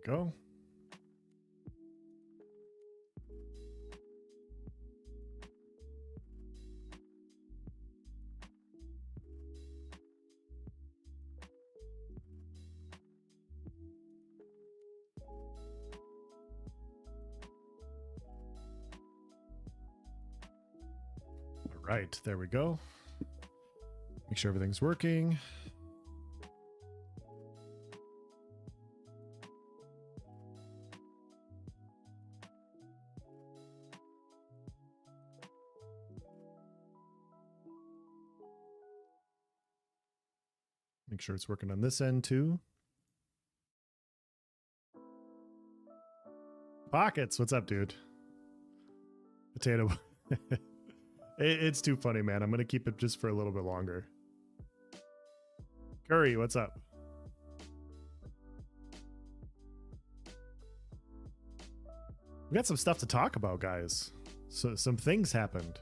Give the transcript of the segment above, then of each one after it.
go. All right, there we go. Make sure everything's working. Make sure it's working on this end too. Pockets, what's up, dude? Potato. It's too funny, man. I'm going to keep it just for a little bit longer. Curry, what's up? We got some stuff to talk about, guys. So some things happened.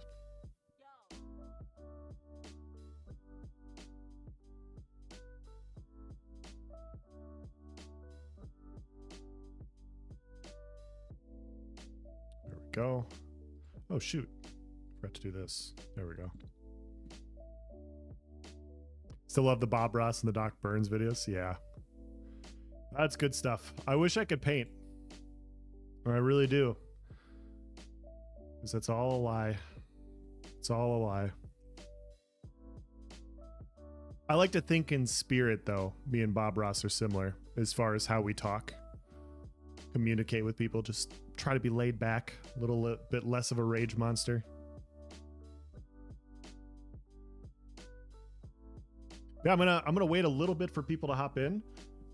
There we go. Oh, shoot. Forgot to do this. There we go. Still love the Bob Ross and the Doc Burns videos. Yeah. That's good stuff. I wish I could paint. I really do. Because that's all a lie. It's all a lie. I like to think in spirit, though. Me and Bob Ross are similar as far as how we talk. Communicate with people. Just try to be laid back. A little bit less of a rage monster. Yeah, I'm gonna wait a little bit for people to hop in,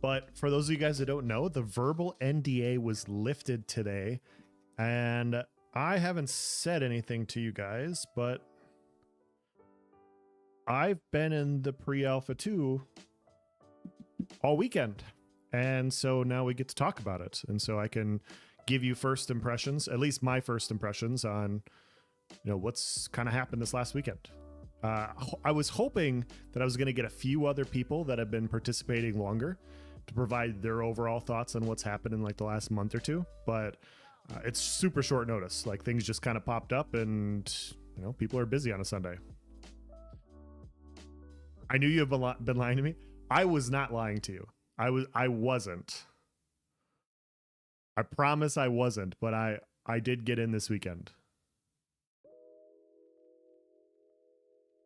but for those of you guys that don't know, the verbal NDA was lifted today, and I haven't said anything to you guys, but I've been in the pre-alpha 2 all weekend, and so now we get to talk about it, and so I can give you first impressions, at least my first impressions on, you know, what's kind of happened this last weekend. I was hoping that I was going to get a few other people that have been participating longer to provide their overall thoughts on what's happened in like the last month or two, but it's super short notice. Like things just kind of popped up and, you know, people are busy on a Sunday. I knew you have been lying to me. I was not lying to you. I wasn't. I promise I wasn't, but I did get in this weekend.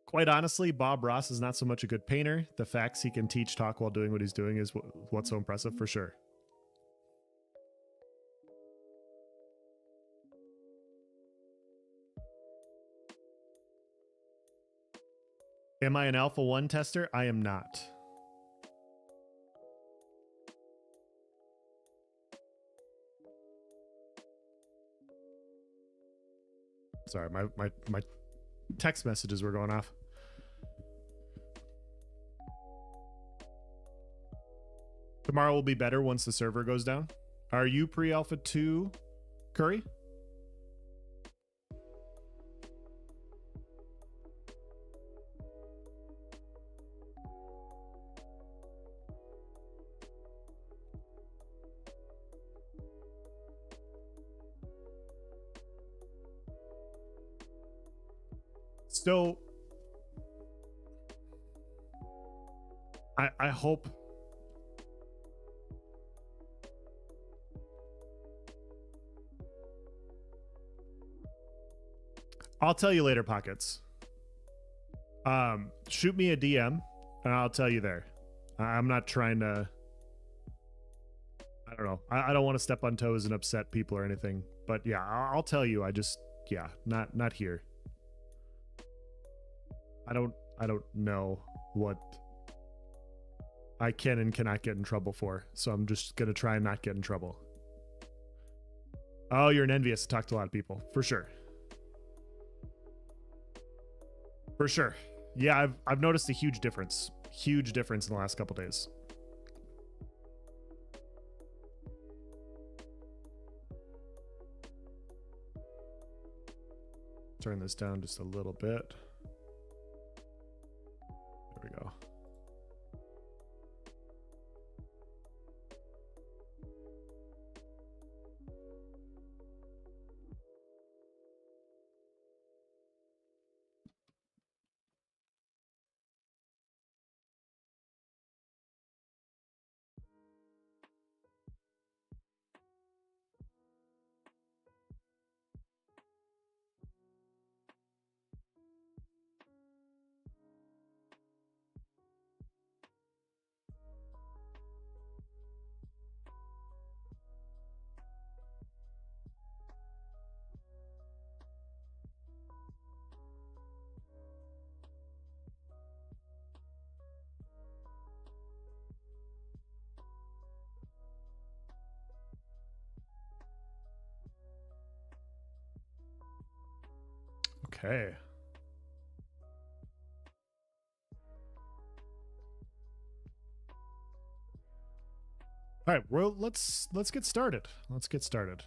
Quite honestly, Bob Ross is not so much a good painter. The facts he can teach talk while doing what he's doing is what's so impressive for sure. Am I an Alpha 1 tester? I am not. Sorry, my text messages were going off. Tomorrow will be better once the server goes down. Are you pre-alpha 2, Curry? So I hope I'll tell you later, Pockets. Shoot me a DM and I'll tell you there. I'm not trying to, I don't know. I don't want to step on toes and upset people or anything, but yeah, I'll tell you. I just, yeah, not here. I don't know what I can and cannot get in trouble for, so I'm just gonna try and not get in trouble. Oh, you're an envious to talk to a lot of people, for sure. For sure. Yeah, I've noticed a huge difference in the last couple days. Turn this down just a little bit. There we go. Okay. All right, well, let's get started. Let's get started.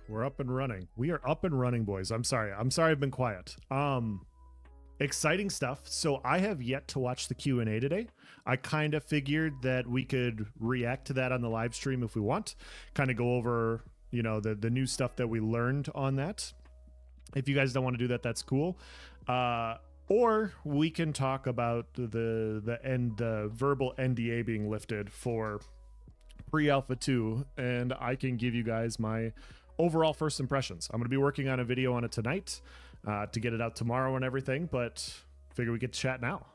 We're up and running. We are up and running, boys. I'm sorry. I've been quiet. Exciting stuff. So I have yet to watch the Q&A today. I kind of figured that we could react to that on the live stream if we want. Kind of go over, you know, the new stuff that we learned on that. If you guys don't want to do that, that's cool. Or we can talk about the verbal NDA being lifted for pre-alpha 2, and I can give you guys my overall first impressions. I'm going to be working on a video on it tonight to get it out tomorrow and everything, but figure we get to chat now.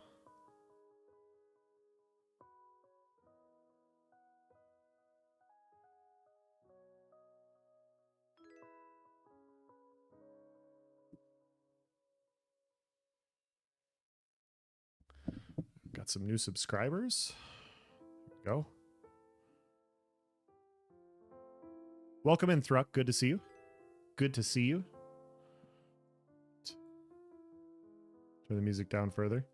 Got some new subscribers. There we go. Welcome in, Thruck. Good to see you. Good to see you. Turn the music down further.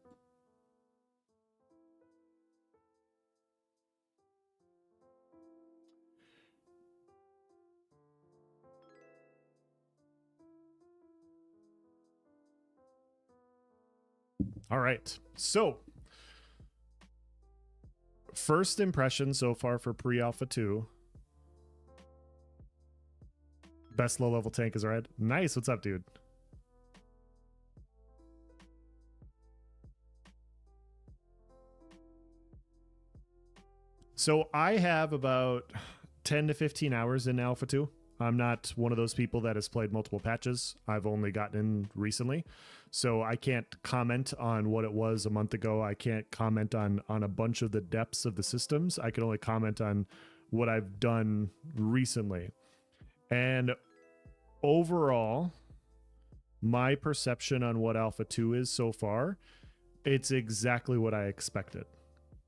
All right. So, first impression so far for pre-alpha 2. Best low-level tank is red. Nice. What's up, dude? So I have about 10 to 15 hours in Alpha 2. I'm not one of those people that has played multiple patches. I've only gotten in recently. So I can't comment on what it was a month ago. I can't comment on a bunch of the depths of the systems. I can only comment on what I've done recently. And overall, my perception on what Alpha 2 is so far, it's exactly what I expected.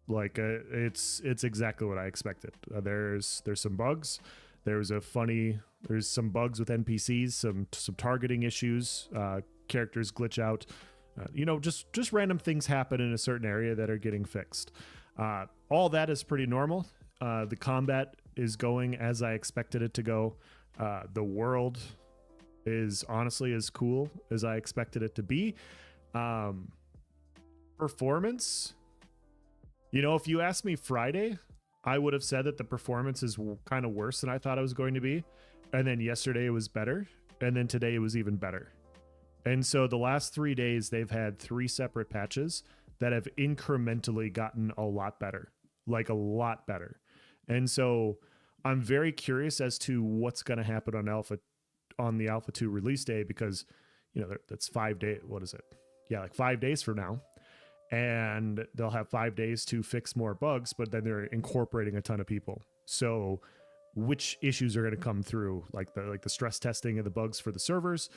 Like it's exactly what I expected. There's some bugs. There's some bugs with NPCs, some targeting issues. Characters glitch out. You know, just random things happen in a certain area that are getting fixed. All that is pretty normal. The combat is going as I expected it to go. The world is honestly as cool as I expected it to be. Performance, you know, if you asked me Friday, I would have said that the performance is kind of worse than I thought it was going to be. And then yesterday it was better. And then today it was even better. And so the last 3 days, they've had 3 separate patches that have incrementally gotten a lot better, like a lot better. And so I'm very curious as to what's going to happen on the Alpha 2 release day, because, you know, that's 5 days. What is it? Yeah, like 5 days from now. And they'll have 5 days to fix more bugs, but then they're incorporating a ton of people. So which issues are going to come through, like the stress testing of the bugs for the servers?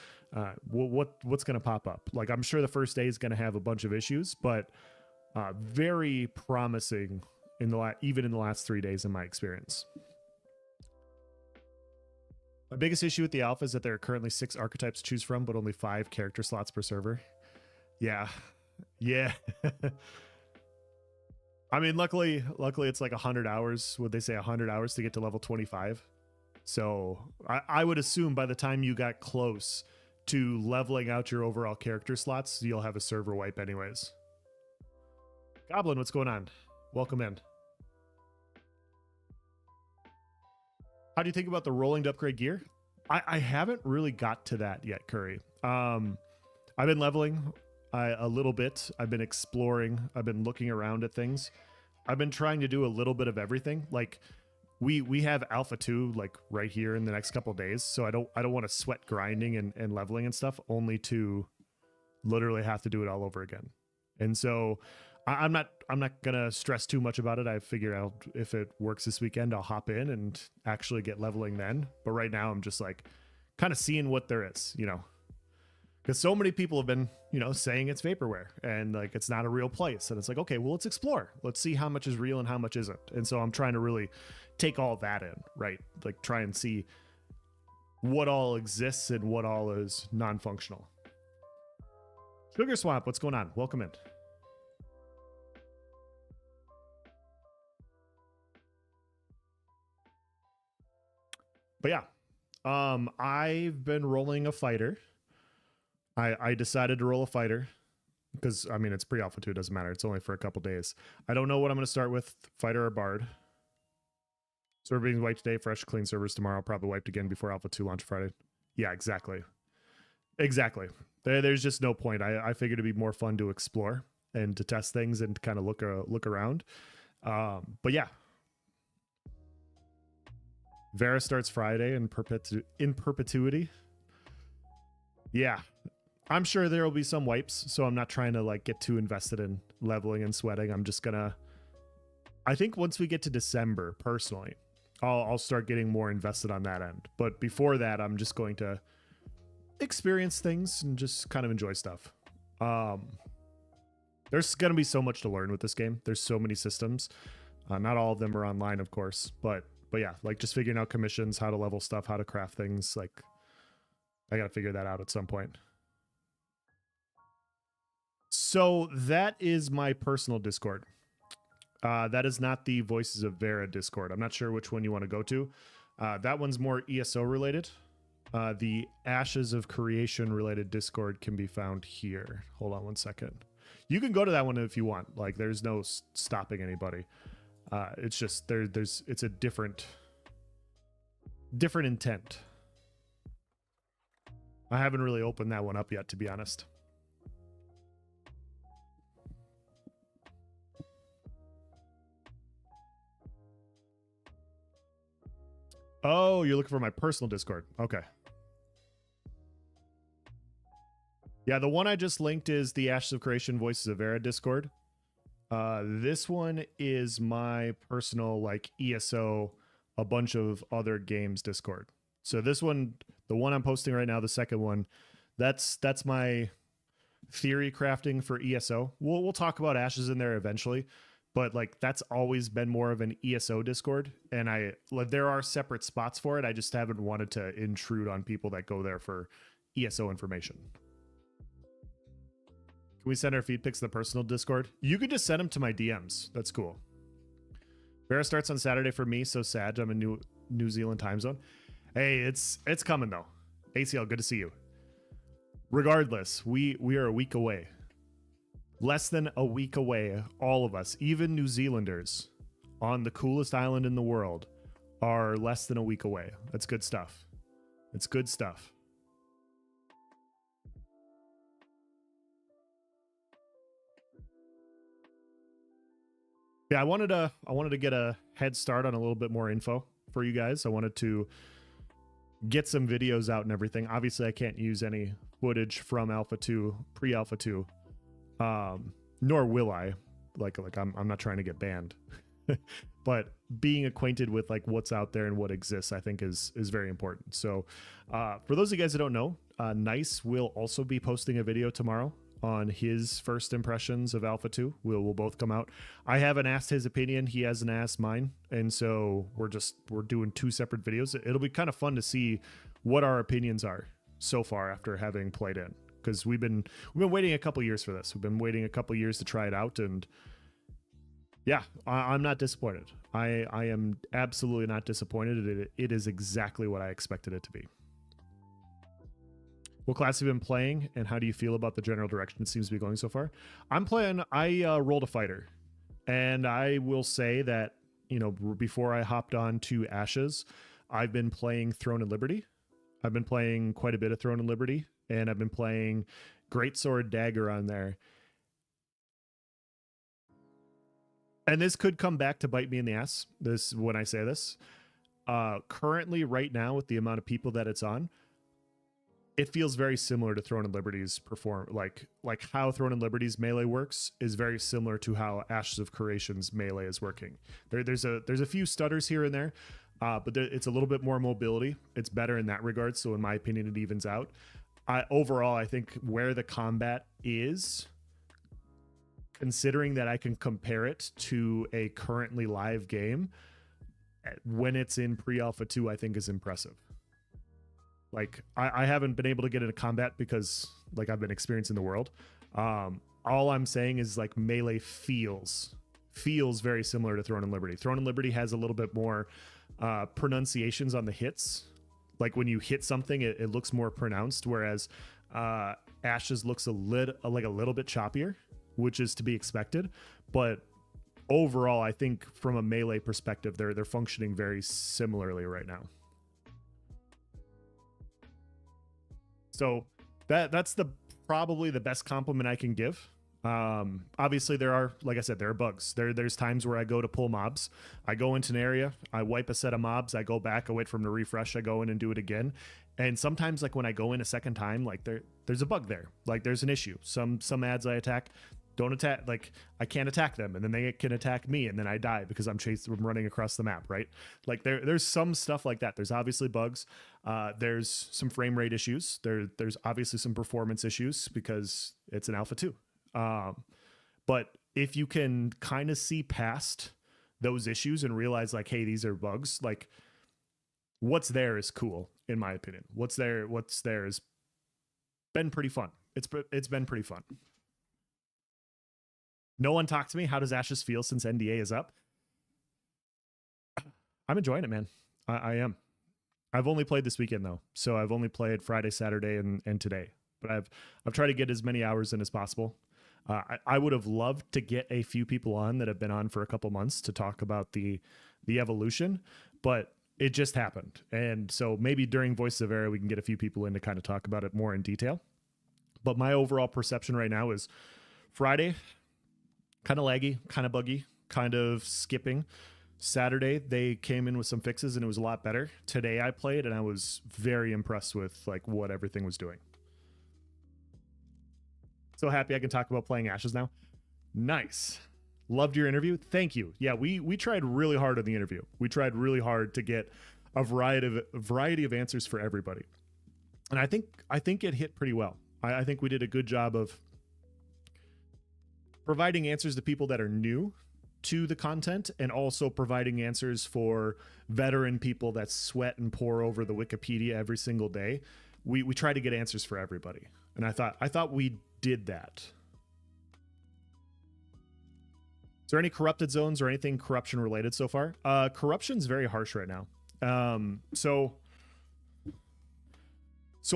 What's going to pop up? Like, I'm sure the first day is going to have a bunch of issues, but very promising even in the last 3 days in my experience. My biggest issue with the alpha is that there are currently 6 archetypes to choose from, but only 5 character slots per server. Yeah. I mean, luckily it's like 100 hours. Would they say 100 hours to get to level 25? So I would assume by the time you got close to leveling out your overall character slots, you'll have a server wipe anyways. Goblin, what's going on? Welcome in. How do you think about the rolling to upgrade gear? I haven't really got to that yet, Curry. I've been leveling a little bit. I've been exploring. I've been looking around at things. I've been trying to do a little bit of everything. Like we have Alpha 2 like right here in the next couple of days, so I don't want to sweat grinding and leveling and stuff only to literally have to do it all over again. And so I'm not gonna stress too much about it. I figured out if it works this weekend, I'll hop in and actually get leveling then. But right now I'm just like kind of seeing what there is, you know, because so many people have been, you know, saying it's vaporware and like it's not a real place. And it's like, okay, well, let's explore. Let's see how much is real and how much isn't. And so I'm trying to really take all that in, right? Like try and see what all exists and what all is non-functional. Sugar Swamp, what's going on? Welcome in. But yeah, I've been rolling a fighter. I decided to roll a fighter because, I mean, it's pre-alpha 2. It doesn't matter. It's only for a couple days. I don't know what I'm going to start with, fighter or bard. Server being wiped today, fresh, clean servers tomorrow. Probably wiped again before alpha 2 launch Friday. Yeah, exactly. Exactly. There's just no point. I figured it'd be more fun to explore and to test things and to kind of look around. But yeah. Vera starts Friday in perpetuity. Yeah. I'm sure there will be some wipes, so I'm not trying to like get too invested in leveling and sweating. I'm just gonna, I think once we get to December, personally, I'll start getting more invested on that end. But before that, I'm just going to experience things and just kind of enjoy stuff. There's gonna be so much to learn with this game. There's so many systems. Not all of them are online, of course, but yeah, like just figuring out commissions, how to level stuff, how to craft things. Like I gotta figure that out at some point. So that is my personal Discord. That is not the Voices of Vera Discord. I'm not sure which one you want to go to. That one's more ESO related. The Ashes of Creation related Discord can be found here. Hold on one second. You can go to that one if you want. Like, there's no stopping anybody. It's just it's a different intent. I haven't really opened that one up yet, to be honest. Oh, you're looking for my personal Discord. Okay. Yeah, the one I just linked is the Ashes of Creation Voices of Vera Discord. This one is my personal, like, ESO, a bunch of other games Discord. So this one, the one I'm posting right now, the second one, that's my theory crafting for ESO. We'll talk about Ashes in there eventually, but like that's always been more of an ESO Discord, and there are separate spots for it. I just haven't wanted to intrude on people that go there for ESO information. Can we send our feed pics to the personal Discord? You could just send them to my DMs. That's cool. Vera starts on Saturday for me, so sad. I'm in New Zealand time zone. Hey, it's coming though. ACL, good to see you. Regardless, we are a week away. Less than a week away, all of us, even New Zealanders on the coolest island in the world, are less than a week away. That's good stuff. It's good stuff. Yeah, I wanted to get a head start on a little bit more info for you guys. I wanted to get some videos out and everything. Obviously, I can't use any footage from Alpha 2, pre-Alpha 2. Nor will I. Like I'm not trying to get banned. But being acquainted with like what's out there and what exists, I think is very important. So for those of you guys that don't know, Nice will also be posting a video tomorrow on his first impressions of Alpha 2. We'll both come out. I haven't asked his opinion. He hasn't asked mine. And so we're doing two separate videos. It'll be kind of fun to see what our opinions are so far after having played in. Because we've been waiting a couple years for this. We've been waiting a couple years to try it out, and yeah, I'm not disappointed. I am absolutely not disappointed. It is exactly what I expected it to be. What class have you been playing, and how do you feel about the general direction it seems to be going so far? I rolled a fighter, and I will say that, you know, before I hopped on to Ashes, I've been playing Throne and Liberty. I've been playing quite a bit of Throne and Liberty, and I've been playing Greatsword Dagger on there. and this could come back to bite me in the ass. This when I say this, currently right now with the amount of people that it's on, it feels very similar to Throne and Liberty's like how Throne and Liberty's melee works is very similar to how Ashes of Creation's melee is working. There's a few stutters here and there, but it's a little bit more mobility. It's better in that regard. So in my opinion, it evens out. Overall, I think where the combat is, considering that I can compare it to a currently live game, when it's in pre-alpha 2, I think is impressive. Like I haven't been able to get into combat because like I've been experiencing the world. All I'm saying is like melee feels very similar to Throne and Liberty. Throne and Liberty has a little bit more pronunciations on the hits. Like when you hit something, it looks more pronounced, whereas Ashes looks a little bit choppier, which is to be expected. But overall, I think from a melee perspective, they're functioning very similarly right now. So that's probably the best compliment I can give. Obviously there are, like I said, there are bugs. There's times where I go to pull mobs. I go into an area, I wipe a set of mobs, I go back, I wait for them to refresh, I go in and do it again. And sometimes like when I go in a second time, like there's a bug there. Like there's an issue. Some ads I attack don't attack, like I can't attack them, and then they can attack me, and then I die because I'm running across the map, right? Like there's some stuff like that. There's obviously bugs. There's some frame rate issues. There's obviously some performance issues because it's an alpha 2. But if you can kind of see past those issues and realize like, hey, these are bugs, like what's there is cool, in my opinion. What's there has been pretty fun. It's been pretty fun. No one talked to me. How does Ashes feel since NDA is up? I'm enjoying it, man. I am. I've only played this weekend though. So I've only played Friday, Saturday, and today. But I've tried to get as many hours in as possible. I would have loved to get a few people on that have been on for a couple months to talk about the evolution, but it just happened. And so maybe during Voices of Era, we can get a few people in to kind of talk about it more in detail. But my overall perception right now is Friday, kind of laggy, kind of buggy, kind of skipping. Saturday, they came in with some fixes and it was a lot better. Today I played and I was very impressed with like what everything was doing. So happy I can talk about playing Ashes now. Nice. Loved your interview. Thank you. Yeah, we tried really hard on the interview. We tried really hard to get a variety of answers for everybody. And I think it hit pretty well. I think we did a good job of providing answers to people that are new to the content and also providing answers for veteran people that sweat and pore over the Wikipedia every single day. We try to get answers for everybody. And I thought we did that. Is there any corrupted zones or anything corruption related so far? Corruption's very harsh right now. So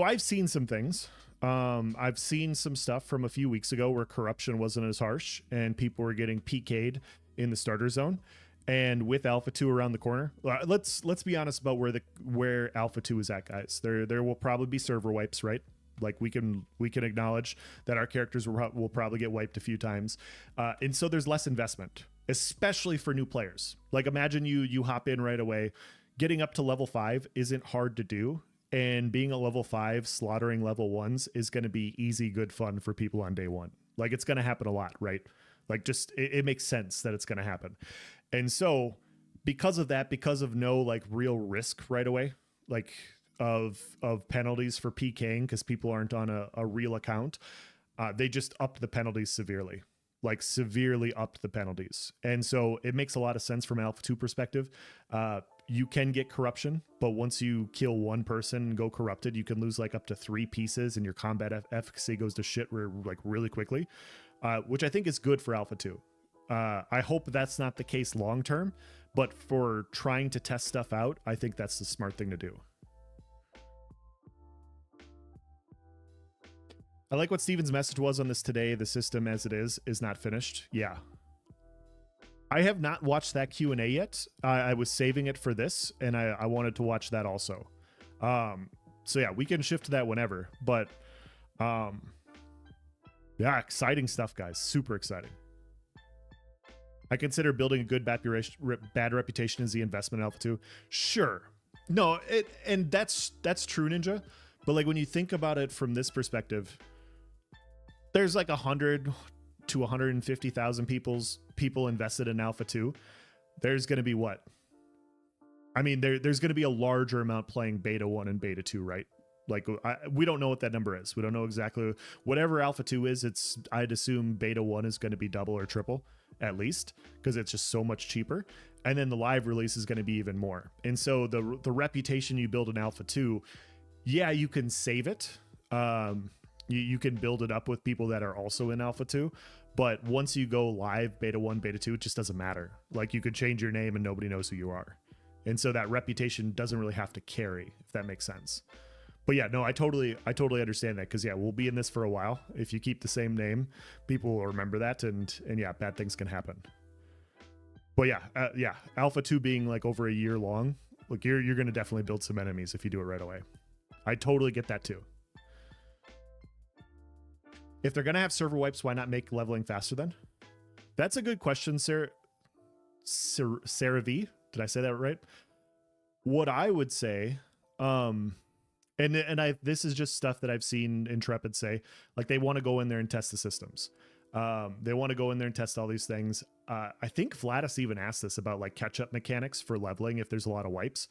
I've seen some things. I've seen some stuff from a few weeks ago where corruption wasn't as harsh and people were getting PK'd in the starter zone. And with Alpha 2 around the corner, let's be honest about where Alpha 2 is at, guys. There will probably be server wipes, right? Like we can acknowledge that our characters will probably get wiped a few times. And so there's less investment, especially for new players. Like imagine you hop in right away. Getting up to level 5 isn't hard to do. And being a level 5, slaughtering level 1s is going to be easy, good fun for people on day one. Like it's going to happen a lot, right? Like just, it makes sense that it's going to happen. And so because of that, because of no like real risk right away, like of penalties for PKing, because people aren't on a real account, they just upped the penalties severely, like severely upped the penalties. And so it makes a lot of sense from an Alpha 2 perspective. You can get corruption, but once you kill one person and go corrupted, you can lose like up to 3 pieces and your combat efficacy goes to shit like really quickly, which I think is good for Alpha 2. I hope that's not the case long term, but for trying to test stuff out, I think that's the smart thing to do. I like what Steven's message was on this today. The system as it is not finished. Yeah. I have not watched that Q&A yet. I was saving it for this, and I wanted to watch that also. So yeah, we can shift to that whenever. But yeah, exciting stuff, guys. Super exciting. I consider building a good bad reputation as the investment in Alpha 2. Sure. No, and that's true, Ninja. But like when you think about it from this perspective, there's like 100 to 150,000 people invested in Alpha 2. There's going to be what? I mean, there's going to be a larger amount playing Beta 1 and Beta 2, right? Like we don't know what that number is. We don't know exactly whatever Alpha 2 is. I'd assume Beta 1 is going to be double or triple at least, because it's just so much cheaper. And then the live release is going to be even more. And so the reputation you build in Alpha 2, yeah, you can save it. You can build it up with people that are also in Alpha 2. But once you go live, Beta 1, Beta 2, it just doesn't matter. Like you could change your name and nobody knows who you are. And so that reputation doesn't really have to carry, if that makes sense. But yeah, no, I totally understand that, because yeah, we'll be in this for a while. If you keep the same name, people will remember that, and yeah, bad things can happen. But yeah, Alpha 2 being like over a year long, look, you're going to definitely build some enemies if you do it right away. I totally get that too. If they're going to have server wipes, why not make leveling faster then? That's a good question, Sarah V. Did I say that right? What I would say, this is just stuff that I've seen Intrepid say, like they want to go in there and test the systems. They want to go in there and test all these things. I think Vladis even asked this about like catch-up mechanics for leveling if there's a lot of wipes.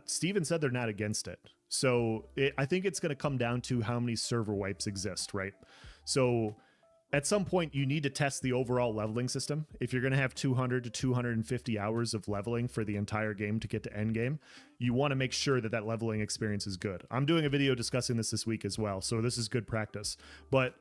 Steven said they're not against it. So I think it's going to come down to how many server wipes exist, right? So at some point, you need to test the overall leveling system. If you're going to have 200 to 250 hours of leveling for the entire game to get to end game, you want to make sure that that leveling experience is good. I'm doing a video discussing this week as well, so this is good practice. But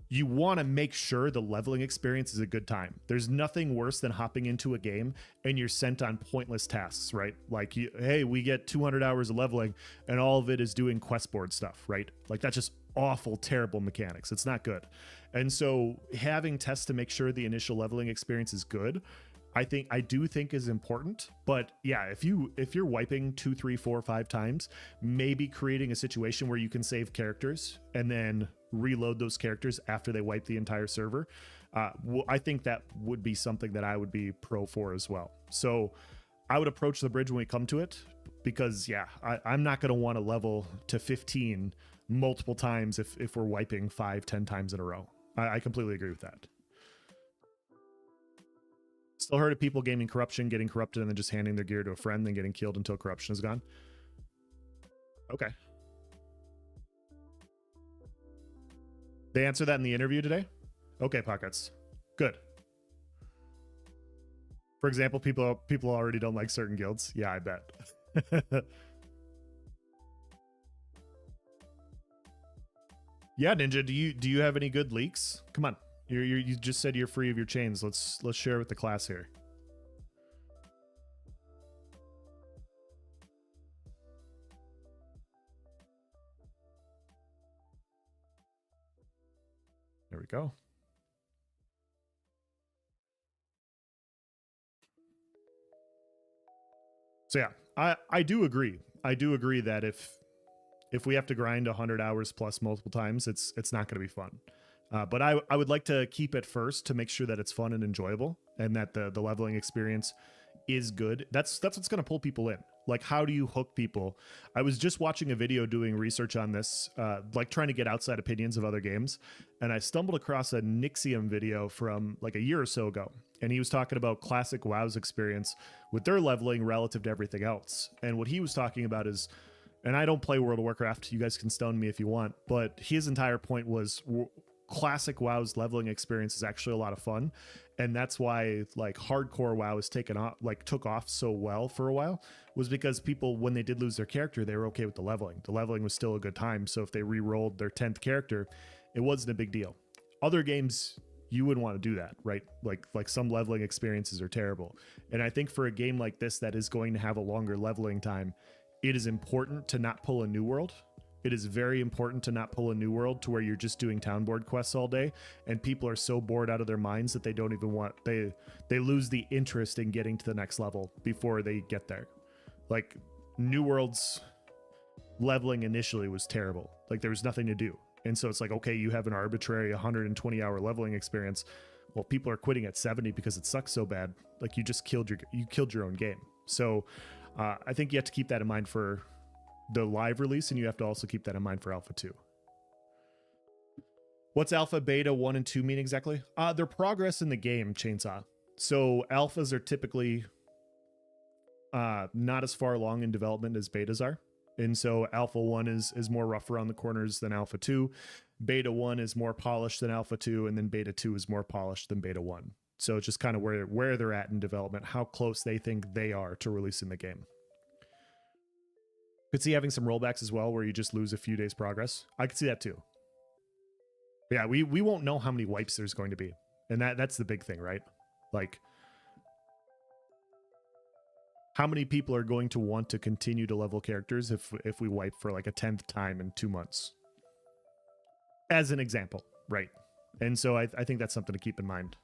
you want to make sure the leveling experience is a good time. There's nothing worse than hopping into a game and you're sent on pointless tasks, right? Like, hey, we get 200 hours of leveling and all of it is doing quest board stuff, right? Like that's just awful, terrible mechanics. It's not good. And so having tests to make sure the initial leveling experience is good, I do think is important. But yeah, if you're wiping 2, 3, 4, 5 times, maybe creating a situation where you can save characters and then reload those characters after they wipe the entire server. I think that would be something that I would be pro for as well. So I would approach the bridge when we come to it, because yeah, I'm not going to want to level to 15 multiple times if we're wiping 5, 10 times in a row. I completely agree with that. Still heard of people gaming corruption, getting corrupted, and then just handing their gear to a friend, then getting killed until corruption is gone. Okay. They answered that in the interview today? Okay, Pockets. Good. For example, people already don't like certain guilds. Yeah, I bet. Yeah, Ninja, do you have any good leaks? Come on. You just said you're free of your chains. Let's share with the class here. There we go. So yeah, I do agree. I do agree that if we have to grind 100 hours plus multiple times, it's not going to be fun. But I would like to keep it first to make sure that it's fun and enjoyable, and that the leveling experience is good. That's what's going to pull people in. Like, how do you hook people? I was just watching a video doing research on this, like trying to get outside opinions of other games, and I stumbled across a Nixium video from like a year or so ago, and he was talking about classic WoW's experience with their leveling relative to everything else. And what he was talking about is, and I don't play World of Warcraft, you guys can stone me if you want, but his entire point was classic WoW's leveling experience is actually a lot of fun, and that's why like hardcore WoW has took off so well for a while, was because people, when they did lose their character, they were okay with the leveling. The leveling was still a good time, so if they re-rolled their 10th character, it wasn't a big deal. Other games, you wouldn't want to do that, right? Like some leveling experiences are terrible, and I think for a game like this that is going to have a longer leveling time, it is important to not pull a new world. It is very important to not pull a new world to where you're just doing town board quests all day and people are so bored out of their minds that they don't even want, they lose the interest in getting to the next level before they get there. Like, New World's leveling initially was terrible. Like, there was nothing to do. And so it's like, okay, you have an arbitrary 120 hour leveling experience. well, people are quitting at 70 because it sucks so bad. Like you just killed your own game. So I think you have to keep that in mind for the live release, and you have to also keep that in mind for Alpha 2. What's Alpha, Beta 1, and 2 mean exactly? Their progress in the game, Chainsaw. So alphas are typically not as far along in development as betas are. And so Alpha 1 is more rough around the corners than Alpha 2. Beta 1 is more polished than Alpha 2, and then Beta 2 is more polished than Beta 1. So it's just kind of where they're at in development, how close they think they are to releasing the game. Could see having some rollbacks as well, where you just lose a few days progress. I could see that too. But yeah, we won't know how many wipes there's going to be. And that's the big thing, right? Like, how many people are going to want to continue to level characters if we wipe for like a 10th time in 2 months? As an example, right? And so I think that's something to keep in mind.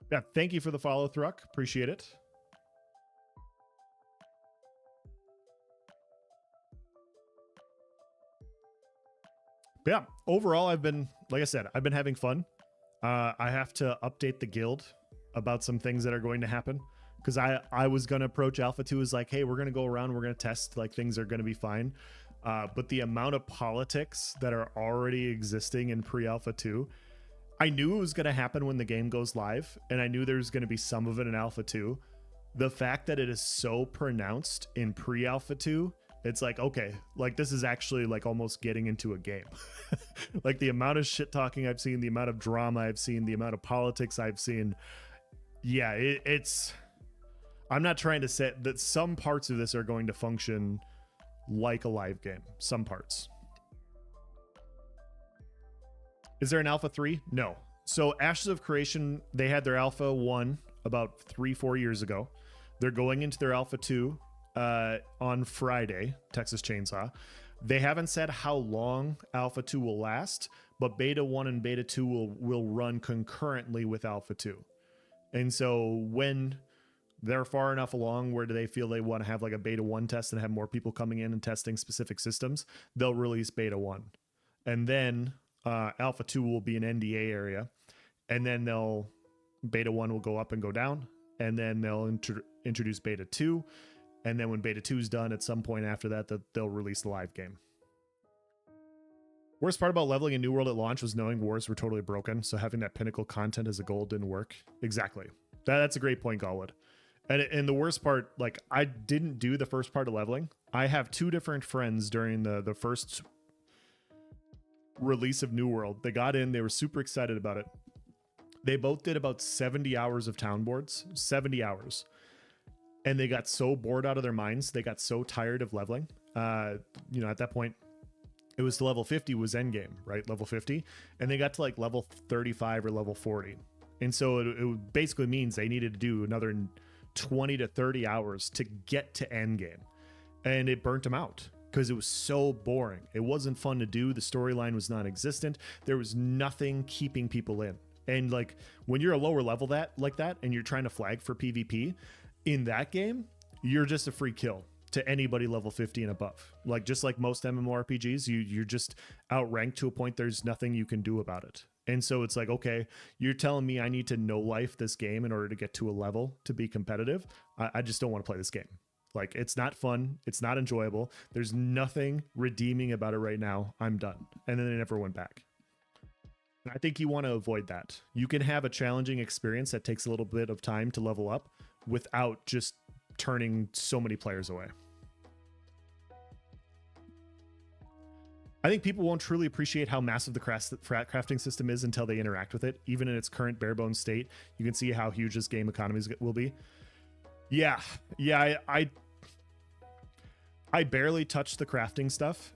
Yeah, thank you for the follow, Thruck. Appreciate it. But yeah, overall, like I said, I've been having fun. I have to update the guild about some things that are going to happen, because I was going to approach Alpha 2 as like, hey, we're going to go around, we're going to test, like things are going to be fine. But the amount of politics that are already existing in pre-Alpha 2, I knew it was going to happen when the game goes live, and I knew there's going to be some of it in Alpha 2. The fact that it is so pronounced in pre-Alpha 2, it's like, okay, like this is actually like almost getting into a game. Like the amount of shit talking I've seen, the amount of drama I've seen, the amount of politics I've seen. Yeah, it's, I'm not trying to say that some parts of this are going to function like a live game. Some parts. Is there an Alpha 3? No. So Ashes of Creation, they had their Alpha 1 about 3-4 years ago. They're going into their Alpha 2 on Friday, Texas Chainsaw. They haven't said how long Alpha 2 will last, but Beta 1 and Beta 2 will run concurrently with Alpha 2. And so when they're far enough along where do they feel they want to have like a Beta 1 test and have more people coming in and testing specific systems, they'll release Beta 1. And then Alpha 2 will be an NDA area. And then Beta 1 will go up and go down. And then they'll introduce Beta 2. And then when Beta 2 is done, at some point after that, they'll release the live game. Worst part about leveling a New World at launch was knowing wars were totally broken, so having that pinnacle content as a goal didn't work. Exactly. That's a great point, Galwood. And the worst part, like, I didn't do the first part of leveling. I have 2 different friends during the first release of New World. They got in, they were super excited about it. They both did about 70 hours of town boards, 70 hours. And they got so bored out of their minds. They got so tired of leveling. At that point, it was to level 50 was endgame, right? Level 50. And they got to like level 35 or level 40. And so it basically means they needed to do another 20 to 30 hours to get to endgame. And it burnt them out because it was so boring. It wasn't fun to do. The storyline was non-existent. There was nothing keeping people in. And like when you're a lower level like that and you're trying to flag for PvP, in that game, you're just a free kill to anybody level 50 and above. Like just like most MMORPGs, you're just outranked to a point there's nothing you can do about it. And so it's like, okay, you're telling me I need to know life this game in order to get to a level to be competitive. I just don't want to play this game. Like it's not fun. It's not enjoyable. There's nothing redeeming about it right now. I'm done. And then they never went back. And I think you want to avoid that. You can have a challenging experience that takes a little bit of time to level up without just turning so many players away. I think people won't truly appreciate how massive the crafting system is until they interact with it. Even in its current bare bones state, you can see how huge this game economies will be. Yeah, I barely touched the crafting stuff,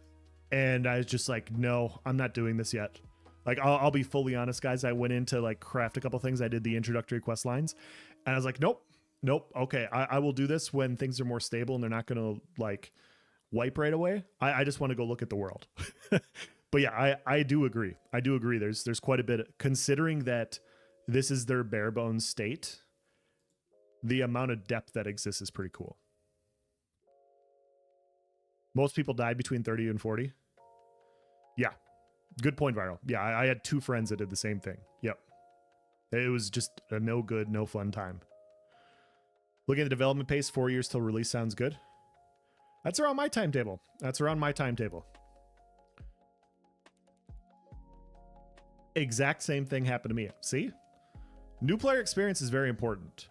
and I was just like, no, I'm not doing this yet. Like, I'll be fully honest, guys. I went in to like craft a couple things. I did the introductory quest lines, and I was like, nope. Okay, I will do this when things are more stable and they're not going to like wipe right away. I just want to go look at the world. But yeah, I do agree. There's quite a bit, considering that this is their bare bones state. The amount of depth that exists is pretty cool. Most people died between 30 and 40. Yeah. Good point, Viral. Yeah, I had 2 friends that did the same thing. Yep. It was just a no good, no fun time. Looking at the development pace, 4 years till release sounds good. That's around my timetable. Exact same thing happened to me. See? New player experience is very important.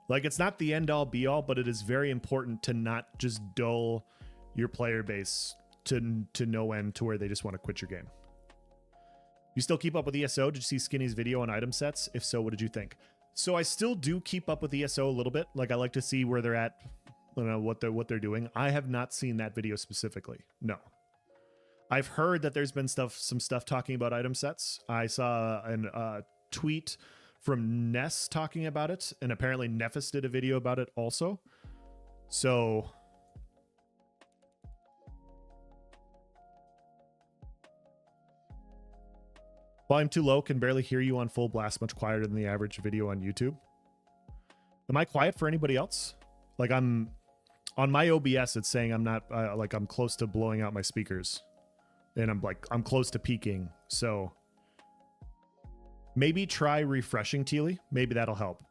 Like, it's not the end all be all, but it is very important to not just dull your player base to no end to where they just want to quit your game. You still keep up with ESO? Did you see Skinny's video on item sets? If so, what did you think? So I still do keep up with ESO a little bit. Like, I like to see where they're at, you know, what they're doing. I have not seen that video specifically. No. I've heard that there's been some stuff talking about item sets. I saw a tweet from Ness talking about it, and apparently Nephis did a video about it also. So volume too low, can barely hear you on full blast, much quieter than the average video on YouTube. Am I quiet for anybody else? Like, I'm on my OBS, it's saying I'm not like I'm close to blowing out my speakers, and I'm close to peaking. So maybe try refreshing, Teely. Maybe that'll help.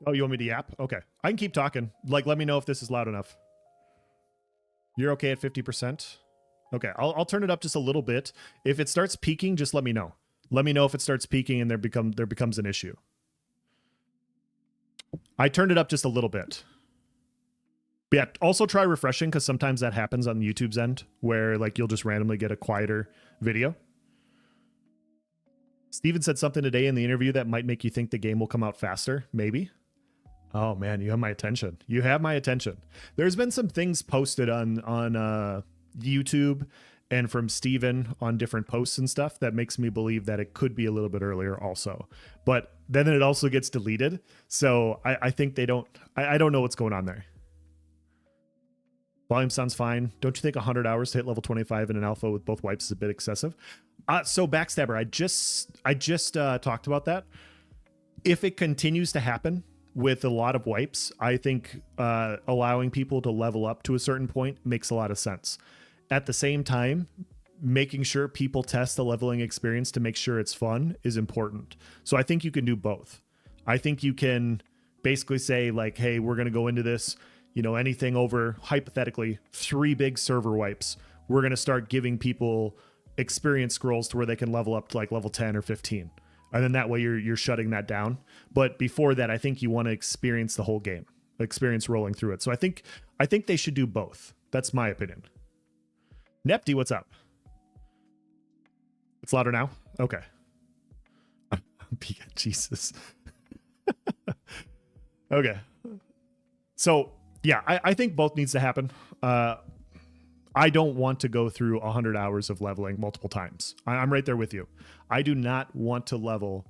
Oh, you want me to yap? Okay. I can keep talking. Like, let me know if this is loud enough. You're okay at 50%? Okay, I'll turn it up just a little bit. If it starts peaking, just let me know. Let me know if it starts peaking and there becomes an issue. I turned it up just a little bit. But yeah, also try refreshing, because sometimes that happens on YouTube's end, where like you'll just randomly get a quieter video. Steven said something today in the interview that might make you think the game will come out faster. Maybe. Oh man, you have my attention. You have my attention. There's been some things posted on YouTube and from Steven on different posts and stuff that makes me believe that it could be a little bit earlier also. But then it also gets deleted. So I think they don't, I don't know what's going on there. Volume sounds fine. Don't you think 100 hours to hit level 25 in an alpha with both wipes is a bit excessive? So Backstabber, I just talked about that. If it continues to happen with a lot of wipes, I think allowing people to level up to a certain point makes a lot of sense. At the same time, making sure people test the leveling experience to make sure it's fun is important. So I think you can do both. I think you can basically say like, hey, we're going to go into this, you know, anything over hypothetically 3 big server wipes. We're going to start giving people experience scrolls to where they can level up to like level 10 or 15. And then that way you're shutting that down. But before that, I think you want to experience the whole game, experience rolling through it. So I think they should do both. That's my opinion. Nepty, what's up? It's louder now? Okay. Jesus. Okay. So yeah, I think both needs to happen. I don't want to go through 100 hours of leveling multiple times. I'm right there with you. I do not want to level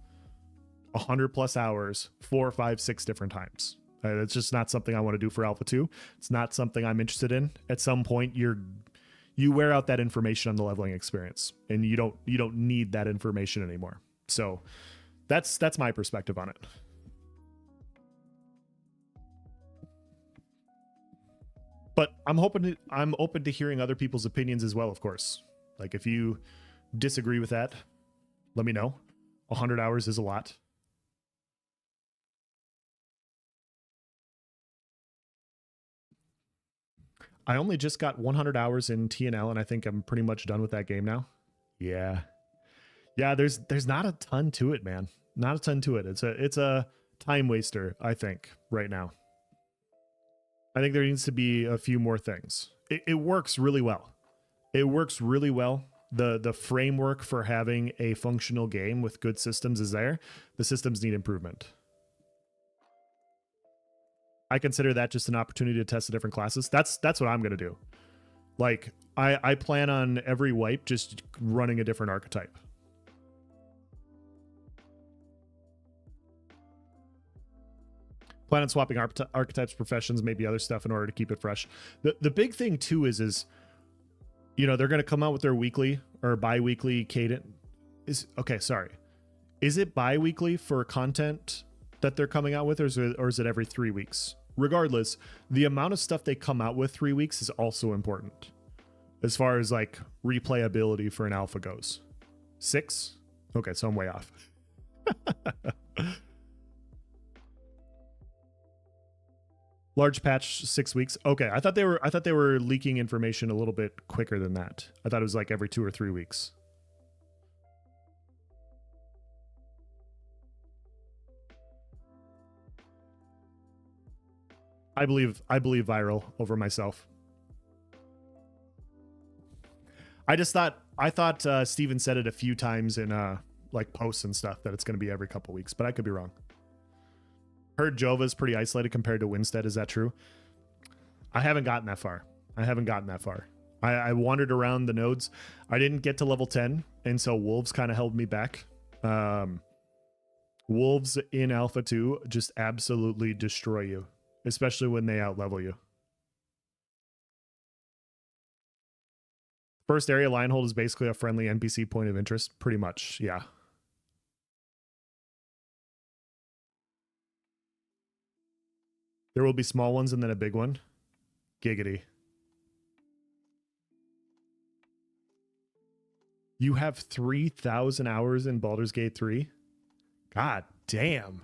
100 plus hours 4, 5, 6 different times. It's just not something I want to do for Alpha 2. It's not something I'm interested in. At some point, you wear out that information on the leveling experience, and you don't need that information anymore. So that's my perspective on it. But I'm open to hearing other people's opinions as well, of course. Like, if you disagree with that, let me know. 100 hours is a lot. I only just got 100 hours in TNL, and I think I'm pretty much done with that game now. Yeah. Yeah, there's not a ton to it, man. Not a ton to it. It's a time waster, I think, right now. I think there needs to be a few more things. It works really well. It works really well. The framework for having a functional game with good systems is there. The systems need improvement. I consider that just an opportunity to test the different classes. That's what I'm going to do. Like, I plan on every wipe just running a different archetype. Plan on swapping archetypes, professions, maybe other stuff in order to keep it fresh. The big thing too is, you know, they're going to come out with their weekly or bi-weekly cadence. Is it bi-weekly for content that they're coming out with, or is it every 3 weeks? regardless, the amount of stuff they come out with 3 weeks is also important as far as like replayability for an alpha goes. 6? Okay, so I'm way off. Large patch, 6 weeks. Okay, I thought they were leaking information a little bit quicker than that. I thought it was like every 2 or 3 weeks. I believe viral over myself. I thought Steven said it a few times in like posts and stuff that it's going to be every couple weeks, but I could be wrong. Heard Jova's pretty isolated compared to Winstead. Is that true? I haven't gotten that far. I wandered around the nodes. I didn't get to level 10, and so Wolves kind of held me back. Wolves in Alpha 2 just absolutely destroy you, especially when they out-level you. First area line hold is basically a friendly NPC point of interest. Pretty much, yeah. There will be small ones and then a big one. Giggity. You have 3,000 hours in Baldur's Gate 3? God damn.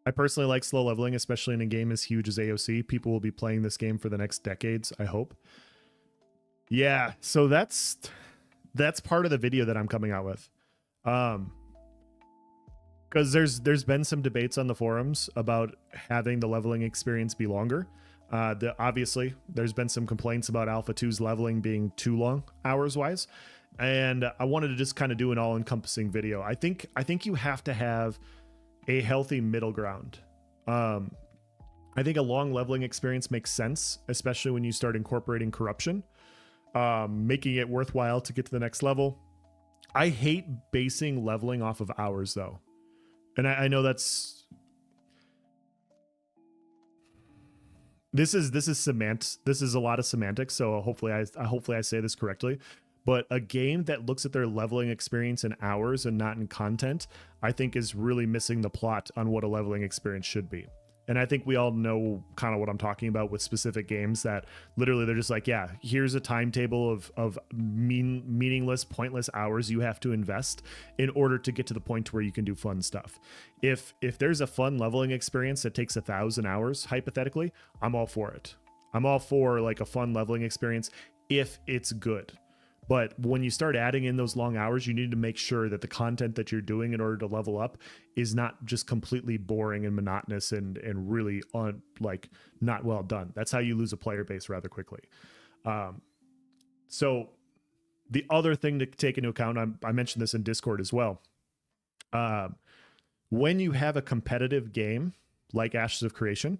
I personally like slow leveling, especially in a game as huge as AOC. People will be playing this game for the next decades, I hope. Yeah, so that's part of the video that I'm coming out with. Because there's been some debates on the forums about having the leveling experience be longer. Obviously, there's been some complaints about Alpha 2's leveling being too long, hours-wise. And I wanted to just kind of do an all-encompassing video. I think you have to have a healthy middle ground. I think a long leveling experience makes sense, especially when you start incorporating corruption, making it worthwhile to get to the next level. I hate basing leveling off of hours, though. And I know this is a lot of semantics, so hopefully I say this correctly. But a game that looks at their leveling experience in hours and not in content, I think is really missing the plot on what a leveling experience should be. And I think we all know kind of what I'm talking about with specific games that literally they're just like, yeah, here's a timetable of meaningless, pointless hours you have to invest in order to get to the point where you can do fun stuff. If there's a fun leveling experience that takes 1,000 hours, hypothetically, I'm all for it. I'm all for like a fun leveling experience if it's good. But when you start adding in those long hours, you need to make sure that the content that you're doing in order to level up is not just completely boring and monotonous and really not well done. That's how you lose a player base rather quickly. So the other thing to take into account, I mentioned this in Discord as well. When you have a competitive game like Ashes of Creation,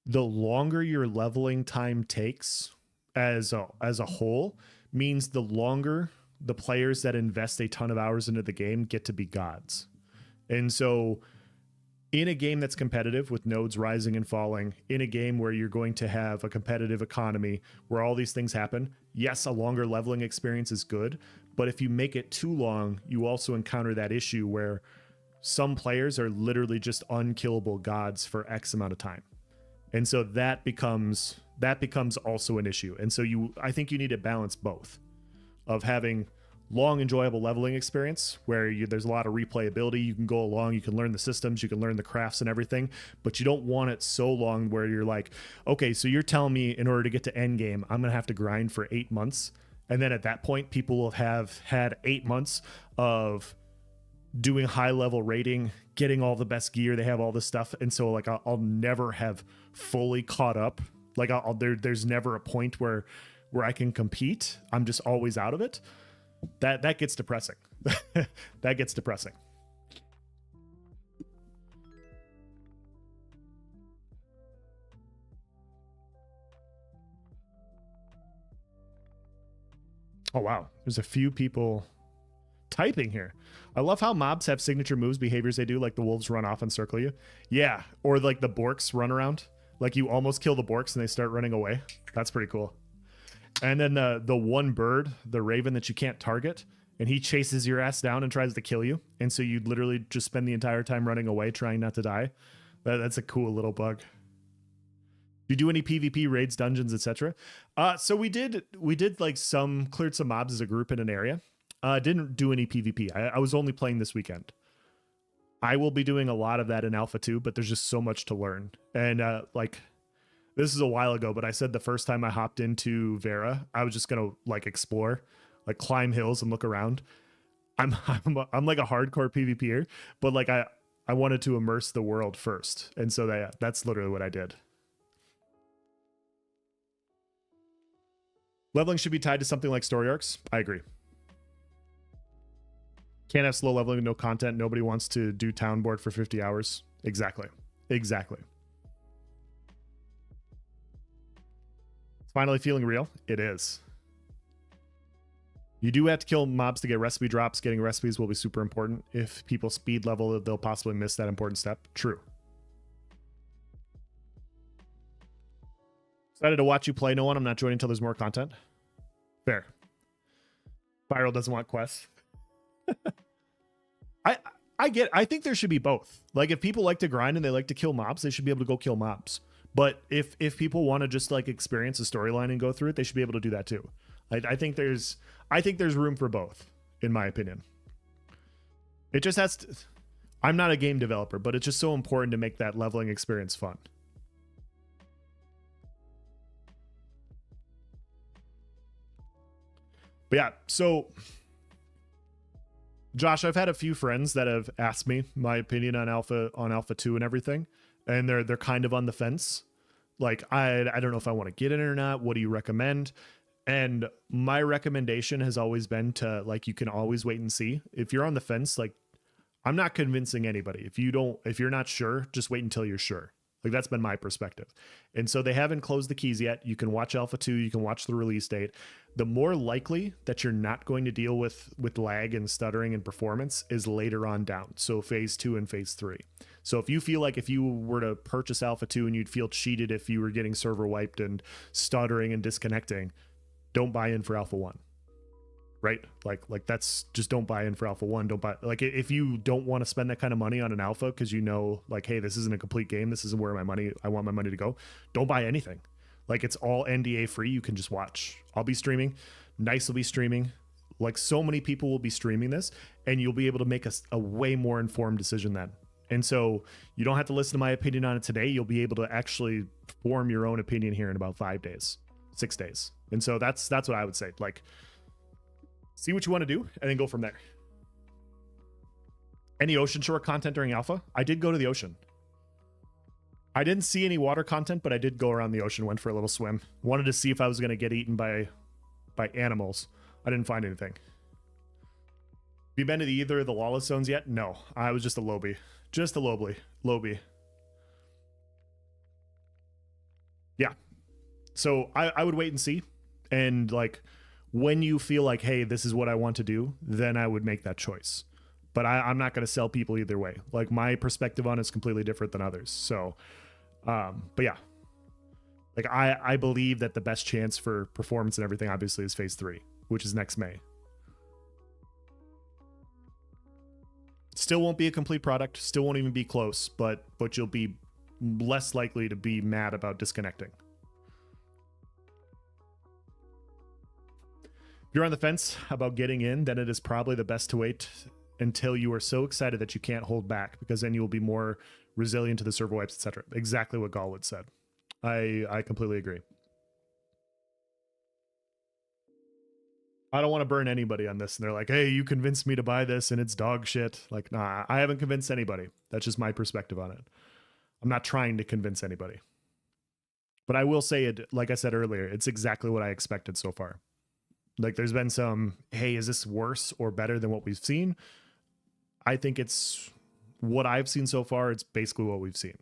the longer your leveling time takes as a whole, means the longer the players that invest a ton of hours into the game get to be gods. And so in a game that's competitive with nodes rising and falling, in a game where you're going to have a competitive economy where all these things happen, yes, a longer leveling experience is good, but if you make it too long, you also encounter that issue where some players are literally just unkillable gods for X amount of time. And so that becomes also an issue. And so I think you need to balance both of having long, enjoyable leveling experience where there's a lot of replayability. You can go along, you can learn the systems, you can learn the crafts and everything, but you don't want it so long where you're like, okay, so you're telling me in order to get to endgame, I'm going to have to grind for 8 months. And then at that point, people will have had 8 months of doing high level rating, getting all the best gear. They have all this stuff. And so like, I'll never have fully caught up. Like there's never a point where I can compete. I'm just always out of it. That gets depressing. That gets depressing. Oh, wow. There's a few people typing here. I love how mobs have signature moves, behaviors they do, like the wolves run off and circle you. Yeah. Or like the borks run around. Like you almost kill the borks and they start running away. That's pretty cool. And then the one bird, the raven that you can't target, and he chases your ass down and tries to kill you. And so you'd literally just spend the entire time running away, trying not to die. That's a cool little bug. Do you do any PvP raids, dungeons, etc.? So we did like cleared some mobs as a group in an area. Didn't do any PvP. I was only playing this weekend. I will be doing a lot of that in Alpha 2, but there's just so much to learn. And like, this is a while ago, but I said the first time I hopped into Vera, I was just gonna like explore, like climb hills and look around. I'm like a hardcore PvPer, but like I wanted to immerse the world first, and so that's literally what I did. Leveling should be tied to something like story arcs. I agree. Can't have slow leveling with no content. Nobody wants to do town board for 50 hours. Exactly. Exactly. It's finally feeling real. It is. You do have to kill mobs to get recipe drops. Getting recipes will be super important. If people speed level, they'll possibly miss that important step. True. Excited to watch you play. No one. I'm not joining until there's more content. Fair. Viral doesn't want quests. I think there should be both. Like if people like to grind and they like to kill mobs, they should be able to go kill mobs. But if people want to just like experience a storyline and go through it, they should be able to do that too. I think there's room for both, in my opinion. It just has to, I'm not a game developer, but it's just so important to make that leveling experience fun. But yeah, so Josh, I've had a few friends that have asked me my opinion on Alpha 2 and everything, and they're kind of on the fence. Like I don't know if I want to get in it or not. What do you recommend? And my recommendation has always been to like, you can always wait and see. If you're on the fence, like I'm not convincing anybody. If you're not sure, just wait until you're sure. Like that's been my perspective. And so they haven't closed the keys yet. You can watch Alpha 2, you can watch the release date. The more likely that you're not going to deal with lag and stuttering and performance is later on down. So phase 2 and phase 3. So if you feel like if you were to purchase Alpha 2 and you'd feel cheated if you were getting server wiped and stuttering and disconnecting, don't buy in for Alpha 1. Right? Like that's just, don't buy in for Alpha 1. Don't buy, like if you don't want to spend that kind of money on an alpha because you know like, hey, this isn't a complete game, this isn't where I want my money to go, don't buy anything. Like it's all NDA free. You can just watch. I'll be streaming. Nice will be streaming. Like so many people will be streaming this, and you'll be able to make a way more informed decision then. And so you don't have to listen to my opinion on it today. You'll be able to actually form your own opinion here in about 5 days, 6 days. And so that's what I would say. Like, see what you want to do and then go from there. Any ocean shore content during alpha? I did go to the ocean. I didn't see any water content, but I did go around the ocean, went for a little swim. Wanted to see if I was going to get eaten by animals. I didn't find anything. Have you been to either of the lawless zones yet? No, I was just a lobby. Just a lobby. Yeah. So I would wait and see. And like when you feel like, hey, this is what I want to do, then I would make that choice. But I'm not going to sell people either way. Like my perspective on it is completely different than others. So, but yeah, like I believe that the best chance for performance and everything obviously is phase 3, which is next May. Still won't be a complete product. Still won't even be close, but you'll be less likely to be mad about disconnecting. If you're on the fence about getting in, then it is probably the best to wait until you are so excited that you can't hold back, because then you will be more resilient to the server wipes, etc. Exactly what Galwood said. I completely agree. I don't want to burn anybody on this. And they're like, hey, you convinced me to buy this and it's dog shit. Like, nah, I haven't convinced anybody. That's just my perspective on it. I'm not trying to convince anybody. But I will say it, like I said earlier, it's exactly what I expected so far. Like there's been some, hey, is this worse or better than what we've seen? I think it's what I've seen so far. It's basically what we've seen.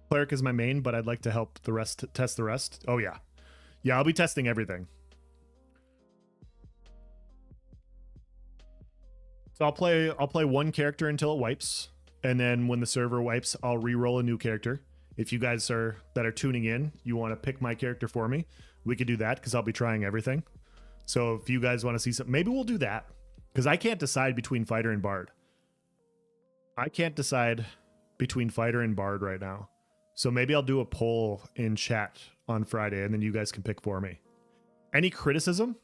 Cleric is my main, but I'd like to help the rest, test the rest. Oh yeah. Yeah, I'll be testing everything. So I'll play one character until it wipes. and then when the server wipes, I'll re-roll a new character. If you guys that are tuning in, you want to pick my character for me, we could do that because I'll be trying everything. So if you guys want to see something, maybe we'll do that, because I can't decide between fighter and bard. I can't decide between fighter and bard right now. So maybe I'll do a poll in chat on Friday, and then you guys can pick for me. Any criticism?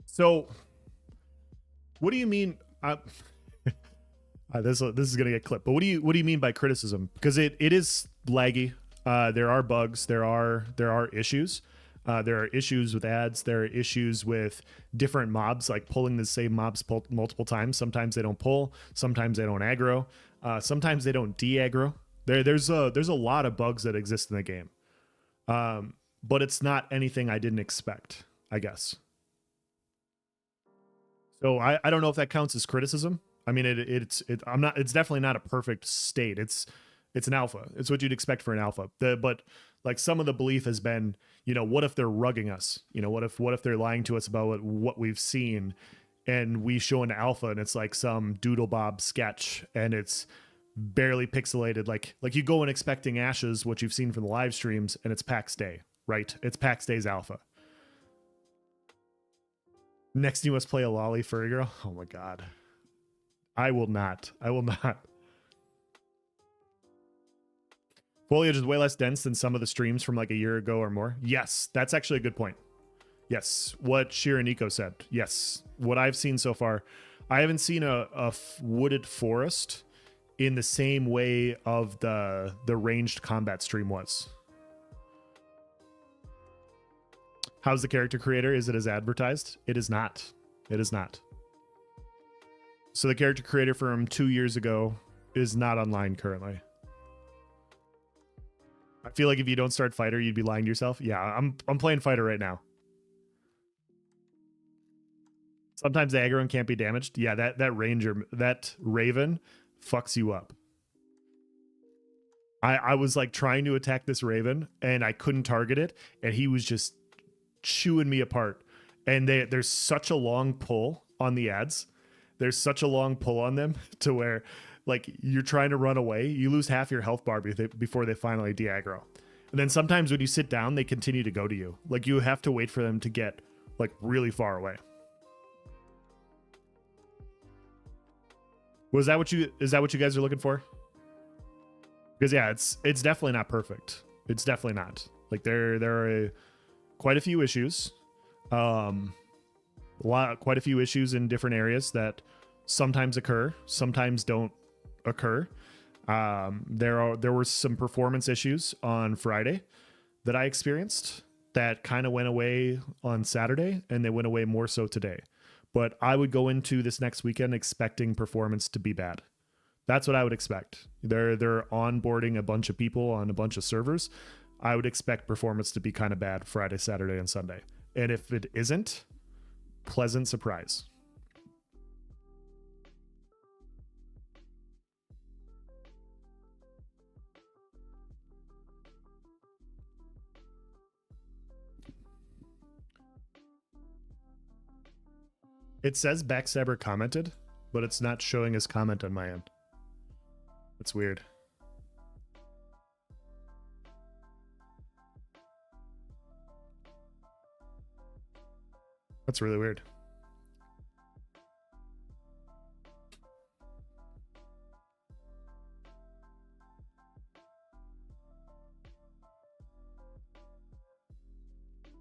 So what do you mean? This is gonna get clipped, but what do you mean by criticism? Because it is laggy. There are bugs. There are issues. There are issues with ads. There are issues with different mobs, like pulling the same mobs multiple times. Sometimes they don't pull. Sometimes they don't aggro. Sometimes they don't de-aggro. There's a lot of bugs that exist in the game, but it's not anything I didn't expect, I guess. So I don't know if that counts as criticism. I mean, it's definitely not a perfect state. It's an alpha. It's what you'd expect for an alpha. But like some of the belief has been, what if they're rugging us? What if they're lying to us about what we've seen, and we show an alpha and it's like some doodle bob sketch and it's barely pixelated. Like you go in expecting Ashes, what you've seen from the live streams, and it's PAX Day, right? It's PAX Day's alpha. Next you must play a lolly furry girl. Oh my God. I will not. Foliage is way less dense than some of the streams from like a year ago or more. Yes, that's actually a good point. Yes, what Shira Nico said. Yes, what I've seen so far, I haven't seen a wooded forest in the same way of the ranged combat stream was. How's the character creator? Is it as advertised? It is not. It is not. So the character creator from 2 years ago is not online currently. I feel like if you don't start fighter, you'd be lying to yourself. Yeah, I'm playing fighter right now. Sometimes the aggro can't be damaged. Yeah, that raven fucks you up. I was like trying to attack this raven and I couldn't target it, and he was just chewing me apart. And there's such a long pull on the ads. There's such a long pull on them to where like you're trying to run away, you lose half your health bar before they finally de-aggro. And then sometimes when you sit down, they continue to go to you. Like you have to wait for them to get like really far away. Is that what you guys are looking for? Because yeah, it's definitely not perfect. It's definitely not. Like there are quite a few issues. Quite a few issues in different areas that sometimes occur, sometimes don't occur. There were some performance issues on Friday that I experienced that kind of went away on Saturday, and they went away more so today. But I would go into this next weekend expecting performance to be bad. That's what I would expect. They're onboarding a bunch of people on a bunch of servers. I would expect performance to be kind of bad Friday, Saturday, and Sunday. And if it isn't, pleasant surprise. It says Backstabber commented, but it's not showing his comment on my end. That's weird. That's really weird.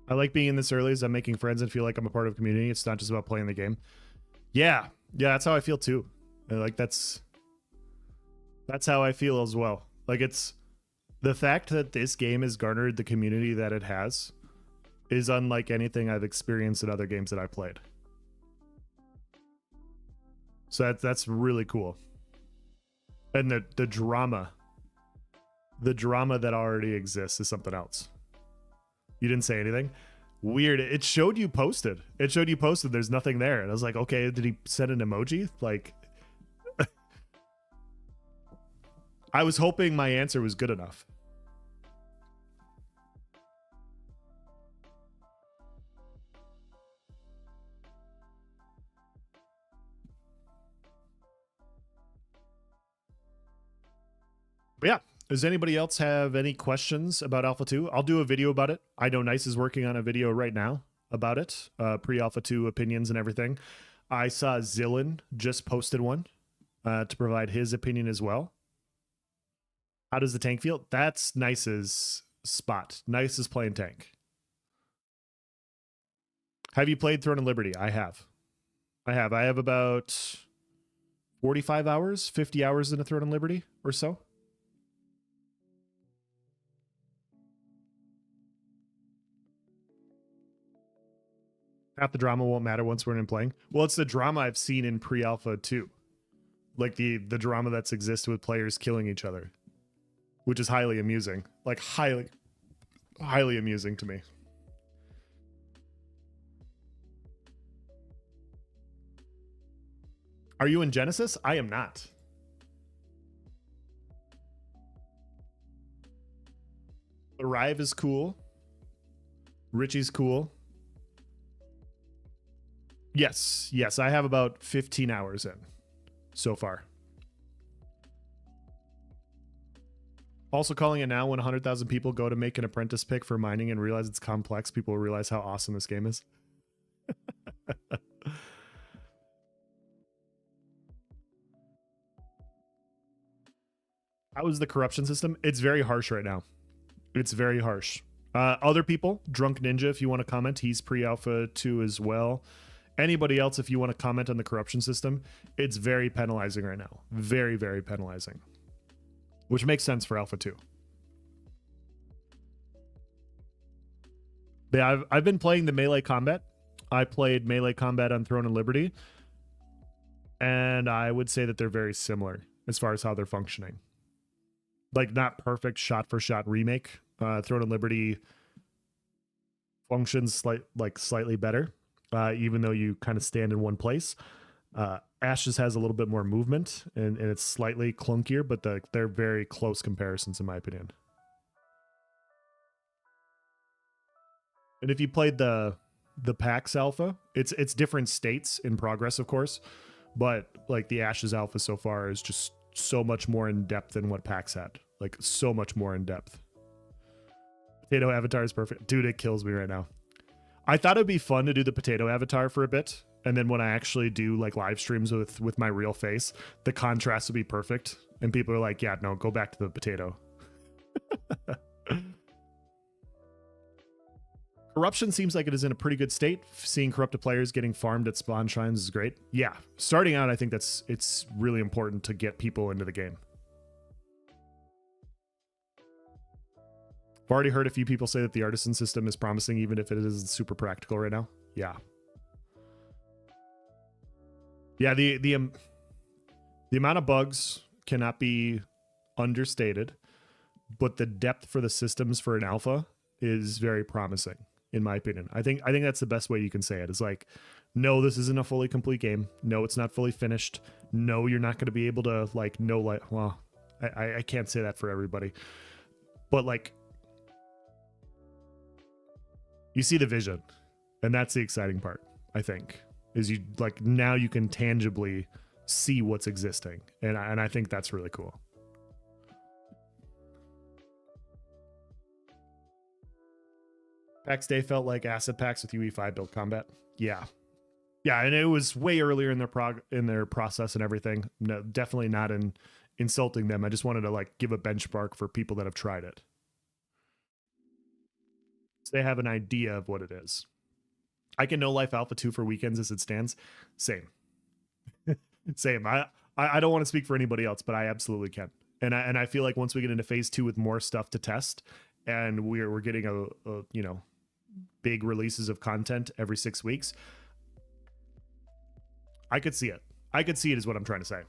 I like being in this early as I'm making friends and feel like I'm a part of a community. It's not just about playing the game. Yeah, that's how I feel too. Like that's how I feel as well. Like it's the fact that this game has garnered the community that it has is unlike anything I've experienced in other games that I've played. So that's really cool. And the drama that already exists is something else. You didn't say anything? Weird. It showed you posted. There's nothing there. And I was like, okay, did he send an emoji? Like, I was hoping my answer was good enough. Yeah. Does anybody else have any questions about Alpha 2? I'll do a video about it. I know Nice is working on a video right now about it, pre-Alpha 2 opinions and everything. I saw Zillin just posted one to provide his opinion as well. How does the tank feel? That's Nice's spot. Nice is playing tank. Have you played Throne of Liberty? I have. I have about 45 hours, 50 hours in a Throne of Liberty or so. Half the drama won't matter once we're in playing. Well, it's the drama I've seen in pre-alpha too. Like the drama that's exists with players killing each other, which is highly amusing. Like highly amusing to me. Are you in Genesis? I am not. Arrive is cool. Richie's cool. Yes, I have about 15 hours in so far. Also calling it now when 100,000 people go to make an apprentice pick for mining and realize it's complex, people will realize how awesome this game is. How is the corruption system? It's very harsh right now. It's very harsh. Other people, Drunk Ninja, if you want to comment, he's pre-alpha 2 as well. Anybody else, if you want to comment on the corruption system, it's very penalizing right now. Very, very penalizing. Which makes sense for Alpha 2. Yeah, I've been playing the melee combat. I played melee combat on Throne of Liberty. And I would say that they're very similar as far as how they're functioning. Like, not perfect shot-for-shot remake. Throne of Liberty functions slightly better. Even though you kind of stand in one place. Ashes has a little bit more movement and it's slightly clunkier, but they're very close comparisons in my opinion. And if you played the PAX alpha, it's different states in progress, of course, but like the Ashes alpha so far is just so much more in depth than what PAX had. Like so much more in depth. Potato avatar is perfect. Dude, it kills me right now. I thought it'd be fun to do the potato avatar for a bit. And then when I actually do like live streams with my real face, the contrast would be perfect. And people are like, yeah, no, go back to the potato. Corruption seems like it is in a pretty good state. Seeing corrupted players getting farmed at spawn shrines is great. Yeah, starting out, I think it's really important to get people into the game. I've already heard a few people say that the artisan system is promising, even if it isn't super practical right now. Yeah. Yeah, the amount of bugs cannot be understated, but the depth for the systems for an alpha is very promising, in my opinion. I think that's the best way you can say it. Is like, no, this isn't a fully complete game. No, it's not fully finished. No, you're not going to be able to well, I can't say that for everybody, but like, you see the vision, and that's the exciting part, I think, is you like now you can tangibly see what's existing. And I think that's really cool. PAX Day felt like acid packs with UE5 build combat. Yeah. Yeah, and it was way earlier in their process and everything. No, definitely not insulting them. I just wanted to like give a benchmark for people that have tried it. So they have an idea of what it is. I can no life alpha 2 for weekends as it stands. Same. Same. I don't want to speak for anybody else, but I absolutely can. And I feel like once we get into phase 2 with more stuff to test, and we're getting a you know, big releases of content every 6 weeks, I could see it. I could see it is what I'm trying to say.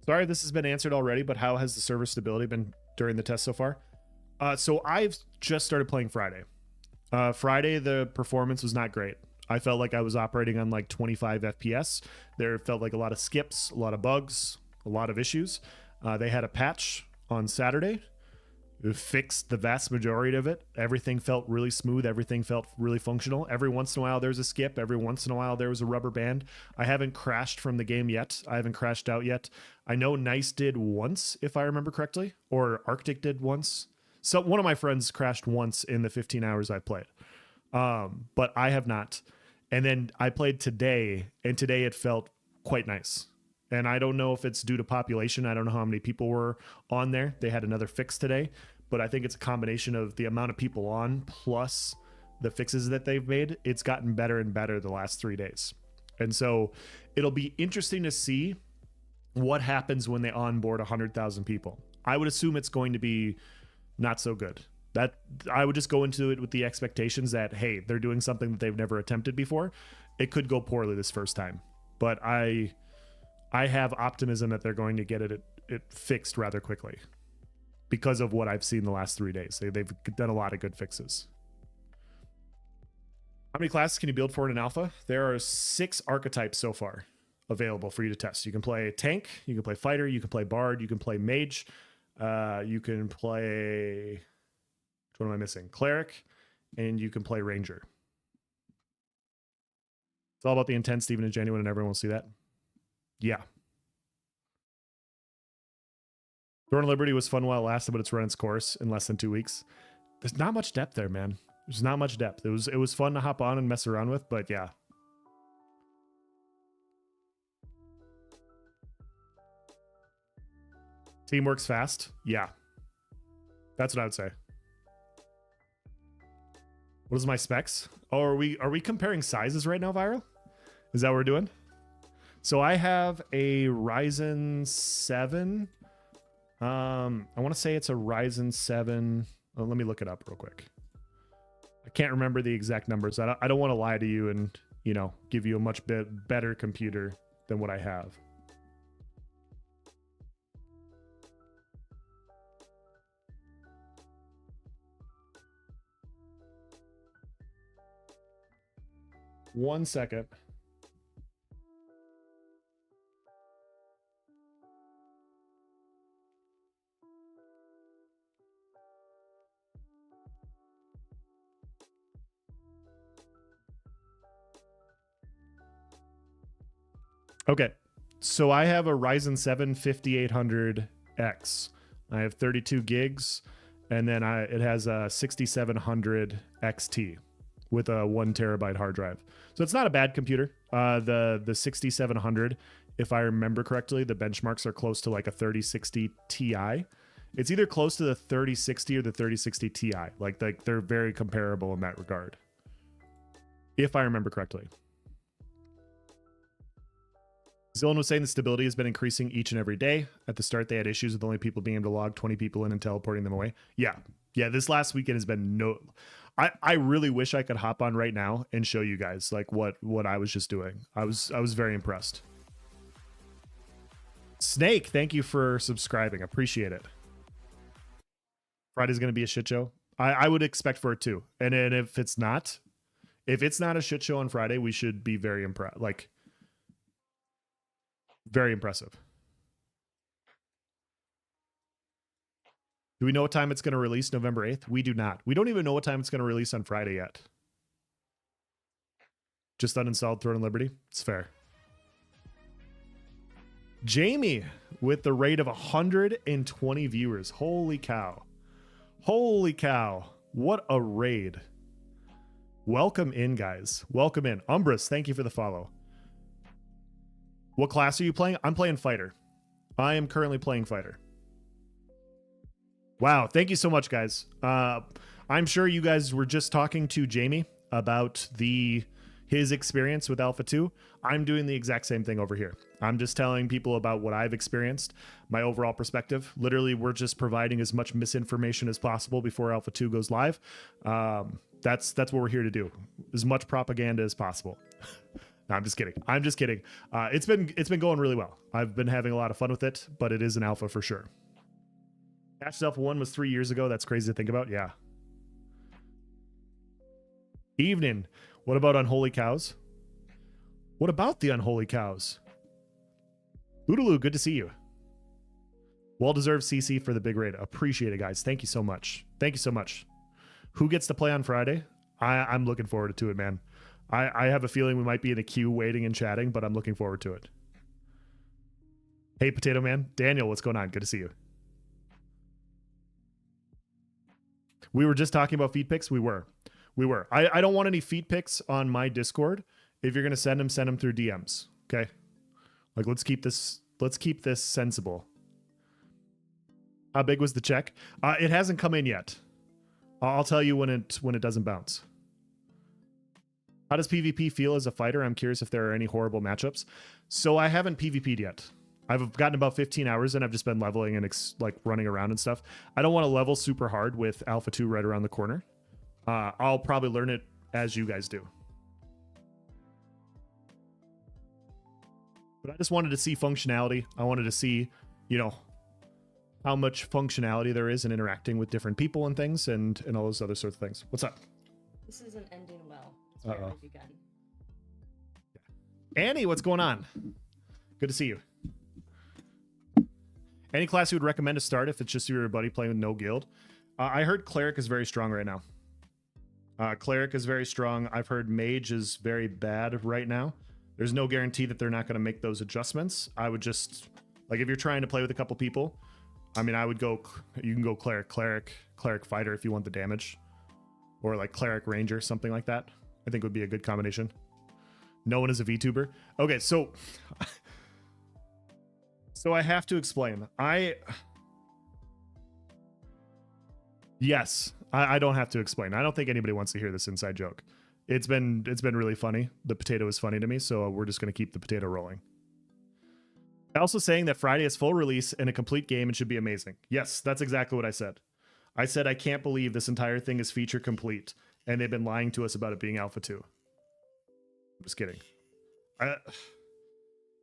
Sorry, this has been answered already, but how has the server stability been during the test so far? So I've just started playing Friday. Friday, the performance was not great. I felt like I was operating on like 25 FPS. There felt like a lot of skips, a lot of bugs, a lot of issues. They had a patch on Saturday. fixed the vast majority of it. Everything felt really smooth. Everything felt really functional. Every once in a while there's a skip. Every once in a while there was a rubber band. I haven't crashed from the game yet. I haven't crashed out yet. I know Nice did once, if I remember correctly, or Arctic did once. So one of my friends crashed once in the 15 hours I played. But I have not. And then I played today, and today it felt quite nice. And I don't know if it's due to population. I don't know how many people were on there. They had another fix today, but I think it's a combination of the amount of people on plus the fixes that they've made. It's gotten better and better the last 3 days. And so it'll be interesting to see what happens when they onboard 100,000 people. I would assume it's going to be not so good. That I would just go into it with the expectations that, hey, they're doing something that they've never attempted before. It could go poorly this first time, but I have optimism that they're going to get it fixed rather quickly because of what I've seen the last 3 days. They've done a lot of good fixes. How many classes can you build for in an alpha? There are 6 archetypes so far available for you to test. You can play tank, you can play fighter, you can play bard, you can play mage, you can play, which one am I missing? Cleric, and you can play ranger. It's all about the intent, Steven and genuine, and everyone will see that. Yeah. Throne of Liberty was fun while it lasted, but it's run its course in less than 2 weeks. There's not much depth there, man. There's not much depth. It was fun to hop on and mess around with, but yeah. Team works fast. Yeah. That's what I would say. What is my specs? Oh, are we comparing sizes right now, Viral? Is that what we're doing? So I have a Ryzen 7. I want to say it's a Ryzen 7. Oh, let me look it up real quick. I can't remember the exact numbers. I don't want to lie to you and, you know, give you a much better computer than what I have. One second. Okay, so I have a Ryzen 7 5800X. I have 32 gigs, and then it has a 6700 XT with a 1 terabyte hard drive. So it's not a bad computer. The 6700, if I remember correctly, the benchmarks are close to like a 3060 Ti. It's either close to the 3060 or the 3060 Ti. Like they're very comparable in that regard, if I remember correctly. Zillan was saying the stability has been increasing each and every day. At the start, they had issues with only people being able to log 20 people in and teleporting them away. Yeah. This last weekend has been no. I really wish I could hop on right now and show you guys like what I was just doing. I was very impressed. Snake, thank you for subscribing. Appreciate it. Friday's going to be a shit show. I would expect for it too. And then if it's not a shit show on Friday, we should be very impressed. Like, very impressive. Do we know what time it's going to release November 8th? We do not. We don't even know what time it's going to release on Friday yet. Just uninstalled Throne of Liberty. It's fair. Jamie with the rate of 120 viewers. Holy cow. Holy cow. What a raid. Welcome in, guys. Welcome in. Umbris, thank you for the follow. What class are you playing? I'm playing fighter. I am currently playing fighter. Wow. Thank you so much, guys. I'm sure you guys were just talking to Jamie about his experience with Alpha 2. I'm doing the exact same thing over here. I'm just telling people about what I've experienced, my overall perspective. Literally, we're just providing as much misinformation as possible before Alpha 2 goes live. That's what we're here to do. As much propaganda as possible. No, I'm just kidding. I'm just kidding. It's been going really well. I've been having a lot of fun with it, but it is an alpha for sure. Ashes Alpha 1 was 3 years ago. That's crazy to think about. Yeah. Evening. What about Unholy Cows? What about the Unholy Cows? Oodaloo, good to see you. Well-deserved CC for the big raid. Appreciate it, guys. Thank you so much. Thank you so much. Who gets to play on Friday? I'm looking forward to it, man. I have a feeling we might be in a queue waiting and chatting, but I'm looking forward to it. Hey, Potato Man. Daniel, what's going on? Good to see you. We were just talking about feed pics. We were. I don't want any feed pics on my Discord. If you're going to send them through DMs. Okay. Like, let's keep this sensible. How big was the check? It hasn't come in yet. I'll tell you when it doesn't bounce. How does PvP feel as a fighter? I'm curious if there are any horrible matchups. So I haven't PvP'd yet. I've gotten about 15 hours and I've just been leveling and like running around and stuff. I don't want to level super hard with Alpha 2 right around the corner. I'll probably learn it as you guys do. But I just wanted to see functionality. I wanted to see, you know, how much functionality there is in interacting with different people and things and all those other sorts of things. What's up? This isn't ending well. It's where it began. Annie, what's going on? Good to see you. Any class you would recommend to start if it's just your buddy playing with no guild? I heard Cleric is very strong right now. Cleric is very strong. I've heard Mage is very bad right now. There's no guarantee that they're not going to make those adjustments. I would just, like, if you're trying to play with a couple people, I mean, I would go, you can go Cleric Fighter if you want the damage. Or like Cleric Ranger, something like that. I think would be a good combination. No one is a VTuber. Okay, so I have to explain. Yes, I don't have to explain. I don't think anybody wants to hear this inside joke. It's been really funny. The potato is funny to me, so we're just going to keep the potato rolling. Also saying that Friday is full release and a complete game and should be amazing. Yes, that's exactly what I said. I said I can't believe this entire thing is feature complete, and they've been lying to us about it being Alpha 2. I'm just kidding.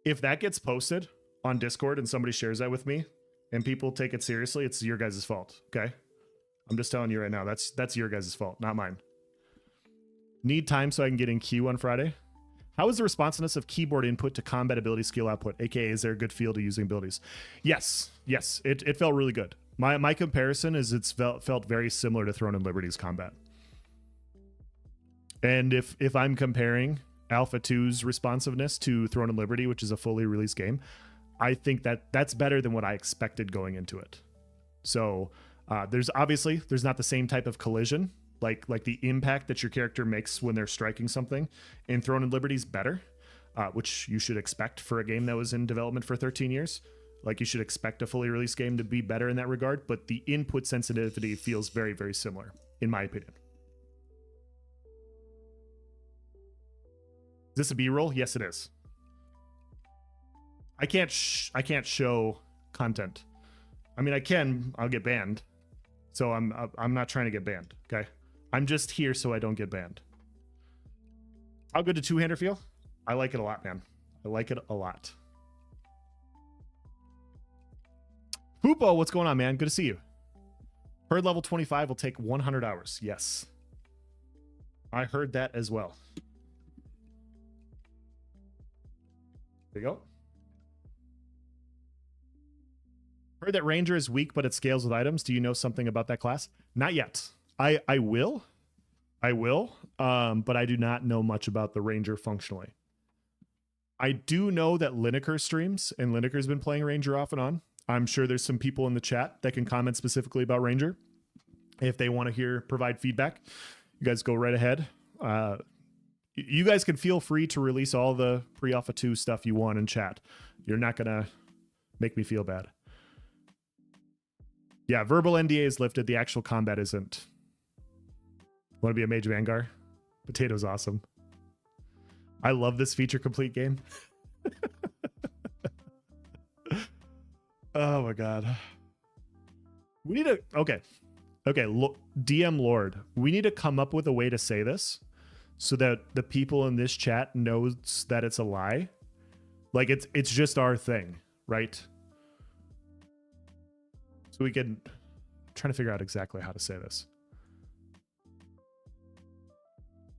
If that gets posted on Discord and somebody shares that with me, and people take it seriously, it's your guys' fault, okay? I'm just telling you right now, that's your guys' fault, not mine. Need time so I can get in queue on Friday. How is the responsiveness of keyboard input to combat ability skill output? AKA, is there a good feel to using abilities? Yes, it felt really good. My comparison is it's felt very similar to Throne and Liberty's combat. And if I'm comparing Alpha 2's responsiveness to Throne and Liberty, which is a fully released game, I think that's better than what I expected going into it. So there's not the same type of collision, like the impact that your character makes when they're striking something in Throne and Liberty's better, which you should expect for a game that was in development for 13 years. Like, you should expect a fully released game to be better in that regard, but the input sensitivity feels very, very similar, in my opinion. Is this a B-roll? Yes, it is. I can't show content. I mean, I can. I'll get banned. So I'm not trying to get banned. Okay. I'm just here so I don't get banned. How good did two-hander feel? I like it a lot, man. I like it a lot. Poopo, what's going on, man? Good to see you. Heard level 25 will take 100 hours. Yes. I heard that as well. There you go. Heard that Ranger is weak, but it scales with items. Do you know something about that class? Not yet. I will. But I do not know much about the Ranger functionally. I do know that Lineker streams, and Lineker's been playing Ranger off and on. I'm sure there's some people in the chat that can comment specifically about Ranger. If they want to provide feedback, you guys go right ahead. You guys can feel free to release all the pre-Alpha 2 stuff you want in chat. You're not going to make me feel bad. Yeah, verbal NDA is lifted. The actual combat isn't. Want to be a Mage Vanguard? Potato's awesome. I love this feature complete game. Oh my god. We need to... Okay, DM Lord. We need to come up with a way to say this so that the people in this chat knows that it's a lie. Like, it's just our thing, right? So we can... I'm trying to figure out exactly how to say this.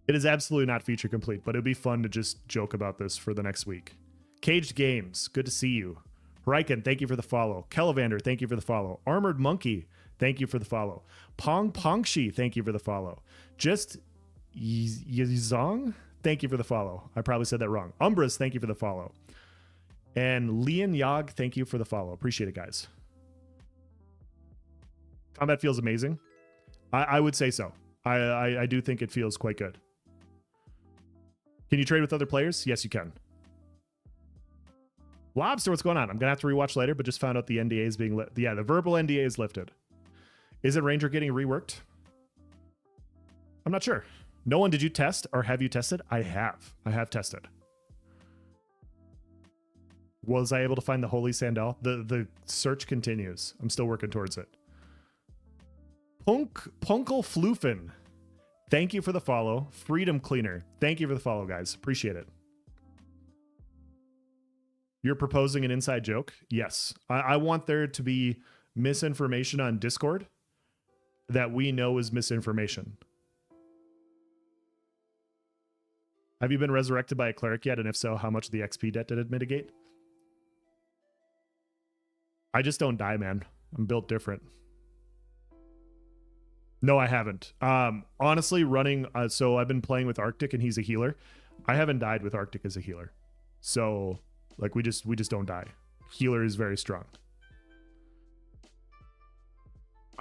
It is absolutely not feature complete, but it'd be fun to just joke about this for the next week. Caged Games, good to see you. Riken, thank you for the follow. Kellevander, thank you for the follow. Armored Monkey, thank you for the follow. Pong Pongshi, thank you for the follow. Just Yizong, thank you for the follow. I probably said that wrong. Umbras, thank you for the follow. And Lian Yag, thank you for the follow. Appreciate it, guys. Combat feels amazing. I would say so. I do think it feels quite good. Can you trade with other players? Yes, you can. Lobster, what's going on? I'm going to have to rewatch later, but just found out the NDA is being lifted. Yeah, the verbal NDA is lifted. Isn't Ranger getting reworked? I'm not sure. No one, did you test or have you tested? I have. I have tested. Was I able to find the Holy Sandal? The search continues. I'm still working towards it. Punkle Floofin, thank you for the follow. Freedom Cleaner, thank you for the follow, guys. Appreciate it. You're proposing an inside joke? Yes. I want there to be misinformation on Discord that we know is misinformation. Have you been resurrected by a cleric yet? And if so, how much of the XP debt did it mitigate? I just don't die, man. I'm built different. No, I haven't. Honestly, running... so I've been playing with Arctic and he's a healer. I haven't died with Arctic as a healer. So... like, we just don't die. Healer is very strong.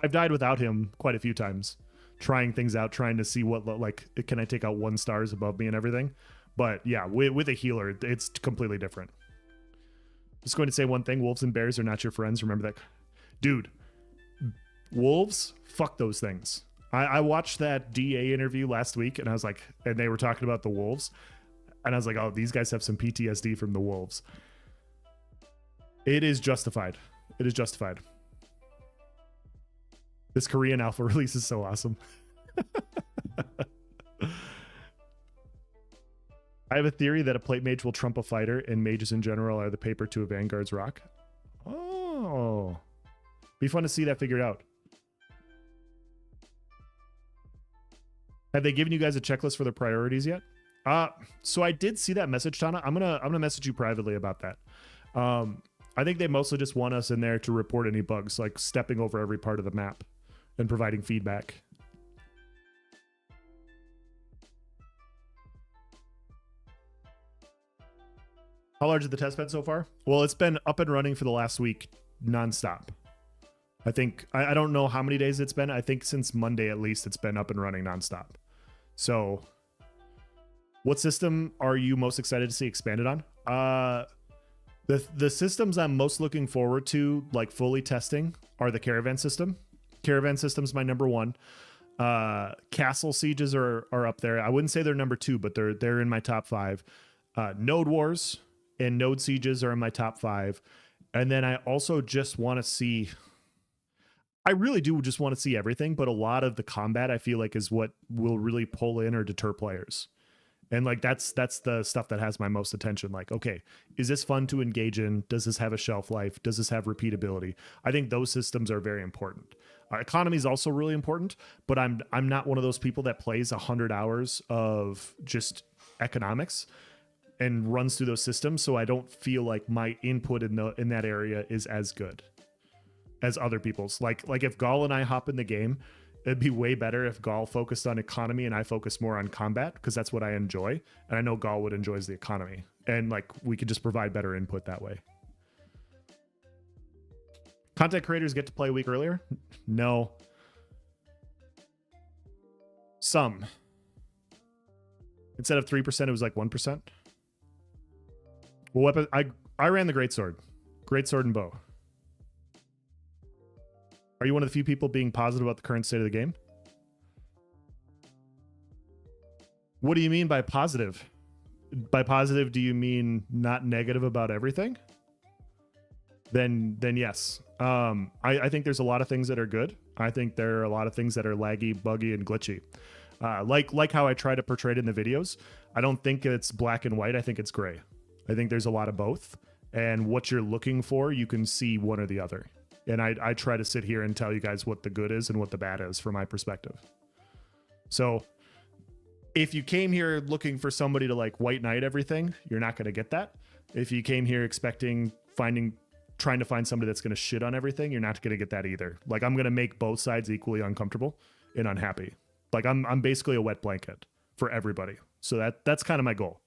I've died without him quite a few times. Trying things out, trying to see what, like, can I take out 1 stars above me and everything? But yeah, with a healer, it's completely different. Just going to say one thing. Wolves and bears are not your friends. Remember that. Dude, wolves, fuck those things. I watched that DA interview last week and I was like, and they were talking about the wolves. And I was like, oh, these guys have some PTSD from the wolves. It is justified. It is justified. This Korean alpha release is so awesome. I have a theory that a plate mage will trump a fighter, and mages in general are the paper to a vanguard's rock. Oh. Be fun to see that figured out. Have they given you guys a checklist for the priorities yet? So I did see that message, Tana. I'm gonna message you privately about that. I think they mostly just want us in there to report any bugs, like stepping over every part of the map and providing feedback. How large is the test bed so far? Well, it's been up and running for the last week, nonstop. I think, I don't know how many days it's been. I think since Monday at least, it's been up and running nonstop. So, what system are you most excited to see expanded on? The systems I'm most looking forward to, like fully testing, are the caravan system. Caravan system's my number 1. Castle sieges are up there. I wouldn't say they're number 2, but they're in my top 5. Node wars and node sieges are in my top 5. And then I also just want to see, I really do just want to see everything, but a lot of the combat I feel like is what will really pull in or deter players. And like that's the stuff that has my most attention. Like, okay, is this fun to engage in? Does this have a shelf life? Does this have repeatability? I think those systems are very important. Economy is also really important, but I'm not one of those people that plays 100 hours of just economics and runs through those systems. So I don't feel like my input in that area is as good as other people's. Like if Gall and I hop in the game, it'd be way better if Gall focused on economy and I focus more on combat, because that's what I enjoy. And I know Gall would enjoy the economy. And like we could just provide better input that way. Content creators get to play a week earlier? No. Some. Instead of 3%, it was like 1%. Well, weapon, I ran the greatsword. Greatsword and bow. Are you one of the few people being positive about the current state of the game? What do you mean by positive? By positive, do you mean not negative about everything? Then yes. I think there's a lot of things that are good. I think there are a lot of things that are laggy, buggy, and glitchy. Like how I try to portray it in the videos. I don't think it's black and white. I think it's gray. I think there's a lot of both. And what you're looking for, you can see one or the other. And I try to sit here and tell you guys what the good is and what the bad is from my perspective. So if you came here looking for somebody to like white knight everything, you're not going to get that. If you came here expecting finding trying to find somebody that's going to shit on everything, you're not going to get that either. Like, I'm going to make both sides equally uncomfortable and unhappy. Like, I'm basically a wet blanket for everybody. So that's kind of my goal.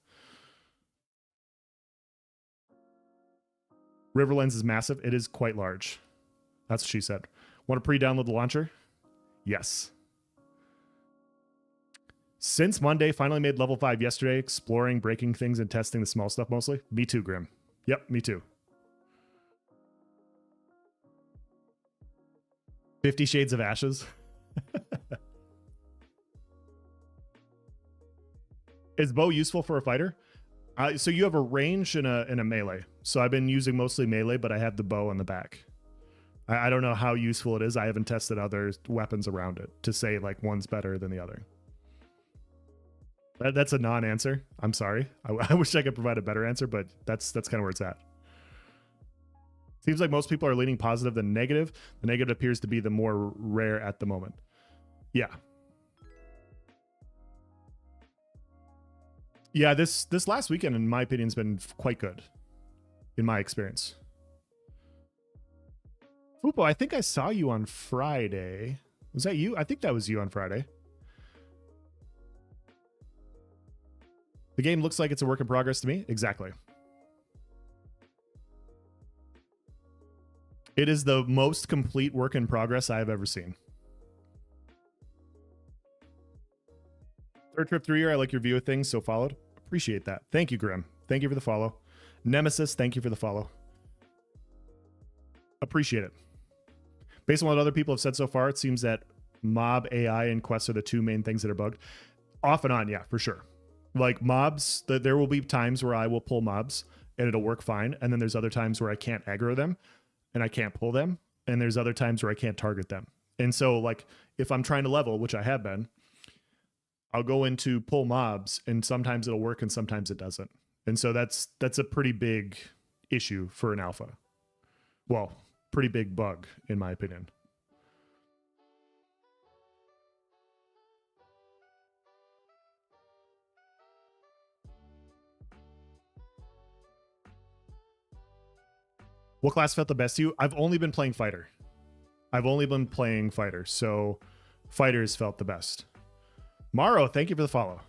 Riverlands is massive. It is quite large. That's what she said. Want to pre-download the launcher? Yes. Since Monday, finally made level 5 yesterday, exploring, breaking things, and testing the small stuff mostly. Me too, Grim. Yep, me too. 50 Shades of Ashes. Is bow useful for a fighter? So you have a range and a melee. So I've been using mostly melee, but I have the bow on the back. I don't know how useful it is. I haven't tested other weapons around it to say like one's better than the other. That's a non-answer. I'm sorry. I wish I could provide a better answer, but that's kind of where it's at. Seems like most people are leaning positive than negative. The negative appears to be the more rare at the moment. Yeah. Yeah, this last weekend, in my opinion, has been quite good, in my experience. Fupo, I think I saw you on Friday. Was that you? I think that was you on Friday. The game looks like it's a work in progress to me. Exactly. It is the most complete work in progress I have ever seen. Third trip through here. I like your view of things, so followed. Appreciate that. Thank you, Grim. Thank you for the follow. Nemesis, thank you for the follow. Appreciate it. Based on what other people have said so far, it seems that mob, AI, and quests are the two main things that are bugged. Off and on, yeah, for sure. Like mobs, there will be times where I will pull mobs and it'll work fine. And then there's other times where I can't aggro them and I can't pull them. And there's other times where I can't target them. And so like if I'm trying to level, which I have been, I'll go into pull mobs and sometimes it'll work and sometimes it doesn't. And so that's a pretty big issue for an alpha. Well, pretty big bug in my opinion. What class felt the best to you? I've only been playing fighter. So fighters felt the best. Maro, thank you for the follow.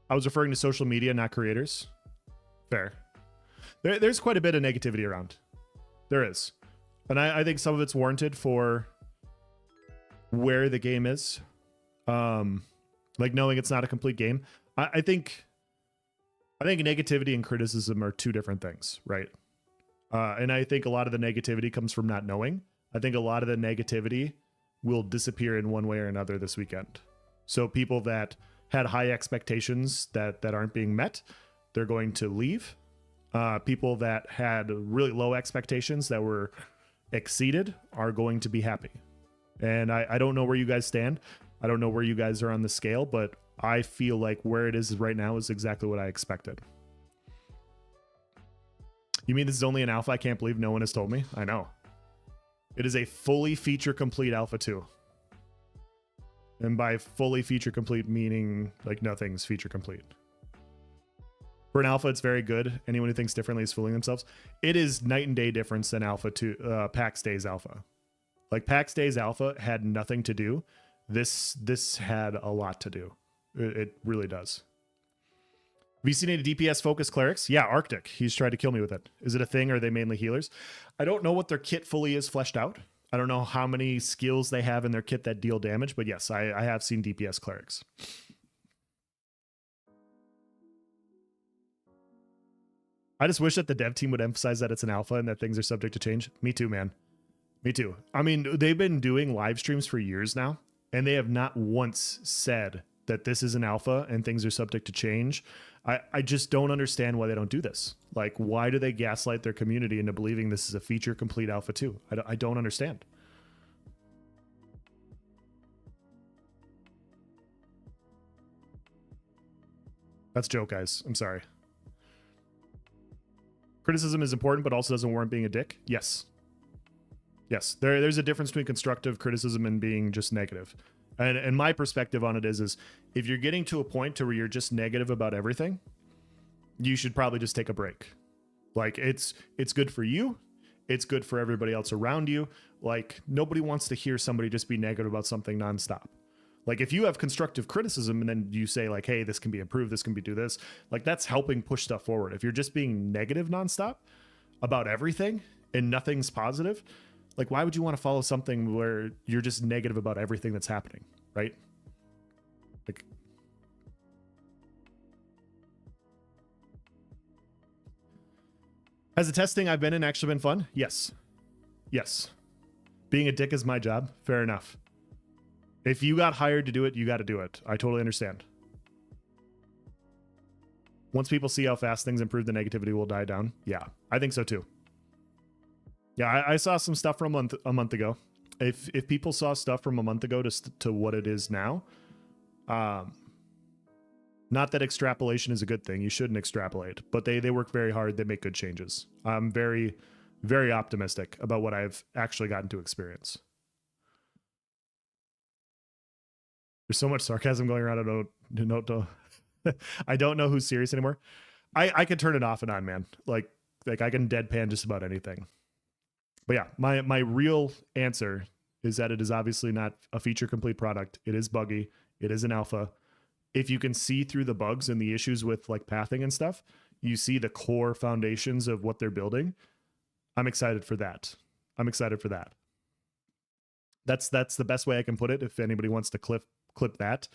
I was referring to social media, not creators. Fair. There's quite a bit of negativity around. There is. And I think some of it's warranted for where the game is. Like knowing it's not a complete game. I think negativity and criticism are two different things, right? And I think a lot of the negativity comes from not knowing. I think a lot of the negativity will disappear in one way or another this weekend. So people that had high expectations that aren't being met, they're going to leave. People that had really low expectations that were exceeded are going to be happy. And I don't know where you guys stand. I don't know where you guys are on the scale, but I feel like where it is right now is exactly what I expected. You mean this is only an alpha? I can't believe no one has told me. I know. It is a fully feature complete alpha 2. And by fully feature complete, meaning like nothing's feature complete. For an alpha, it's very good. Anyone who thinks differently is fooling themselves. It is night and day difference than alpha 2, PAX Days alpha. Like PAX Days alpha had nothing to do. This had a lot to do. It really does. Have you seen any DPS focused clerics? Yeah, Arctic. He's tried to kill me with it. Is it a thing or are they mainly healers? I don't know what their kit fully is fleshed out. I don't know how many skills they have in their kit that deal damage, but yes, I have seen DPS clerics. I just wish that the dev team would emphasize that it's an alpha and that things are subject to change. Me too, man. Me too. I mean, they've been doing live streams for years now, and they have not once said that this is an alpha and things are subject to change. I just don't understand why they don't do this. Like, why do they gaslight their community into believing this is a feature complete alpha 2? I don't understand. That's a joke, guys. I'm sorry. Criticism is important, but also doesn't warrant being a dick. Yes. Yes, there's a difference between constructive criticism and being just negative. And my perspective on it is if you're getting to a point to where you're just negative about everything, you should probably just take a break. Like it's good for you. It's good for everybody else around you. Like nobody wants to hear somebody just be negative about something nonstop. Like if you have constructive criticism and then you say like, hey, this can be improved, this can be do this, like that's helping push stuff forward. If you're just being negative nonstop about everything and nothing's positive, like why would you want to follow something where you're just negative about everything that's happening, right? Like has the testing I've been in actually been fun? Yes. Yes. Being a dick is my job. Fair enough. If you got hired to do it, you got to do it. I totally understand. Once people see how fast things improve, the negativity will die down. Yeah, I think so too. Yeah, I saw some stuff from a month ago. If people saw stuff from a month ago to what it is now, not that extrapolation is a good thing. You shouldn't extrapolate, but they work very hard. They make good changes. I'm very, very optimistic about what I've actually gotten to experience. There's so much sarcasm going around. I don't know who's serious anymore. I can turn it off and on, man. Like I can deadpan just about anything. But yeah, my real answer is that it is obviously not a feature complete product. It is buggy. It is an alpha. If you can see through the bugs and the issues with like pathing and stuff, you see the core foundations of what they're building. I'm excited for that. That's the best way I can put it. If anybody wants to clip that,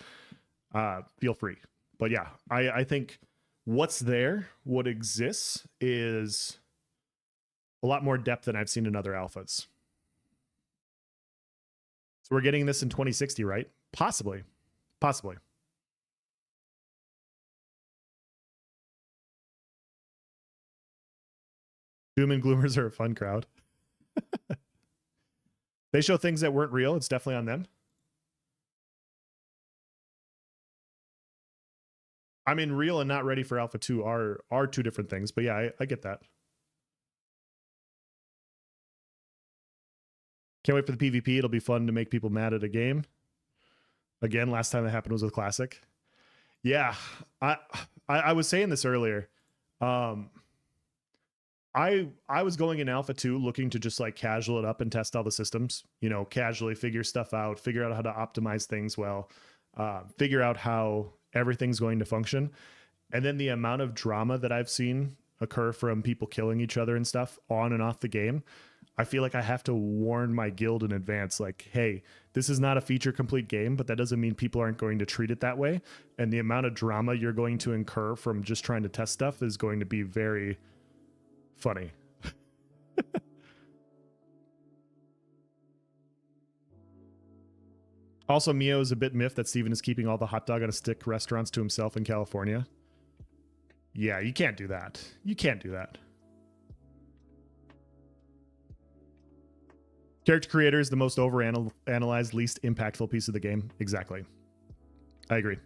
feel free. But yeah, I think what exists is a lot more depth than I've seen in other alphas. So we're getting this in 2060, right? Possibly. Doom and gloomers are a fun crowd. They show things that weren't real. It's definitely on them. I mean, real and not ready for Alpha 2 are two different things, but yeah, I get that. Can't wait for the PvP. It'll be fun to make people mad at a game. Again, last time that happened was with Classic. Yeah, I was saying this earlier. I was going in Alpha 2 looking to just like casual it up and test all the systems, you know, casually figure stuff out, figure out how to optimize things well, figure out how everything's going to function. And then the amount of drama that I've seen occur from people killing each other and stuff on and off the game, I feel like I have to warn my guild in advance, like, hey, this is not a feature complete game, but that doesn't mean people aren't going to treat it that way. And the amount of drama you're going to incur from just trying to test stuff is going to be very funny. Also, Mio is a bit miffed that Steven is keeping all the hot dog on a stick restaurants to himself in California. Yeah, you can't do that. You can't do that. Character creator is the most overanalyzed, least impactful piece of the game. Exactly. I agree.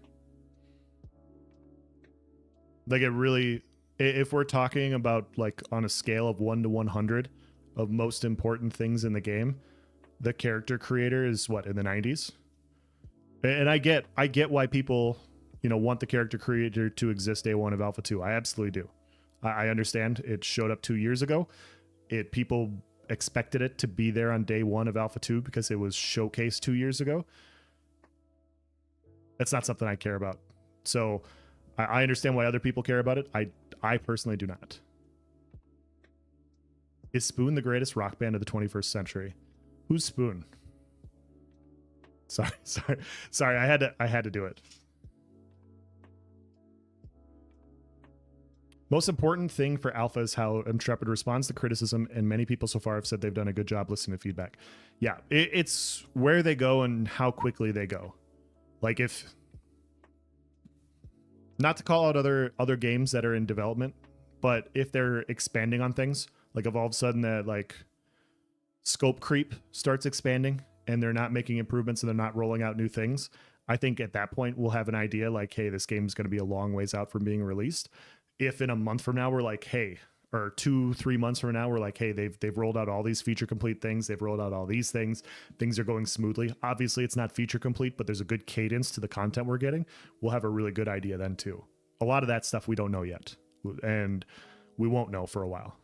Like it really, if we're talking about like on a scale of 1 to 100 of most important things in the game, the character creator is what, in the 90s? And I get why people, you know, want the character creator to exist day one of Alpha 2. I absolutely do. I understand it showed up 2 years ago. People expected it to be there on day one of Alpha 2 because it was showcased 2 years ago. That's not something I care about. So I understand why other people care about it. I personally do not. Is Spoon the greatest rock band of the 21st century? Who's Spoon? Sorry. I had to do it. Most important thing for Alpha is how Intrepid responds to criticism, and many people so far have said they've done a good job listening to feedback. Yeah, it's where they go and how quickly they go. Like if, not to call out other games that are in development, but if they're expanding on things, like if all of a sudden that like scope creep starts expanding and they're not making improvements and they're not rolling out new things, I think at that point we'll have an idea like, hey, this game is going to be a long ways out from being released. If in a month from now we're like, hey, or 2-3 months from now we're like, hey, they've rolled out all these feature complete things, they've rolled out all these things are going smoothly. Obviously it's not feature complete, but there's a good cadence to the content we're getting. We'll have a really good idea then too. A lot of that stuff we don't know yet. and we won't know for a while.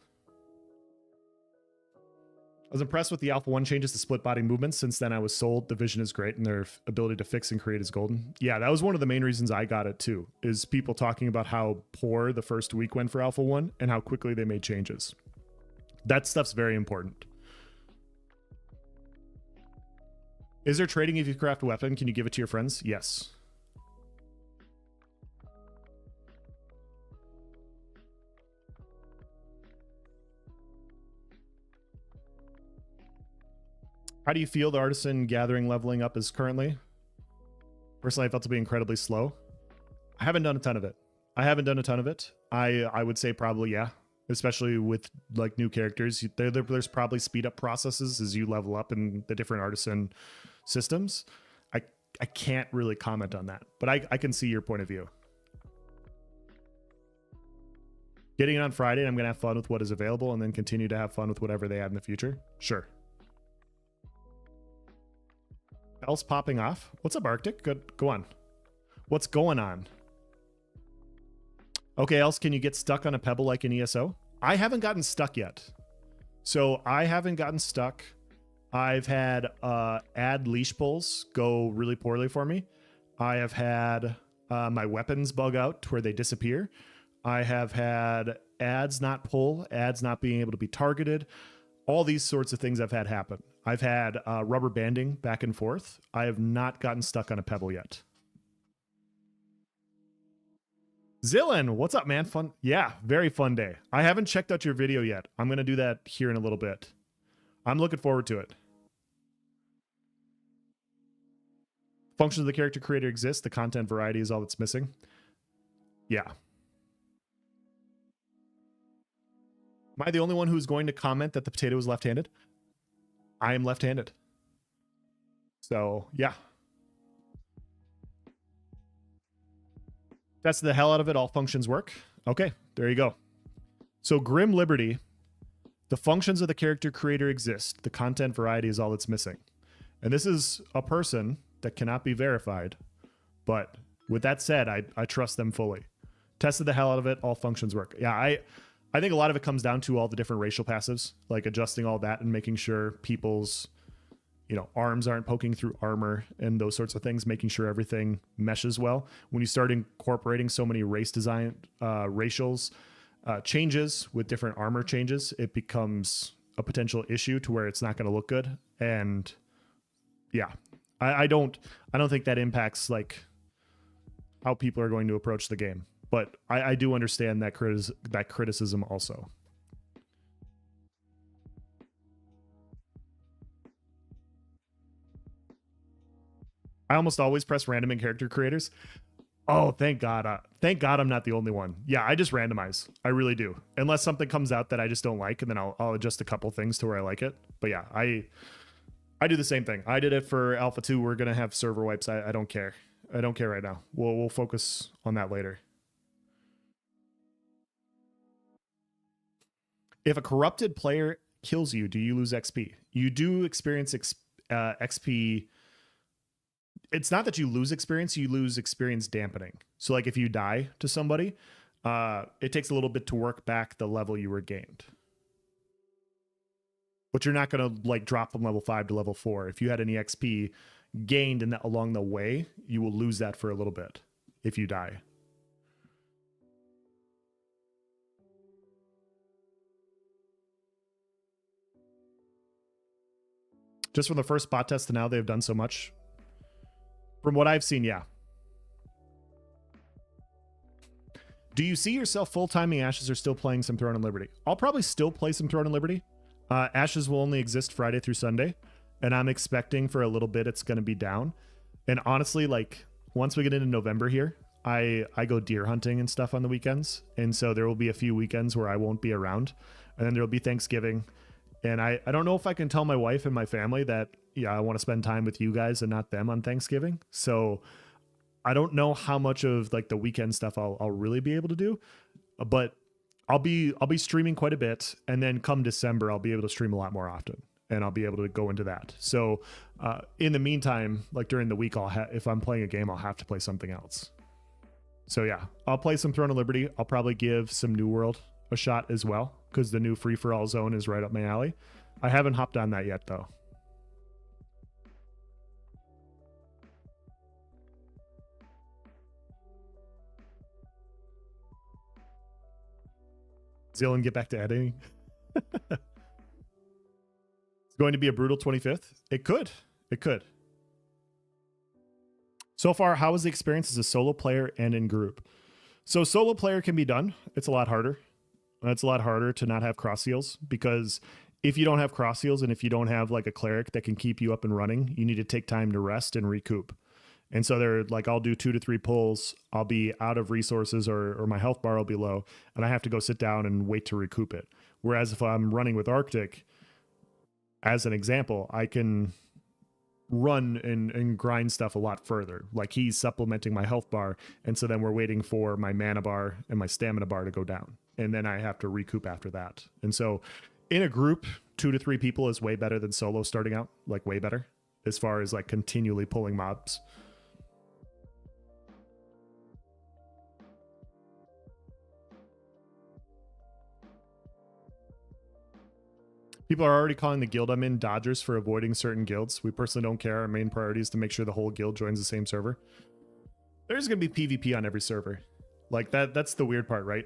I was impressed with the Alpha 1 changes to split body movements. Since then, I was sold. The vision is great, and their ability to fix and create is golden. Yeah, that was one of the main reasons I got it, too, is people talking about how poor the first week went for Alpha 1 and how quickly they made changes. That stuff's very important. Is there trading if you craft a weapon? Can you give it to your friends? Yes. How do you feel the artisan gathering leveling up is currently? Personally, I felt to be incredibly slow. I haven't done a ton of it. I would say probably, yeah. Especially with like new characters. There's probably speed up processes as you level up in the different artisan systems. I can't really comment on that, but I can see your point of view. Getting it on Friday, I'm going to have fun with what is available and then continue to have fun with whatever they add in the future. Sure. Else popping off. What's up, Arctic? Good. Go on. What's going on? Okay, Else, can you get stuck on a pebble like in ESO? I haven't gotten stuck yet. So I haven't gotten stuck. I've had add leash pulls go really poorly for me. I have had my weapons bug out to where they disappear. I have had ads not pull, ads not being able to be targeted. All these sorts of things I've had happen. I've had rubber banding back and forth. I have not gotten stuck on a pebble yet. Zillin, what's up, man? Fun. Yeah, very fun day. I haven't checked out your video yet. I'm going to do that here in a little bit. I'm looking forward to it. Functions of the character creator exist. The content variety is all that's missing. Yeah. Am I the only one who's going to comment that the potato is left-handed? I am left-handed. So, yeah. That's the hell out of it. All functions work. Okay, there you go. So Grim Liberty, the functions of the character creator exist. The content variety is all that's missing. And this is a person that cannot be verified. But with that said, I trust them fully. Tested the hell out of it. All functions work. Yeah, I think a lot of it comes down to all the different racial passives, like adjusting all that and making sure people's, arms aren't poking through armor and those sorts of things, making sure everything meshes well. When you start incorporating so many race design, racials changes with different armor changes, it becomes a potential issue to where it's not going to look good. And yeah, I don't think that impacts like how people are going to approach the game. But I do understand that criticism also. I almost always press random in character creators. Oh, thank God. Thank God I'm not the only one. Yeah, I just randomize. I really do. Unless something comes out that I just don't like, and then I'll adjust a couple things to where I like it. But yeah, I do the same thing. I did it for Alpha 2. We're going to have server wipes. I don't care. I don't care right now. We'll focus on that later. If a corrupted player kills you, do you lose XP? You do experience XP. It's not that you lose experience, you lose experience dampening. So like if you die to somebody, it takes a little bit to work back the level you were gained. But you're not going to like drop from level 5 to level 4. If you had any XP gained in that along the way, you will lose that for a little bit if you die. Just from the first bot test to now, they've done so much. From what I've seen, yeah. Do you see yourself full-timing Ashes or still playing some Throne and Liberty? I'll probably still play some Throne and Liberty. Ashes will only exist Friday through Sunday, and I'm expecting for a little bit it's going to be down. And honestly, like once we get into November here, I go deer hunting and stuff on the weekends. And so there will be a few weekends where I won't be around. And then there'll be Thanksgiving. And I don't know if I can tell my wife and my family that, yeah, I want to spend time with you guys and not them on Thanksgiving. So I don't know how much of like the weekend stuff I'll really be able to do, but I'll be streaming quite a bit. And then come December, I'll be able to stream a lot more often and I'll be able to go into that. So in the meantime, like during the week, if I'm playing a game, I'll have to play something else. So yeah, I'll play some Throne of Liberty. I'll probably give some New World a shot as well, because the new free-for-all zone is right up my alley. I haven't hopped on that yet, though. Zillion, get back to editing. It's going to be a brutal 25th. It could. It could. So far, how was the experience as a solo player and in group? So solo player can be done. It's a lot harder. It's a lot harder to not have cross heals, because if you don't have cross heals and if you don't have like a cleric that can keep you up and running, you need to take time to rest and recoup. And so they're like, I'll do 2 to 3 pulls. I'll be out of resources, or my health bar will be low, and I have to go sit down and wait to recoup it. Whereas if I'm running with Arctic, as an example, I can run and grind stuff a lot further. Like, he's supplementing my health bar, and so then we're waiting for my mana bar and my stamina bar to go down, and then I have to recoup after that. And so in a group, 2 to 3 people is way better than solo starting out, like way better, as far as like continually pulling mobs. People are already calling the guild I'm in dodgers for avoiding certain guilds. We personally don't care. Our main priority is to make sure the whole guild joins the same server. There's going to be PvP on every server. Like, that's the weird part, right?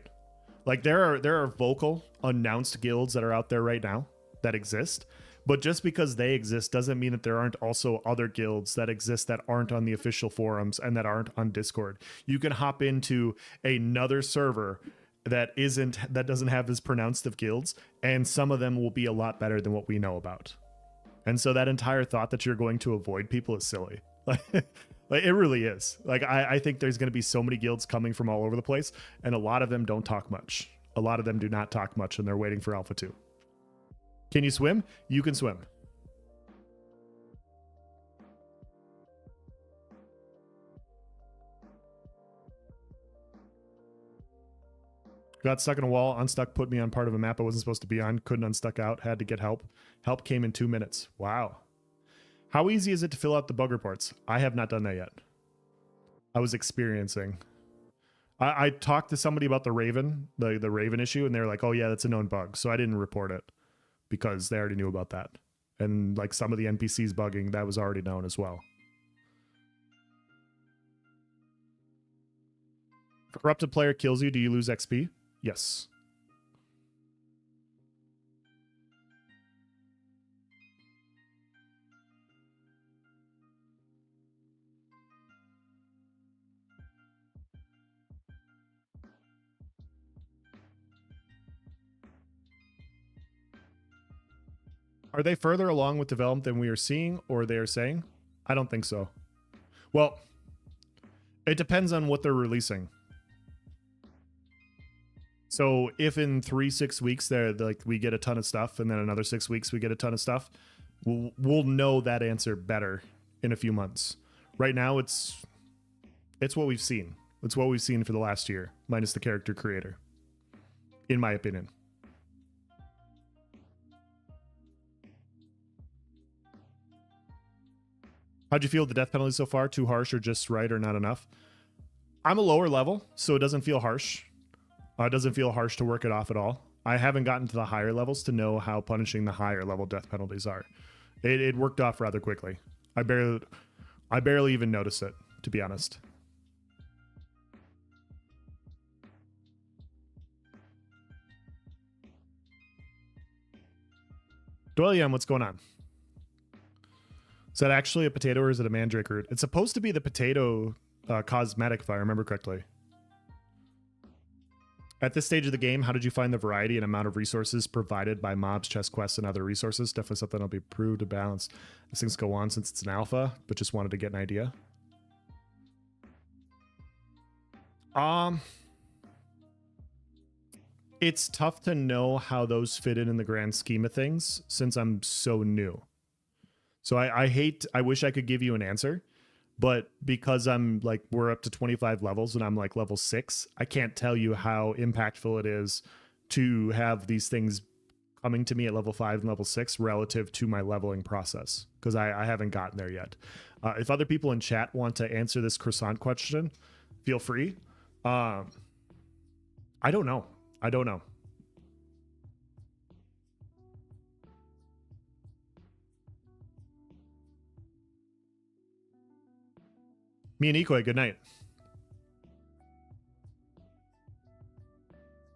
Like, there are vocal, announced guilds that are out there right now that exist. But just because they exist doesn't mean that there aren't also other guilds that exist that aren't on the official forums and that aren't on Discord. You can hop into another server that doesn't have as pronounced of guilds, and some of them will be a lot better than what we know about. And so that entire thought that you're going to avoid people is silly. Like it really is. Like, I think there's going to be so many guilds coming from all over the place, and a lot of them don't talk much. A lot of them do not talk much, and they're waiting for Alpha 2. Can you swim? You can swim. Got stuck in a wall. Unstuck put me on part of a map I wasn't supposed to be on. Couldn't unstuck out. Had to get help. Help came in 2 minutes. Wow. How easy is it to fill out the bug reports? I have not done that yet. I was experiencing. I talked to somebody about the Raven, the Raven issue, and they were like, oh yeah, that's a known bug. So I didn't report it because they already knew about that. And like some of the NPCs bugging, that was already known as well. If a corrupted player kills you, do you lose XP? Yes. Are they further along with development than we are seeing, or they are saying? I don't think so. Well, it depends on what they're releasing. So if in 3-6 weeks we get a ton of stuff, and then another 6 weeks we get a ton of stuff, we'll know that answer better in a few months. Right now, it's what we've seen. It's what we've seen for the last year, minus the character creator, in my opinion. How'd you feel with the death penalty so far? Too harsh or just right or not enough? I'm a lower level, so it doesn't feel harsh. It doesn't feel harsh to work it off at all. I haven't gotten to the higher levels to know how punishing the higher level death penalties are. It worked off rather quickly. I barely even noticed it, to be honest. Doylian, what's going on? Is that actually a potato or is it a mandrake root? It's supposed to be the potato cosmetic, if I remember correctly. At this stage of the game, how did you find the variety and amount of resources provided by mobs, chest quests, and other resources? Definitely something I'll be proved to balance as things go on since it's an alpha, but just wanted to get an idea. It's tough to know how those fit in the grand scheme of things since I'm so new. So I wish I could give you an answer, but because we're up to 25 levels and I'm like level 6, I can't tell you how impactful it is to have these things coming to me at level 5 and level 6 relative to my leveling process, because I haven't gotten there yet. If other people in chat want to answer this croissant question, feel free. I don't know. I don't know. Me and Ikoi, good night.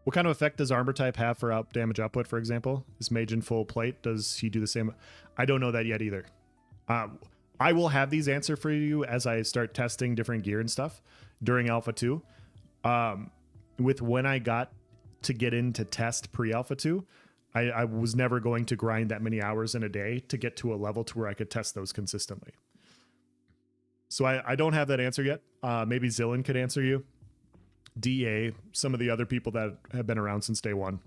What kind of effect does armor type have for damage output, for example? Is mage in full plate? Does he do the same? I don't know that yet either. I will have these answer for you as I start testing different gear and stuff during Alpha 2. With when I got to get into test pre-Alpha 2, I was never going to grind that many hours in a day to get to a level to where I could test those consistently. So I don't have that answer yet. Maybe Zillin could answer you. DA, some of the other people that have been around since day one.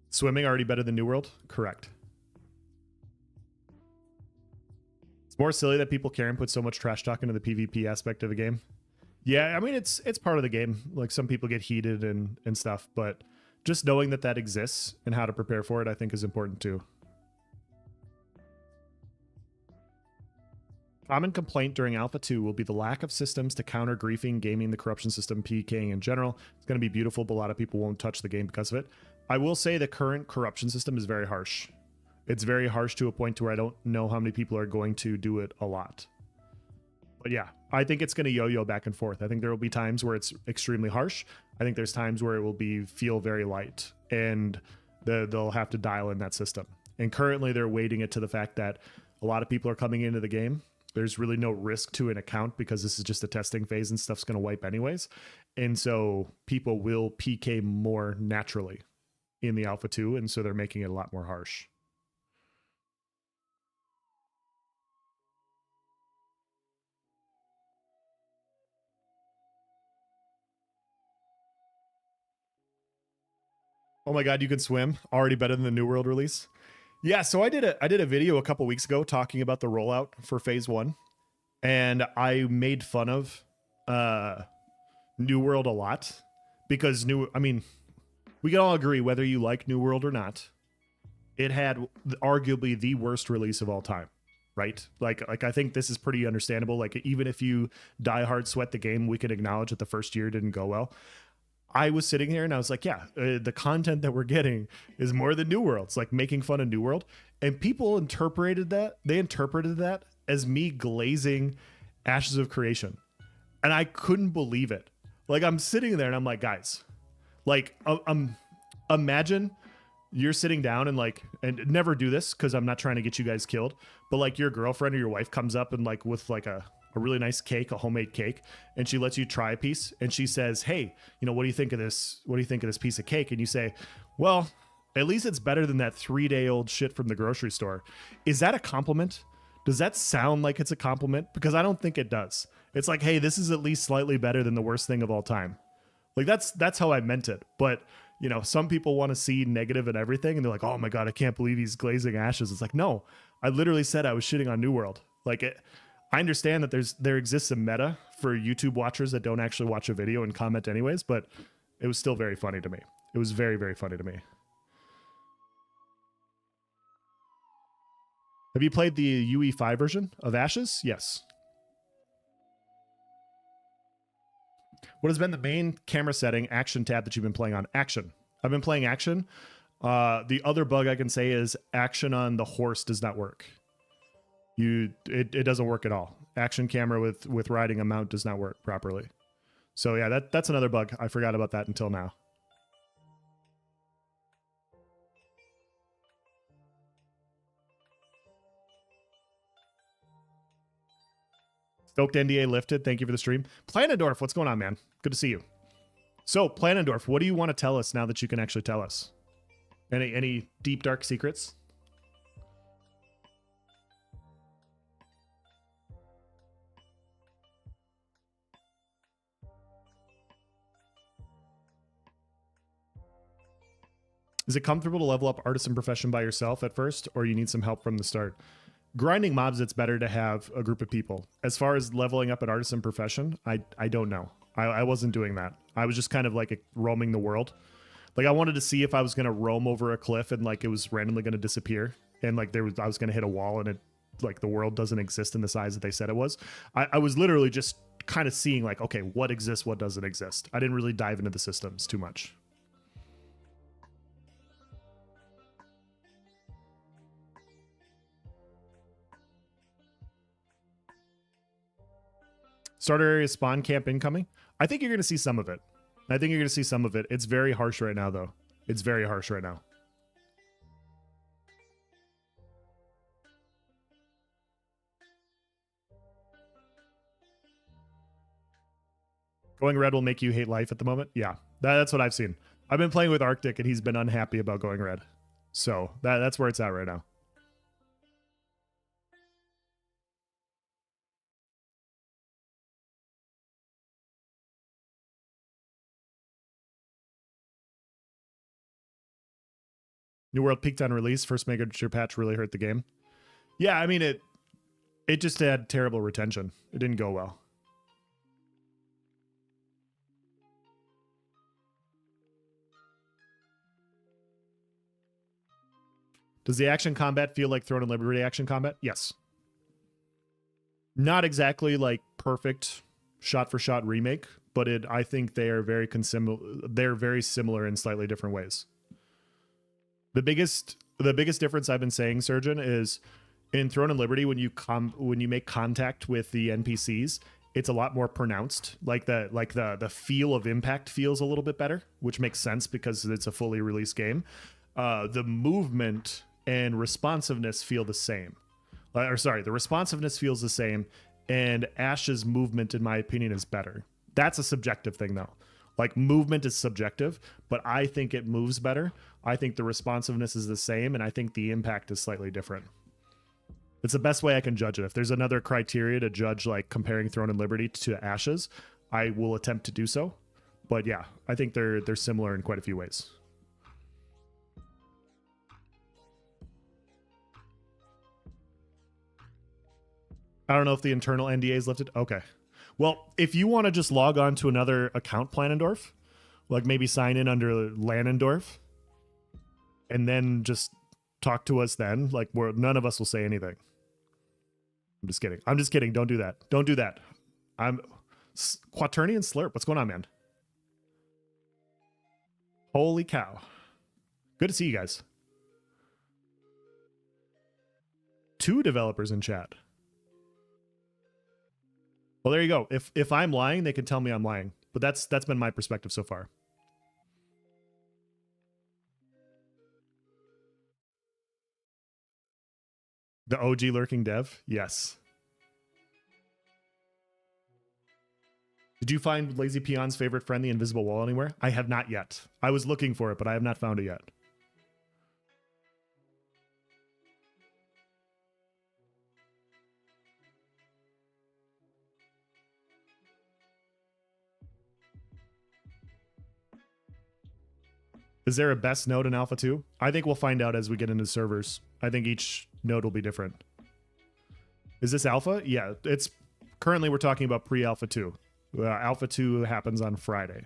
Swimming already better than New World? Correct. It's more silly that people care and put so much trash talk into the PvP aspect of a game. Yeah, I mean, it's part of the game. Like, some people get heated and stuff, but just knowing that that exists and how to prepare for it, I think is important too. Common complaint during Alpha 2 will be the lack of systems to counter griefing, gaming, the corruption system, PKing in general. It's going to be beautiful, but a lot of people won't touch the game because of it. I will say the current corruption system is very harsh. It's very harsh to a point to where I don't know how many people are going to do it a lot. But yeah, I think it's going to yo-yo back and forth. I think there will be times where it's extremely harsh. I think there's times where it will feel very light, and they'll have to dial in that system. And currently they're weighting it to the fact that a lot of people are coming into the game. There's really no risk to an account because this is just a testing phase and stuff's going to wipe anyways. And so people will PK more naturally in the Alpha 2, and so they're making it a lot more harsh. Oh my god, you can swim. Already better than the New World release. Yeah, so I did a video a couple weeks ago talking about the rollout for Phase 1, and I made fun of New World a lot because we can all agree, whether you like New World or not, it had arguably the worst release of all time, right? Like I think this is pretty understandable. Like, even if you die hard sweat the game, we can acknowledge that the first year didn't go well. I was sitting here and I was like, yeah, the content that we're getting is more than New World's, like making fun of New World. And people interpreted that as me glazing Ashes of Creation. And I couldn't believe it. Like, I'm sitting there and I'm like, guys, like, imagine you're sitting down and never do this because I'm not trying to get you guys killed, but like your girlfriend or your wife comes up and like with like a really nice cake, a homemade cake, and she lets you try a piece, and she says, hey, what do you think of this? What do you think of this piece of cake? And you say, well, at least it's better than that 3-day-old shit from the grocery store. Is that a compliment? Does that sound like it's a compliment? Because I don't think it does. It's like, hey, this is at least slightly better than the worst thing of all time. Like, that's how I meant it. But some people want to see negative in everything, and they're like, oh my god, I can't believe he's glazing Ashes. It's like, no, I literally said I was shitting on New World. Like, I understand that there exists a meta for YouTube watchers that don't actually watch a video and comment anyways, but it was still very funny to me. It was very, very funny to me. Have you played the UE5 version of Ashes? Yes. What has been the main camera setting action tab that you've been playing on? Action. I've been playing action. The other bug I can say is action on the horse does not work. It doesn't work at all. Action camera with riding a mount does not work properly. So yeah, that's another bug. I forgot about that until now. Stoked NDA lifted. Thank you for the stream. Planendorf, what's going on, man? Good to see you. So, Planendorf, what do you want to tell us now that you can actually tell us? Any deep, dark secrets? Is it comfortable to level up Artisan Profession by yourself at first, or you need some help from the start? Grinding mobs, it's better to have a group of people. As far as leveling up at Artisan Profession, I don't know. I wasn't doing that. I was just kind of like roaming the world. Like, I wanted to see if I was going to roam over a cliff and like it was randomly going to disappear. And like I was going to hit a wall and it like the world doesn't exist in the size that they said it was. I was literally just kind of seeing like, okay, what exists, what doesn't exist. I didn't really dive into the systems too much. Starter area spawn camp incoming. I think you're going to see some of it. It's very harsh right now, though. It's very harsh right now. Going red will make you hate life at the moment. Yeah, that's what I've seen. I've been playing with Arctic, and he's been unhappy about going red. So that's where it's at right now. New World peaked on release. First major patch really hurt the game. Yeah, I mean, it just had terrible retention. It didn't go well. Does the action combat feel like Throne and Liberty action combat? Yes. Not exactly like perfect shot-for-shot remake, but I think they are they're very similar in slightly different ways. The biggest difference I've been saying, Surgeon, is in Throne and Liberty when you make contact with the NPCs, it's a lot more pronounced. Like the feel of impact feels a little bit better, which makes sense because it's a fully released game. The movement and responsiveness feel the same. The responsiveness feels the same, and Ash's movement, in my opinion, is better. That's a subjective thing, though. Like, movement is subjective, but I think it moves better. I think the responsiveness is the same, and I think the impact is slightly different. It's the best way I can judge it. If there's another criteria to judge, like, comparing Throne and Liberty to Ashes, I will attempt to do so. But yeah, I think they're similar in quite a few ways. I don't know if the internal NDA is lifted. Okay. Well, if you want to just log on to another account, Planendorf, like maybe sign in under Lanendorf, and then just talk to us then, like none of us will say anything. I'm just kidding. Don't do that. I'm Quaternion Slurp. What's going on, man? Holy cow. Good to see you guys. 2 developers in chat. Well, there you go. If I'm lying, they can tell me I'm lying. But that's been my perspective so far. The OG lurking dev? Yes. Did you find Lazy Peon's favorite friend, the invisible wall, anywhere? I have not yet. I was looking for it, but I have not found it yet. Is there a best node in Alpha 2? I think we'll find out as we get into servers. I think each node will be different. Is this Alpha? Yeah, it's currently we're talking about pre-Alpha 2. Alpha 2 happens on Friday.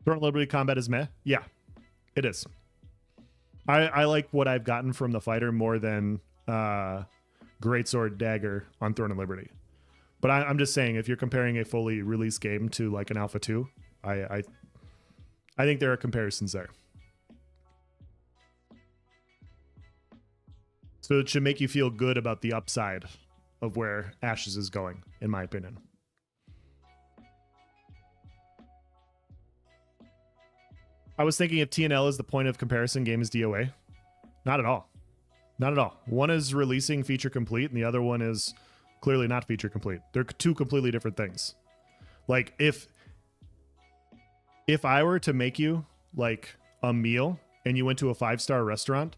Throne Liberty combat is meh? Yeah, it is. I like what I've gotten from the fighter more than Greatsword Dagger on Throne and Liberty. But I'm just saying, if you're comparing a fully released game to like an Alpha 2, I think there are comparisons there. So it should make you feel good about the upside of where Ashes is going, in my opinion. I was thinking if TNL is the point of comparison, game is DOA. Not at all. Not at all. One is releasing feature complete, and the other one is clearly not feature complete. They're 2 completely different things. Like if I were to make you like a meal and you went to a 5-star restaurant,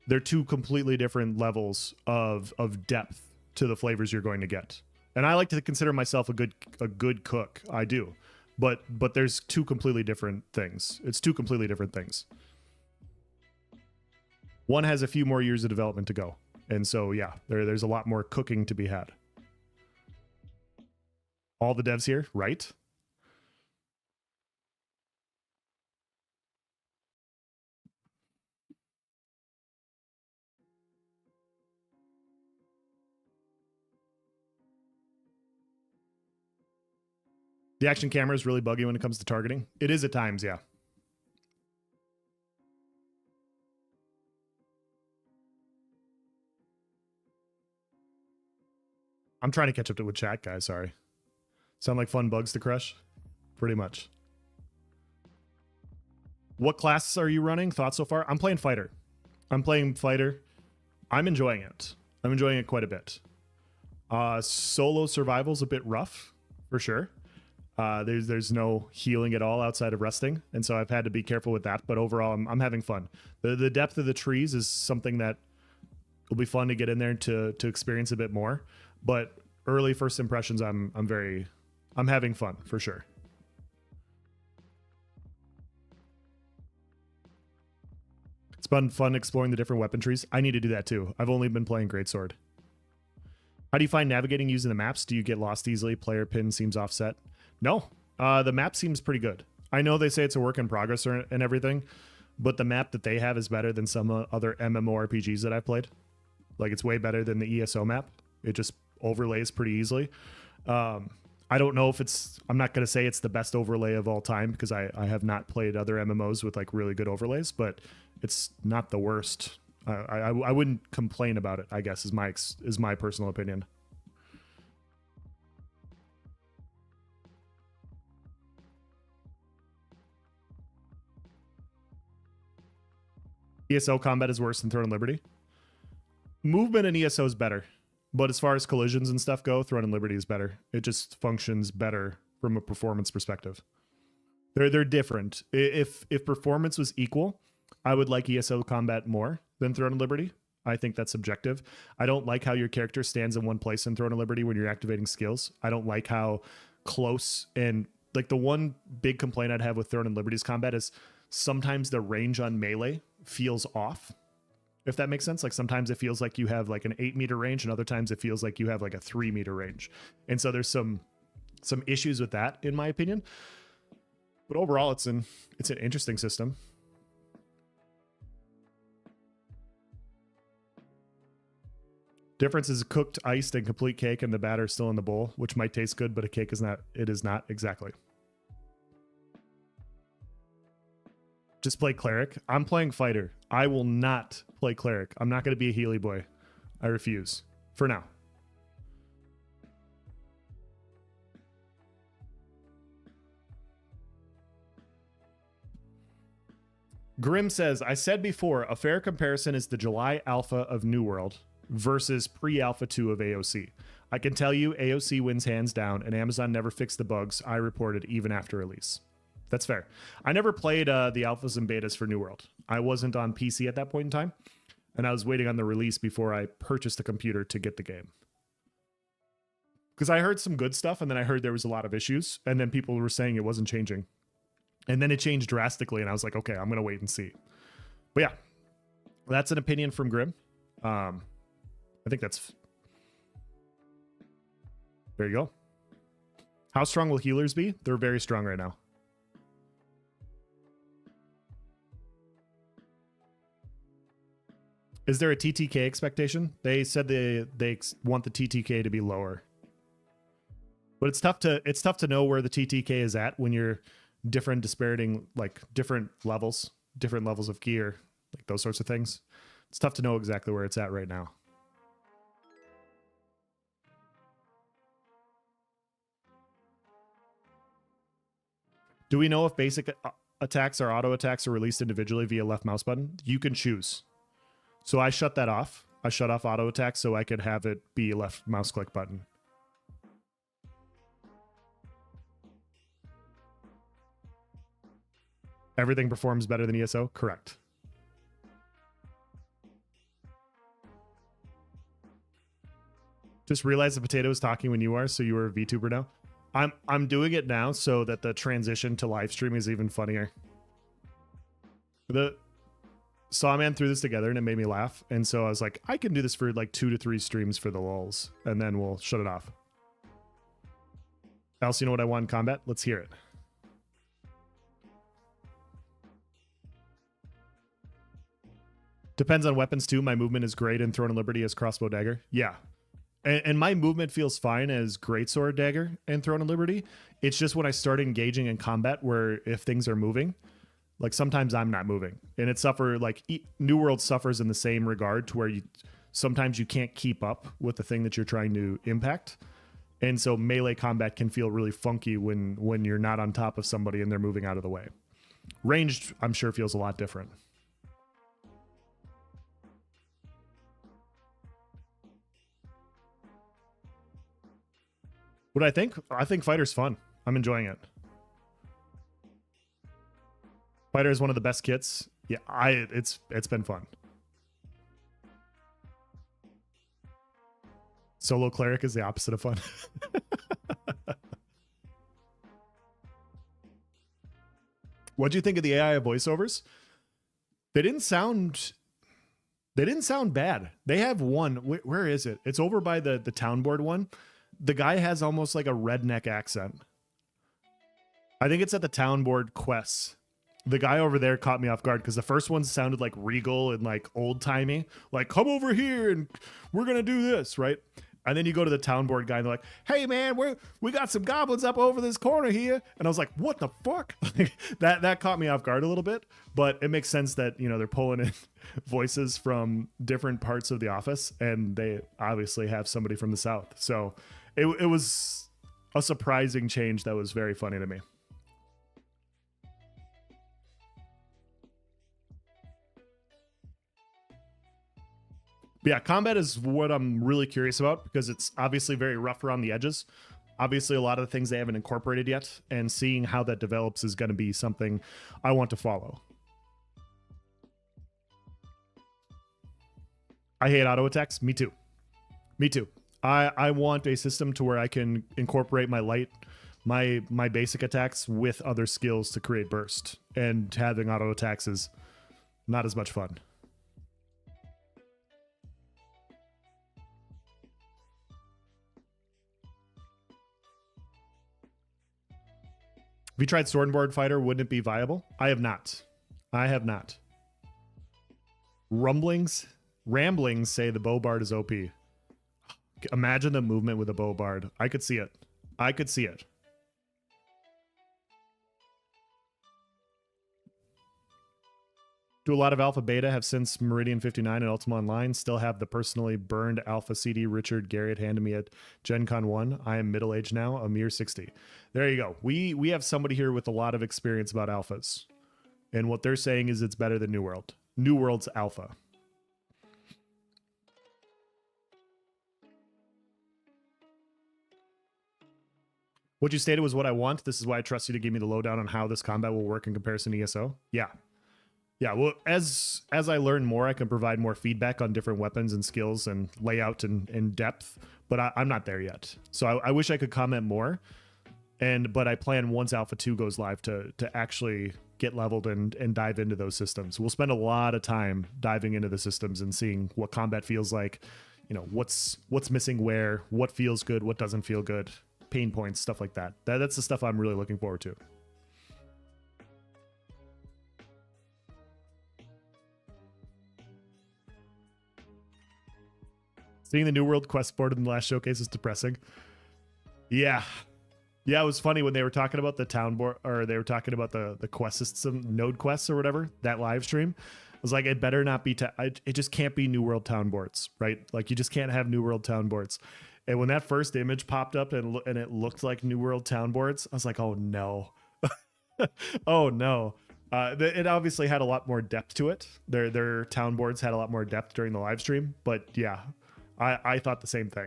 they're 2 completely different levels of depth to the flavors you're going to get. And I like to consider myself a good cook. I do. But there's 2 completely different things. It's 2 completely different things. One has a few more years of development to go. And so, yeah, there's a lot more cooking to be had. All the devs here, right? The action camera is really buggy when it comes to targeting. It is at times, yeah. I'm trying to catch up with chat, guys. Sorry. Sound like fun bugs to crush? Pretty much. What classes are you running? Thoughts so far? I'm playing fighter. I'm enjoying it. I'm enjoying it quite a bit. Solo survival's a bit rough, for sure. There's no healing at all outside of resting, and so I've had to be careful with that. But overall, I'm having fun. The depth of the trees is something that will be fun to get in there to experience a bit more. But early first impressions, I'm having fun for sure. It's been fun exploring the different weapon trees. I need to do that too. I've only been playing Greatsword. How do you find navigating using the maps? Do you get lost easily? Player pin seems offset. No, the map seems pretty good. I know they say it's a work in progress and everything, but the map that they have is better than some other MMORPGs that I've played. Like, it's way better than the ESO map. It just overlays pretty easily. I don't know if I'm not going to say it's the best overlay of all time because I have not played other MMOs with like really good overlays, but it's not the worst. I wouldn't complain about it, I guess, is my personal opinion. ESO combat is worse than Throne and Liberty. Movement in ESO is better, but as far as collisions and stuff go, Throne and Liberty is better. It just functions better from a performance perspective. They're different. If performance was equal, I would like ESO combat more than Throne and Liberty. I think that's subjective. I don't like how your character stands in one place in Throne and Liberty when you're activating skills. I don't like how close, and like the one big complaint I'd have with Throne and Liberty's combat is sometimes the range on melee feels off, if that makes sense. Like sometimes it feels like you have like an 8-meter range, and other times it feels like you have like a 3-meter range. And so there's some issues with that, in my opinion. But overall, it's an interesting system. Difference is cooked, iced, and complete cake, and the batter is still in the bowl, which might taste good, but a cake is not. It is not exactly. Just play cleric. I'm playing fighter. I will not play cleric. I'm not going to be a Healy boy. I refuse. For now. Grim says, I said before, a fair comparison is the July alpha of New World versus pre-alpha 2 of AOC. I can tell you AOC wins hands down, and Amazon never fixed the bugs I reported even after release. That's fair. I never played the alphas and betas for New World. I wasn't on PC at that point in time, and I was waiting on the release before I purchased a computer to get the game. Because I heard some good stuff, and then I heard there was a lot of issues, and then people were saying it wasn't changing. And then it changed drastically, and I was like, okay, I'm going to wait and see. But yeah, that's an opinion from Grim. I think that's... There you go. How strong will healers be? They're very strong right now. Is there a TTK expectation? They said they want the TTK to be lower. But it's tough to know where the TTK is at when you're different levels of gear, like those sorts of things. It's tough to know exactly where it's at right now. Do we know if basic attacks or auto attacks are released individually via left mouse button? You can choose. So I shut that off. I shut off auto attacks so I could have it be left mouse click button. Everything performs better than ESO? Correct. Just realized the potato is talking when you are, so you are a VTuber now. I'm doing it now so that the transition to live stream is even funnier. The Sawman threw this together and it made me laugh, and so I was like, I can do this for like 2 to 3 streams for the lulz, and then we'll shut it off. Else, you know what I want in combat? Let's hear it. Depends on weapons too. My movement is great in Throne and Liberty as crossbow dagger. Yeah. And my movement feels fine as Greatsword, Dagger, and Throne of Liberty. It's just when I start engaging in combat where if things are moving, like sometimes I'm not moving. And it New World suffers in the same regard to where sometimes you can't keep up with the thing that you're trying to impact. And so melee combat can feel really funky when you're not on top of somebody and they're moving out of the way. Ranged, I'm sure, feels a lot different. What I think? I think Fighter's fun. I'm enjoying it. Fighter is one of the best kits. Yeah, it's been fun. Solo Cleric is the opposite of fun. What do you think of the AI voiceovers? They didn't sound bad. They have one. Where is it? It's over by the town board one. The guy has almost like a redneck accent. I think it's at the town board quests. The guy over there caught me off guard because the first one sounded like regal and like old timey, like come over here and we're gonna do this, right? And then you go to the town board guy and they're like, hey man, we got some goblins up over this corner here. And I was like, what the fuck? that caught me off guard a little bit, but it makes sense that, you know, they're pulling in voices from different parts of the office and they obviously have somebody from the South. So it was a surprising change that was very funny to me. But yeah, combat is what I'm really curious about because it's obviously very rough around the edges. Obviously, a lot of the things they haven't incorporated yet, and seeing how that develops is going to be something I want to follow. I hate auto attacks. Me too. Me too. I want a system to where I can incorporate my basic attacks with other skills to create burst. And having auto attacks is not as much fun. Have you tried Sword and Board Fighter? Wouldn't it be viable? I have not. I have not. Ramblings say the Bowbard is OP. Imagine the movement with a Bowbard. I could see it. I could see it. Do a lot of Alpha Beta, have since Meridian 59 and Ultima Online, still have the personally burned Alpha CD Richard Garrett handed me at Gen Con 1. I am middle-aged now, a mere 60. There you go. We have somebody here with a lot of experience about alphas. And what they're saying is it's better than New World. New World's alpha. What you stated was what I want. This is why I trust you to give me the lowdown on how this combat will work in comparison to ESO. Yeah. Yeah, well, as I learn more, I can provide more feedback on different weapons and skills and layout and depth, but I'm not there yet. So I wish I could comment more, but I plan once Alpha 2 goes live to actually get leveled and dive into those systems. We'll spend a lot of time diving into the systems and seeing what combat feels like, you know, what's missing where, what feels good, what doesn't feel good, pain points, stuff like that. That's the stuff I'm really looking forward to. Seeing the New World quest board in the last showcase is depressing. Yeah. Yeah, it was funny when they were talking about the town board, or they were talking about the quest system, node quests or whatever, that live stream. I was like, it better not be, it just can't be New World town boards, right? Like you just can't have New World town boards. And when that first image popped up and it looked like New World town boards, I was like, oh no. Oh no. It obviously had a lot more depth to it. Their town boards had a lot more depth during the live stream, but yeah, I thought the same thing.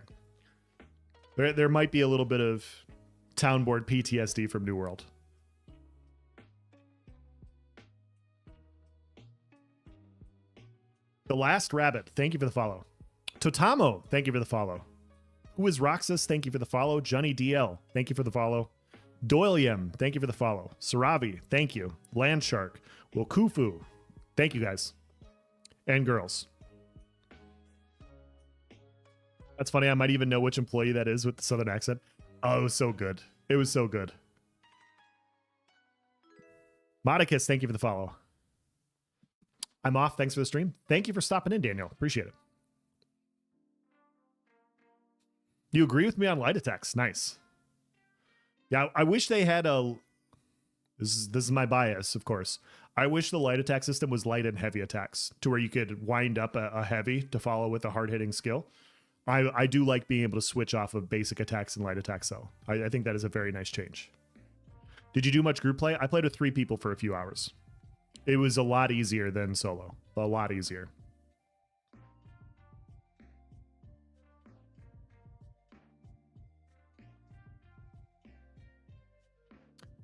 There might be a little bit of town board PTSD from New World. The Last Rabbit, thank you for the follow. Totamo, thank you for the follow. Who is Roxas? Thank you for the follow. Johnny DL, thank you for the follow. Doylium, thank you for the follow. Saravi, thank you. Landshark, Wokufu, thank you guys. And girls. That's funny, I might even know which employee that is with the southern accent. Oh, it was so good. It was so good. Modicus, thank you for the follow. I'm off, thanks for the stream. Thank you for stopping in, Daniel. Appreciate it. You agree with me on light attacks? Nice. Yeah, I wish they had a... This is my bias, of course. I wish the light attack system was light and heavy attacks, to where you could wind up a heavy to follow with a hard-hitting skill. I do like being able to switch off of basic attacks and light attacks, though. I think that is a very nice change. Did you do much group play? I played with 3 people for a few hours. It was a lot easier than solo. A lot easier.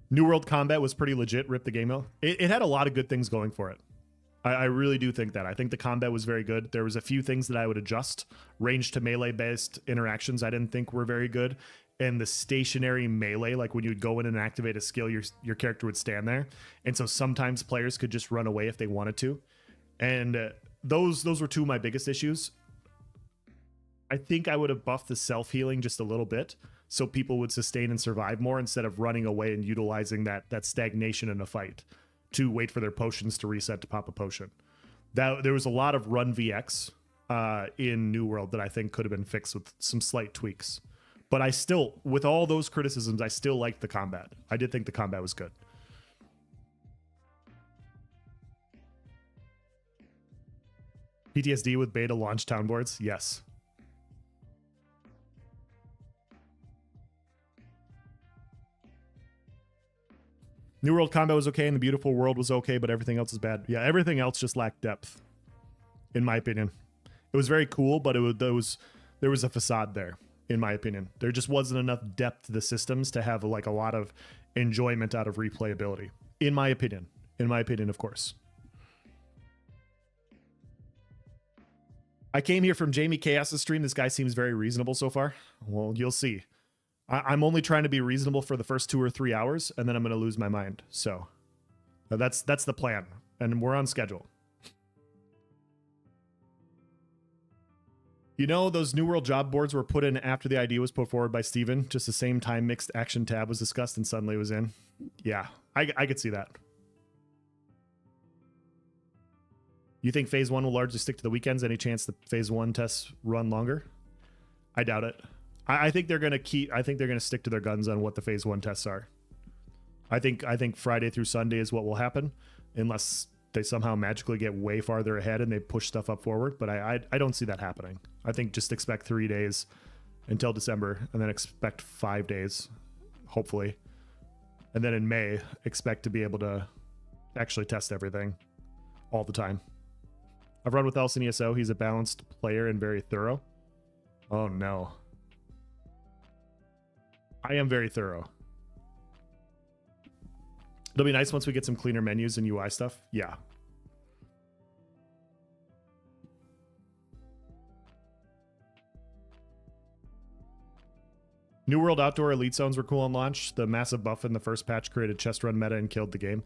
New World Combat was pretty legit, Rip the Game Mill. It had a lot of good things going for it. I really do think that. I think the combat was very good. There was a few things that I would adjust. Range to melee-based interactions I didn't think were very good. And the stationary melee, like when you'd go in and activate a skill, your character would stand there. And so sometimes players could just run away if they wanted to. And those were 2 of my biggest issues. I think I would have buffed the self-healing just a little bit, so people would sustain and survive more instead of running away and utilizing that stagnation in a fight to wait for their potions to reset to pop a potion. There was a lot of run VX in New World that I think could have been fixed with some slight tweaks. But I still, with all those criticisms, I still liked the combat. I did think the combat was good. PTSD with beta launch town boards? Yes. New World combat was okay and the beautiful world was okay, but everything else is bad. Yeah, everything else just lacked depth, in my opinion. It was very cool, but there was a facade there, in my opinion. There just wasn't enough depth to the systems to have like a lot of enjoyment out of replayability, in my opinion. In my opinion, of course. I came here from Jamie Chaos's stream. This guy seems very reasonable so far. Well, you'll see. I'm only trying to be reasonable for the first 2 or 3 hours, and then I'm going to lose my mind. So that's the plan, and we're on schedule. You know, those New World job boards were put in after the idea was put forward by Steven, just the same time mixed action tab was discussed and suddenly it was in. Yeah, I could see that. You think phase 1 will largely stick to the weekends? Any chance the phase 1 tests run longer? I doubt it. I think they're gonna stick to their guns on what the phase 1 tests are. I think Friday through Sunday is what will happen, unless they somehow magically get way farther ahead and they push stuff up forward. But I don't see that happening. I think just expect 3 days until December, and then expect 5 days, hopefully, and then in May expect to be able to actually test everything all the time. I've run with Elson ESO. He's a balanced player and very thorough. Oh no. I am very thorough. It'll be nice once we get some cleaner menus and UI stuff. Yeah. New World Outdoor Elite Zones were cool on launch. The massive buff in the first patch created chest run meta and killed the game.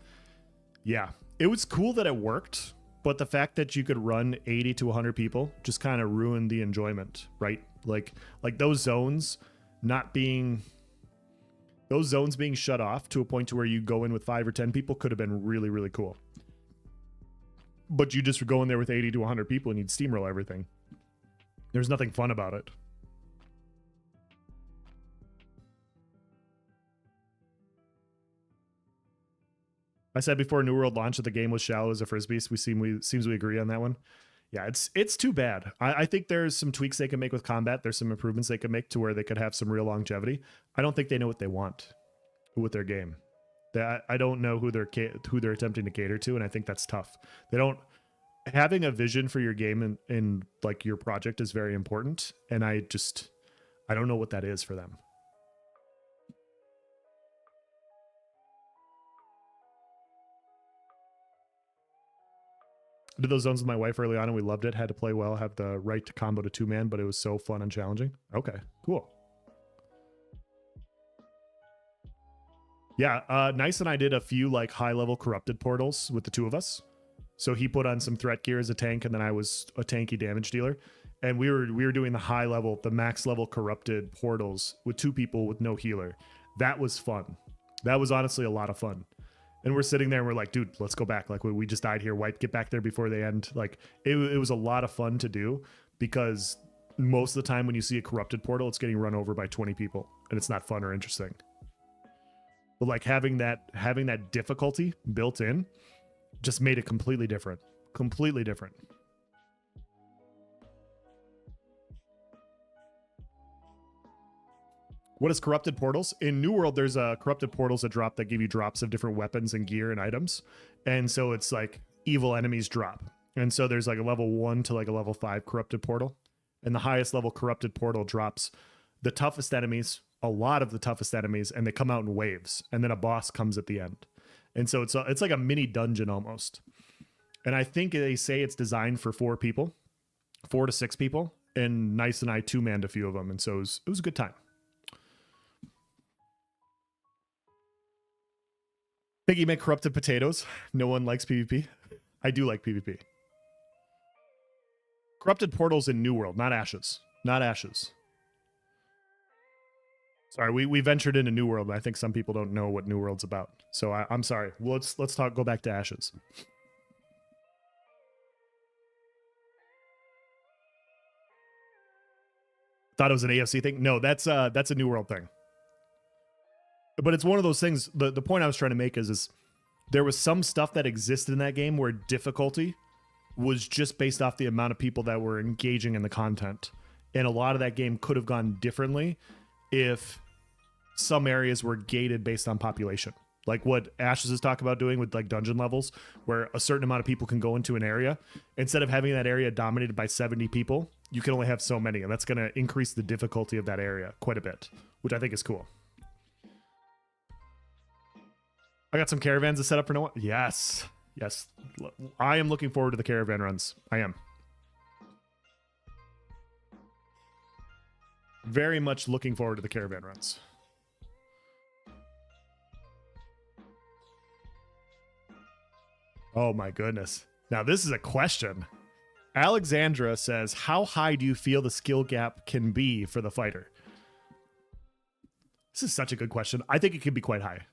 Yeah. It was cool that it worked, but the fact that you could run 80 to 100 people just kind of ruined the enjoyment, right? Like those zones not being... Those zones being shut off to a point to where you go in with 5 or 10 people could have been really, really cool. But you just go in there with 80 to 100 people and you'd steamroll everything. There's nothing fun about it. I said before New World launched that the game was shallow as a frisbee. So we agree on that one. Yeah, it's too bad. I think there's some tweaks they can make with combat. There's some improvements they can make to where they could have some real longevity. I don't think they know what they want with their game. I don't know who they're attempting to cater to, and I think that's tough. They don't having a vision for your game and like your project is very important, and I don't know what that is for them. I did those zones with my wife early on and we loved it. Had to play well, have the right to combo to 2-man, but it was so fun and challenging. Okay, cool. Yeah, Nice and I did a few like high-level corrupted portals with the 2 of us. So he put on some threat gear as a tank, and then I was a tanky damage dealer. And we were doing the max level corrupted portals with 2 people with no healer. That was fun. That was honestly a lot of fun. And we're sitting there and we're like, dude, let's go back. Like we just died here. White, get back there before they end. Like it was a lot of fun to do because most of the time when you see a corrupted portal, it's getting run over by 20 people, and it's not fun or interesting. But like having that difficulty built in just made it completely different. Completely different. What is corrupted portals? In New World, there's corrupted portals that give you drops of different weapons and gear and items. And so it's like evil enemies drop. And so there's like a level 1 to like a level 5 corrupted portal. And the highest level corrupted portal drops the toughest enemies, a lot of the toughest enemies, and they come out in waves. And then a boss comes at the end. And so it's like a mini dungeon almost. And I think they say it's designed for 4 to 6 people. And Nice and I 2-manned a few of them. And so it was a good time. Think you make corrupted potatoes. No one likes PvP. I do like PvP. Corrupted portals in New World, not Ashes. Not Ashes. Sorry, we ventured into New World, but I think some people don't know what New World's about. So I'm sorry. Well, let's go back to Ashes. Thought it was an AFC thing. No, that's a New World thing. But it's one of those things. The point I was trying to make is there was some stuff that existed in that game where difficulty was just based off the amount of people that were engaging in the content. And a lot of that game could have gone differently if some areas were gated based on population. Like what Ashes is talking about doing with like dungeon levels, where a certain amount of people can go into an area. Instead of having that area dominated by 70 people, you can only have so many. And that's going to increase the difficulty of that area quite a bit, which I think is cool. I got some caravans to set up for Noah. Yes. Yes. I am looking forward to the caravan runs. I am. Very much looking forward to the caravan runs. Oh my goodness. Now this is a question. Alexandra says, how high do you feel the skill gap can be for the fighter? This is such a good question. I think it can be quite high.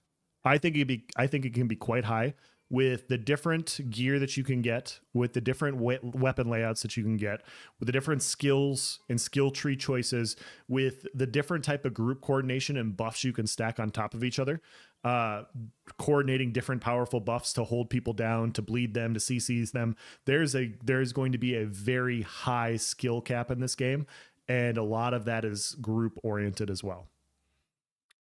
I think it can be quite high with the different gear that you can get, with the different weapon layouts that you can get, with the different skills and skill tree choices, with the different type of group coordination and buffs you can stack on top of each other, coordinating different powerful buffs to hold people down, to bleed them, to CCs them. There's going to be a very high skill cap in this game, and a lot of that is group oriented as well.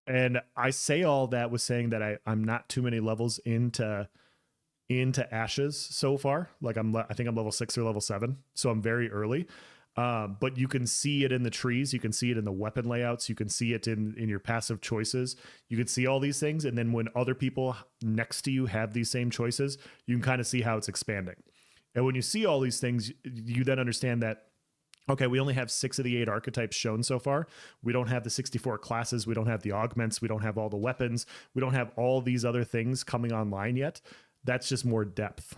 And I say all that with saying that I'm not too many levels into Ashes so far. Like I think I'm level 6 or level 7, so I'm very early. But you can see it in the trees, you can see it in the weapon layouts, you can see it in your passive choices. You can see all these things, and then when other people next to you have these same choices, you can kind of see how it's expanding. And when you see all these things, you then understand that, okay, we only have 6 of the 8 archetypes shown so far. We don't have the 64 classes. We don't have the augments. We don't have all the weapons. We don't have all these other things coming online yet. That's just more depth.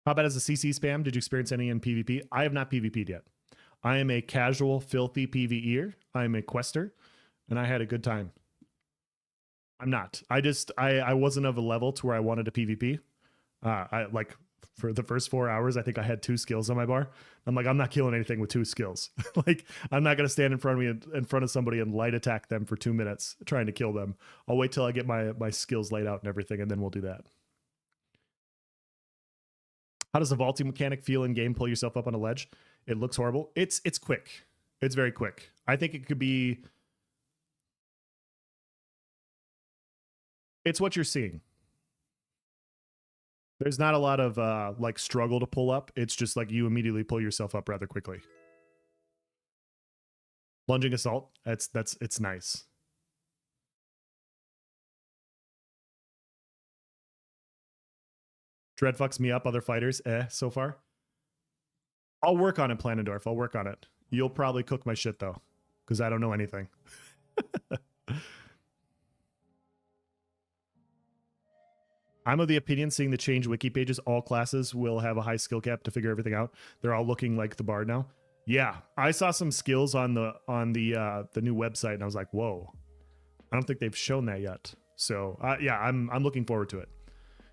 How about as a CC spam? Did you experience any in PvP? I have not PvP'd yet. I am a casual, filthy PvEer. I am a quester, and I had a good time. I'm not. I wasn't of a level to where I wanted to PvP. I like for the first 4 hours, I think I had 2 skills on my bar. I'm like, I'm not killing anything with 2 skills. Like, I'm not gonna stand in front of somebody and light attack them for 2 minutes trying to kill them. I'll wait till I get my skills laid out and everything, and then we'll do that. How does the vaulting mechanic feel in game? Pull yourself up on a ledge. It looks horrible. It's quick. It's very quick. I think it could be. It's what you're seeing. There's not a lot of like struggle to pull up. It's just like you immediately pull yourself up rather quickly. Lunging assault. It's nice. Dread fucks me up. Other fighters, so far. I'll work on it, Planendorf. I'll work on it. You'll probably cook my shit though, because I don't know anything. I'm of the opinion, seeing the change wiki pages, all classes will have a high skill cap to figure everything out. They're all looking like the bard now. Yeah, I saw some skills on the new website, and I was like, whoa, I don't think they've shown that yet. So yeah, I'm looking forward to it.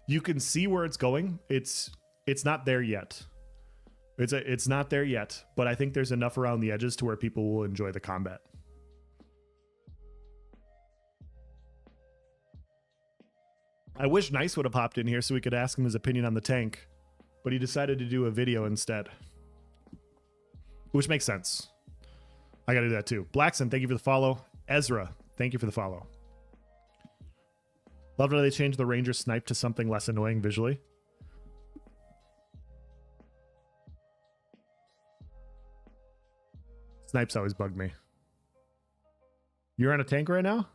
You can see where it's going. It's not there yet. It's not there yet, but I think there's enough around the edges to where people will enjoy the combat. I wish Nice would have popped in here so we could ask him his opinion on the tank, but he decided to do a video instead, which makes sense. I gotta do that too. Blackson, thank you for the follow. Ezra, thank you for the follow. Love how they changed the Ranger snipe to something less annoying visually. Snipes always bugged me. You're on a tank right now?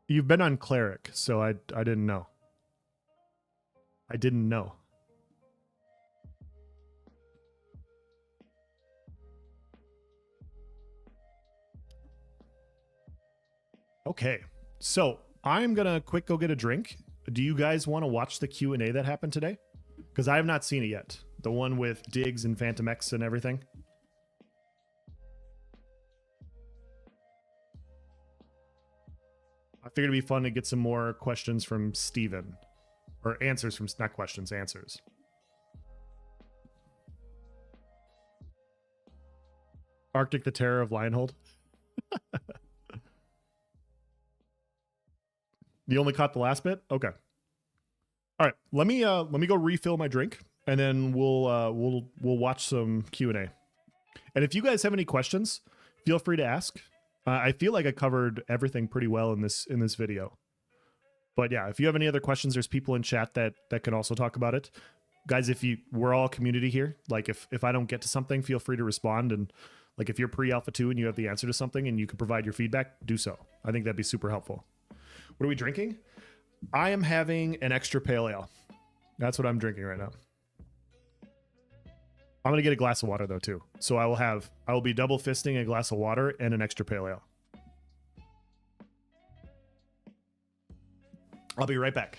You've been on Cleric, so I didn't know. I didn't know. Okay, so I'm gonna quick go get a drink. Do you guys want to watch the Q&A that happened today? Because I have not seen it yet. The one with Diggs and Phantom X and everything. I figured it'd be fun to get some more questions from Steven. Or answers from, not questions, answers. Arctic the Terror of Lionhold. You only caught the last bit? Okay. All right, let me go refill my drink, and then we'll watch some Q&A. And if you guys have any questions, feel free to ask. I feel like I covered everything pretty well in this video. But yeah, if you have any other questions, there's people in chat that can also talk about it. Guys, we're all a community here. Like if I don't get to something, feel free to respond. And like if you're pre-alpha 2 and you have the answer to something and you can provide your feedback, do so. I think that'd be super helpful. What are we drinking? I am having an extra pale ale. That's what I'm drinking right now. I'm going to get a glass of water though too. So I will be double fisting a glass of water and an extra pale ale. I'll be right back.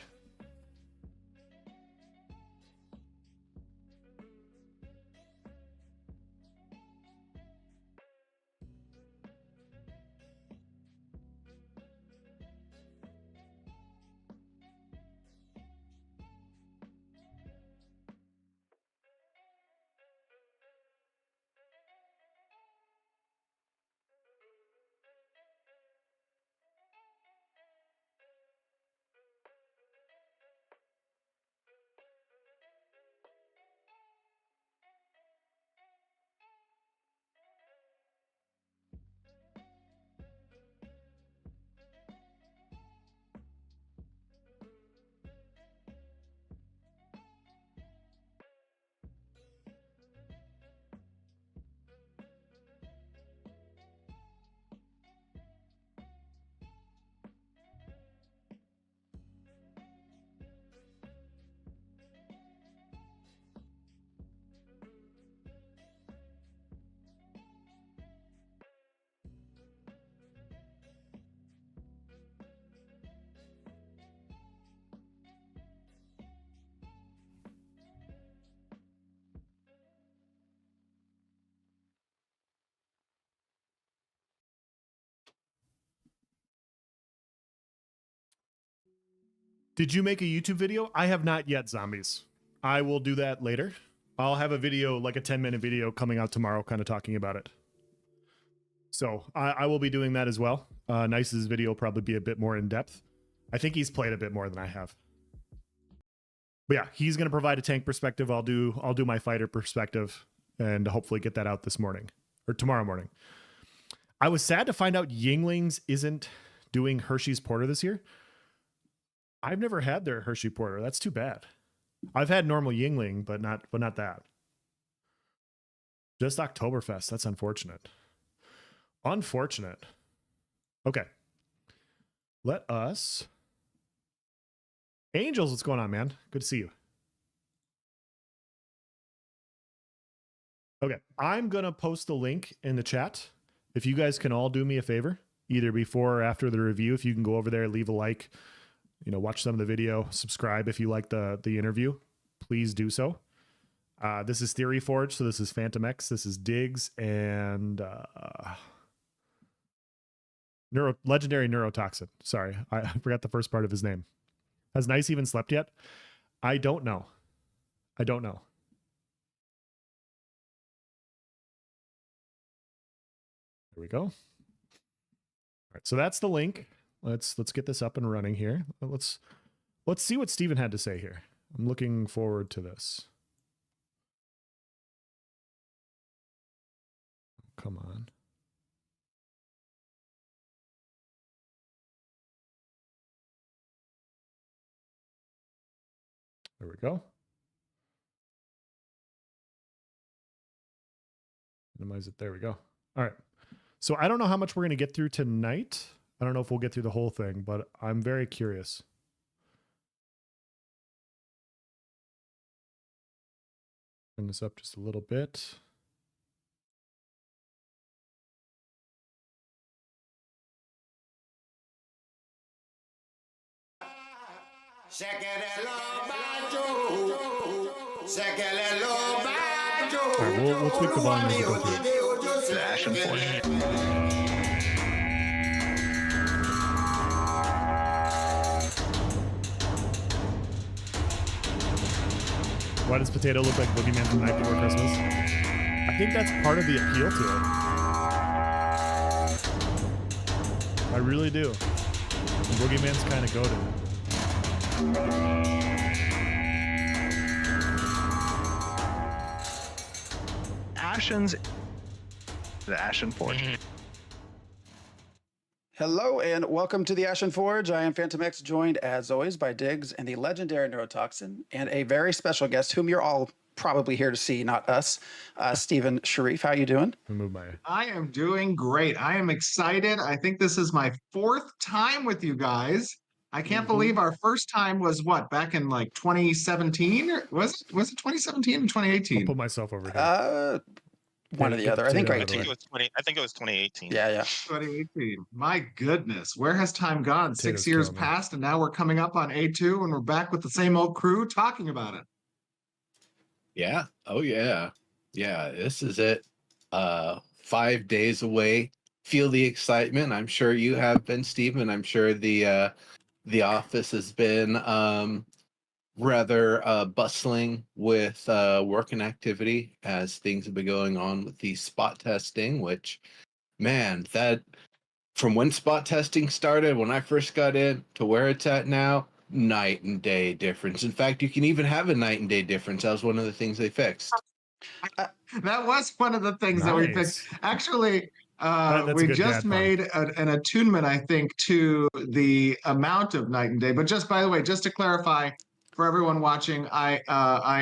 Did you make a YouTube video? I have not yet, zombies. I will do that later. I'll have a video, like a 10-minute video coming out tomorrow, kind of talking about it. So I will be doing that as well. Nice's video will probably be a bit more in depth. I think he's played a bit more than I have. But yeah, he's going to provide a tank perspective. I'll do my fighter perspective and hopefully get that out this morning or tomorrow morning. I was sad to find out Yinglings isn't doing Hershey's Porter this year. I've never had their Hershey Porter. That's too bad. I've had normal Yingling, but not that. Just Oktoberfest. That's unfortunate. Unfortunate. Okay. Let us. Angels, what's going on, man? Good to see you. Okay. I'm going to post the link in the chat. If you guys can all do me a favor, either before or after the review, if you can go over there, leave a like, watch some of the video, subscribe if you like the interview, please do so. This is Theory Forge, so this is Phantom X, this is Diggs, and Legendary neurotoxin. Sorry, I forgot the first part of his name. Has Nice even slept yet? I don't know. There we go. All right, so that's the link. Let's get this up and running here. Let's see what Steven had to say here. I'm looking forward to this. Come on. There we go. Minimize it. There we go. All right. So I don't know how much we're going to get through tonight. I don't know if we'll get through the whole thing, but I'm very curious. Bring this up just a little bit. All right, we'll tweak the volume as we go through. The Ashen Forge. Why does Potato look like Boogeyman from Night Before Christmas? I think that's part of the appeal to it. I really do. And Boogeyman's kind of goated. The Ashen Forge. Hello and welcome to the Ashen Forge. I am Phantom X, joined as always by Diggs and the legendary Neurotoxin, and a very special guest whom you're all probably here to see, not us, Stephen Sharif. How you doing? I am doing great. I am excited. I think this is my 4th time with you guys. I can't believe our first time was what, back in like 2017? Was it 2017 and 2018? I'll put myself over here. One or the other. I think it was 2018. Yeah. 2018. My goodness, where has time gone? Potatoes 6 years kill me. passed, and now we're coming up on A2, and we're back with the same old crew talking about it. Yeah. Oh yeah. Yeah. This is it. 5 days away. Feel the excitement. I'm sure you have been, Stephen. I'm sure the office has been rather bustling with work and activity as things have been going on with the spot testing, which, man, that from when spot testing started, when I first got in to where it's at now, night and day difference. In fact, you can even have a night and day difference. That was one of the things they fixed. That was one of the things that we fixed. Actually, we just made an attunement, I think, to the amount of night and day. But just by the way, just to clarify for everyone watching, I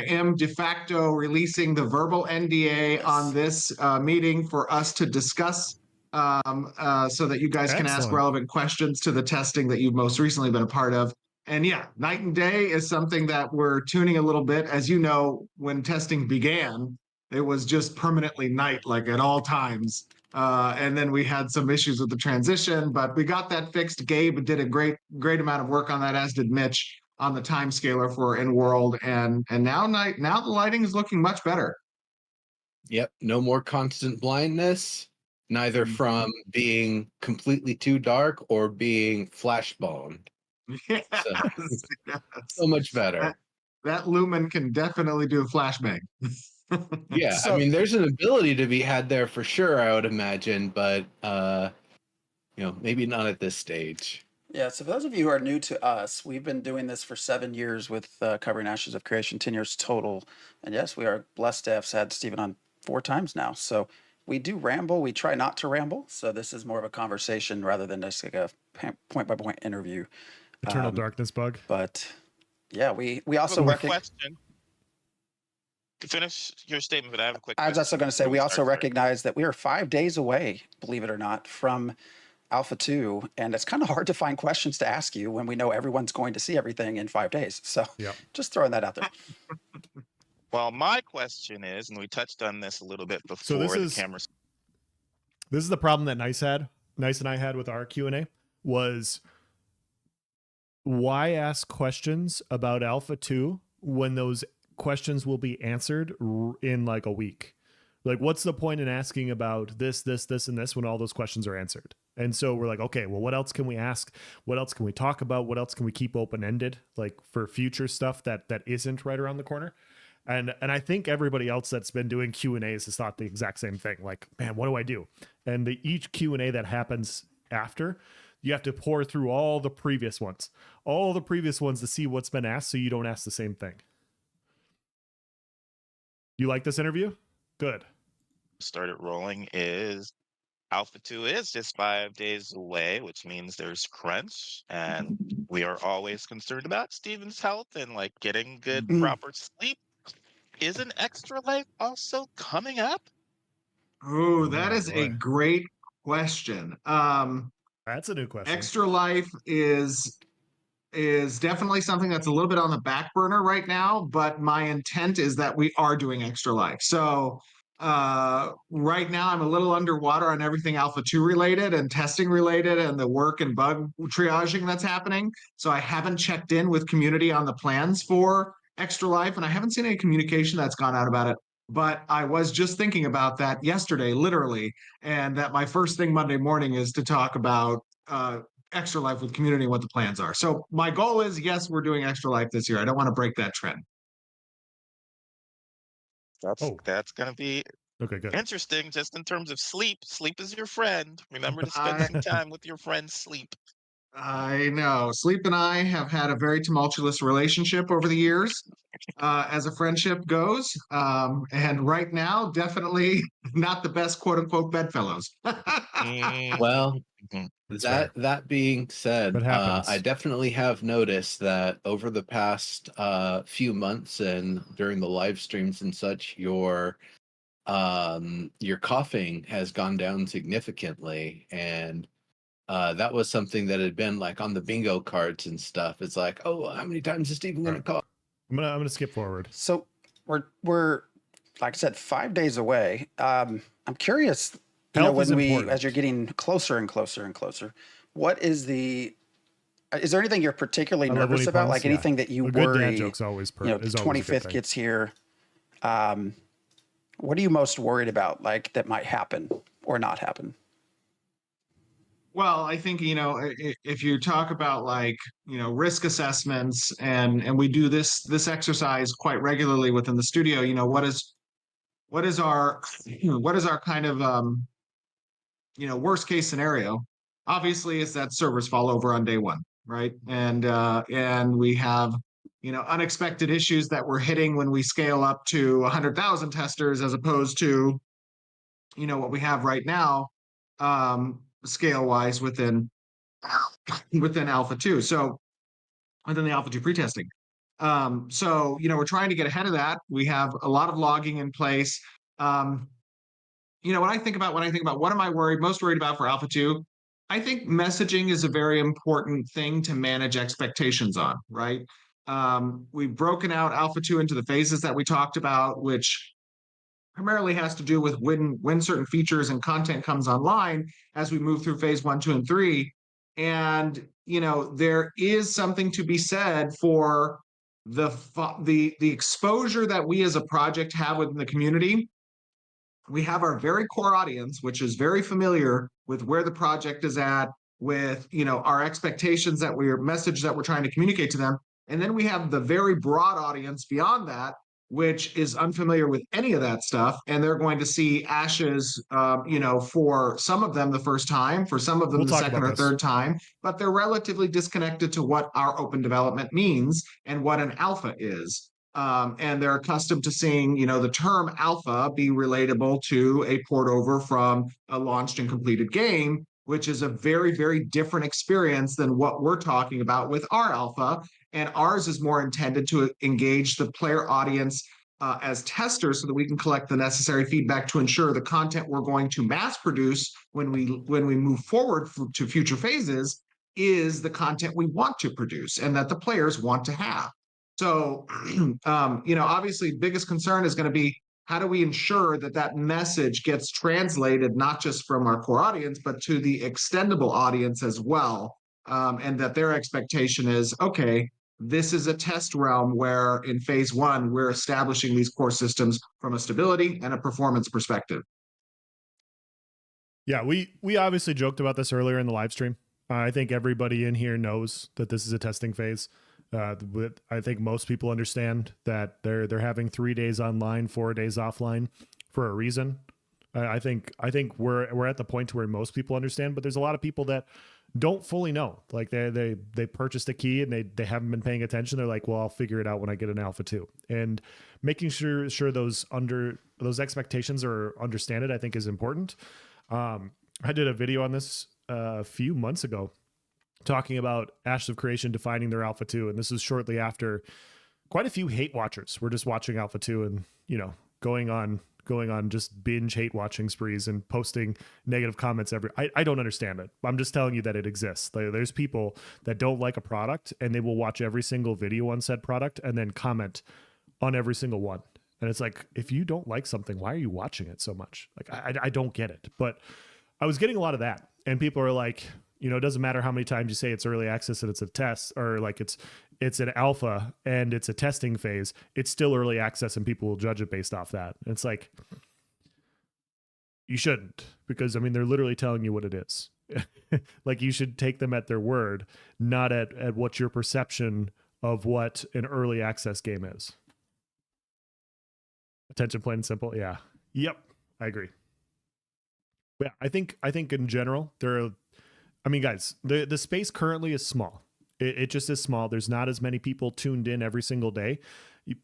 am de facto releasing the verbal NDA on this meeting for us to discuss so that you guys can ask relevant questions to the testing that you've most recently been a part of. And yeah, night and day is something that we're tuning a little bit. As you know, when testing began, it was just permanently night, like at all times. And then we had some issues with the transition, but we got that fixed. Gabe did a great amount of work on that, as did Mitch, on the time scaler for In World. And now the lighting is looking much better. Yep. No more constant blindness, neither from being completely too dark or being flashbanged. Yes, So much better. That lumen can definitely do a flashbang. Yeah, I mean, there's an ability to be had there for sure, I would imagine, but maybe not at this stage. Yeah, so for those of you who are new to us, we've been doing this for 7 years with covering Ashes of Creation, 10 years total. And yes, we are blessed to have had Stephen on 4 times now. So we do ramble. We try not to ramble. So this is more of a conversation rather than just like a point-by-point interview. Eternal darkness bug. But yeah, we also recognize. To finish your statement, but I have a quick I was also going to say, we also recognize that we are 5 days away, believe it or not, from Alpha 2. And it's kind of hard to find questions to ask you when we know everyone's going to see everything in 5 days. So just throwing that out there. Well, my question is, and we touched on this a little bit before the cameras. This is the problem that Nice and I had with our Q&A was, why ask questions about Alpha 2 when those questions will be answered in like a week? Like, what's the point in asking about this, and this when all those questions are answered? And so we're like, okay, well, what else can we ask? What else can we talk about? What else can we keep open-ended, like for future stuff that isn't right around the corner? And I think everybody else that's been doing Q&As has thought the exact same thing. Like, man, what do I do? And each Q&A that happens after, you have to pour through all the previous ones to see what's been asked, so you don't ask the same thing. You like this interview? Good. Started rolling is Alpha 2 is just 5 days away, which means there's crunch, and we are always concerned about Steven's health and like getting good proper sleep. Is an Extra Life also coming up? Oh, that is a great question. That's a new question. Extra Life is definitely something that's a little bit on the back burner right now, but my intent is that we are doing Extra Life. So right now I'm a little underwater on everything Alpha 2 related and testing related and the work and bug triaging that's happening. So I haven't checked in with community on the plans for Extra Life, and I haven't seen any communication that's gone out about it. But I was just thinking about that yesterday, literally, and that my first thing Monday morning is to talk about Extra Life with community and what the plans are. So my goal is, yes, we're doing Extra Life this year. I don't want to break that trend. That's going to be interesting just in terms of sleep. Sleep is your friend. Remember to spend some time with your friend's sleep. I know. Sleep and I have had a very tumultuous relationship over the years, as a friendship goes. And right now, definitely not the best quote unquote bedfellows. Well, that being said, I definitely have noticed that over the past few months and during the live streams and such, your coughing has gone down significantly, and that was something that had been like on the bingo cards and stuff. It's like, oh, how many times is Steven going to cough? I'm gonna skip forward. So we're like I said, 5 days away. I'm curious, as you're getting closer and closer and closer, is there anything you're particularly nervous about? Like anything that you worry? Dad joke's always the 25th gets here. What are you most worried about, like that might happen or not happen? Well, I think, if you talk about risk assessments and we do this exercise quite regularly within the studio, what is our kind of, worst case scenario? Obviously is that servers fall over on day one, right? And we have, unexpected issues that we're hitting when we scale up to 100,000 testers as opposed to, what we have right now, scale wise within Alpha 2. So within the Alpha 2 pretesting. So, we're trying to get ahead of that. We have a lot of logging in place. When I think about what am I most worried about for Alpha 2, I think messaging is a very important thing to manage expectations on, right? We've broken out Alpha 2 into the phases that we talked about, which primarily has to do with when certain features and content comes online as we move through phase 1, 2, and 3. And, there is something to be said for the exposure that we as a project have within the community. We have our very core audience, which is very familiar with where the project is at, with, our expectations message that we're trying to communicate to them. And then we have the very broad audience beyond that, which is unfamiliar with any of that stuff. And they're going to see Ashes, for some of them the first time, for some of them the second or third time, but they're relatively disconnected to what our open development means and what an alpha is. And they're accustomed to seeing, the term alpha be relatable to a port over from a launched and completed game, which is a very, very different experience than what we're talking about with our alpha. And ours is more intended to engage the player audience as testers so that we can collect the necessary feedback to ensure the content we're going to mass produce when we move forward to future phases is the content we want to produce and that the players want to have. So, obviously, biggest concern is going to be how do we ensure that message gets translated not just from our core audience, but to the extendable audience as well, and that their expectation is, okay, this is a test realm where in phase 1, we're establishing these core systems from a stability and a performance perspective. Yeah, we obviously joked about this earlier in the live stream. I think everybody in here knows that this is a testing phase. I think most people understand that they're having 3 days online, 4 days offline for a reason. I think we're at the point where most people understand, but there's a lot of people that don't fully know. Like they purchased a key and they haven't been paying attention. They're like, well, I'll figure it out when I get an alpha 2. And making sure those expectations are understood, I think, is important. I did a video on this a few months ago talking about Ashes of Creation defining their alpha 2, and this is shortly after quite a few hate watchers were just watching alpha 2 and, you know, going on just binge hate watching sprees and posting negative comments I don't understand it. I'm just telling you that it exists. There's people that don't like a product and they will watch every single video on said product and then comment on every single one. And it's like, if you don't like something, why are you watching it so much? Like, I don't get it. But I was getting a lot of that. And people are like, you know, it doesn't matter how many times you say it's early access and it's a test, or like it's an alpha and it's a testing phase. It's still early access and people will judge it based off that. And it's like, you shouldn't, because I mean, they're literally telling you what it is. Like, you should take them at their word, not at what your perception of what an early access game is. Attention, plain and simple. Yeah. Yep. I agree. Yeah. I think in general, I mean, guys, the space currently is small. It just is small. There's not as many people tuned in every single day.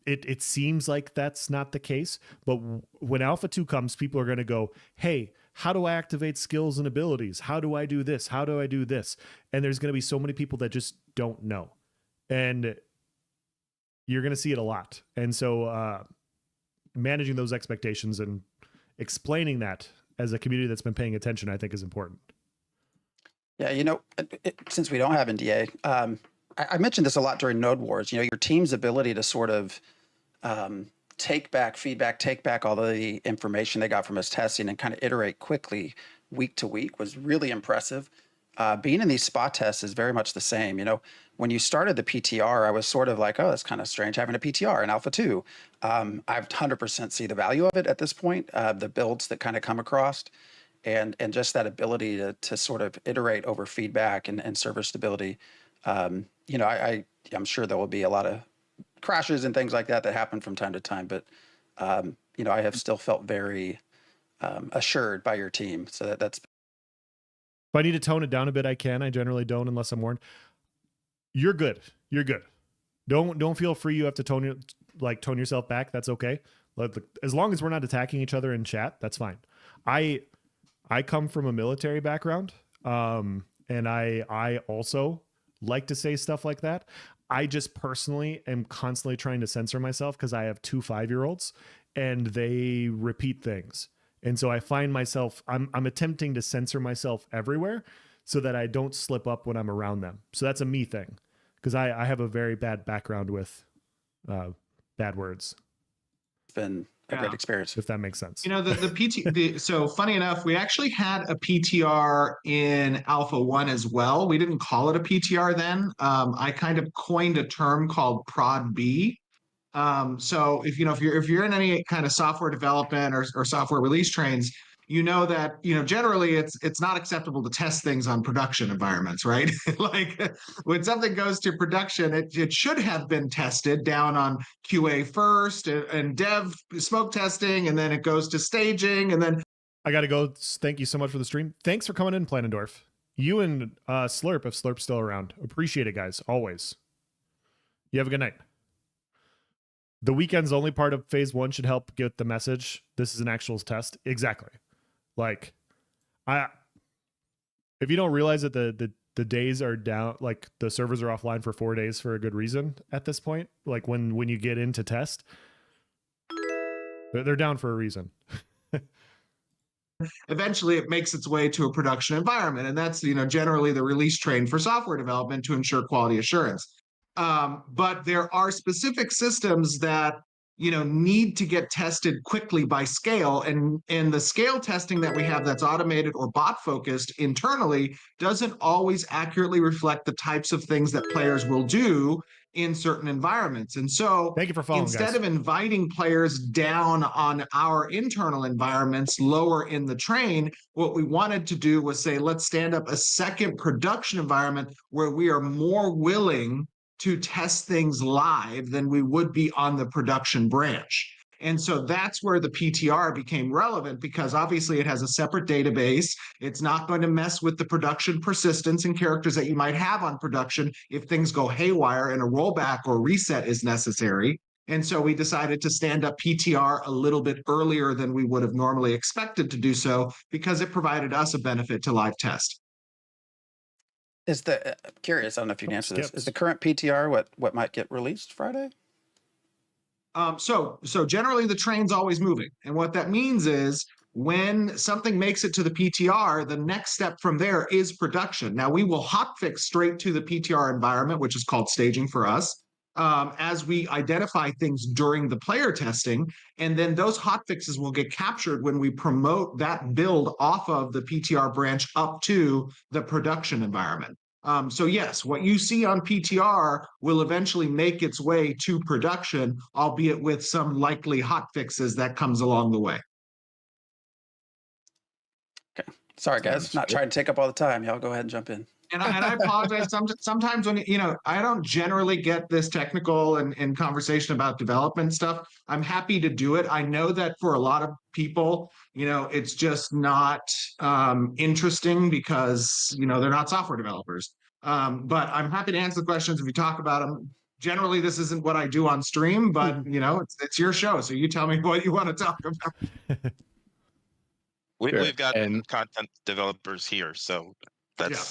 It seems like that's not the case, but when Alpha 2 comes, people are going to go, hey, how do I activate skills and abilities? How do I do this? How do I do this? And there's going to be so many people that just don't know. And you're going to see it a lot. And so managing those expectations and explaining that as a community that's been paying attention, I think, is important. Yeah, you know, since we don't have NDA, I mentioned this a lot during Node Wars. You know, your team's ability to sort of take back feedback, take back all the information they got from us testing and kind of iterate quickly week to week was really impressive. Being in these spot tests is very much the same. You know, when you started the PTR, I was sort of like, oh, that's kind of strange having a PTR in Alpha 2. I 100% see the value of it at this point, the builds that kind of come across. And just that ability to sort of iterate over feedback and server stability. You know, I'm sure there will be a lot of crashes and things like that happen from time to time, but you know, I have still felt very assured by your team. So that's. If I need to tone it down a bit, I can. I generally don't unless I'm warned. You're good. You're good. Don't feel free. You have to tone yourself back. That's okay. As long as we're not attacking each other in chat, that's fine. I come from a military background, and I also like to say stuff like that. I just personally am constantly trying to censor myself because I have 2 5-year-olds and they repeat things. And so I find myself, I'm attempting to censor myself everywhere so that I don't slip up when I'm around them. So that's a me thing, because I have a very bad background with bad words. It's been a great experience, if that makes sense. You know, so funny enough, we actually had a PTR in Alpha 1 as well. We didn't call it a PTR then. I kind of coined a term called Prod B. So if you're in any kind of software development or software release trains, you know that, you know, generally it's not acceptable to test things on production environments, right? Like when something goes to production, it should have been tested down on QA first and dev smoke testing, and then it goes to staging, and then. I got to go. Thank you so much for the stream. Thanks for coming in, Planendorf. You and Slurp, if Slurp's still around. Appreciate it, guys. Always. You have a good night. The weekend's only part of phase 1 should help get the message. This is an actual test. Exactly. Like, if you don't realize that the days are down, like the servers are offline for 4 days for a good reason at this point. Like when you get into test, they're down for a reason. Eventually it makes its way to a production environment. And that's, you know, generally the release train for software development to ensure quality assurance. But there are specific systems that need to get tested quickly by scale, and the scale testing that we have that's automated or bot focused internally doesn't always accurately reflect the types of things that players will do in certain environments. And so thank you for following, instead guys. of inviting players down on our internal environments lower in the train, what we wanted to do was say, let's stand up a second production environment where we are more willing to test things live than we would be on the production branch. And so that's where the PTR became relevant, because obviously it has a separate database. It's not going to mess with the production persistence and characters that you might have on production if things go haywire and a rollback or reset is necessary. And so we decided to stand up PTR a little bit earlier than we would have normally expected to do so, because it provided us a benefit to live test. Is the curious? I don't know if you can answer this. Is the current PTR what might get released Friday? So generally the train's always moving, and what that means is when something makes it to the PTR, the next step from there is production. Now we will hotfix straight to the PTR environment, which is called staging for us, as we identify things during the player testing, and then those hotfixes will get captured when we promote that build off of the PTR branch up to the production environment. So yes, what you see on PTR will eventually make its way to production, albeit with some likely hotfixes that comes along the way. Okay. Sorry, guys. Not trying to take up all the time. Y'all go ahead and jump in. And I apologize. Sometimes when, I don't generally get this technical and conversation about development stuff. I'm happy to do it. I know that for a lot of people, it's just not interesting because, they're not software developers. But I'm happy to answer the questions if you talk about them. Generally, this isn't what I do on stream, but, it's your show. So you tell me what you want to talk about. We've got content developers here, so that's... Yeah.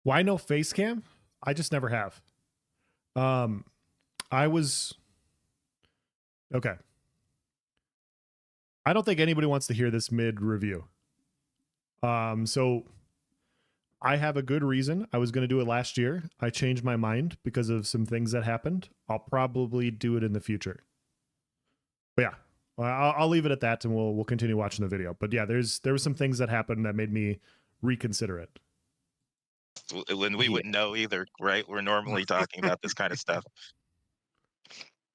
Why no face cam? I just never have. Okay. I don't think anybody wants to hear this mid review. So I have a good reason. I was going to do it last year. I changed my mind because of some things that happened. I'll probably do it in the future. But yeah, I'll leave it at that, and we'll continue watching the video. But yeah, there were some things that happened that made me reconsider it. When we wouldn't know either, right? We're normally talking about this kind of stuff.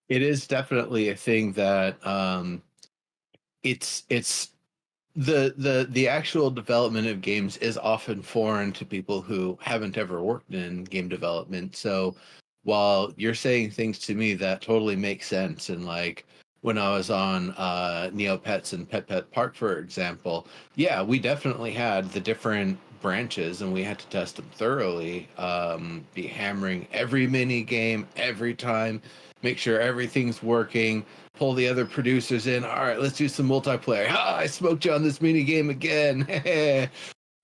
It is definitely a thing that it's the actual development of games is often foreign to people who haven't ever worked in game development. So while you're saying things to me that totally make sense, and like when I was on Neopets and Pet Park, for example, yeah, we definitely had the different branches and we had to test them thoroughly, be hammering every mini game every time, make sure everything's working, pull the other producers in. All right, let's do some multiplayer. I smoked you on this mini game again.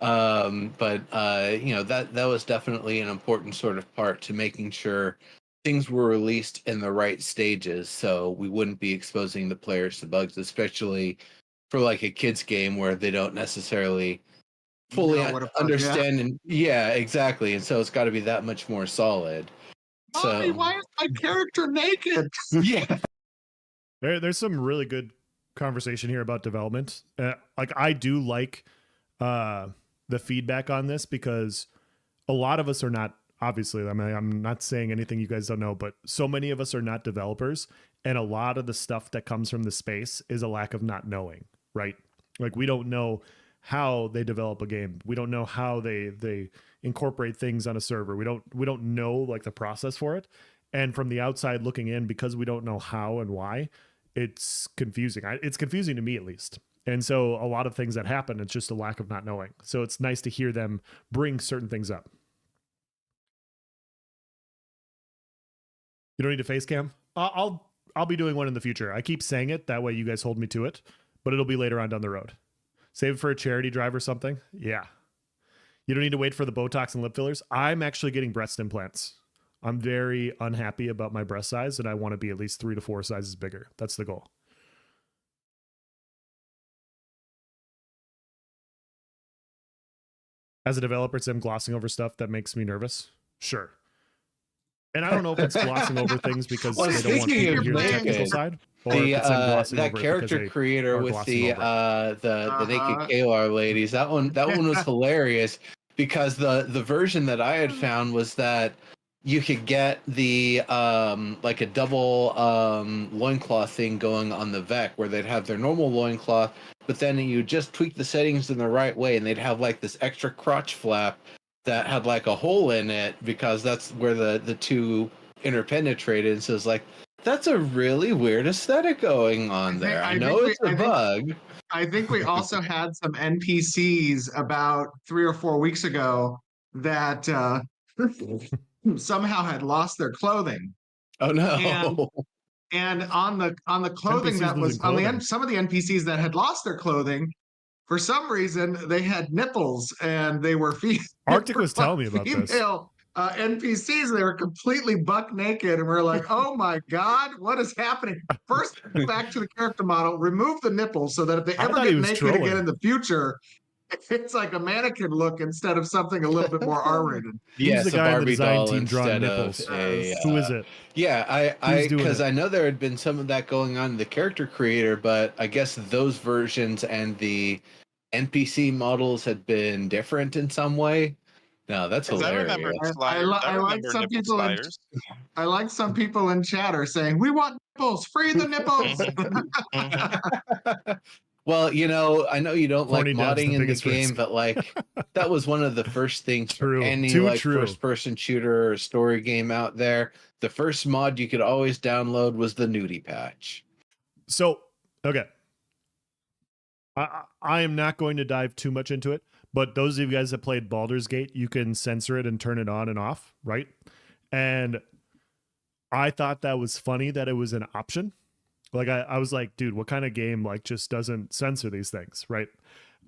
But that was definitely an important sort of part to making sure things were released in the right stages, so we wouldn't be exposing the players to bugs, especially for like a kids game where they don't necessarily fully understand. Yeah. And yeah, exactly. And so it's got to be that much more solid. Mommy, why is my character naked? Yeah. There's some really good conversation here about development. Like I do like the feedback on this, because a lot of us are not, obviously, I mean, I'm not saying anything you guys don't know, but so many of us are not developers, and a lot of the stuff that comes from the space is a lack of not knowing, right? Like we don't know how they develop a game. We don't know how they incorporate things on a server. We don't know like the process for it. And from the outside looking in, because we don't know how and why, it's confusing. It's confusing to me, at least. And so a lot of things that happen, it's just a lack of not knowing. So it's nice to hear them bring certain things up. You don't need a face cam? I'll be doing one in the future. I keep saying it. That way you guys hold me to it. But it'll be later on down the road. Save it for a charity drive or something. Yeah. You don't need to wait for the Botox and lip fillers. I'm actually getting breast implants. I'm very unhappy about my breast size, and I want to be at least 3 to 4 sizes bigger. That's the goal. As a developer, I'm glossing over stuff that makes me nervous. Sure. And I don't know if it's glossing over things because Well, they don't want speaking people to of hear the technical naked, side, or if it's them glossing that over it because character they creator are with glossing the over it. the naked KOR ladies, that one was hilarious because the version that I had found was that you could get the like a double loincloth thing going on the Vec where they'd have their normal loincloth, but then you just tweak the settings in the right way and they'd have like this extra crotch flap that had like a hole in it because that's where the two interpenetrated. So it's like, that's a really weird aesthetic going on there. I know it's a bug. I think we also had some NPCs about 3 or 4 weeks ago that somehow had lost their clothing. Oh no. And on the clothing NPCs that was clothing. on the some of the NPCs that had lost their clothing, for some reason they had nipples and they were Arctic was telling me about this. NPCs, they were completely buck naked, and we're like, oh my god, what is happening? First, back to the character model, remove the nipples so that if they ever get naked again in the future, it's like a mannequin look instead of something a little bit more R-rated. Who's the guy in the design team drawing nipples? Who is it? Yeah, because I know there had been some of that going on in the character creator, but I guess those versions and the NPC models had been different in some way. No, that's hilarious. I like some people. I like some people in chat are saying, "We want nipples, free the nipples." Well, I know you don't like modding in the game, but like that was one of the first things for any first-person shooter or story game out there. The first mod you could always download was the nudie patch. So, okay. I am not going to dive too much into it, but those of you guys that played Baldur's Gate, you can censor it and turn it on and off, right? And I thought that was funny that it was an option. Like I was like, dude, what kind of game like just doesn't censor these things, right?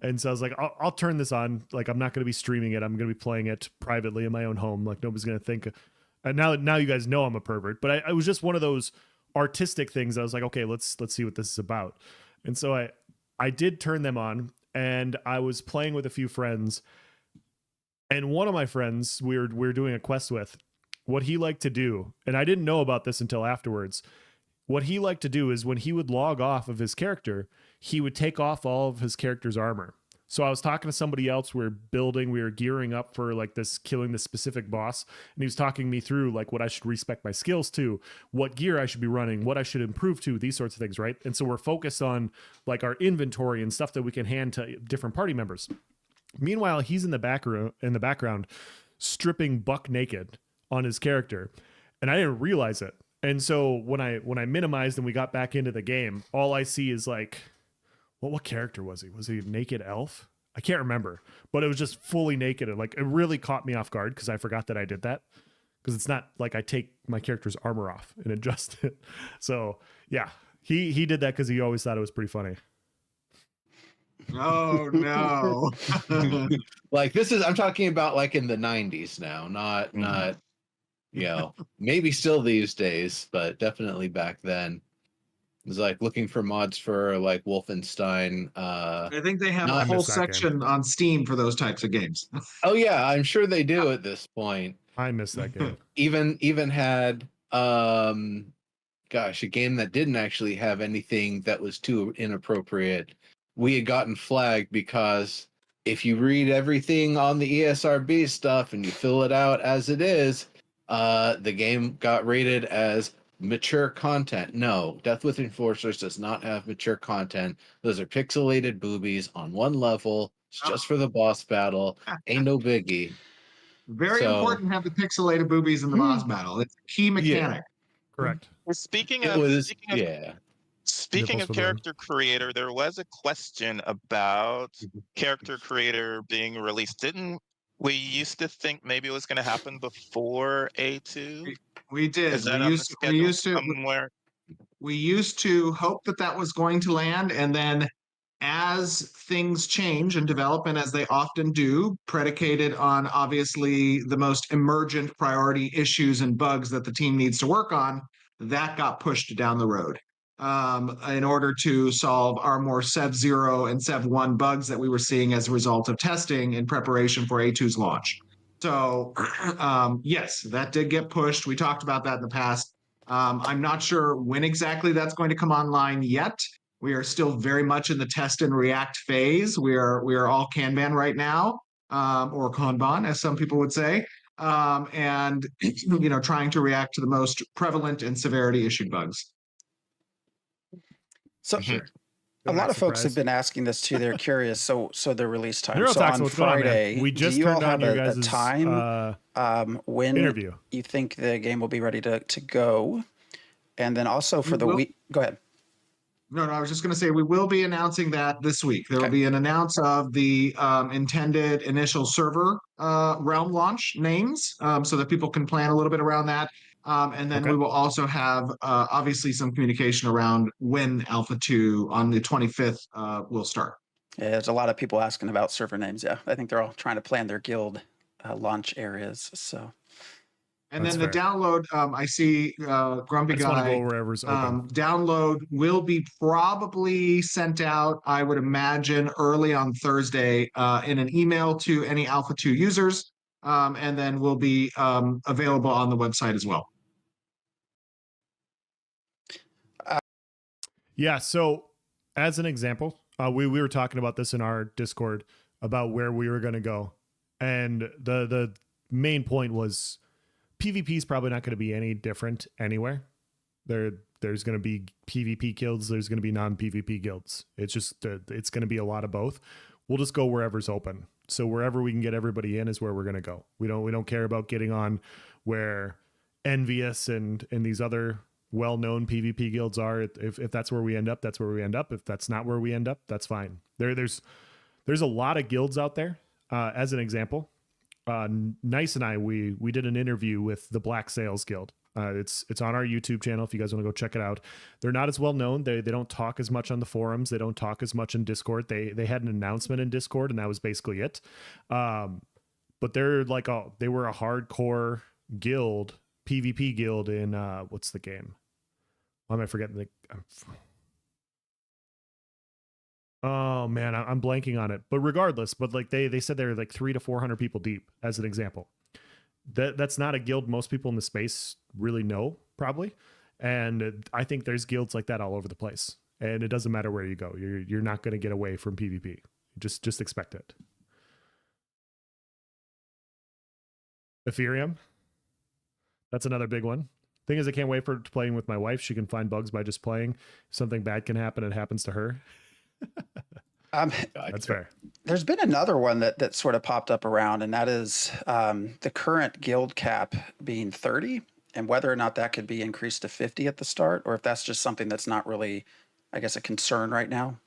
And so I was like, I'll turn this on. Like I'm not going to be streaming it. I'm going to be playing it privately in my own home. Like nobody's going to think. And now you guys know I'm a pervert. But I was just one of those artistic things. I was like, okay, let's see what this is about. And so I did turn them on, and I was playing with a few friends. And one of my friends we were doing a quest with, what he liked to do, and I didn't know about this until afterwards. What he liked to do is when he would log off of his character, he would take off all of his character's armor. So I was talking to somebody else. We were gearing up for like this, killing this specific boss. And he was talking me through like what I should respect my skills to, what gear I should be running, what I should improve to, these sorts of things, right? And so we're focused on like our inventory and stuff that we can hand to different party members. Meanwhile, he's in the background stripping buck naked on his character. And I didn't realize it. And so when I minimized and we got back into the game, all I see is like, well, what character was he? Was he a naked elf? I can't remember, but it was just fully naked. And like, it really caught me off guard because I forgot that I did that. Because it's not like I take my character's armor off and adjust it. So yeah, he did that because he always thought it was pretty funny. Oh no. Like I'm talking about like in the 90s now, not maybe still these days, but definitely back then. It was like looking for mods for like Wolfenstein. I think they have a whole section on Steam for those types of games. Oh yeah, I'm sure they do at this point. I miss that game. Even had a game that didn't actually have anything that was too inappropriate. We had gotten flagged because if you read everything on the ESRB stuff and you fill it out as it is, the game got rated as mature content. No, Death with Enforcers does not have mature content. Those are pixelated boobies on one level. It's just for the boss battle. Ain't no biggie. Very important to have the pixelated boobies in the boss battle. It's a key mechanic. Yeah. Correct. Speaking of character creator, there was a question about character creator being released. Didn't we used to think maybe it was going to happen before A2? We did. We used to hope that was going to land, and then as things change and develop, and as they often do, predicated on obviously the most emergent priority issues and bugs that the team needs to work on, that got pushed down the road in order to solve our more Sev 0 and Sev 1 bugs that we were seeing as a result of testing in preparation for A2's launch. So yes, that did get pushed. We talked about that in the past. I'm not sure when exactly that's going to come online yet. We are still very much in the test and react phase. We are all Kanban right now, or Kanban, as some people would say, and trying to react to the most prevalent and severity issued bugs. So Sure. a lot of folks have been asking this too. They're curious. So the release time. So on Friday, we just do you all turned on have your a guys' time when interview. you think the game will be ready to go? And then also for the week, go ahead. No, I was just going to say we will be announcing that this week. There will be an announce of the intended initial server realm launch names, so that people can plan a little bit around that. And then we will also have obviously some communication around when Alpha 2 on the 25th will start. Yeah, there's a lot of people asking about server names. Yeah, I think they're all trying to plan their guild launch areas. So. And then the download, I see Grumpy Guy. Wherever's open. Download will be probably sent out, I would imagine, early on Thursday in an email to any Alpha 2 users, and then will be available on the website as well. Yeah, so as an example, we were talking about this in our Discord about where we were going to go. And the main point was PvP is probably not going to be any different anywhere. There's going to be PvP guilds. There's going to be non-PvP guilds. It's just it's going to be a lot of both. We'll just go wherever's open. So wherever we can get everybody in is where we're going to go. We don't care about getting on where Envious and these other well-known PvP guilds are. If that's where we end up, that's where we end up. If that's not where we end up, that's fine. There's a lot of guilds out there. As an example, Nice and I, we did an interview with the Black Sails Guild. It's on our YouTube channel if you guys want to go check it out. They're not as well known. They don't talk as much on the forums. They don't talk as much in Discord. They had an announcement in Discord and that was basically it. But they're like they were a hardcore guild, PvP guild in what's the game? Why am I forgetting Oh man, I'm blanking on it. But regardless, like they said they're like 300 to 400 people deep, as an example. That's not a guild most people in the space really know, probably. And I think there's guilds like that all over the place. And it doesn't matter where you go. You're not going to get away from PvP. Just expect it. Ethereum. That's another big one. Thing is, I can't wait for playing with my wife. She can find bugs by just playing. If something bad can happen, it happens to her. That's fair. There's been another one that sort of popped up around, and that is the current guild cap being 30, and whether or not that could be increased to 50 at the start, or if that's just something that's not really, I guess, a concern right now.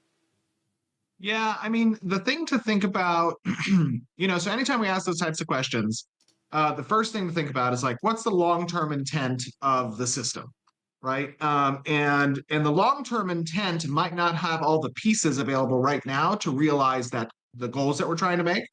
Yeah, I mean, the thing to think about, so anytime we ask those types of questions, the first thing to think about is like, what's the long-term intent of the system? Right. And the long-term intent might not have all the pieces available right now to realize that the goals that we're trying to make.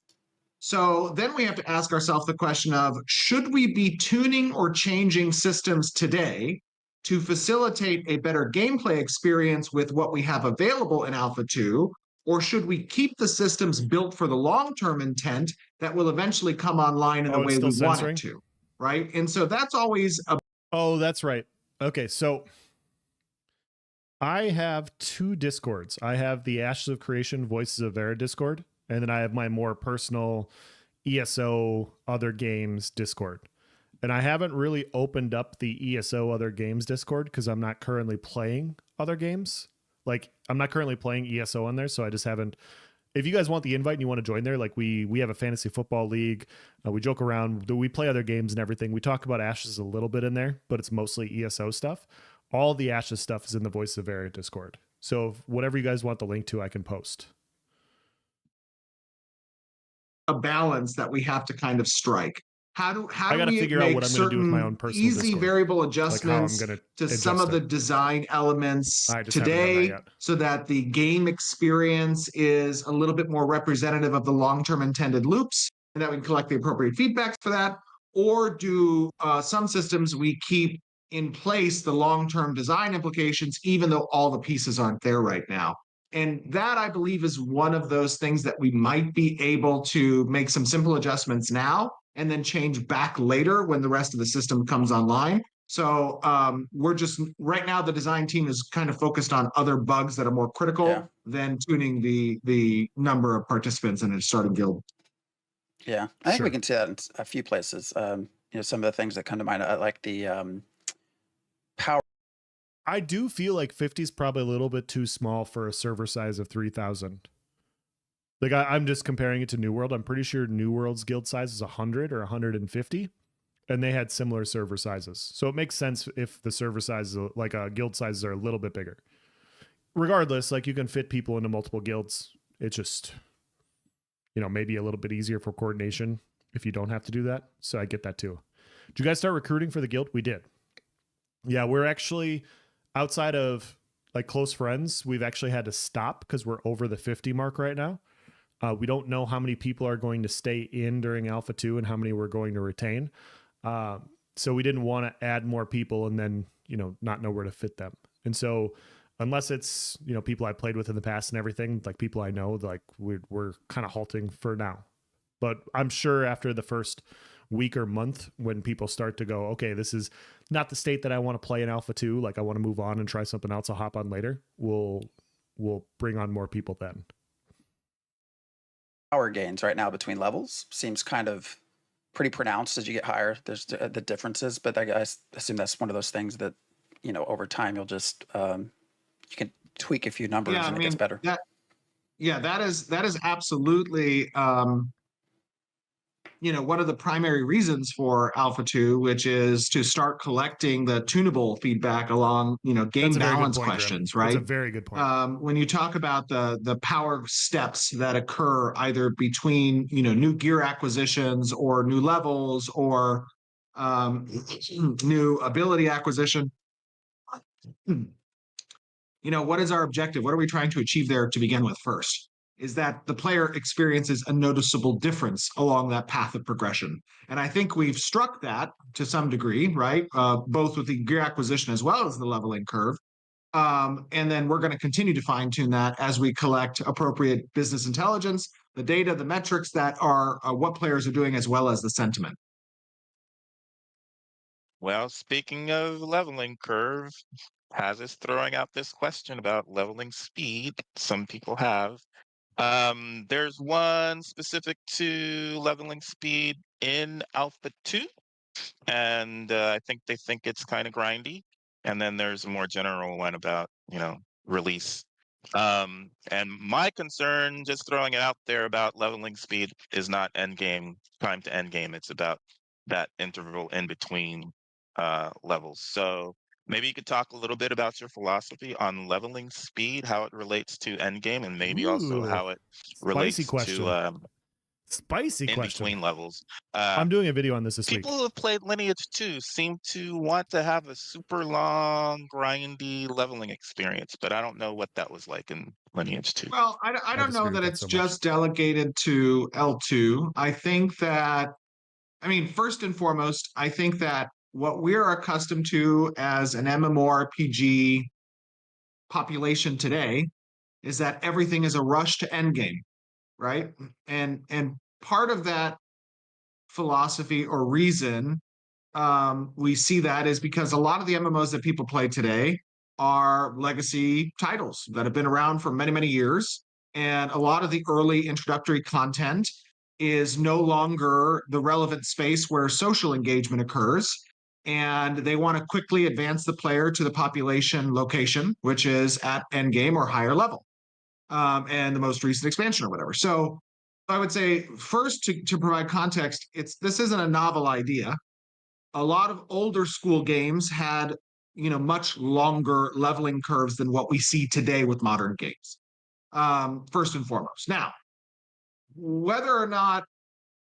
So then we have to ask ourselves the question of, should we be tuning or changing systems today to facilitate a better gameplay experience with what we have available in Alpha 2? Or should we keep the systems built for the long-term intent that will eventually come online in the way we want it to? Right. And so that's always a. Oh, that's right. Okay, so I have two Discords. I have the Ashes of Creation Voices of Vera Discord, and then I have my more personal ESO Other Games Discord. And I haven't really opened up the ESO Other Games Discord because I'm not currently playing other games. Like, I'm not currently playing ESO on there, so I just haven't. If you guys want the invite and you want to join there, like we have a fantasy football league. We joke around. We play other games and everything. We talk about Ashes a little bit in there, but it's mostly ESO stuff. All the Ashes stuff is in the Voice of Vera Discord. So whatever you guys want the link to, I can post. A balance that we have to kind of strike. How do we figure out what I'm going to do with my own personal easy Discord. variable adjustments to some of the design elements today so that the game experience is a little bit more representative of the long-term intended loops and that we can collect the appropriate feedback for that? Or do some systems we keep in place the long-term design implications even though all the pieces aren't there right now? And that, I believe, is one of those things that we might be able to make some simple adjustments now and then change back later when the rest of the system comes online. So we're just right now the design team is kind of focused on other bugs that are more critical than tuning the number of participants in a starting guild. Yeah, I think we can see that in a few places. Some of the things that come to mind, I like the power. I do feel like 50 is probably a little bit too small for a server size of 3,000. Like I'm just comparing it to New World. I'm pretty sure New World's guild size is 100 or 150, and they had similar server sizes. So it makes sense if the server sizes, like guild sizes, are a little bit bigger. Regardless, like you can fit people into multiple guilds. It's just, maybe a little bit easier for coordination if you don't have to do that. So I get that too. Did you guys start recruiting for the guild? We did. Yeah, we're actually, outside of like close friends, we've actually had to stop because we're over the 50 mark right now. We don't know how many people are going to stay in during Alpha 2 and how many we're going to retain. So we didn't want to add more people and then, not know where to fit them. And so unless it's, people I played with in the past and everything, like people I know, like we're kind of halting for now. But I'm sure after the first week or month, when people start to go, okay, this is not the state that I want to play in Alpha 2, like I want to move on and try something else, I'll hop on later, we'll bring on more people then. Power gains right now between levels seems kind of pretty pronounced as you get higher. There's the differences, but I assume that's one of those things that, over time you'll just, you can tweak a few numbers and it gets better. That is absolutely, one of the primary reasons for Alpha 2, which is to start collecting the tunable feedback along, game balance questions, right? That's a very good point. When you talk about the power steps that occur either between, new gear acquisitions or new levels or new ability acquisition, what is our objective? What are we trying to achieve there to begin with first? Is that the player experiences a noticeable difference along that path of progression. And I think we've struck that to some degree, right? Both with the gear acquisition as well as the leveling curve. And then we're going to continue to fine tune that as we collect appropriate business intelligence, the data, the metrics that are what players are doing, as well as the sentiment. Well, speaking of leveling curve, Haz is throwing out this question about leveling speed. Some people have. There's one specific to leveling speed in Alpha 2, and I think they think it's kind of grindy. And then there's a more general one about, release. And my concern, just throwing it out there about leveling speed, is not end game, time to end game. It's about that interval in between levels. So maybe you could talk a little bit about your philosophy on leveling speed, how it relates to endgame, and maybe also how it relates to spicy in question between levels. I'm doing a video on this week. People who have played Lineage 2 seem to want to have a super long, grindy leveling experience, but I don't know what that was like in Lineage 2. Well, I don't know that it's just delegated to L2. I think that, first and foremost, I think that what we're accustomed to as an MMORPG population today is that everything is a rush to endgame, right? And part of that philosophy or reason we see that is because a lot of the MMOs that people play today are legacy titles that have been around for many, many years. And a lot of the early introductory content is no longer the relevant space where social engagement occurs. And they want to quickly advance the player to the population location, which is at endgame or higher level, and the most recent expansion or whatever. So I would say first to provide context, this isn't a novel idea. A lot of older school games had, much longer leveling curves than what we see today with modern games. First and foremost. Now, whether or not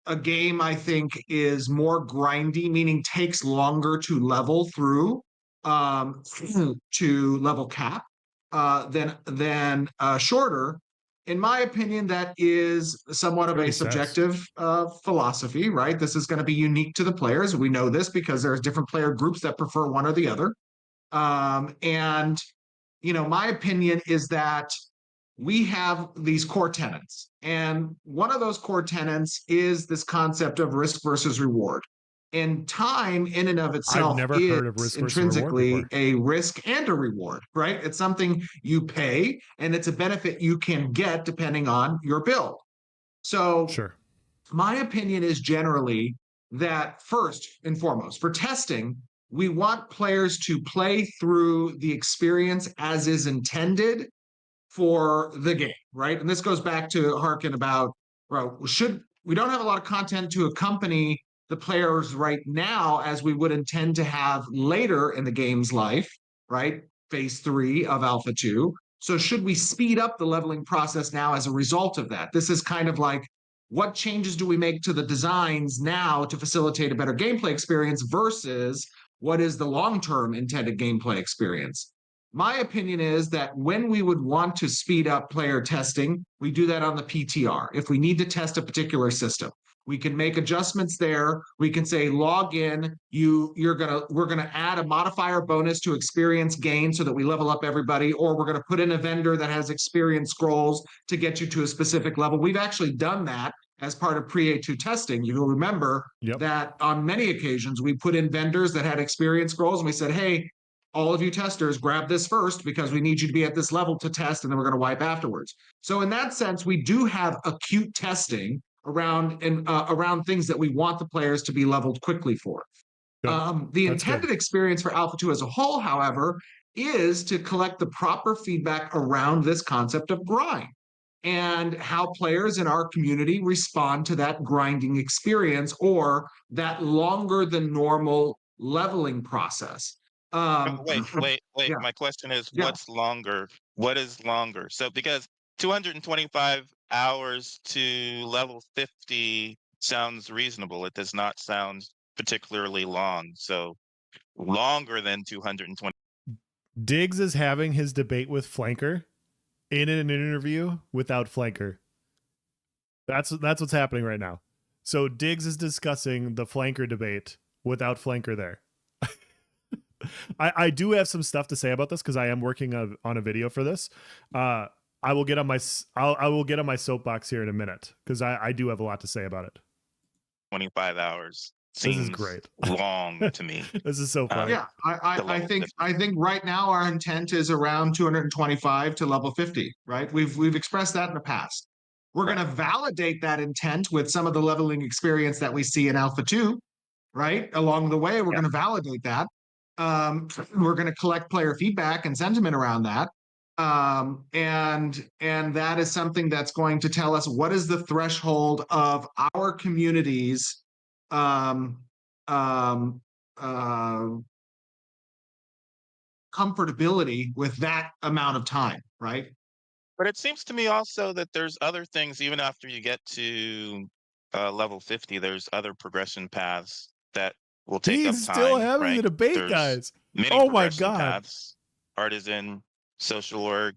a game, I think, is more grindy, meaning takes longer to level through to level cap than shorter. In my opinion, that is somewhat of a subjective philosophy, right? This is going to be unique to the players. We know this because there's different player groups that prefer one or the other. And my opinion is that we have these core tenets. And one of those core tenets is this concept of risk versus reward. And time in and of itself I've never is heard of risk versus reward intrinsically before. a risk and a reward, right? It's something you pay and it's a benefit you can get depending on your build. So Sure. my opinion is generally that first and foremost, for testing, we want players to play through the experience as is intended for the game, right? And this goes back to harken about, well, we don't have a lot of content to accompany the players right now as we would intend to have later in the game's life, right? Phase 3 of Alpha 2. So should we speed up the leveling process now as a result of that? This is kind of like, what changes do we make to the designs now to facilitate a better gameplay experience versus what is the long-term intended gameplay experience? My opinion is that when we would want to speed up player testing, we do that on the PTR. If we need to test a particular system, we can make adjustments there. We can say log in. We're gonna add a modifier bonus to experience gain so that we level up everybody, or we're gonna put in a vendor that has experience scrolls to get you to a specific level. We've actually done that as part of pre-A2 testing. You'll remember that on many occasions we put in vendors that had experience scrolls and we said, hey, all of you testers, grab this first because we need you to be at this level to test, and then we're going to wipe afterwards. So in that sense, we do have acute testing around things that we want the players to be leveled quickly for. The intended experience for Alpha 2 as a whole, however, is to collect the proper feedback around this concept of grind and how players in our community respond to that grinding experience or that longer than normal leveling process. Wait. Yeah. My question is, what's longer? What is longer? So because 225 hours to level 50 sounds reasonable. It does not sound particularly long. So longer than 220. Diggs is having his debate with Flanker in an interview without Flanker. That's what's happening right now. So Diggs is discussing the Flanker debate without Flanker there. I do have some stuff to say about this because I am working on a video for this. I will get on my soapbox here in a minute because I do have a lot to say about it. 25 hours. This is great. Long to me. This is so funny. Yeah, I think right now our intent is around 225 to level 50. Right, we've expressed that in the past. We're going to validate that intent with some of the leveling experience that we see in Alpha 2. Right, along the way, we're going to validate that. We're going to collect player feedback and sentiment around that. And that is something that's going to tell us what is the threshold of our community's comfortability with that amount of time, right? But it seems to me also that there's other things, even after you get to level 50, there's other progression paths that will take up time. He's still having the debate, guys. Oh my God. Paths, artisan, social org,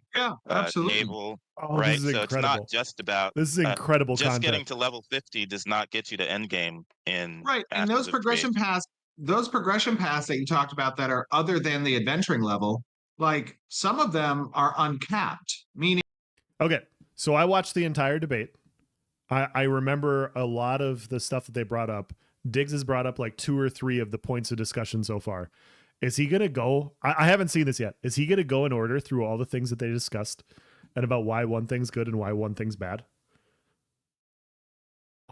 absolutely. naval, right? So it's not just about this is incredible just content. Getting to level 50 does not get you to end game in and those progression paths that you talked about that are other than the adventuring level, like some of them are uncapped, meaning okay, so I watched the entire debate. I remember a lot of the stuff that they brought up. Diggs has brought up like 2 or 3 of the points of discussion so far. Is he going to go? I haven't seen this yet. Is he going to go in order through all the things that they discussed and about why one thing's good and why one thing's bad?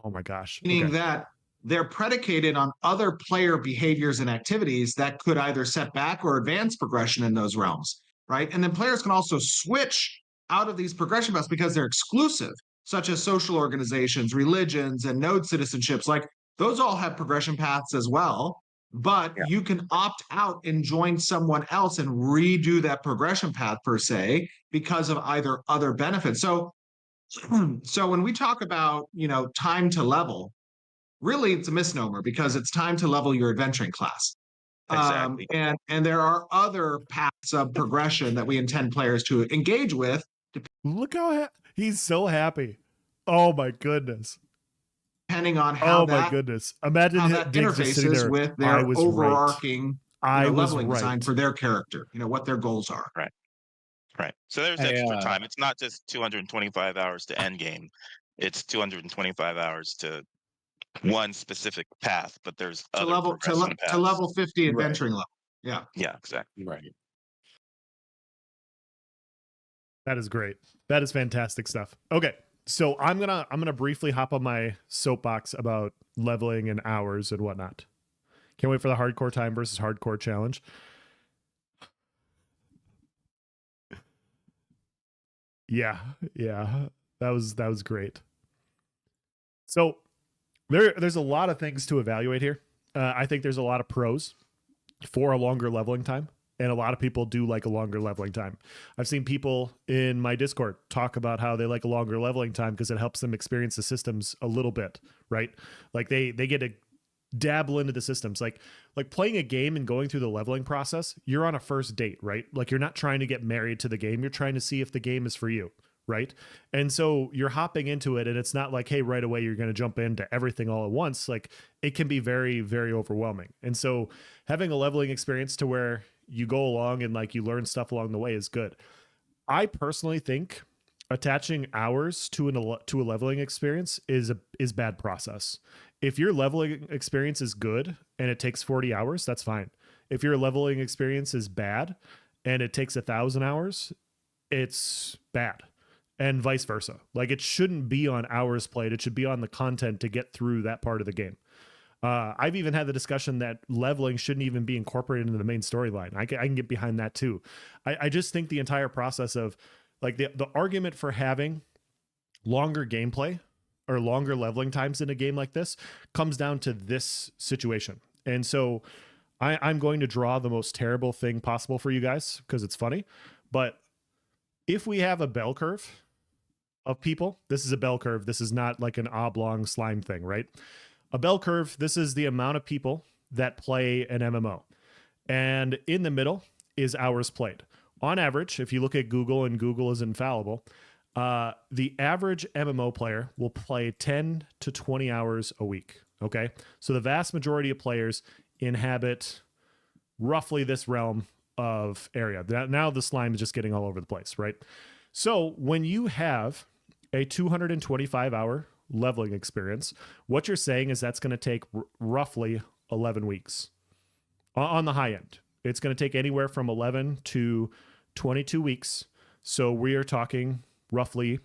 Oh my gosh. Meaning that they're predicated on other player behaviors and activities that could either set back or advance progression in those realms, right? And then players can also switch out of these progression paths because they're exclusive, such as social organizations, religions, and node citizenships. Like those all have progression paths as well. But you can opt out and join someone else and redo that progression path per se because of either other benefits. So when we talk about, time to level, really it's a misnomer because it's time to level your adventuring class. Exactly. And there are other paths of progression that we intend players to engage with. Look how he's so happy. Oh my goodness. Depending on how my goodness. Imagine how that interfaces with their overarching leveling design for their character, what their goals are. Right. So there's extra time. It's not just 225 hours to end game. it's 225 hours to one specific path, but there's To other level progression to paths. level 50 Right. adventuring level. Yeah. Yeah, exactly. Right. That is great. That is fantastic stuff. Okay. So I'm gonna briefly hop on my soapbox about leveling and hours and whatnot. Can't wait for the hardcore time versus hardcore challenge. Yeah, that was great. So there's a lot of things to evaluate here. I think there's a lot of pros for a longer leveling time, and a lot of people do like a longer leveling time. I've seen people in my Discord talk about how they like a longer leveling time because it helps them experience the systems a little bit, right? Like they get to dabble into the systems. Like playing a game and going through the leveling process, you're on a first date, right? Like you're not trying to get married to the game. You're trying to see if the game is for you, right? And so you're hopping into it, and it's not like, hey, right away you're going to jump into everything all at once. Like it can be very, very overwhelming. And so having a leveling experience to where you go along and like you learn stuff along the way is good. I personally think attaching hours to a leveling experience is bad process. If your leveling experience is good and it takes 40 hours, that's fine. If your leveling experience is bad and it takes 1,000 hours, it's bad. And vice versa. Like it shouldn't be on hours played. It should be on the content to get through that part of the game. I've even had the discussion that leveling shouldn't even be incorporated into the main storyline. I can get behind that too. I just think the entire process of like the argument for having longer gameplay or longer leveling times in a game like this comes down to this situation. And so I'm going to draw the most terrible thing possible for you guys because it's funny. But if we have a bell curve of people, this is a bell curve. This is not like an oblong slime thing, right? A bell curve, this is the amount of people that play an MMO. And in the middle is hours played. On average, if you look at Google, and Google is infallible, the average MMO player will play 10 to 20 hours a week. Okay. So the vast majority of players inhabit roughly this realm of area. Now the slime is just getting all over the place, right? So when you have a 225 hour leveling experience, what you're saying is that's going to take roughly 11 weeks on the high end. It's going to take anywhere from 11 to 22 weeks. So we are talking roughly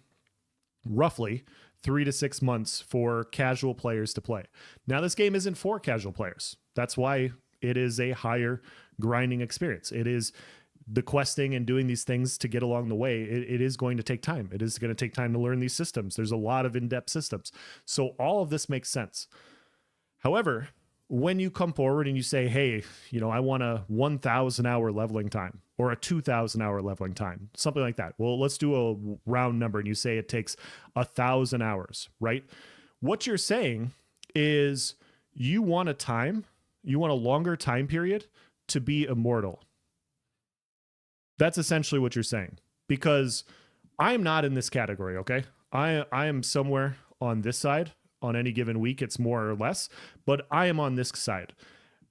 3 to 6 months for casual players to play. Now, this game isn't for casual players. That's why it is a higher grinding experience. It is the questing and doing these things to get along the way. It is going to take time. It is going to take time to learn these systems. There's a lot of in-depth systems. So all of this makes sense. However, when you come forward and you say, hey, I want a 1,000 hour leveling time or a 2,000 hour leveling time, something like that. Well, let's do a round number. And you say it takes 1,000 hours, right? What you're saying is you want a longer time period to be immortal. That's essentially what you're saying, because I'm not in this category. Okay. I am somewhere on this side. On any given week, it's more or less, but I am on this side.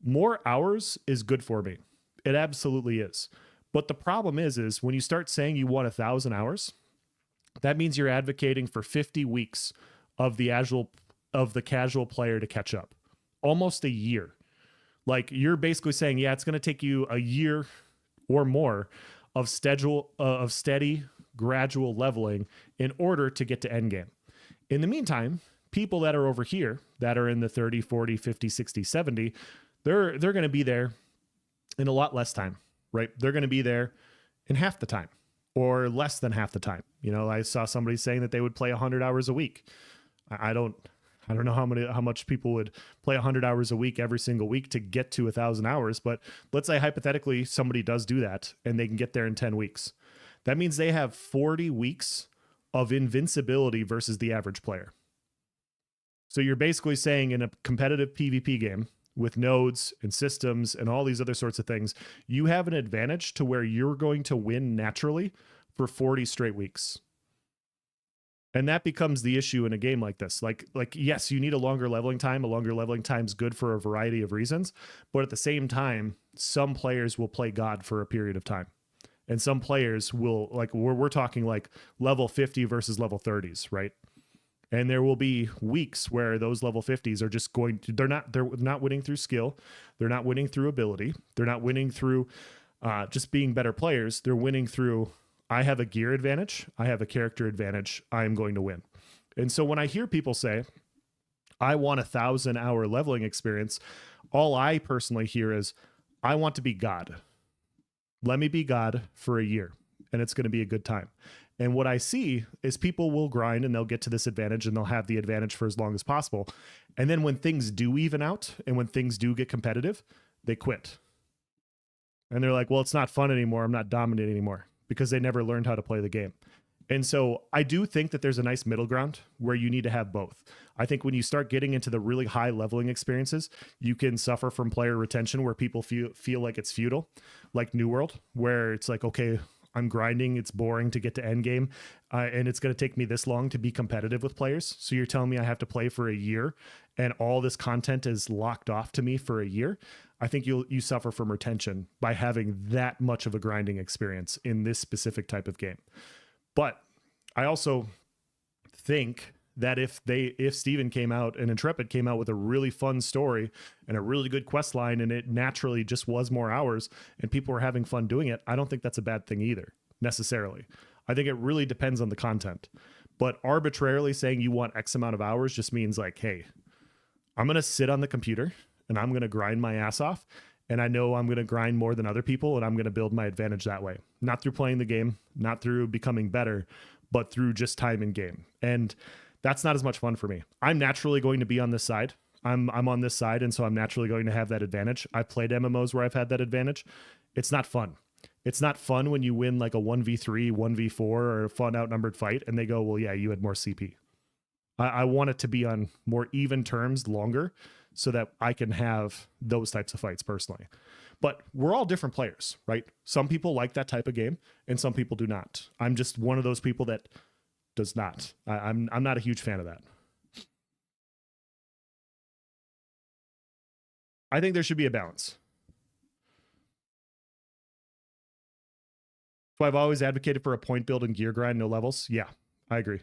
More hours is good for me. It absolutely is. But the problem is when you start saying you want 1,000 hours, that means you're advocating for 50 weeks of the casual player to catch up. Almost a year. Like you're basically saying, yeah, it's going to take you a year or more of steady, gradual leveling in order to get to endgame. In the meantime, people that are over here that are in the 30, 40, 50, 60, 70, they're going to be there in a lot less time, right? They're going to be there in half the time or less than half the time. I saw somebody saying that they would play 100 hours a week. I don't know how much people would play 100 hours a week every single week to get to 1,000 hours, but let's say hypothetically somebody does do that and they can get there in 10 weeks. That means they have 40 weeks of invincibility versus the average player. So you're basically saying in a competitive PvP game with nodes and systems and all these other sorts of things, you have an advantage to where you're going to win naturally for 40 straight weeks. And that becomes the issue in a game like this. Like yes, you need a longer leveling time. A longer leveling time is good for a variety of reasons. But at the same time, some players will play God for a period of time. And some players will, like, we're talking like level 50 versus level 30s, right? And there will be weeks where those level 50s are just they're not winning through skill. They're not winning through ability. They're not winning through just being better players. They're winning through, I have a gear advantage. I have a character advantage. I'm going to win. And so when I hear people say, I want 1,000-hour leveling experience, all I personally hear is, I want to be God. Let me be God for a year, and it's going to be a good time. And what I see is people will grind and they'll get to this advantage and they'll have the advantage for as long as possible. And then when things do even out and when things do get competitive, they quit. And they're like, well, it's not fun anymore. I'm not dominating anymore, because they never learned how to play the game. And so I do think that there's a nice middle ground where you need to have both. I think when you start getting into the really high leveling experiences, you can suffer from player retention where people feel like it's futile, like New World, where it's like, okay, I'm grinding, it's boring to get to end game, and it's going to take me this long to be competitive with players. So you're telling me I have to play for a year and all this content is locked off to me for a year? I think you suffer from retention by having that much of a grinding experience in this specific type of game. But I also think that if Steven came out and Intrepid came out with a really fun story and a really good quest line, and it naturally just was more hours and people were having fun doing it, I don't think that's a bad thing either, necessarily. I think it really depends on the content. But arbitrarily saying you want X amount of hours just means like, hey, I'm going to sit on the computer and I'm going to grind my ass off. And I know I'm going to grind more than other people, and I'm going to build my advantage that way. Not through playing the game, not through becoming better, but through just time in game. And that's not as much fun for me. I'm naturally going to be on this side. I'm on this side, and so I'm naturally going to have that advantage. I've played MMOs where I've had that advantage. It's not fun. It's not fun when you win like a 1v3, 1v4, or a fun outnumbered fight, and they go, well, yeah, you had more CP. I want it to be on more even terms, longer, so that I can have those types of fights personally. But we're all different players, right? Some people like that type of game and some people do not. I'm just one of those people that does not. I'm not a huge fan of that. I think there should be a balance. So I've always advocated for a point build and gear grind, no levels. Yeah, I agree.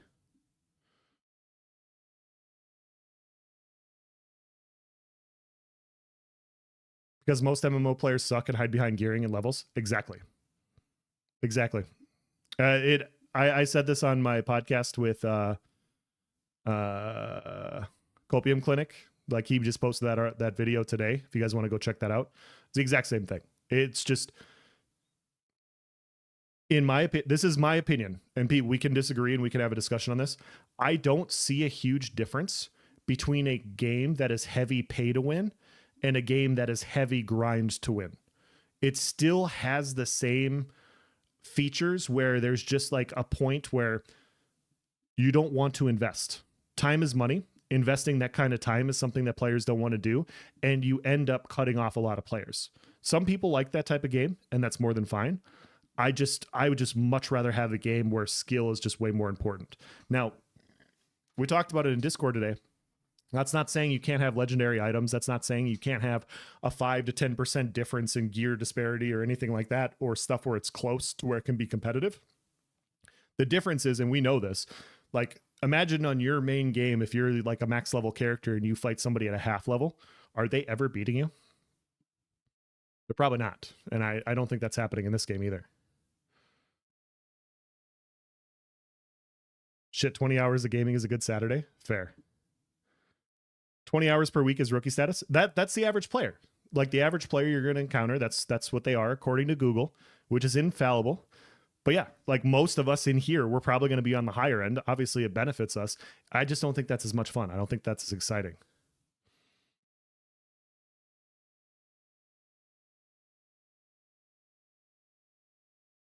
Because most MMO players suck and hide behind gearing and levels. Exactly. I said this on my podcast with Copium Clinic. Like, he just posted that video today. If you guys want to go check that out, it's the exact same thing. It's just, in my opinion, this is my opinion, and Pete, we can disagree and we can have a discussion on this. I don't see a huge difference between a game that is heavy pay to win and a game that is heavy grind to win. It still has the same features where there's just like a point where you don't want to invest. Time is money. Investing that kind of time is something that players don't want to do, and you end up cutting off a lot of players. Some people like that type of game, and that's more than fine. I would just much rather have a game where skill is just way more important. Now, we talked about it in Discord today. That's not saying you can't have legendary items. That's not saying you can't have a 5 to 10% difference in gear disparity or anything like that, or stuff where it's close to where it can be competitive. The difference is, and we know this, like, imagine on your main game, if you're like a max level character and you fight somebody at a half level, are they ever beating you? They're probably not. And I don't think that's happening in this game either. Shit, 20 hours of gaming is a good Saturday? Fair. 20 hours per week is rookie status. That's the average player. Like, the average player you're going to encounter, that's what they are according to Google, which is infallible. But yeah, like most of us in here, we're probably going to be on the higher end. Obviously, it benefits us. I just don't think that's as much fun. I don't think that's as exciting.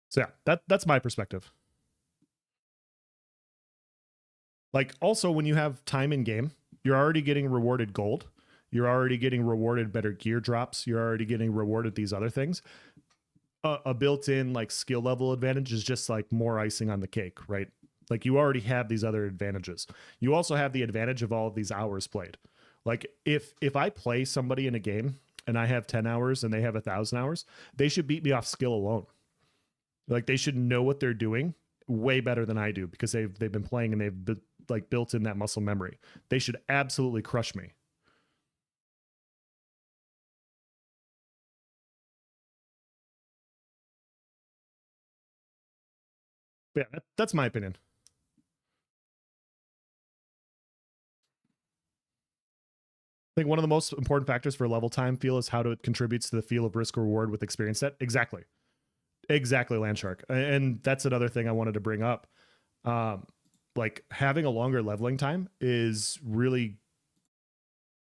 So yeah, that's my perspective. Like, also, when you have time in game, you're already getting rewarded gold. You're already getting rewarded better gear drops. You're already getting rewarded these other things. A built-in like skill level advantage is just like more icing on the cake, right? Like, you already have these other advantages. You also have the advantage of all of these hours played. Like, if I play somebody in a game and I have 10 hours and they have 1,000 hours, they should beat me off skill alone. Like, they should know what they're doing way better than I do, because they've been playing and they've like built in that muscle memory. They should absolutely crush me. But yeah, that's my opinion. I think one of the most important factors for level time feel is how it contributes to the feel of risk reward with experience set. Exactly, Landshark. And that's another thing I wanted to bring up. Like having a longer leveling time is really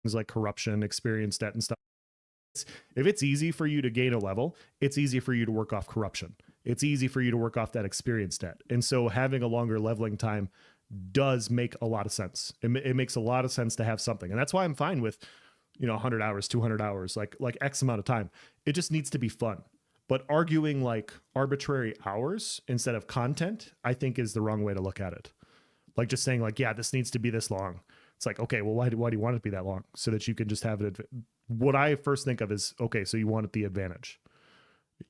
things like corruption, experience debt, and stuff. If it's easy for you to gain a level, it's easy for you to work off corruption. It's easy for you to work off that experience debt. And so having a longer leveling time does make a lot of sense. It makes a lot of sense to have something. And that's why I'm fine with, 100 hours, 200 hours, like X amount of time. It just needs to be fun. But arguing like arbitrary hours instead of content, I think is the wrong way to look at it. Like just saying like, yeah, this needs to be this long. It's like, okay, well, why do you want it to be that long? So that you can just have it. What I first think of is, okay, so you want it the advantage.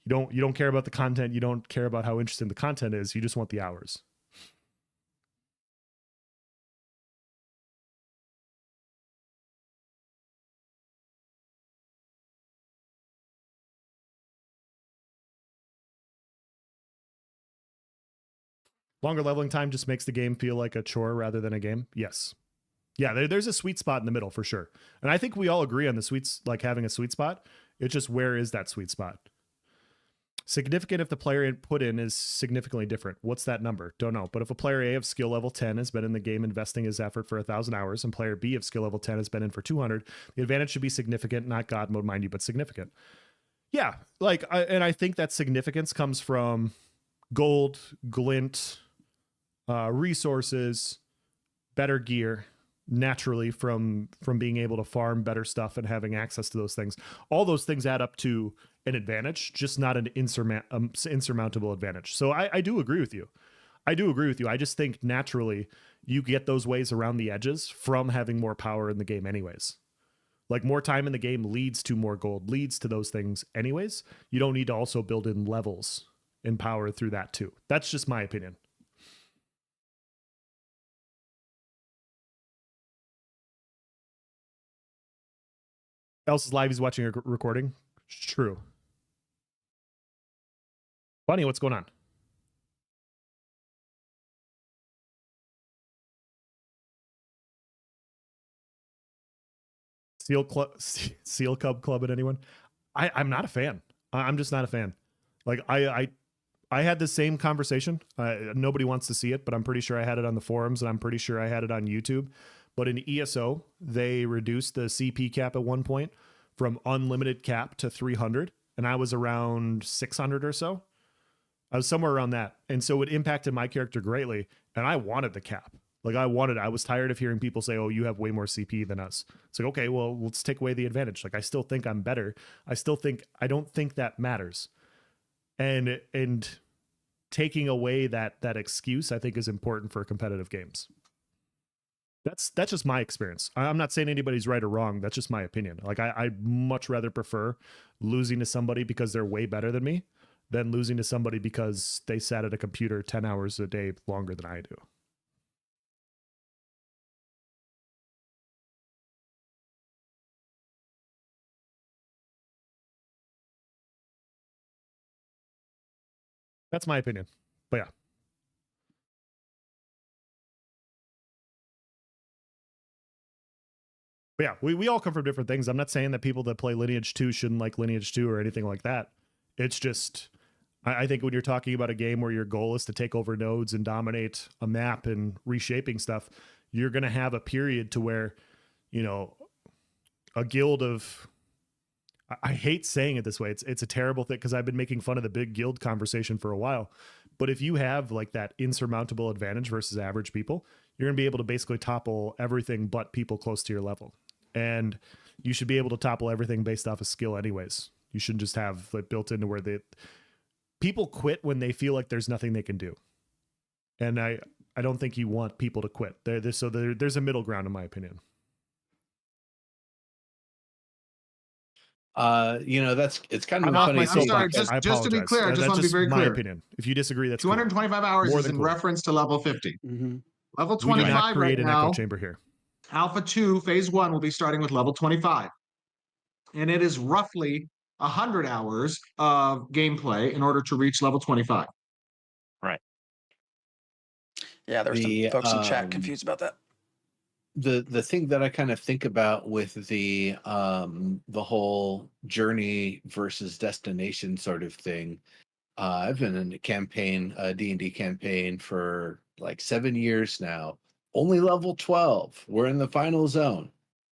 You don't care about the content. You don't care about how interesting the content is. You just want the hours. Longer leveling time just makes the game feel like a chore rather than a game. Yes. Yeah, there's a sweet spot in the middle for sure. And I think we all agree on the sweets, like having a sweet spot. It's just, where is that sweet spot? Significant if the player put in is significantly different. What's that number? Don't know. But if a player A of skill level 10 has been in the game investing his effort for 1,000 hours and player B of skill level 10 has been in for 200, the advantage should be significant, not God mode, mind you, but significant. Yeah, I think that significance comes from gold, glint, resources, better gear, naturally from being able to farm better stuff and having access to those things. All those things add up to an advantage, just not an insurmountable advantage. So I do agree with you. I just think naturally you get those ways around the edges from having more power in the game anyways. Like more time in the game leads to more gold, leads to those things anyways. You don't need to also build in levels and power through that too. That's just my opinion. Else is live, he's watching a recording. True. Bunny, what's going on? Seal Cub Club at anyone? I'm not a fan. I'm just not a fan. Like I had the same conversation. Nobody wants to see it, but I'm pretty sure I had it on the forums and I'm pretty sure I had it on YouTube. But in ESO, they reduced the CP cap at one point from unlimited cap to 300. And I was around 600 or so. I was somewhere around that. And so it impacted my character greatly. And I wanted the cap. I was tired of hearing people say, oh, you have way more CP than us. It's like, okay, well, let's take away the advantage. I still think I'm better. I don't think that matters. And taking away that excuse, I think is important for competitive games. That's just my experience. I'm not saying anybody's right or wrong. That's just my opinion. I'd much rather prefer losing to somebody because they're way better than me than losing to somebody because they sat at a computer 10 hours a day longer than I do. That's my opinion. But yeah. But yeah, we all come from different things. I'm not saying that people that play Lineage 2 shouldn't like Lineage 2 or anything like that. It's just, I think when you're talking about a game where your goal is to take over nodes and dominate a map and reshaping stuff, you're going to have a period to where, a guild of, I hate saying it this way. It's a terrible thing because I've been making fun of the big guild conversation for a while. But if you have that insurmountable advantage versus average people, you're going to be able to basically topple everything but people close to your level. And you should be able to topple everything based off of skill anyways. You shouldn't just have built into where people quit when they feel like there's nothing they can do. And I don't think you want people to quit. There's a middle ground in my opinion. It's kind of funny. I'm sorry, just to be clear, I just want to be very clear. My opinion. If you disagree, that's 225 hours is in reference to level 50. Mm-hmm. Level We did not 25 right create an echo now. chamber here. Alpha 2, phase 1 will be starting with level 25. And it is roughly 100 hours of gameplay in order to reach level 25. Right. Yeah, there's some folks in chat confused about that. The thing that I kind of think about with the whole journey versus destination sort of thing. I've been in a campaign, a D&D campaign for like 7 years now. Only level 12. We're in the final zone.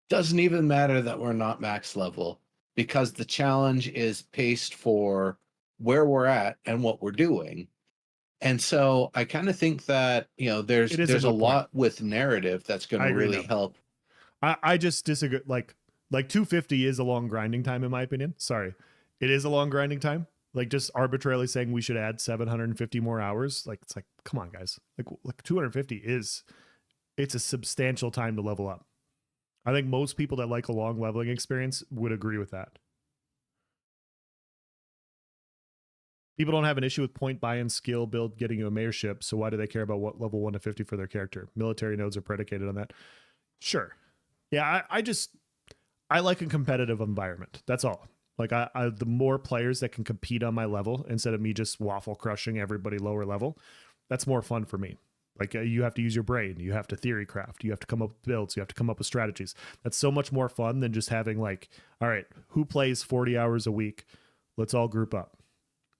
Doesn't even matter that we're not max level because the challenge is paced for where we're at and what we're doing. And so I kind of think that, there's a lot with narrative that's going to really help. I just disagree. Like 250 is a long grinding time, in my opinion. Sorry. It is a long grinding time. Like just arbitrarily saying we should add 750 more hours. Like, it's like, come on, guys. Like 250 it's a substantial time to level up. I think most people that like a long leveling experience would agree with that. People don't have an issue with point buy-in skill build getting you a mayorship, so why do they care about what level 1 to 50 for their character? Military nodes are predicated on that. Sure. Yeah, I like a competitive environment. That's all. Like the more players that can compete on my level instead of me just waffle crushing everybody lower level, that's more fun for me. Like you have to use your brain, you have to theory craft, you have to come up with builds, you have to come up with strategies. That's so much more fun than just having like, all right, who plays 40 hours a week? Let's all group up.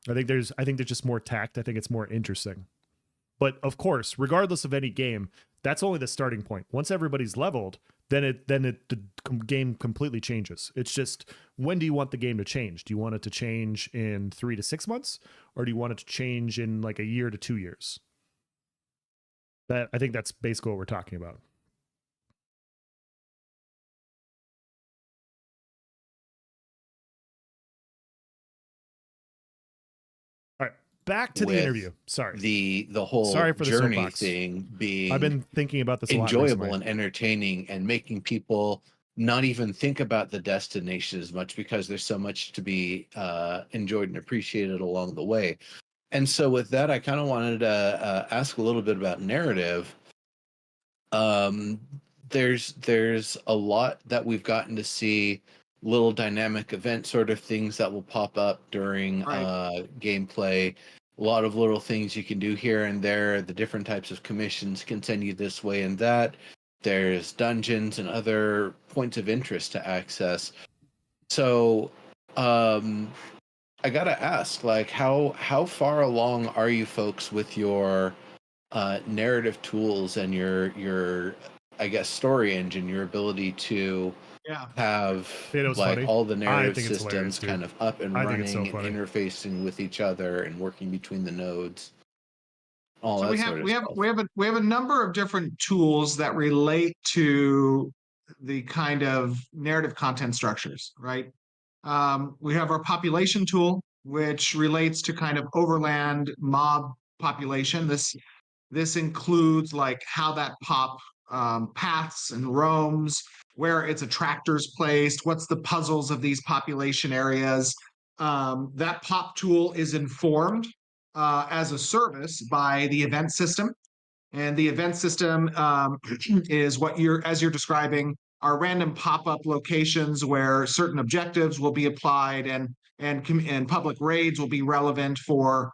I think there's just more tact. I think it's more interesting. But of course, regardless of any game, that's only the starting point. Once everybody's leveled, then the game completely changes. It's just, when do you want the game to change? Do you want it to change in 3 to 6 months, or do you want it to change in like a year to 2 years? I think that's basically what we're talking about. All right, back to the interview. Sorry. The whole journey thing being, I've been thinking about this enjoyable and entertaining and making people not even think about the destination as much because there's so much to be enjoyed and appreciated along the way. And so with that, I kind of wanted to ask a little bit about narrative. There's a lot that we've gotten to see, little dynamic event sort of things that will pop up during gameplay. A lot of little things you can do here and there. The different types of commissions can send you this way and that. There's dungeons and other points of interest to access. So I gotta ask, like, how far along are you folks with your narrative tools and your I guess story engine, your ability to have like all the narrative systems kind of up and running and interfacing with each other and working between the nodes? So we have a number of different tools that relate to the kind of narrative content structures, right? We have our population tool, which relates to kind of overland mob population. This includes like how that pop paths and roams, where its attractors placed, what's the puzzles of these population areas. That pop tool is informed as a service by the event system. And the event system is what as you're describing, are random pop-up locations where certain objectives will be applied and public raids will be relevant for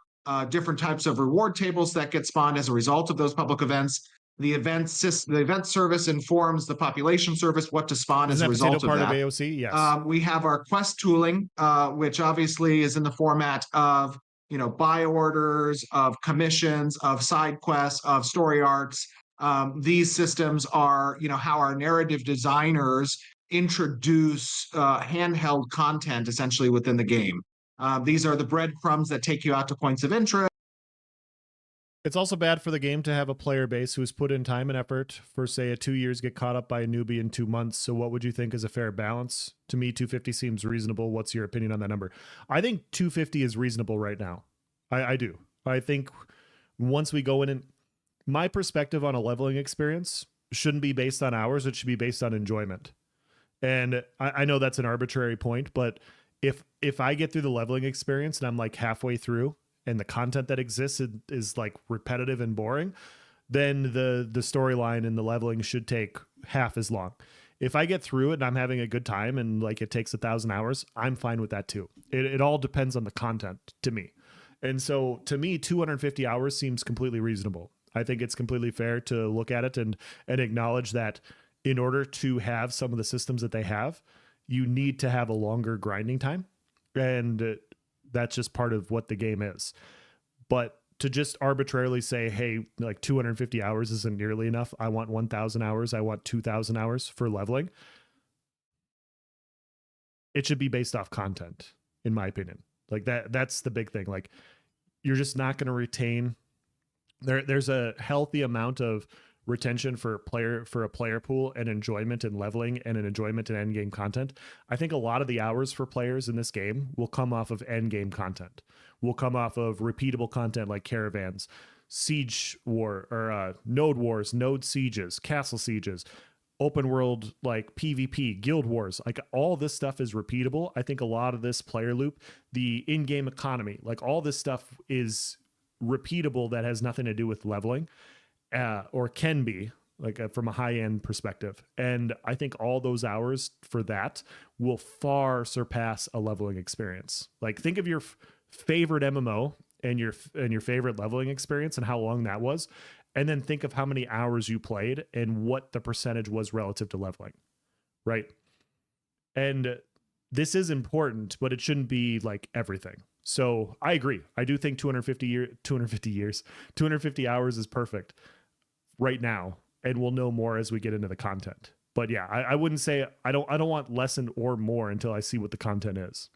different types of reward tables that get spawned as a result of those public events. The event service informs the population service what to spawn as a result of that. Part of AOC? Yes. We have our quest tooling, which obviously is in the format of buy orders, of commissions, of side quests, of story arcs. These systems are, how our narrative designers introduce handheld content essentially within the game. These are the breadcrumbs that take you out to points of interest. It's also bad for the game to have a player base who's put in time and effort for, say, a 2 years get caught up by a newbie in 2 months. So what would you think is a fair balance? To me, 250 seems reasonable. What's your opinion on that number? I think 250 is reasonable right now. I do. I think once we go in and my perspective on a leveling experience shouldn't be based on hours. It should be based on enjoyment. And I know that's an arbitrary point, but if I get through the leveling experience and I'm like halfway through and the content that exists is like repetitive and boring, then the storyline and the leveling should take half as long. If I get through it and I'm having a good time and like it takes 1,000 hours, I'm fine with that too. It all depends on the content to me. And so to me, 250 hours seems completely reasonable. I think it's completely fair to look at it and acknowledge that in order to have some of the systems that they have, you need to have a longer grinding time. And that's just part of what the game is. But to just arbitrarily say, hey, like 250 hours isn't nearly enough. I want 1,000 hours. I want 2,000 hours for leveling. It should be based off content, in my opinion. Like that's the big thing. Like you're just not going to retain. There's a healthy amount of retention for a player pool and enjoyment in leveling and an enjoyment in end game content. I think a lot of the hours for players in this game will come off of end game content. Will come off of repeatable content like caravans, siege war or node wars, node sieges, castle sieges, open world like PvP, guild wars. Like all this stuff is repeatable. I think a lot of this player loop, the in-game economy, like all this stuff is repeatable that has nothing to do with leveling. Or can be like from a high-end perspective. And I think all those hours for that will far surpass a leveling experience. Like think of your favorite MMO and your favorite leveling experience and how long that was. And then think of how many hours you played and what the percentage was relative to leveling. Right. And this is important, but it shouldn't be like everything. So I agree. I do think 250 hours is perfect right now, and we'll know more as we get into the content. But yeah, I wouldn't say I don't want less or more until I see what the content is.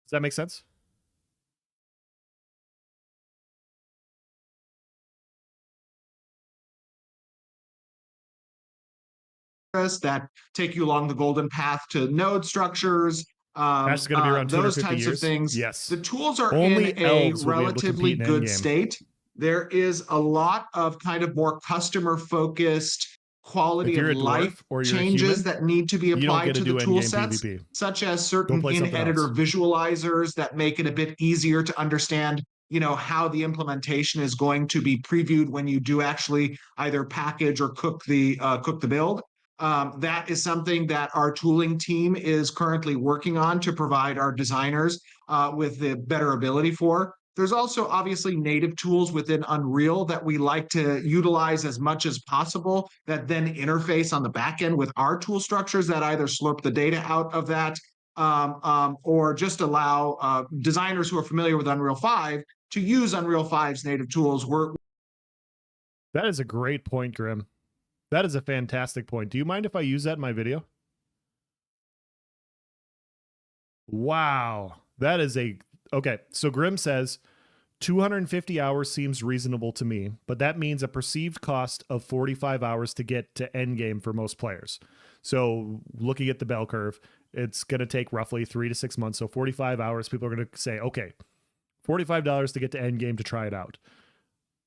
Does that make sense? That take you along the golden path to node structures. That's going to be around those 250 types years. of things. Yes. The tools are Only in a elves will be able to relatively compete in good endgame. state. There is a lot of kind of more customer focused quality of life changes that need to be applied to the tool sets, PvP. such as certain in-editor visualizers that make it a bit easier to understand, you know, how the implementation is going to be previewed when you do actually either package or cook the build. That is something that our tooling team is currently working on to provide our designers with the better ability for. There's also obviously native tools within Unreal that we like to utilize as much as possible that then interface on the back end with our tool structures that either slurp the data out of that or just allow designers who are familiar with Unreal 5 to use Unreal 5's native tools. That is a great point, Grim. That is a fantastic point. Do you mind if I use that in my video? Wow. That is okay. So Grim says 250 hours seems reasonable to me, but that means a perceived cost of 45 hours to get to endgame for most players. So looking at the bell curve, it's going to take roughly 3 to 6 months. So 45 hours, people are going to say, okay, $45 to get to endgame to try it out.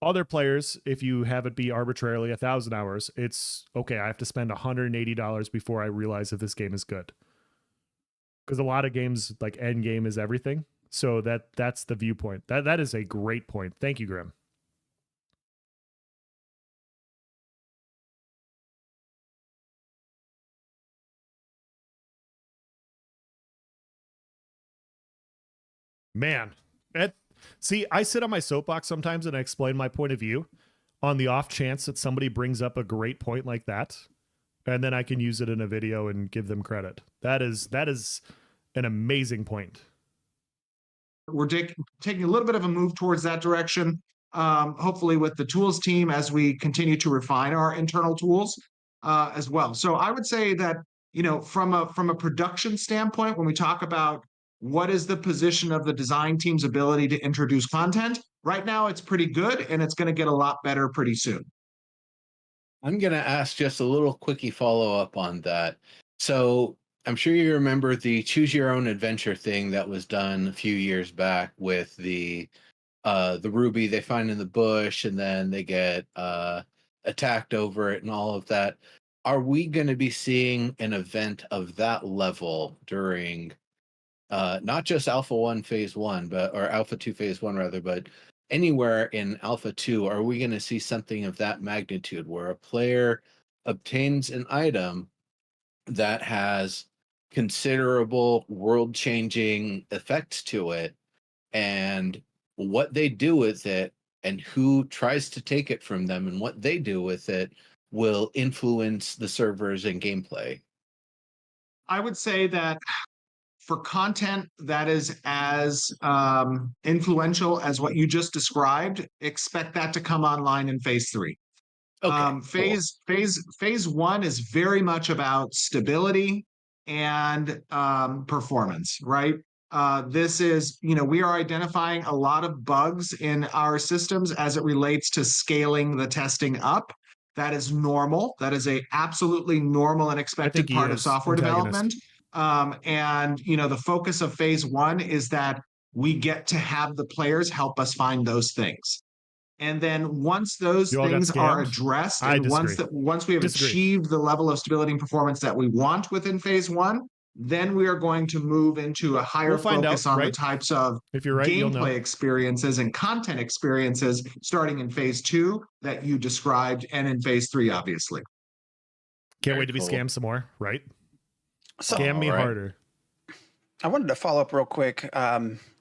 Other players, if you have it be arbitrarily 1,000 hours, it's okay, I have to spend $180 before I realize if this game is good. Because a lot of games, like end game is everything. So that's the viewpoint. That is a great point. Thank you, Grim. Man, see, I sit on my soapbox sometimes and I explain my point of view on the off chance that somebody brings up a great point like that, and then I can use it in a video and give them credit. That is an amazing point. We're taking a little bit of a move towards that direction, hopefully with the tools team as we continue to refine our internal tools as well. So I would say that, you know, from a production standpoint, when we talk about what is the position of the design team's ability to introduce content, right now it's pretty good and it's going to get a lot better pretty soon. I'm going to ask just a little quickie follow-up on that. So I'm sure you remember the choose your own adventure thing that was done a few years back with the ruby they find in the bush and then they get attacked over it and all of that. Are we going to be seeing an event of that level during not just Alpha 1 Phase 1, or Alpha 2 Phase 1 rather, but anywhere in Alpha 2, are we going to see something of that magnitude where a player obtains an item that has considerable world-changing effects to it, and what they do with it and who tries to take it from them and what they do with it will influence the servers and gameplay? I would say that for content that is as influential as what you just described, expect that to come online in phase 3. Okay, Phase 1 is very much about stability and performance, right? This is, we are identifying a lot of bugs in our systems as it relates to scaling the testing up. That is normal. That is a absolutely normal and expected part of software development. And the focus of phase 1 is that we get to have the players help us find those things. And then once those things are addressed, and once we have achieved the level of stability and performance that we want within phase 1, then we are going to move into a higher focus on the types of gameplay experiences and content experiences starting in phase 2 that you described, and in phase 3, obviously. Can't wait to be scammed some more, right? Scam me harder. I wanted to follow up real quick.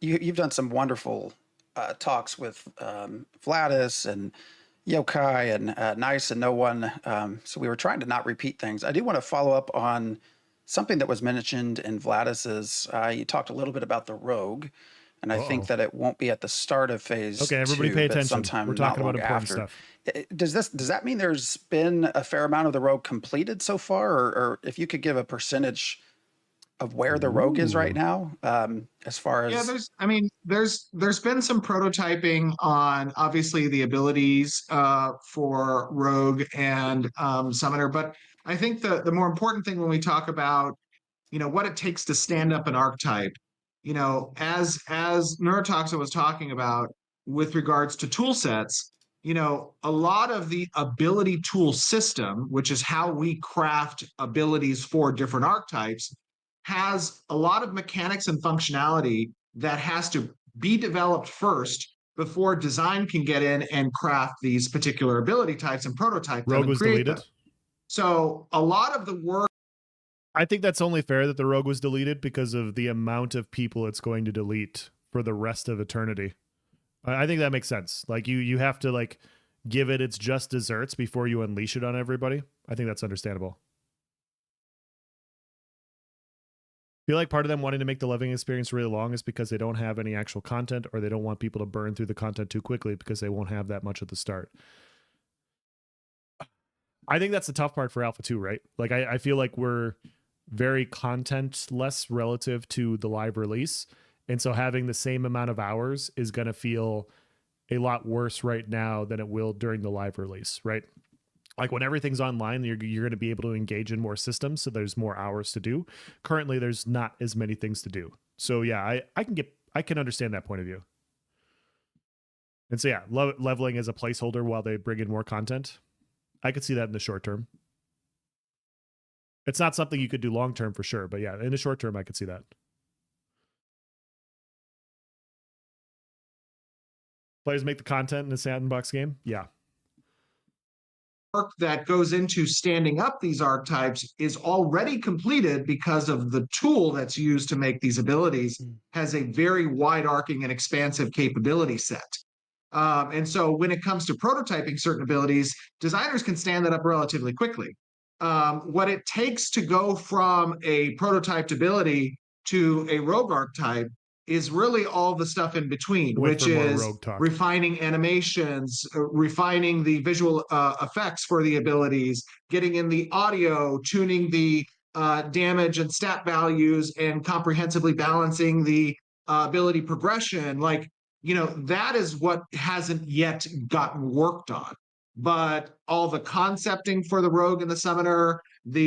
You've done some wonderful talks with Vladis and Yokai and Nice and No One. So we were trying to not repeat things. I do want to follow up on something that was mentioned in Vladis's. You talked a little bit about the Rogue, and I think that it won't be at the start of phase 2. Okay, everybody pay attention. Sometime we're talking about important stuff. Does that mean there's been a fair amount of the Rogue completed so far, or if you could give a percentage of where the Rogue is right now, as far as there's been some prototyping on obviously the abilities for Rogue and Summoner, but I think the more important thing when we talk about what it takes to stand up an archetype, as Neurotoxin was talking about with regards to tool sets, a lot of the ability tool system, which is how we craft abilities for different archetypes, has a lot of mechanics and functionality that has to be developed first before design can get in and craft these particular ability types and prototype them and create them. So a lot of the work. I think that's only fair that the Rogue was deleted because of the amount of people it's going to delete for the rest of eternity. I think that makes sense. Like you have to give it its just desserts before you unleash it on everybody. I think that's understandable. I feel like part of them wanting to make the living experience really long is because they don't have any actual content, or they don't want people to burn through the content too quickly because they won't have that much at the start. I think that's the tough part for Alpha 2, right? I feel like we're very content-less relative to the live release. And so having the same amount of hours is going to feel a lot worse right now than it will during the live release, right? Like when everything's online, you're going to be able to engage in more systems, so there's more hours to do. Currently, there's not as many things to do. So yeah, I can understand that point of view. And so yeah, leveling as a placeholder while they bring in more content, I could see that in the short term. It's not something you could do long term for sure, but yeah, in the short term, I could see that. Players make the content in a sandbox game? Yeah. Work that goes into standing up these archetypes is already completed because of the tool that's used to make these abilities has a very wide arcing and expansive capability set. And so when it comes to prototyping certain abilities, designers can stand that up relatively quickly. What it takes to go from a prototyped ability to a rogue archetype is really all the stuff in between, which is refining animations, refining the visual effects for the abilities, getting in the audio, tuning the damage and stat values, and comprehensively balancing the ability progression. That is what hasn't yet gotten worked on. But all the concepting for the rogue and the summoner,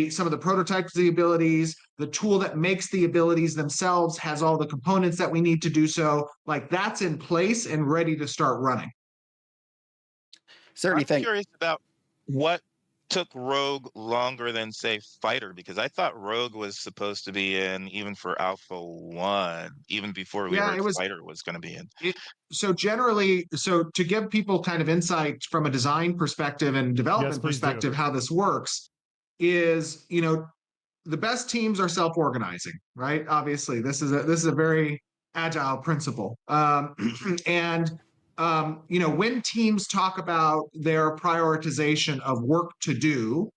some of the prototypes of the abilities, the tool that makes the abilities themselves has all the components that we need to do so. That's in place and ready to start running. I'm curious about what took Rogue longer than, say, Fighter? Because I thought Rogue was supposed to be in even for Alpha 1, even before we Yeah, heard it was. Fighter was going to be in. So generally, so to give people kind of insight from a design perspective and development perspective, how this works is, the best teams are self-organizing, right? Obviously, this is a very agile principle. And when teams talk about their prioritization of work to do,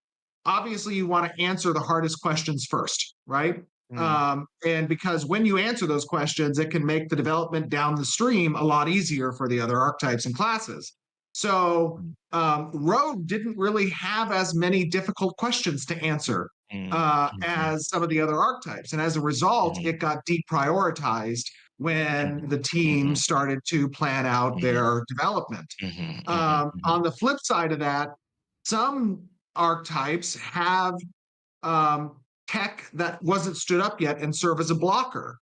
obviously you want to answer the hardest questions first, right? And because when you answer those questions, it can make the development down the stream a lot easier for the other archetypes and classes. So Rogue didn't really have as many difficult questions to answer as some of the other archetypes. And as a result, it got deprioritized when the team started to plan out their development. On the flip side of that, some archetypes have tech that wasn't stood up yet and serve as a blocker.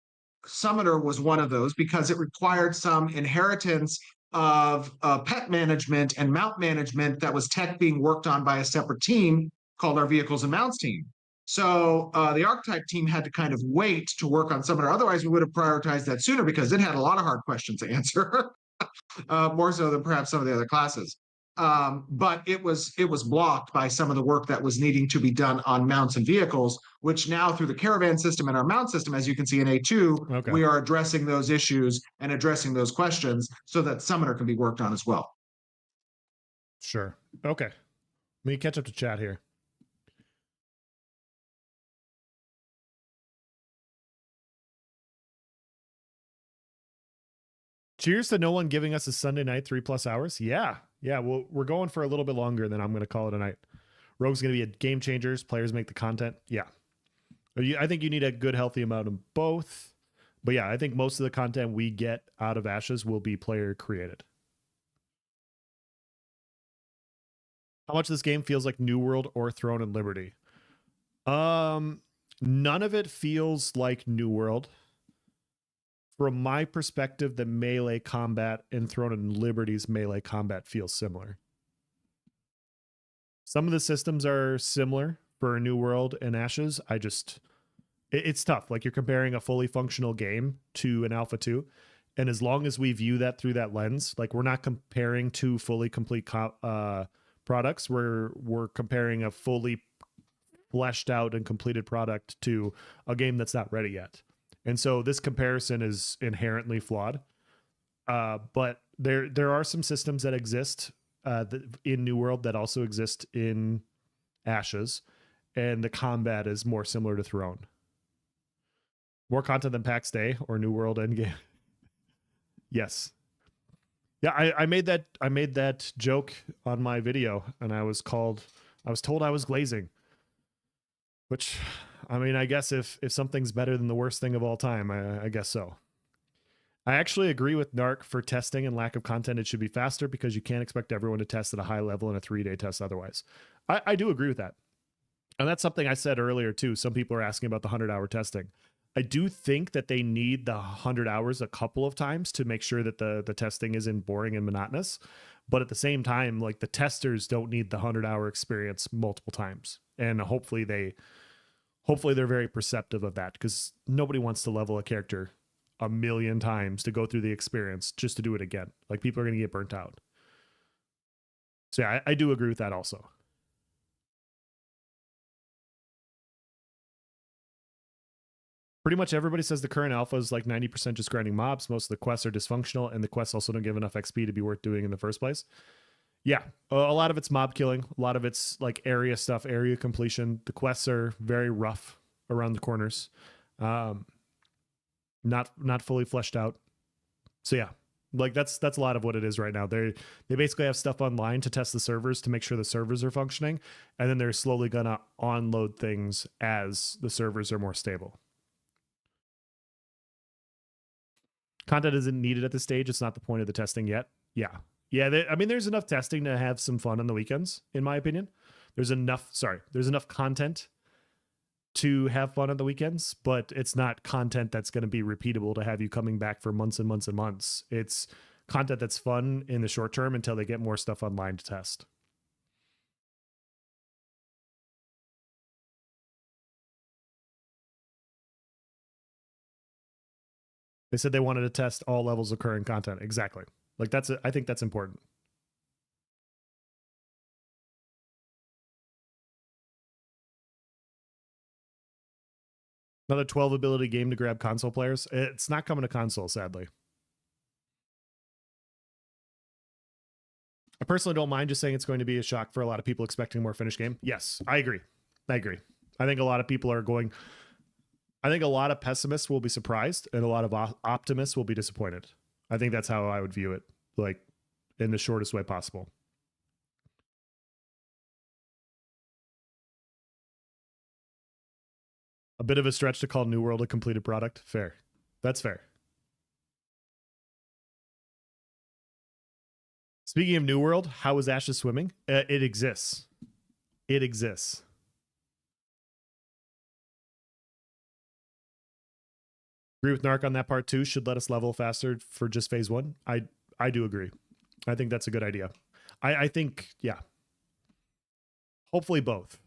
Summoner was one of those because it required some inheritance of pet management and mount management that was tech being worked on by a separate team called our vehicles and mounts team. So the archetype team had to kind of wait to work on Summoner. Otherwise, we would have prioritized that sooner because it had a lot of hard questions to answer, more so than perhaps some of the other classes. But it was blocked by some of the work that was needing to be done on mounts and vehicles, which now through the caravan system and our mount system, as you can see in A2, we are addressing those issues and addressing those questions so that Summoner can be worked on as well. Sure. Okay. Let me catch up to chat here. Cheers to no one giving us a Sunday night 3+ hours. Yeah. Well, we're going for a little bit longer than I'm going to call it a night. Rogue's going to be a game changers. Players make the content. Yeah. I think you need a good, healthy amount of both. But yeah, I think most of the content we get out of Ashes will be player created. How much this game feels like New World or Throne and Liberty? None of it feels like New World. From my perspective, the melee combat in Throne and Liberty's melee combat feels similar. Some of the systems are similar for New World and Ashes. It's tough. Like, you're comparing a fully functional game to an Alpha 2. And as long as we view that through that lens, like, we're not comparing two fully complete products. We're comparing a fully fleshed out and completed product to a game that's not ready yet. And so this comparison is inherently flawed. But there are some systems that exist in New World that also exist in Ashes, and the combat is more similar to Throne. More content than PAX Day or New World Endgame. Yes. Yeah, I made that joke on my video, and I was told I was glazing. Which, I mean, I guess if something's better than the worst thing of all time, I guess so. I actually agree with Narc for testing and lack of content. It should be faster because you can't expect everyone to test at a high level in a 3-day test otherwise. I do agree with that. And that's something I said earlier too. Some people are asking about the 100-hour testing. I do think that they need the 100 hours a couple of times to make sure that the testing isn't boring and monotonous. But at the same time, like, the testers don't need the 100-hour experience multiple times. And hopefully they're very perceptive of that, because nobody wants to level a character 1,000,000 times to go through the experience just to do it again. Like, people are going to get burnt out. So yeah, I do agree with that also. Pretty much everybody says the current alpha is like 90% just grinding mobs. Most of the quests are dysfunctional, and the quests also don't give enough XP to be worth doing in the first place. Yeah, a lot of it's mob killing. A lot of it's like area stuff, area completion. The quests are very rough around the corners. Not fully fleshed out. So yeah, like that's a lot of what it is right now. They basically have stuff online to test the servers to make sure the servers are functioning, and then they're slowly gonna onload things as the servers are more stable. Content isn't needed at this stage. It's not the point of the testing yet. Yeah. I mean, there's enough testing to have some fun on the weekends, in my opinion. There's enough content to have fun on the weekends, but it's not content that's going to be repeatable to have you coming back for months and months and months. It's content that's fun in the short term until they get more stuff online to test. They said they wanted to test all levels of current content. Exactly. Like I think that's important. Another 12 ability game to grab console players. It's not coming to console, sadly. I personally don't mind just saying it's going to be a shock for a lot of people expecting a more finished game. Yes, I agree. I think a lot of people are going... I think a lot of pessimists will be surprised and a lot of optimists will be disappointed. I think that's how I would view it, like in the shortest way possible. A bit of a stretch to call New World a completed product. Fair. That's fair. Speaking of New World, how is Ashes swimming? It exists. It exists. Agree with Narc on that part too. Should let us level faster for just phase 1. I do agree. I think that's a good idea. I think, yeah. Hopefully both.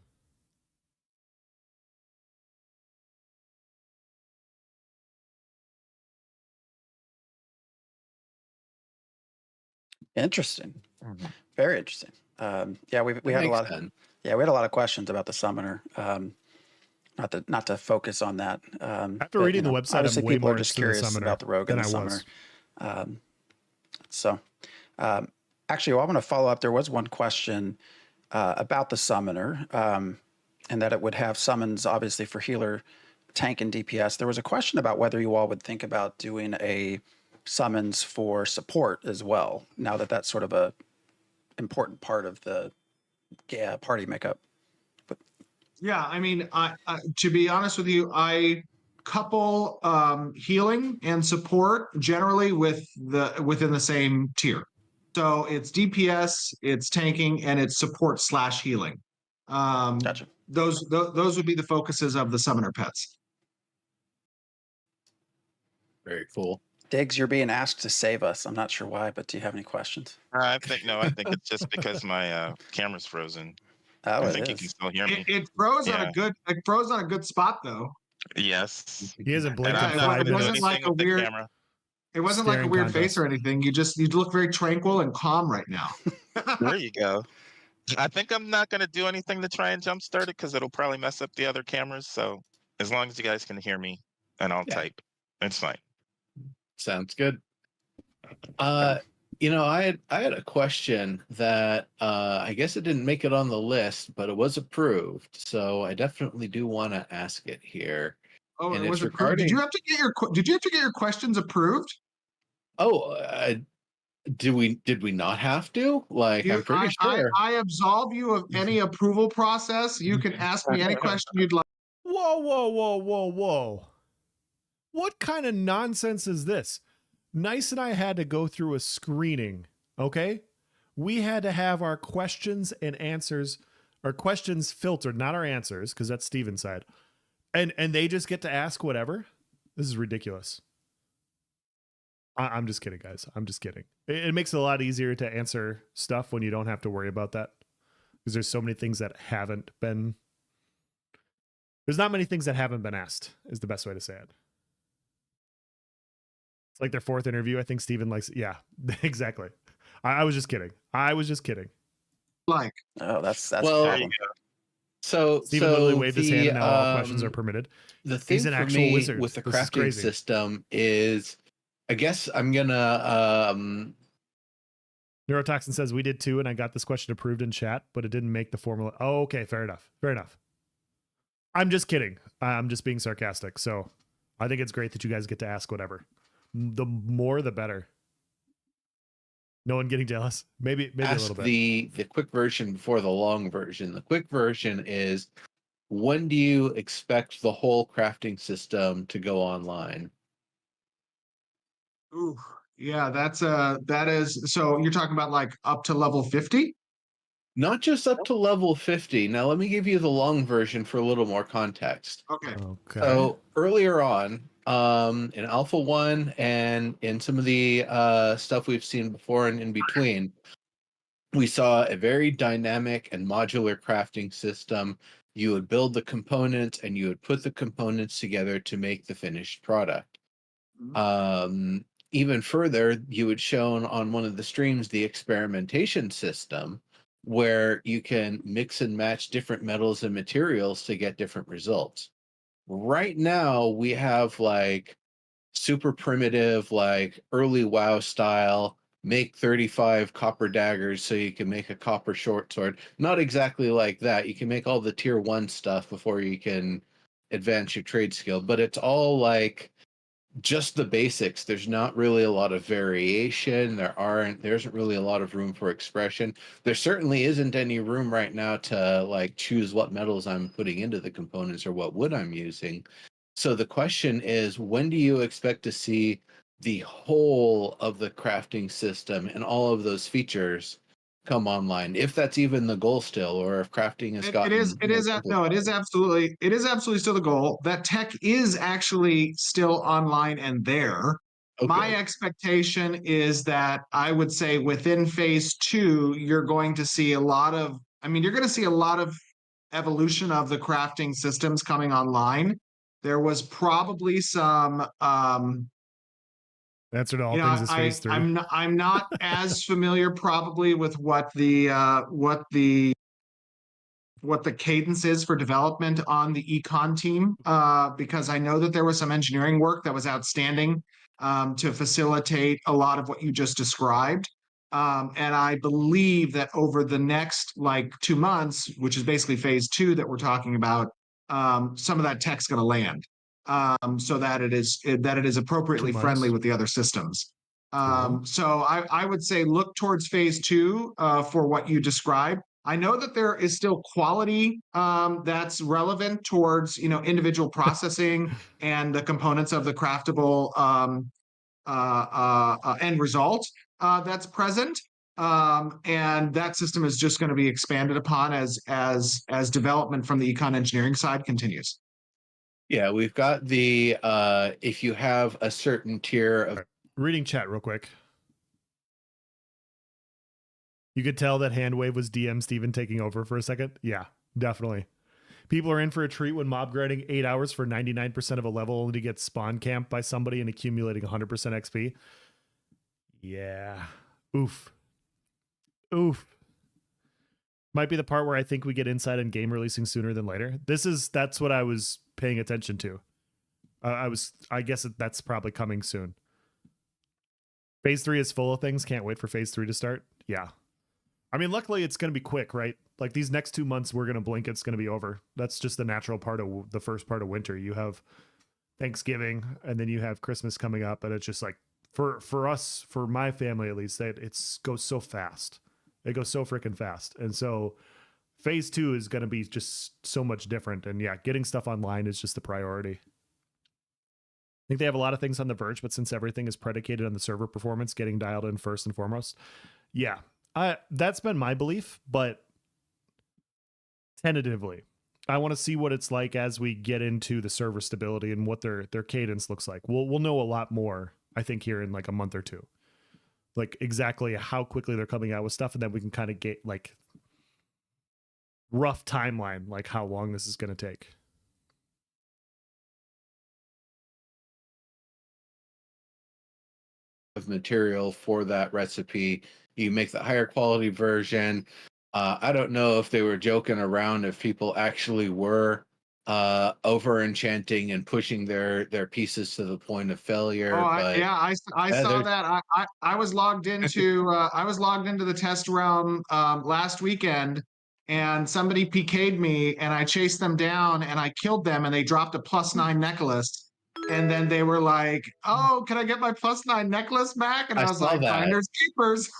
Interesting. Very interesting. Yeah, we had a lot of we had a lot of questions about the summoner. Not to focus on that. After reading the website, obviously I'm way people more are just interested in the curious summoner about the rogue and than the I summoner. was. Actually, I want to follow up. There was one question about the summoner, and that it would have summons, obviously, for healer, tank, and DPS. There was a question about whether you all would think about doing a summons for support as well, now that that's sort of a important part of the party makeup. Yeah, I mean, to be honest with you, I couple healing and support generally within the same tier. So it's DPS, it's tanking, and it's support / healing. Gotcha. Those would be the focuses of the summoner pets. Very cool. Diggs, you're being asked to save us. I'm not sure why, but do you have any questions? I think it's just because my camera's frozen. Oh, I think you can still hear me. It froze on a good spot though. Yes. He hasn't blinked in Yeah, 5 it minutes. wasn't like a weird. It wasn't like a Staring weird contest. face or anything. You look very tranquil and calm right now. There you go. I think I'm not going to do anything to try and jumpstart it because it'll probably mess up the other cameras. So as long as you guys can hear me and I'll type, it's fine. Sounds good. You know, I had a question that I guess it didn't make it on the list, but it was approved. So I definitely do want to ask it here. Oh, and it was it's approved. Did you have to get your questions approved? Oh, did we not have to? Like, I'm pretty sure. I absolve you of any approval process. You can ask me any question you'd like. Whoa. What kind of nonsense is this? Nice and I had to go through a screening, okay? We had to have our questions and answers, our questions filtered, not our answers, because that's Steven's side. And they just get to ask whatever? This is ridiculous. I'm just kidding, guys. I'm just kidding. It makes it a lot easier to answer stuff when you don't have to worry about that. Because there's so many things that haven't been... There's not many things that haven't been asked, is the best way to say it. It's like their 4th interview. I think Steven likes... Yeah, exactly. I was just kidding. Like. Oh, that's well, there you go. So Steven literally waved his hand and now all questions are permitted. The thing He's an for actual me wizard. with the This is crafting crazy. system is, I guess I'm gonna Neurotoxin says we did too, and I got this question approved in chat, but it didn't make the formula. Oh, okay, fair enough. I'm just kidding. I'm just being sarcastic. So I think it's great that you guys get to ask whatever. The more, the better. No one getting jealous? Maybe a little bit. The quick version before the long version. The quick version is, when do you expect the whole crafting system to go online? Ooh, yeah, that is. So you're talking about like up to level 50? Not just up to level 50. Now let me give you the long version for a little more context. Okay. So earlier on, in Alpha 1 and in some of the stuff we've seen before and in between, we saw a very dynamic and modular crafting system. You would build the components and you would put the components together to make the finished product. Even further, you had shown on one of the streams the experimentation system where you can mix and match different metals and materials to get different results. Right now, we have like super primitive, like early WoW style, make 35 copper daggers so you can make a copper short sword. Not exactly like that. You can make all the tier 1 stuff before you can advance your trade skill, but it's all like just the basics. There's not really a lot of variation. There isn't really a lot of room for expression. There certainly isn't any room right now to like choose what metals I'm putting into the components or what wood I'm using. So the question is, when do you expect to see the whole of the crafting system and all of those features come online? If that's even the goal still, or if crafting has gotten it is absolutely still the goal. That tech is actually still online and there. Okay. My expectation is that I would say within phase 2, you're going to see a lot of evolution of the crafting systems coming online. There was probably some Answer to all things is phase 3. I'm not as familiar probably with what the cadence is for development on the econ team, because I know that there was some engineering work that was outstanding to facilitate a lot of what you just described. And I believe that over the next like 2 months, which is basically phase 2 that we're talking about, some of that tech's going to land, so that it is appropriately friendly with the other systems. So I would say look towards phase 2 for what you described. I know that there is still quality that's relevant towards individual processing and the components of the craftable end result that's present, and that system is just going to be expanded upon as development from the econ engineering side continues. Yeah, we've got the if you have a certain tier of reading chat real quick. You could tell that Handwave was DM Steven taking over for a second. Yeah, definitely. People are in for a treat when mob grinding 8 hours for 99% of a level only to get spawn camped by somebody and accumulating 100% XP. Yeah. Oof. Might be the part where I think we get inside and game releasing sooner than later. That's what I was paying attention to. I guess that's probably coming soon. Phase 3 is full of things. Can't wait for phase 3 to start. Yeah. I mean, luckily it's going to be quick, right? Like these next 2 months, we're going to blink. It's going to be over. That's just the natural part of the first part of winter. You have Thanksgiving and then you have Christmas coming up. And it's just like for us, for my family, at least, it goes so fast. It goes so freaking fast. And so phase 2 is going to be just so much different. And yeah, getting stuff online is just the priority. I think they have a lot of things on the verge, but since everything is predicated on the server performance, getting dialed in first and foremost. Yeah, that's been my belief, but tentatively, I want to see what it's like as we get into the server stability and what their cadence looks like. We'll know a lot more, I think, here in like a month or two, like exactly how quickly they're coming out with stuff, and then we can kind of get like rough timeline, like how long this is going to take. Of material for that recipe. You make the higher quality version. I don't know if they were joking around, if people actually were over enchanting and pushing their pieces to the point of failure. I saw that. I was logged into the test realm last weekend, and somebody PK'd me, and I chased them down and I killed them, and they dropped a +9 necklace. And then they were like, "Oh, can I get my +9 necklace back?" And I was like, "Finders keepers."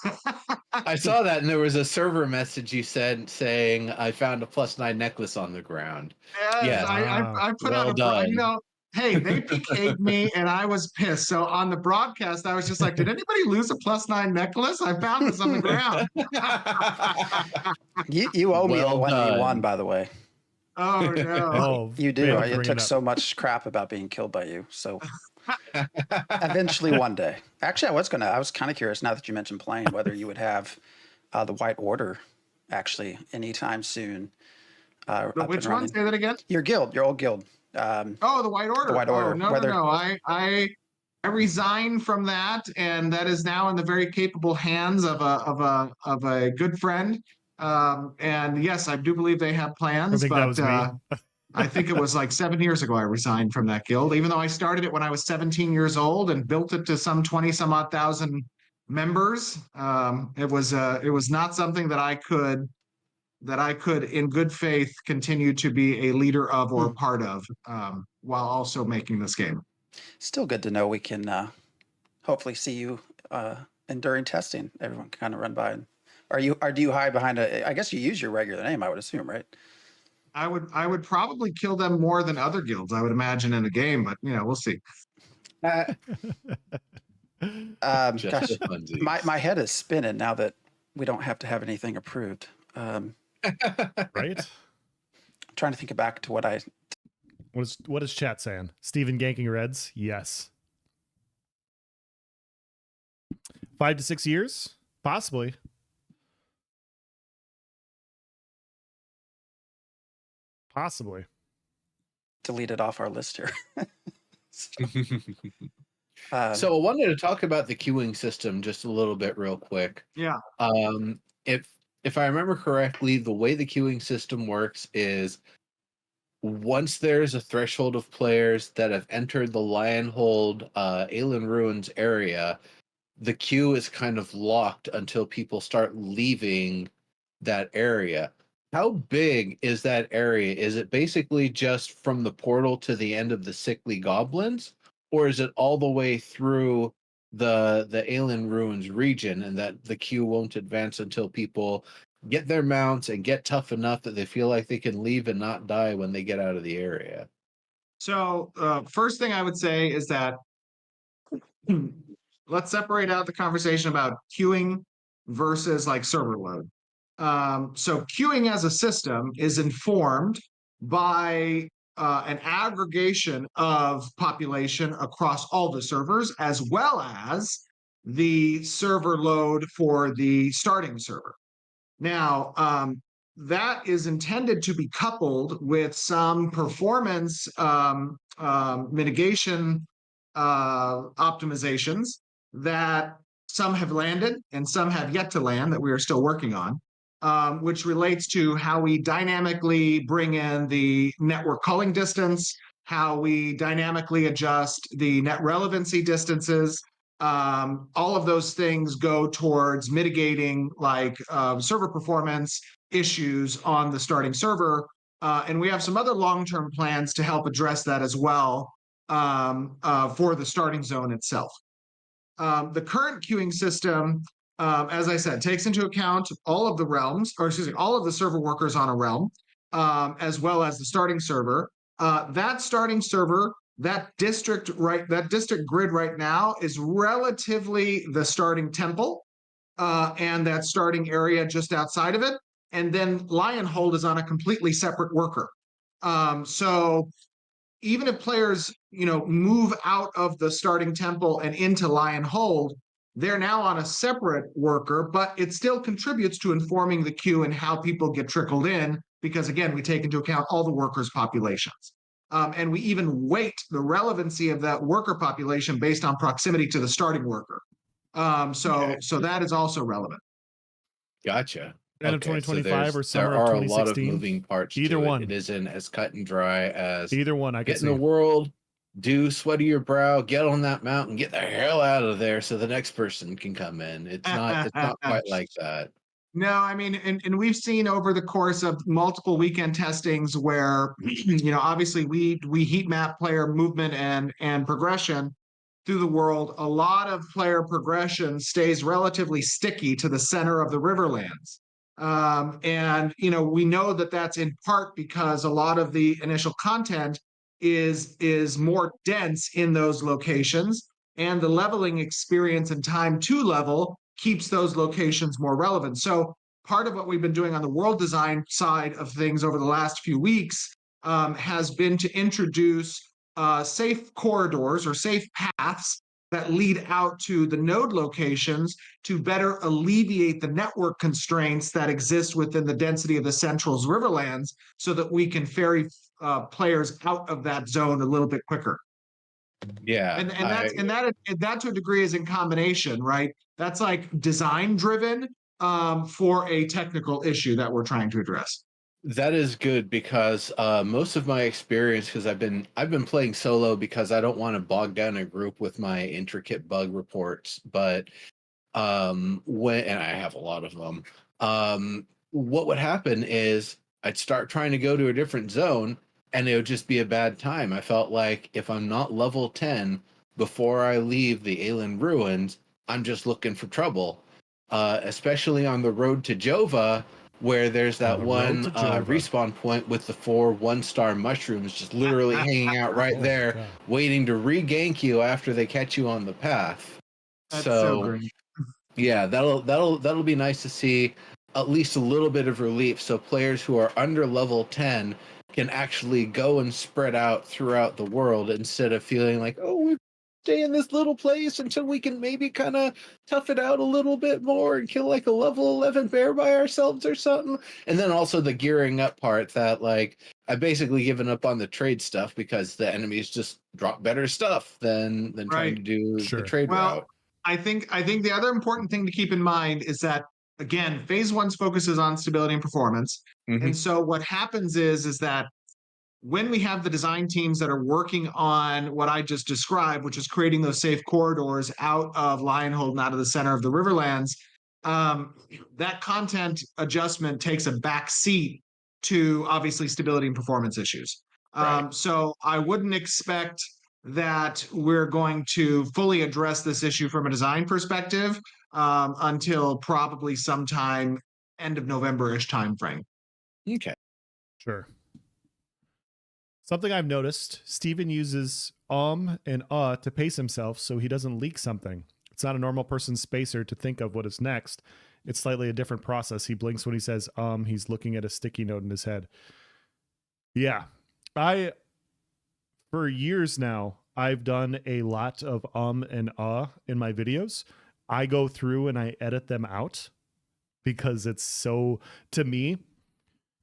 I saw that, and there was a server message you said saying, "I found a +9 necklace on the ground." Yes, I put out a hey, they PK'd me, and I was pissed. So on the broadcast, I was just like, "Did anybody lose a +9 necklace? I found this on the ground." You owe me a 1v1, by the way. Oh no! You do. It took so much crap about being killed by you. So eventually, one day. Actually, I was kind of curious now that you mentioned playing whether you would have the White Order actually anytime soon. Which one? Say that again. Your guild, your old guild. The White Order. The White Order. Oh, no. resigned from that, and that is now in the very capable hands of a good friend. And yes, I do believe they have plans, I think that was me. I think it was like 7 years ago I resigned from that guild, even though I started it when I was 17 years old and built it to some 20 some odd thousand members. It was not something that I could in good faith continue to be a leader of or part of, while also making this game. Still good to know we can hopefully see you and during testing. Everyone can kind of run by. Do you hide behind I guess you use your regular name, I would assume, right? I would probably kill them more than other guilds, I would imagine, in a game, but we'll see. Gosh, my head is spinning now that we don't have to have anything approved. Right? I'm trying to think back to what is chat saying? Steven ganking Reds? Yes. 5 to 6 years? Possibly. Possibly. Delete it off our list here. So I wanted to talk about the queuing system just a little bit real quick. Yeah. If I remember correctly, the way the queuing system works is once there's a threshold of players that have entered the Lionhold Aelan Ruins area, the queue is kind of locked until people start leaving that area. How big is that area? Is it basically just from the portal to the end of the Sickly Goblins? Or is it all the way through the Aelan Ruins region, and that the queue won't advance until people get their mounts and get tough enough that they feel like they can leave and not die when they get out of the area? So first thing I would say is that let's separate out the conversation about queuing versus like server load. So queuing as a system is informed by an aggregation of population across all the servers, as well as the server load for the starting server. Now, that is intended to be coupled with some performance mitigation optimizations that some have landed and some have yet to land that we are still working on. Which relates to how we dynamically bring in the network calling distance, how we dynamically adjust the net relevancy distances. All of those things go towards mitigating server performance issues on the starting server. And we have some other long-term plans to help address that as well for the starting zone itself. The current queuing system, as I said, takes into account all of the realms, all of the server workers on a realm, as well as the starting server. That starting server, that district grid right now is relatively the starting temple, and that starting area just outside of it. And then Lionhold is on a completely separate worker. So even if players, move out of the starting temple and into Lionhold, they're now on a separate worker, but it still contributes to informing the queue and how people get trickled in, because again, we take into account all the workers' populations. And we even weight the relevancy of that worker population based on proximity to the starting worker. So that is also relevant. Gotcha. End of 2025 or summer there of are 2016. a lot of moving parts. Either to one. It isn't as cut and dry as either one. I get in the world, do sweat of your brow, get on that mountain, get the hell out of there so the next person can come in. It's not quite like that. No, I mean, and we've seen over the course of multiple weekend testings where, obviously we heat map player movement and progression through the world. A lot of player progression stays relatively sticky to the center of the Riverlands. And we know that that's in part because a lot of the initial content is more dense in those locations, and the leveling experience and time to level keeps those locations more relevant. So part of what we've been doing on the world design side of things over the last few weeks has been to introduce safe corridors or safe paths that lead out to the node locations to better alleviate the network constraints that exist within the density of the Central's Riverlands, so that we can ferry players out of that zone a little bit quicker. Yeah, and that to a degree is in combination, right? That's like design driven for a technical issue that we're trying to address. that is good because most of my experience, because I've been playing solo because I don't want to bog down a group with my intricate bug reports. But and I have a lot of them. What would happen is I'd start trying to go to a different zone, and it would just be a bad time. I felt like if I'm not level 10 before I leave the Aelan Ruins, I'm just looking for trouble. Especially on the road to Jova, where there's that one respawn point with the 4 1-star mushrooms just literally hanging out right there, waiting to re-gank you after they catch you on the path. That's so great. Yeah, that'll be nice to see at least a little bit of relief, so players who are under level 10 can actually go and spread out throughout the world instead of feeling like, oh, we stay in this little place until we can maybe kind of tough it out a little bit more and kill like a level 11 bear by ourselves or something. And then also the gearing up part that like I've basically given up on the trade stuff because the enemies just drop better stuff than trying to do the trade route. I think the other important thing to keep in mind is that, again, phase 1's focuses on stability and performance. And so what happens is that when we have the design teams that are working on what I just described, which is creating those safe corridors out of Lionhold and out of the center of the Riverlands, that content adjustment takes a back seat to obviously stability and performance issues. So I wouldn't expect that we're going to fully address this issue from a design perspective until probably sometime end of November-ish timeframe. Okay. Sure. Something I've noticed, Steven uses and to pace himself so he doesn't leak something. It's not a normal person's spacer to think of what is next. It's slightly a different process. He blinks when he says, he's looking at a sticky note in his head. Yeah. For years now, I've done a lot of and in my videos. I go through and I edit them out because it's so, to me,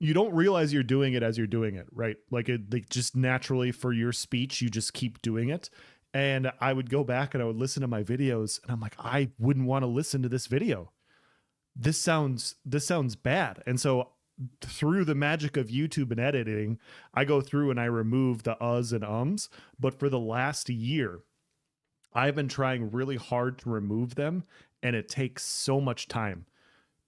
you don't realize you're doing it as you're doing it, right? Like just naturally for your speech, you just keep doing it. And I would go back and I would listen to my videos and I'm like, I wouldn't want to listen to this video. This sounds bad. And so through the magic of YouTube and editing, I go through and I remove the uhs and ums. But for the last year, I've been trying really hard to remove them, and it takes so much time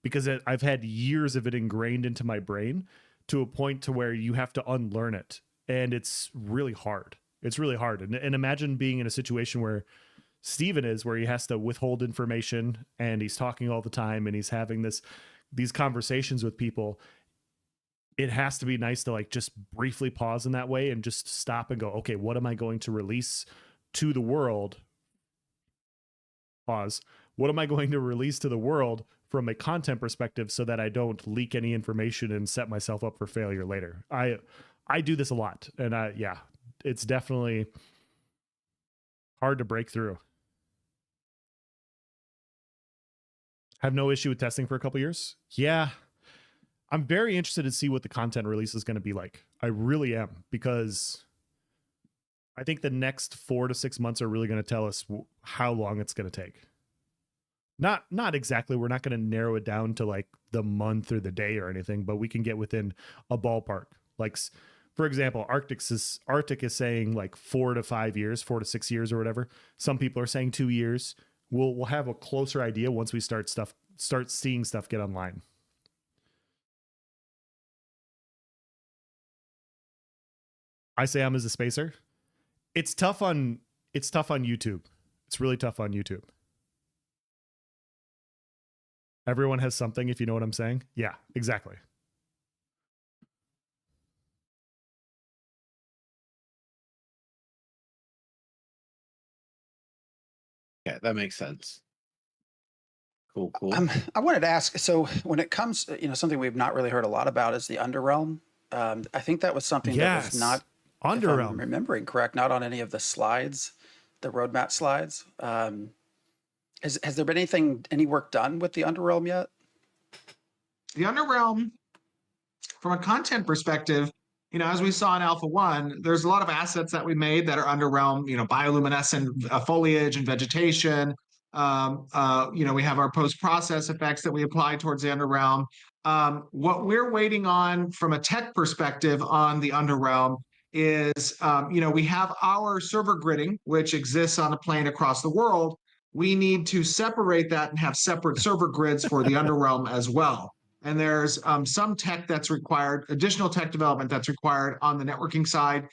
because I've had years of it ingrained into my brain to a point to where you have to unlearn it. And it's really hard. It's really hard. And imagine being in a situation where Steven is, where he has to withhold information and he's talking all the time and he's having these conversations with people. It has to be nice to like just briefly pause in that way and just stop and go, okay, what am I going to release to the world? Pause. What am I going to release to the world from a content perspective so that I don't leak any information and set myself up for failure later? I do this a lot, and it's definitely hard to break through. Have no issue with testing for a couple years. Yeah. I'm very interested to see what the content release is going to be like. I really am, because I think the next 4 to 6 months are really going to tell us how long it's going to take. Not exactly. We're not going to narrow it down to like the month or the day or anything, but we can get within a ballpark. Like, for example, Arctic is saying like 4 to 5 years, 4 to 6 years or whatever. Some people are saying 2 years. We'll have a closer idea once we start seeing stuff get online. I say I'm as a spacer. It's tough on YouTube. It's really tough on YouTube. Everyone has something, if you know what I'm saying. Yeah, exactly. Yeah, that makes sense. Cool. I wanted to ask, so when it comes, something we've not really heard a lot about is the Underrealm. I think that was something that was not, Underrealm, if I'm remembering correct, not on any of the slides, the roadmap slides. Has there been any work done with the Underrealm yet? The Underrealm, from a content perspective, as we saw in Alpha 1, there's a lot of assets that we made that are under realm, bioluminescent foliage and vegetation. We have our post-process effects that we apply towards the underrealm. What we're waiting on from a tech perspective on the underrealm is, we have our server gridding, which exists on a plane across the world. We need to separate that and have separate server grids for the underrealm as well. And there's some tech that's required, additional tech development that's required on the networking side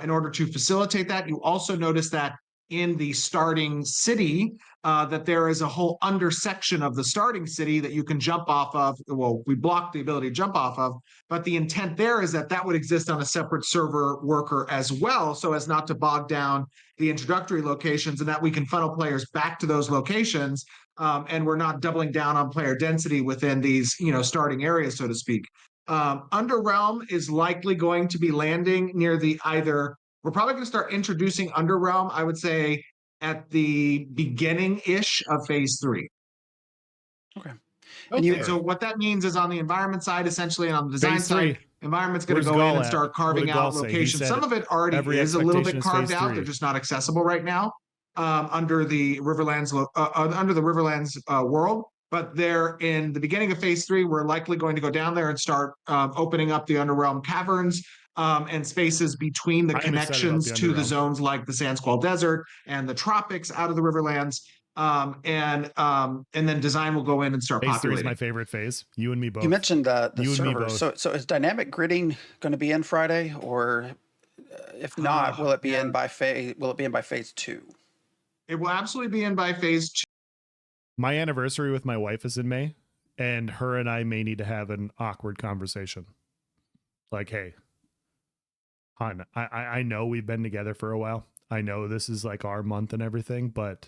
in order to facilitate that. You also notice that in the starting city, that there is a whole undersection of the starting city that you can jump off of. Well, we blocked the ability to jump off of, but the intent there is that would exist on a separate server worker as well, so as not to bog down the introductory locations, and that we can funnel players back to those locations. And we're not doubling down on player density within these, starting areas, so to speak. Underrealm is likely going to be landing near we're probably going to start introducing Underrealm, I would say, at the beginning-ish of phase 3. Okay. And so what that means is on the environment side, essentially, and on the design side, environment's going to go in and start carving out locations. Some of it already is a little bit carved out. They're just not accessible right now. Under the Riverlands world, but they're in the beginning of phase 3. We're likely going to go down there and start opening up the Underrealm caverns and spaces between the connections to the zones like the Sandsquall Desert and the tropics out of the Riverlands. And then design will go in and start populating. Phase 3 is my favorite phase. You and me both. You mentioned the server. So is dynamic gridding going to be in Friday, or if not, will it be in by phase 2? It will absolutely be in by phase 2. My anniversary with my wife is in May, and her and I may need to have an awkward conversation. Like, hey, hon, I know we've been together for a while. I know this is like our month and everything, but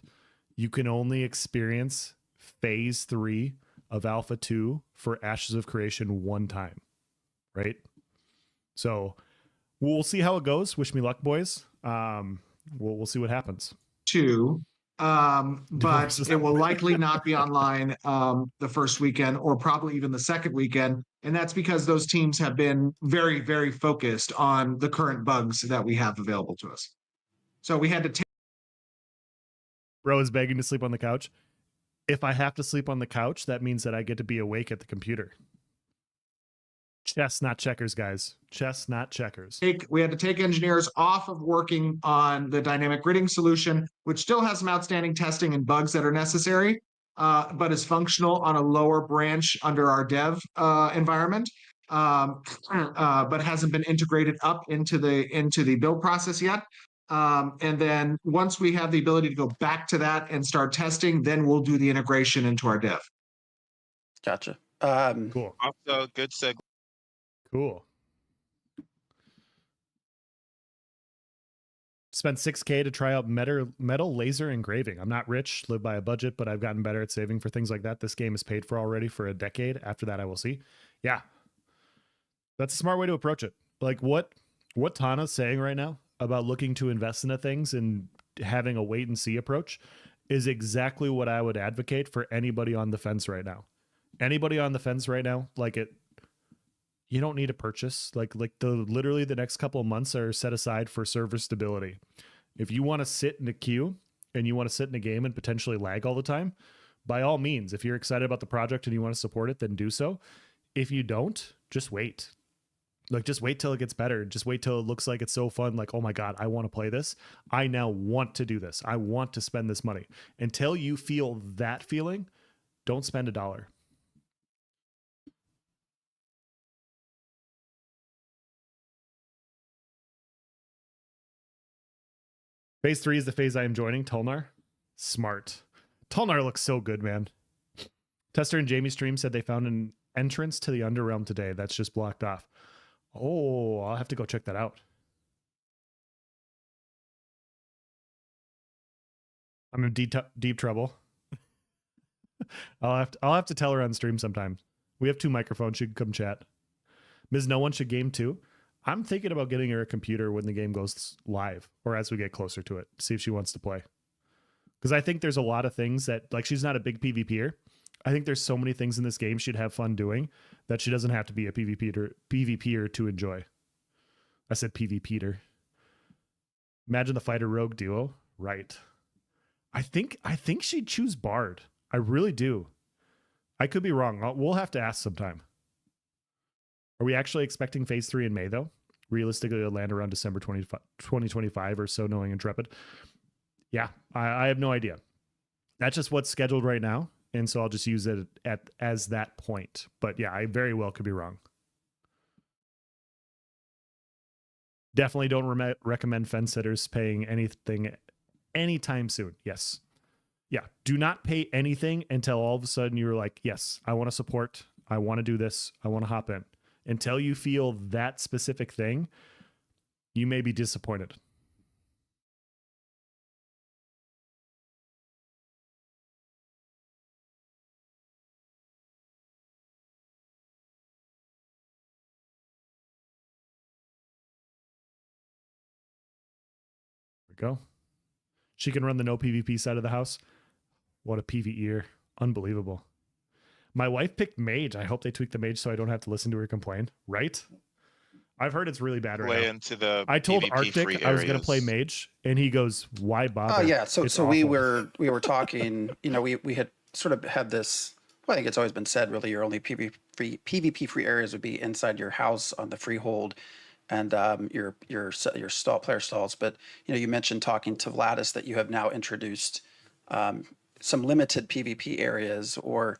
you can only experience phase 3 of Alpha 2 for Ashes of Creation one time, right? So we'll see how it goes. Wish me luck, boys. We'll see what happens. 2, but it will likely not be online the first weekend, or probably even the second weekend, and that's because those teams have been very, very focused on the current bugs that we have available to us. So we had to take. Bro is begging to sleep on the couch. If I have to sleep on the couch, that means that I get to be awake at the computer. Chess, not checkers, guys. Chess, not checkers. We had to take engineers off of working on the dynamic gridding solution, which still has some outstanding testing and bugs that are necessary, but is functional on a lower branch under our dev environment, but hasn't been integrated up into the build process yet. And then once we have the ability to go back to that and start testing, then we'll do the integration into our dev. Gotcha. Cool. Also, good segue. Cool. Spent $6K to try out metal laser engraving. I'm not rich, live by a budget, but I've gotten better at saving for things like that. This game is paid for already for a decade. After that, I will see. Yeah. That's a smart way to approach it. Like what Tana's saying right now about looking to invest into things and having a wait and see approach is exactly what I would advocate for anybody on the fence right now. Anybody on the fence right now, you don't need a purchase. Literally the next couple of months are set aside for server stability. If you want to sit in a queue and you want to sit in a game and potentially lag all the time, by all means, if you're excited about the project and you want to support it, then do so. If you don't, just wait. Just wait till it gets better. Just wait till it looks like it's so fun. Like, oh my God, I want to play this. I now want to do this. I want to spend this money. Until you feel that feeling, don't spend $1. Phase 3 is the phase I am joining. Tulnar. Smart. Tulnar looks so good, man. Tester and Jamie Stream said they found an entrance to the Underrealm today that's just blocked off. Oh, I'll have to go check that out. I'm in deep trouble. I'll have to tell her on stream sometime. We have 2 microphones. She can come chat. Ms. No One should game too. I'm thinking about getting her a computer when the game goes live or as we get closer to it, see if she wants to play. Because I think there's a lot of things that, she's not a big PvPer. I think there's so many things in this game she'd have fun doing that she doesn't have to be a PvPer to enjoy. I said PvPeter. Imagine the fighter rogue duo. Right. I think she'd choose Bard. I really do. I could be wrong. We'll have to ask sometime. Are we actually expecting phase 3 in May, though? Realistically, it'll land around December 2025 or so, knowing Intrepid. Yeah, I have no idea. That's just what's scheduled right now. And so I'll just use it as that point. But yeah, I very well could be wrong. Definitely don't recommend fence sitters paying anything anytime soon. Yes. Yeah. Do not pay anything until all of a sudden you're like, yes, I want to support. I want to do this. I want to hop in. Until you feel that specific thing, you may be disappointed. There we go. She can run the no PvP side of the house. What a PvEer. Unbelievable. My wife picked mage. I hope they tweak the mage so I don't have to listen to her complain. Right? I've heard it's really bad right now. Into the I told PvP Arctic I was going to play mage, and he goes, "Why bother?" Oh yeah, so It's we awful. were talking. You know, we had sort of had this. Well, I think it's always been said. Really, your only PvP free areas would be inside your house on the freehold, and your player stalls. But you know, you mentioned talking to Vladis that you have now introduced some limited PvP areas or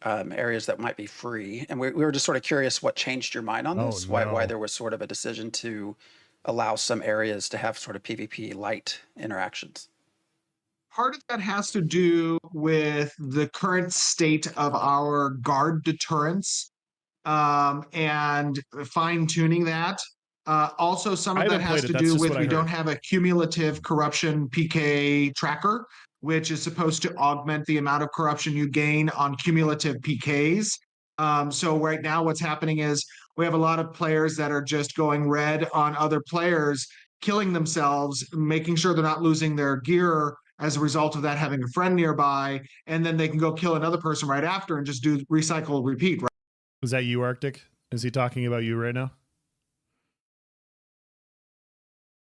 areas that might be free. And we were just sort of curious what changed your mind on this, why there was sort of a decision to allow some areas to have sort of PvP light interactions. Part of that has to do with the current state of our guard deterrence and fine tuning that. Also, some of that has to do with we don't have a cumulative corruption PK tracker, which is supposed to augment the amount of corruption you gain on cumulative PKs. So right now what's happening is we have a lot of players that are just going red on other players, killing themselves, making sure they're not losing their gear as a result of that, having a friend nearby, and then they can go kill another person right after and just do recycle, repeat. Right? Was that you, Arctic? Is he talking about you right now?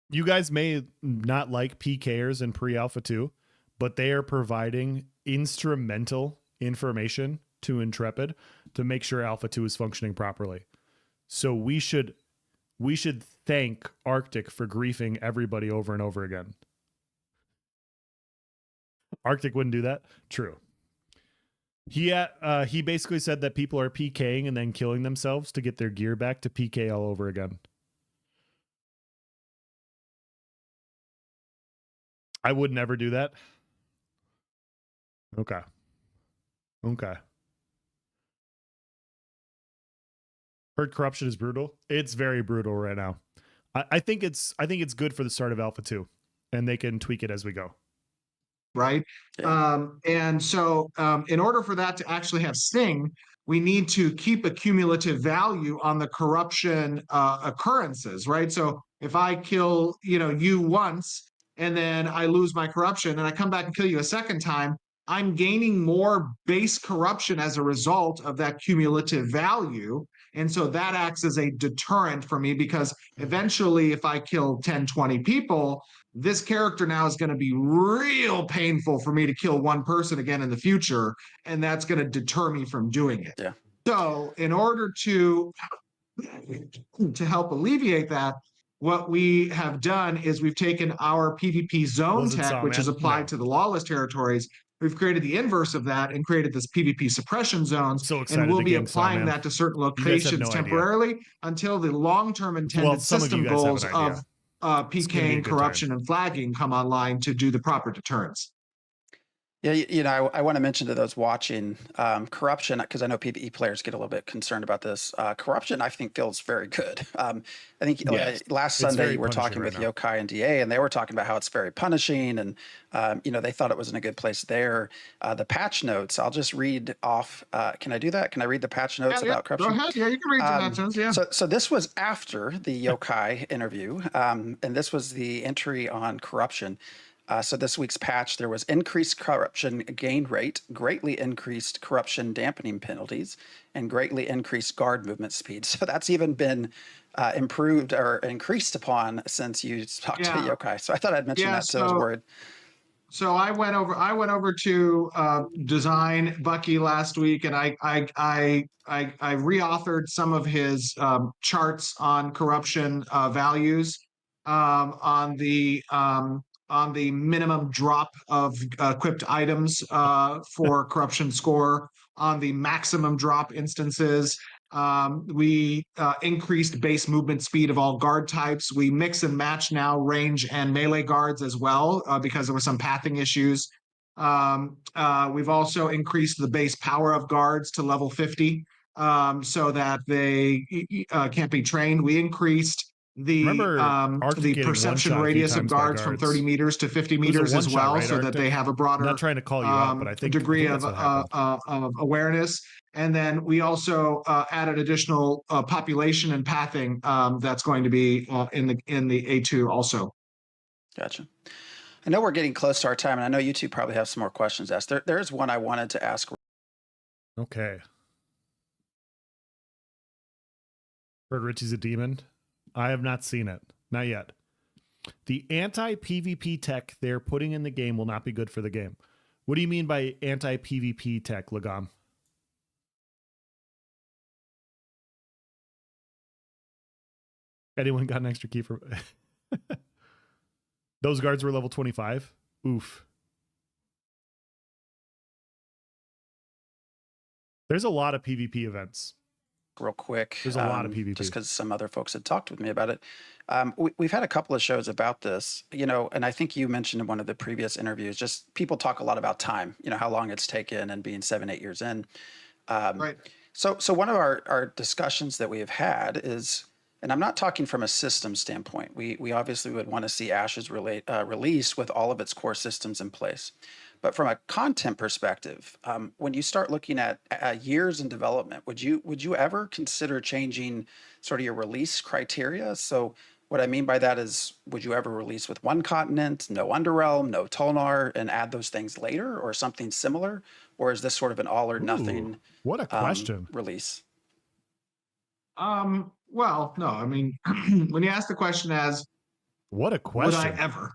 You guys may not like PKers in pre-alpha 2, but they are providing instrumental information to Intrepid to make sure alpha 2 is functioning properly. So we should thank Arctic for griefing everybody over and over again. Arctic wouldn't do that. True. He basically said that people are PKing and then killing themselves to get their gear back to PK all over again. I would never do that. Okay. Heard corruption is brutal. It's very brutal right now. I think it's good for the start of Alpha 2, and they can tweak it as we go. Right. Yeah. And so in order for that to actually have sting, we need to keep a cumulative value on the corruption occurrences, right? So if I kill, you once and then I lose my corruption and I come back and kill you a second time, I'm gaining more base corruption as a result of that cumulative value. And so that acts as a deterrent for me because eventually if I kill 10, 20 people, this character now is going to be real painful for me to kill one person again in the future. And that's going to deter me from doing it. Yeah. So in order to help alleviate that, what we have done is we've taken our PvP zone tech, which is applied to the lawless territories. We've created the inverse of that and created this PvP suppression zones. And we'll be applying that to certain locations temporarily until the long-term intended system goals of PK, corruption, and flagging come online to do the proper deterrence. Yeah, I want to mention to those watching corruption, because I know PvE players get a little bit concerned about this. Corruption, I think, feels very good. I think last Sunday you were talking with Yokai and NDA, and they were talking about how it's very punishing, and they thought it was in a good place there. The patch notes, I'll just read off. Can I do that? Can I read the patch notes about corruption? Go ahead. Yeah, you can read the patch notes. Yeah. So this was after the Yokai interview, and this was the entry on corruption. So this week's patch, there was increased corruption gain rate, greatly increased corruption dampening penalties, and greatly increased guard movement speed. So that's even been improved or increased upon since you talked to Yokai. So I thought I'd mention that. So I was worried. So I went over to design Bucky last week, and I reauthored some of his charts on corruption values, on the minimum drop of equipped items for corruption score, on the maximum drop instances. We increased base movement speed of all guard types. We mix and match now range and melee guards as well, because there were some pathing issues. We've also increased the base power of guards to level 50, so that they can't be trained. We increased the perception radius of guards from 30 meters to 50 meters as well, so that they have a broader, I'm not trying to call you out, but I think degree of awareness. And then we also added additional population and pathing that's going to be in the A2 also. Gotcha. I know we're getting close to our time, and I know you two probably have some more questions asked. There's one I wanted to ask. Okay. Heard Richie's a demon. I have not seen it. Not yet. The anti-PvP tech they're putting in the game will not be good for the game. What do you mean by anti-PvP tech, Lagom? Anyone got an extra key for... Those guards were level 25? Oof. There's a lot of PvP events. Real quick. There's a lot of PvP. Just because some other folks had talked with me about it. We've had a couple of shows about this, and I think you mentioned in one of the previous interviews, just people talk a lot about time, how long it's taken and being 7-8 years in. Right. So one of our discussions that we have had is, and I'm not talking from a system standpoint. We obviously would want to see Ashes released with all of its core systems in place. But from a content perspective, when you start looking at years in development, would you ever consider changing sort of your release criteria? So what I mean by that is, would you ever release with one continent, no Underrealm, no Tolnar, and add those things later, or something similar? Or is this sort of an all or nothing? What a question. Release? Well, no, I mean, when you ask the question as, what a question. Would I ever?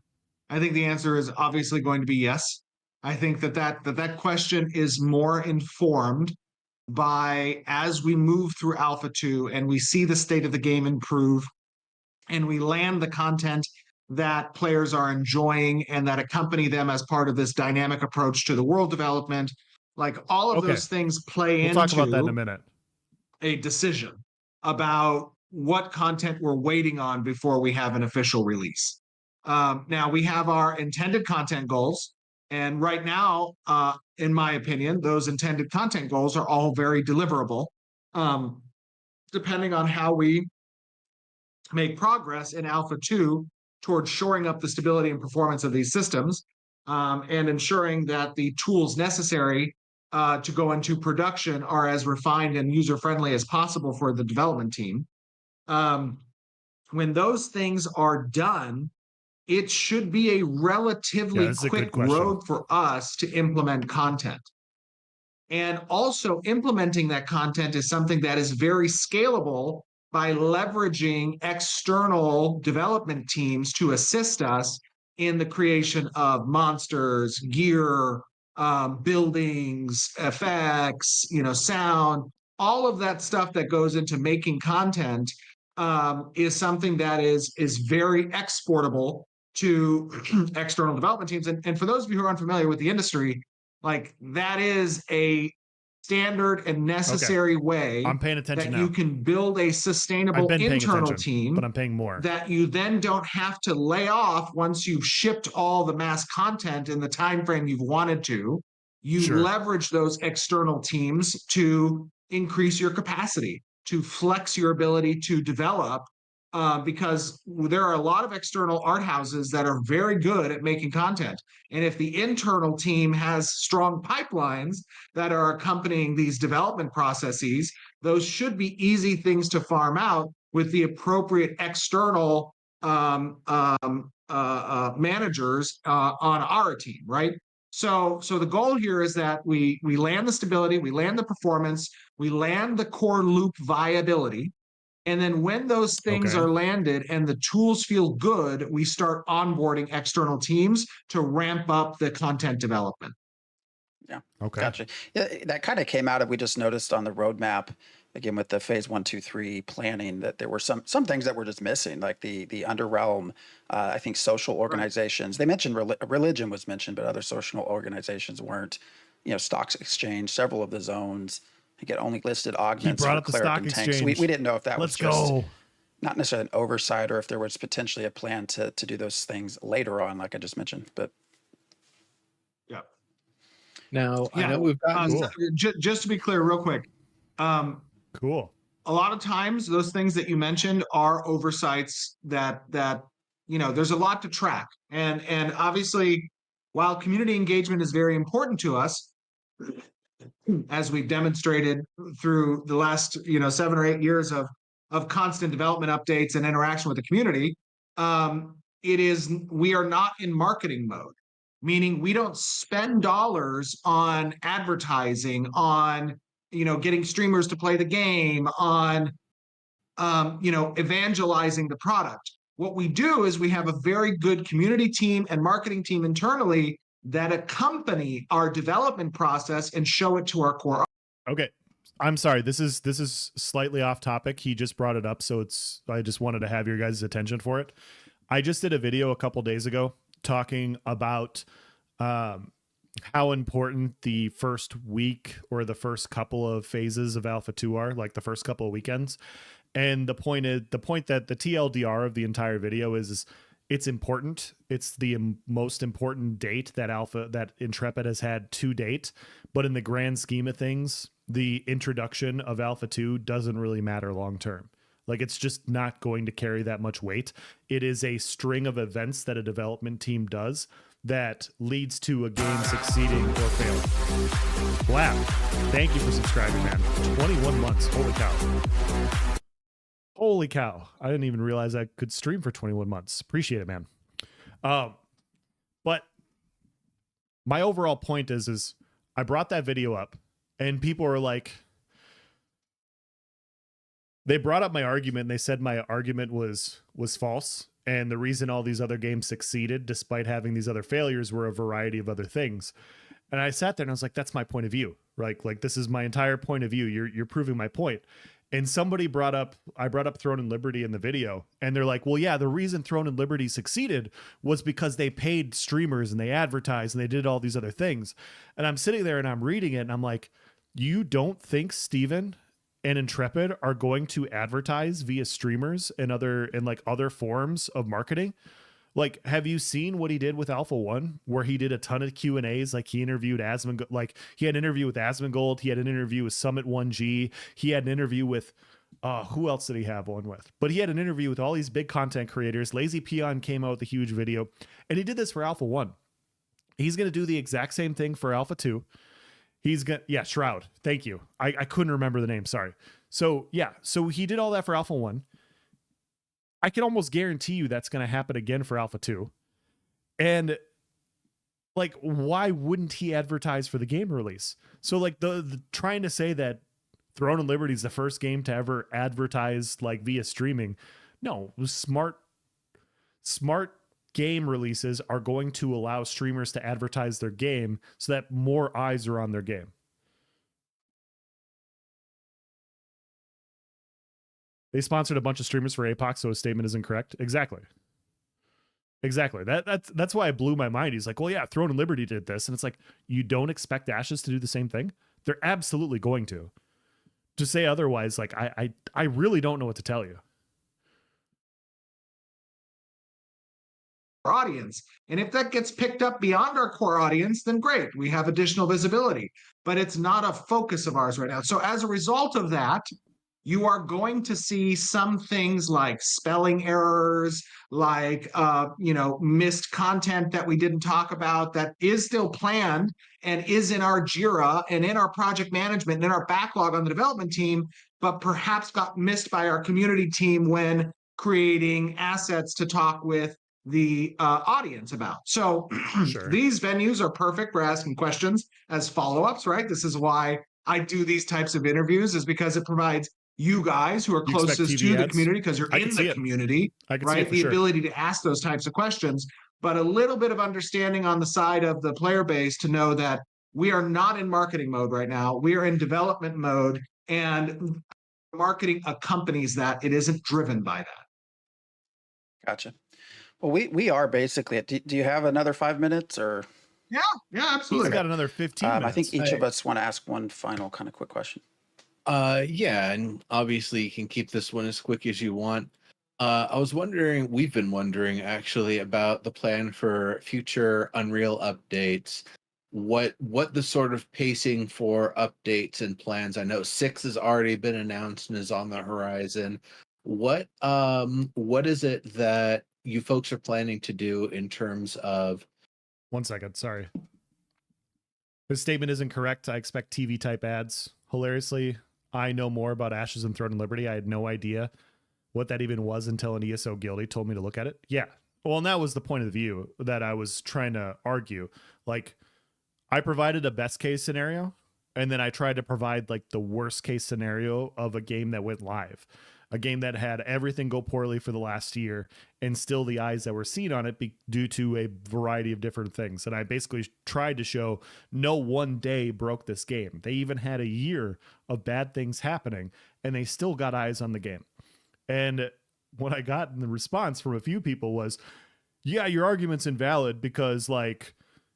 I think the answer is obviously going to be yes. I think that question is more informed by, as we move through Alpha 2 and we see the state of the game improve and we land the content that players are enjoying and that accompany them as part of this dynamic approach to the world development, like all of those things play into talk about that in a minute. A decision about what content we're waiting on before we have an official release. Now we have our intended content goals. And right now, in my opinion, those intended content goals are all very deliverable, depending on how we make progress in Alpha 2 towards shoring up the stability and performance of these systems, and ensuring that the tools necessary to go into production are as refined and user-friendly as possible for the development team. When those things are done, it should be a relatively quick road for us to implement content. And also implementing that content is something that is very scalable by leveraging external development teams to assist us in the creation of monsters, gear, buildings, effects, sound, all of that stuff that goes into making content is something that is very exportable to external development teams. And for those of you who are unfamiliar with the industry, like that is a standard and necessary way I'm paying attention that now. You can build a sustainable internal team, but I'm paying more, that you then don't have to lay off once you've shipped all the mass content in the time frame you've wanted to. You leverage those external teams to increase your capacity, to flex your ability to develop, because there are a lot of external art houses that are very good at making content. And if the internal team has strong pipelines that are accompanying these development processes, those should be easy things to farm out with the appropriate external managers on our team, right? So the goal here is that we land the stability, we land the performance, we land the core loop viability, And then when those things are landed and the tools feel good, we start onboarding external teams to ramp up the content development. Yeah. Okay. Gotcha. Yeah, that kind of came out of, we just noticed on the roadmap, again, with the phase 1, 2, 3 planning, that there were some things that were just missing, like the underrealm, I think social organizations. Right. They mentioned religion was mentioned, but other social organizations weren't. Stocks exchange, several of the zones. I think it only listed augments for cleric and tanks. We didn't know if that was just not necessarily an oversight or if there was potentially a plan to do those things later on, like I just mentioned. But yeah. Now, I know we've got just to be clear real quick. Cool. A lot of times those things that you mentioned are oversights that there's a lot to track. And obviously, while community engagement is very important to us, as we've demonstrated through the last 7 or 8 years of constant development updates and interaction with the community, we are not in marketing mode, meaning we don't spend dollars on advertising, on getting streamers to play the game, on evangelizing the product. What we do is we have a very good community team and marketing team internally that accompany our development process and show it to our core. Okay. I'm sorry. This is slightly off topic. He just brought it up, so I just wanted to have your guys' attention for it. I just did a video a couple days ago talking about how important the first week or the first couple of phases of Alpha 2 are, like the first couple of weekends. And the point that the TLDR of the entire video is it's important. It's the most important date that Intrepid has had to date. But in the grand scheme of things, the introduction of Alpha 2 doesn't really matter long term. Like, it's just not going to carry that much weight. It is a string of events that a development team does that leads to a game succeeding or failing. Wow. Thank you for subscribing, man. 21 months. Holy cow. Holy cow. I didn't even realize I could stream for 21 months. Appreciate it, man. But my overall point is I brought that video up and people were like, they brought up my argument and they said my argument was false. And the reason all these other games succeeded despite having these other failures were a variety of other things. And I sat there and I was like, that's my point of view. Right? Like, this is my entire point of view. You're proving my point. And I brought up Throne and Liberty in the video, and they're like, well, yeah, the reason Throne and Liberty succeeded was because they paid streamers and they advertised and they did all these other things. And I'm sitting there and I'm reading it and I'm like, you don't think Steven and Intrepid are going to advertise via streamers and other forms of marketing? Like, have you seen what he did with Alpha 1, where he did a ton of Q&As? Like, he interviewed Asmongold. Like, he had an interview with Asmongold. He had an interview with Summit 1G. He had an interview with, who else did he have one with? But he had an interview with all these big content creators. Lazy Peon came out with a huge video, and he did this for Alpha 1. He's going to do the exact same thing for Alpha 2. Shroud. Thank you. I couldn't remember the name. Sorry. So he did all that for Alpha 1. I can almost guarantee you that's going to happen again for Alpha 2. And like, why wouldn't he advertise for the game release? So like the trying to say that Throne and Liberty is the first game to ever advertise like via streaming. No, smart game releases are going to allow streamers to advertise their game so that more eyes are on their game. They sponsored a bunch of streamers for APOC, so his statement is incorrect. Exactly. That's why it blew my mind. He's like, well, yeah, Throne and Liberty did this. And it's like, you don't expect Ashes to do the same thing? They're absolutely going to. To say otherwise, like, I really don't know what to tell you. Audience. And if that gets picked up beyond our core audience, then great. We have additional visibility. But it's not a focus of ours right now. So as a result of that, you are going to see some things like spelling errors, like missed content that we didn't talk about that is still planned and is in our JIRA and in our project management and in our backlog on the development team, but perhaps got missed by our community team when creating assets to talk with the audience about. So sure. These venues are perfect for asking questions as follow-ups, right? This is why I do these types of interviews, is because it provides you guys who are You expect closest TV to the ads? community, because you're I in can see the it. community, I can see it right? for The sure. ability to ask those types of questions, but a little bit of understanding on the side of the player base to know that we are not in marketing mode right now. We are in development mode, and marketing accompanies that. It isn't driven by that. Gotcha. Well, we are basically. Do you have another 5 minutes or? Yeah, absolutely. He's got another 15 minutes. I think each of us want to ask one final kind of quick question. Yeah, and obviously you can keep this one as quick as you want. We've been wondering actually about the plan for future Unreal updates. What the sort of pacing for updates and plans? I know 6 has already been announced and is on the horizon. What is it that you folks are planning to do in terms of? 1 second, sorry. His statement isn't correct. I expect TV type ads. Hilariously, I know more about Ashes and Throne and Liberty. I had no idea what that even was until an ESO guildie told me to look at it. Yeah. Well, and that was the point of view that I was trying to argue. Like, I provided a best case scenario, and then I tried to provide like the worst case scenario of a game that went live. A game that had everything go poorly for the last year, and still the eyes that were seen on it due to a variety of different things. And I basically tried to show no one day broke this game. They even had a year of bad things happening, and they still got eyes on the game. And what I got in the response from a few people was, yeah, your argument's invalid because, like,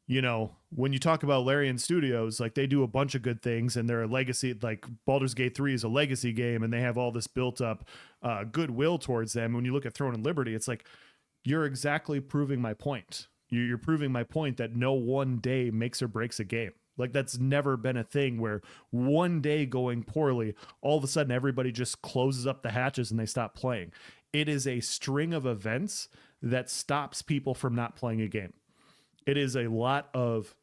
you know, when you talk about Larian Studios, like, they do a bunch of good things and they're a legacy, like Baldur's Gate 3 is a legacy game and they have all this built up goodwill towards them. When you look at Throne and Liberty, it's like, you're exactly proving my point. You're proving my point that no one day makes or breaks a game. Like, that's never been a thing where one day going poorly, all of a sudden everybody just closes up the hatches and they stop playing. It is a string of events that stops people from not playing a game. It is a lot of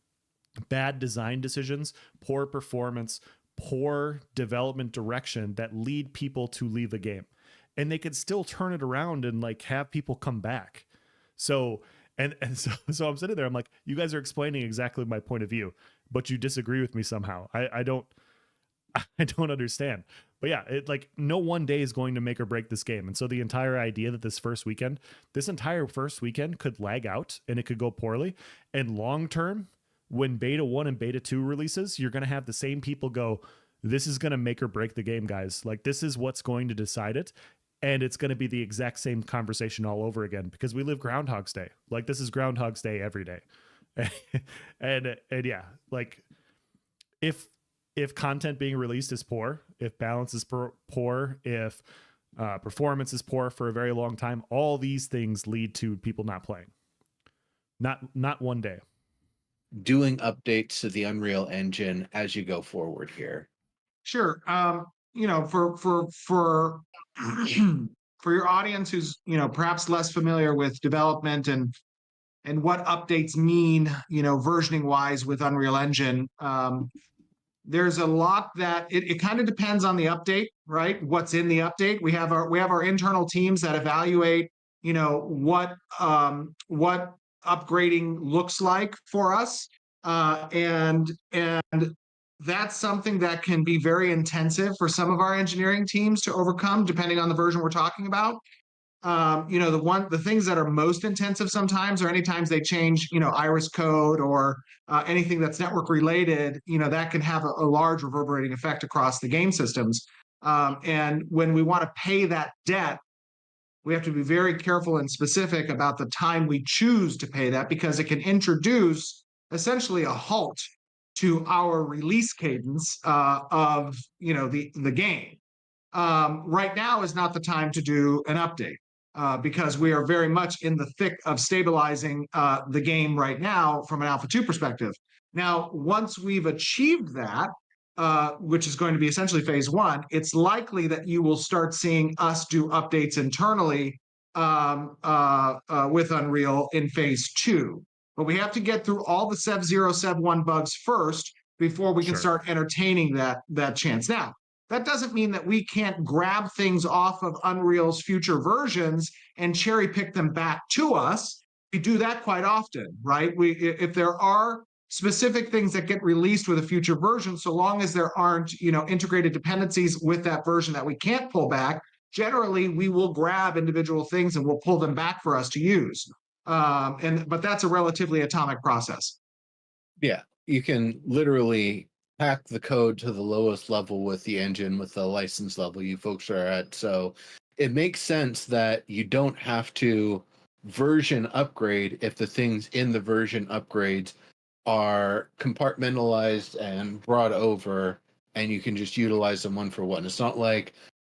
bad design decisions, poor performance, poor development direction that lead people to leave a game. And they could still turn it around and like have people come back. So so I'm sitting there, I'm like, you guys are explaining exactly my point of view, but you disagree with me somehow. I don't understand. But yeah, it, like, no one day is going to make or break this game. And so the entire idea that this entire first weekend could lag out and it could go poorly. And long term, when beta 1 and beta 2 releases, you're going to have the same people go, this is going to make or break the game, guys. Like, this is what's going to decide it. And it's going to be the exact same conversation all over again because we live Groundhog's Day. Like, this is Groundhog's Day every day. and yeah, like, if content being released is poor, if balance is poor, if performance is poor for a very long time, all these things lead to people not playing. Not one day. Doing updates to the Unreal Engine as you go forward here. Sure. You know, for for your audience who's, you know, perhaps less familiar with development and what updates mean, you know, versioning wise with Unreal Engine, there's a lot that it kind of depends on the update, right? What's in the update. We have our internal teams that evaluate, you know, what upgrading looks like for us, and that's something that can be very intensive for some of our engineering teams to overcome, depending on the version we're talking about. You know, the things that are most intensive sometimes are any times they change, you know, iris code or anything that's network related, you know, that can have a large reverberating effect across the game systems. And when we want to pay that debt, we have to be very careful and specific about the time we choose to pay that, because it can introduce essentially a halt to our release cadence of, you know, the game. Right now is not the time to do an update. Because we are very much in the thick of stabilizing the game right now from an Alpha 2 perspective. Now, once we've achieved that, which is going to be essentially phase 1, it's likely that you will start seeing us do updates internally with Unreal in phase 2. But we have to get through all the Sev 0, Sev 1 bugs first before we can start entertaining that chance. Now, that doesn't mean that we can't grab things off of Unreal's future versions and cherry pick them back to us. We do that quite often, right? If there are specific things that get released with a future version, so long as there aren't, integrated dependencies with that version that we can't pull back, generally we will grab individual things and we'll pull them back for us to use. But that's a relatively atomic process. Yeah, you can literally hack the code to the lowest level with the engine, with the license level you folks are at. So it makes sense that you don't have to version upgrade if the things in the version upgrades are compartmentalized and brought over, and you can just utilize them one for one. It's not like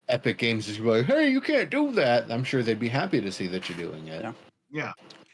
Epic Games is like, hey, you can't do that. I'm sure they'd be happy to see that you're doing it. Yeah.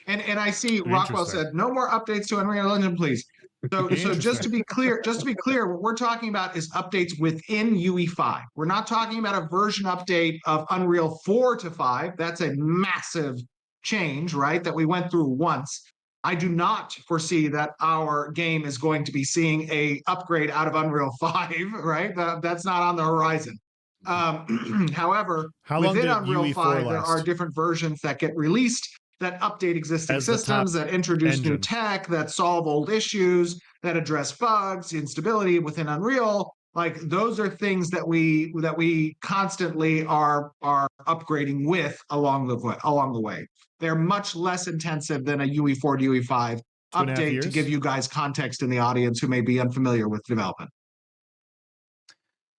And I see Rockwell said, no more updates to Unreal Engine, please. So just to be clear, what we're talking about is updates within UE5. We're not talking about a version update of Unreal 4 to 5. That's a massive change, right? That we went through once. I do not foresee that our game is going to be seeing a upgrade out of Unreal 5, right? That's not on the horizon. However, within Unreal 5, there are different versions that get released that update existing systems, that introduce new tech, that solve old issues, that address bugs, instability within Unreal. Like those are things that we constantly are upgrading with along the way. They're much less intensive than a UE4 to UE5 update, to give you guys context in the audience who may be unfamiliar with development.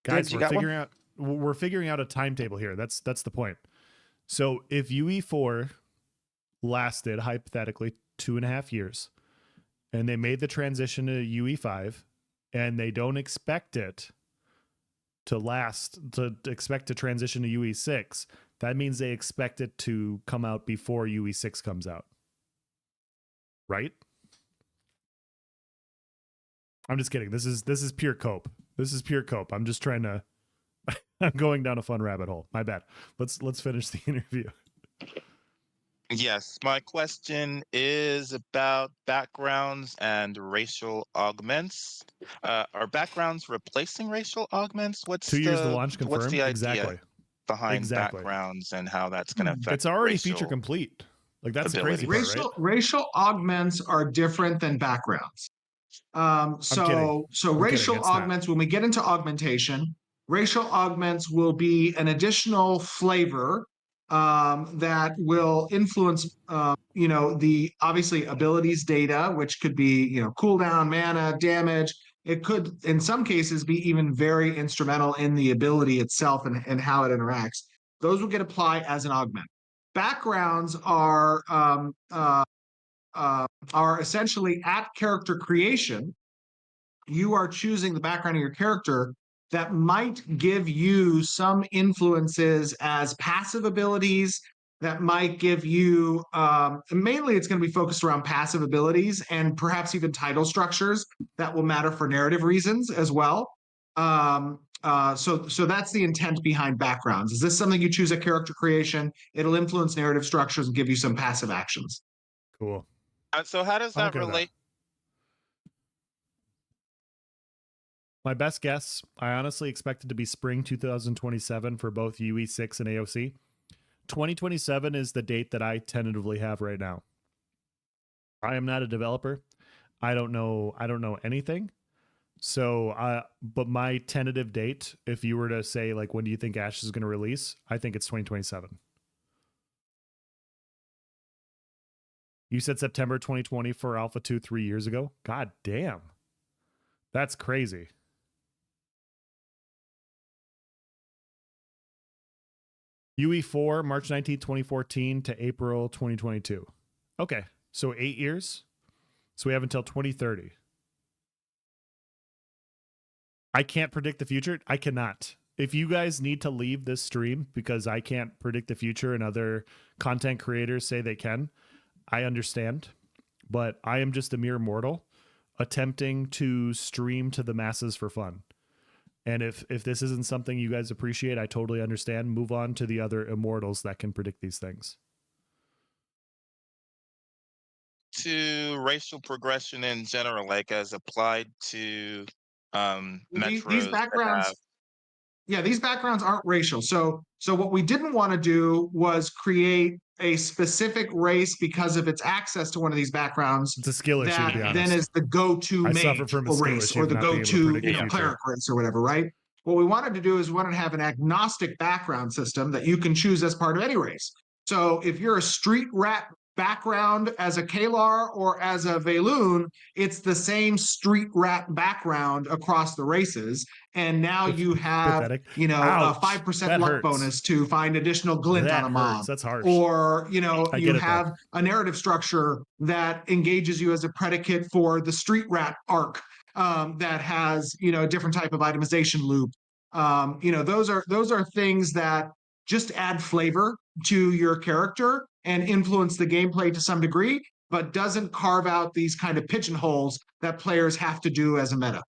Guys, we're figuring out a timetable here. That's the point. So if UE4 lasted hypothetically 2.5 years and they made the transition to UE5 and they don't expect it to expect to transition to UE6, that means they expect it to come out before UE6 comes out. Right? I'm just kidding. This is pure cope. This is pure cope. I'm just trying to I'm going down a fun rabbit hole. My bad. Let's finish the interview. Yes, my question is about backgrounds and racial augments. Are backgrounds replacing racial augments? What's 2 years to launch confirmed? What's the idea exactly. behind backgrounds and how that's going to affect? It's already feature complete. Like that's the crazy part, right? Racial augments are different than backgrounds. So racial augments, when we get into augmentation, racial augments will be an additional flavor that will influence, the obviously abilities data, which could be, cooldown, mana, damage. It could, in some cases, be even very instrumental in the ability itself and how it interacts. Those will get applied as an augment. Backgrounds are essentially at character creation. You are choosing the background of your character that might give you some influences as passive abilities, that might give you, mainly it's going to be focused around passive abilities and perhaps even title structures that will matter for narrative reasons as well. So that's the intent behind backgrounds. Is this something you choose at character creation? It'll influence narrative structures and give you some passive actions. Cool. So how does that relate? My best guess, I honestly expect it to be spring 2027 for both UE6 and AOC. 2027 is the date that I tentatively have right now. I am not a developer. I don't know anything. So, but my tentative date, if you were to say, like, when do you think Ash is going to release? I think it's 2027. You said September 2020 for Alpha 2 3 years ago? God damn. That's crazy. UE4, March 19th, 2014 to April 2022. Okay, so 8 years. So we have until 2030. I can't predict the future. I cannot. If you guys need to leave this stream because I can't predict the future and other content creators say they can, I understand. But I am just a mere mortal attempting to stream to the masses for fun. And if this isn't something you guys appreciate, I totally understand. Move on to the other immortals that can predict these things. To racial progression in general, like as applied to metros. These backgrounds, Yeah, these backgrounds aren't racial. So what we didn't want to do was create a specific race because of its access to one of these backgrounds. It's a skill issue, to be That honest. then is the go-to I suffer mage from a or skill race issue or of the not being able to go-to predict the future. cleric race or whatever, right? What we wanted to do is we wanted to have an agnostic background system that you can choose as part of any race. So if you're a street rat background as a Kalar or as a Valoon, it's the same street rat background across the races. And now you have, Pathetic. you know, Ouch. a 5% That luck hurts. bonus to find additional glint That on a mob. hurts. That's harsh. Or, you know, I you get it, though. have a narrative structure that engages you as a predicate for the street rat arc, that has, you know, a different type of itemization loop. You know, those are things that just add flavor to your character and influence the gameplay to some degree, but doesn't carve out these kind of pigeonholes that players have to do as a meta.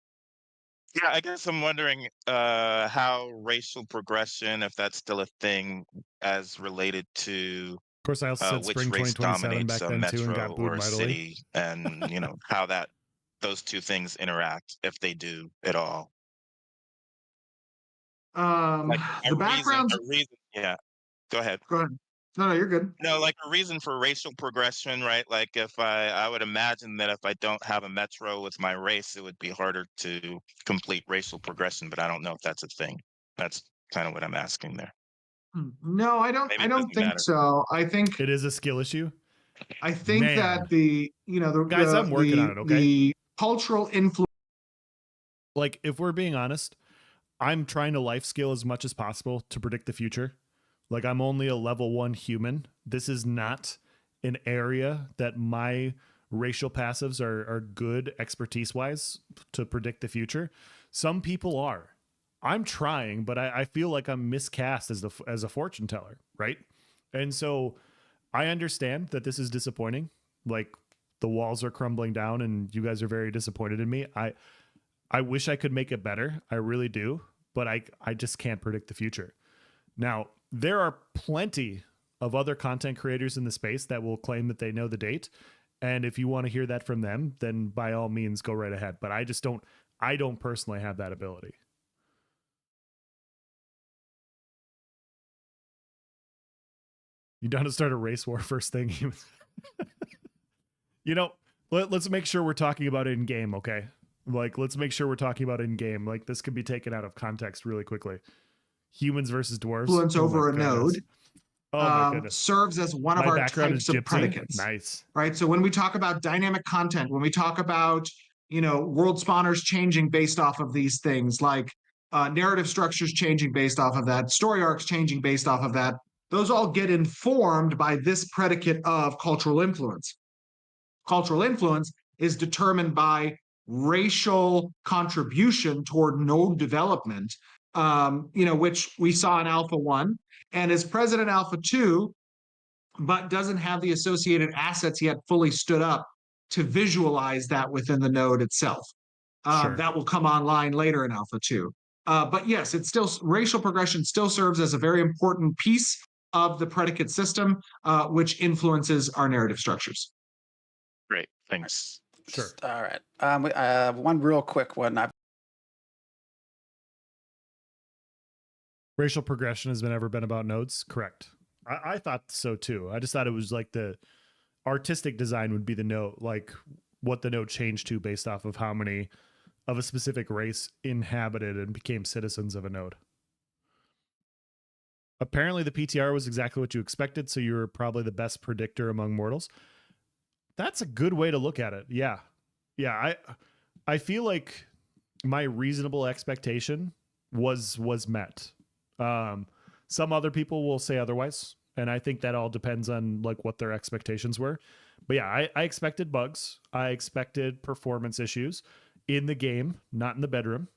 Yeah, I guess I'm wondering how racial progression, if that's still a thing, as related to Of course, I also said which spring race 2027 dominates back a then too, and metro got booed or a mightily. city, and you know how that those two things interact, if they do at all. Like The backgrounds. yeah. Go ahead. Go ahead. No, you're good. No, like a reason for racial progression, right? Like if I would imagine that if I don't have a metro with my race, it would be harder to complete racial progression, but I don't know if that's a thing. That's kind of what I'm asking there. No, I don't. Maybe I it don't doesn't think matter. so. I think It is a skill issue. I think Man. that the Guys, I'm working on it, okay? The cultural influence. Like, if we're being honest, I'm trying to life skill as much as possible to predict the future. Like, I'm only a level 1 human. This is not an area that my racial passives are good expertise wise to predict the future. Some people are. I'm trying, but I feel like I'm miscast as a fortune teller, right? And so I understand that this is disappointing. Like, the walls are crumbling down and you guys are very disappointed in me. I wish I could make it better. I really do, but I just can't predict the future. Now, there are plenty of other content creators in the space that will claim that they know the date. And if you want to hear that from them, then by all means go right ahead. But I don't personally have that ability. You done to start a race war first thing? You know, let's make sure we're talking about it in game, okay? Like, let's make sure we're talking about it in game. Like, this could be taken out of context really quickly. Humans versus dwarves. Influence over a node. Oh my goodness. Serves as one of our types of predicates. Nice. Right. So when we talk about dynamic content, when we talk about, you know, world spawners changing based off of these things, like narrative structures changing based off of that, story arcs changing based off of that, those all get informed by this predicate of cultural influence. Cultural influence is determined by racial contribution toward node development, you know, which we saw in Alpha 1 and is present in Alpha 2, but doesn't have the associated assets yet fully stood up to visualize that within the node itself. Sure. That will come online later in Alpha 2. But yes, it's still racial progression still serves as a very important piece of the predicate system, which influences our narrative structures. Great, thanks. Sure. All right. One real quick one. Racial progression has never been about nodes. Correct. I thought so too. I just thought it was like the artistic design would be the node, like what the node changed to based off of how many of a specific race inhabited and became citizens of a node. Apparently the PTR was exactly what you expected, so you were probably the best predictor among mortals. That's a good way to look at it. Yeah. Yeah, I feel like my reasonable expectation was met. Some other people will say otherwise, and I think that all depends on like what their expectations were. But yeah, I expected bugs. I expected performance issues in the game, not in the bedroom.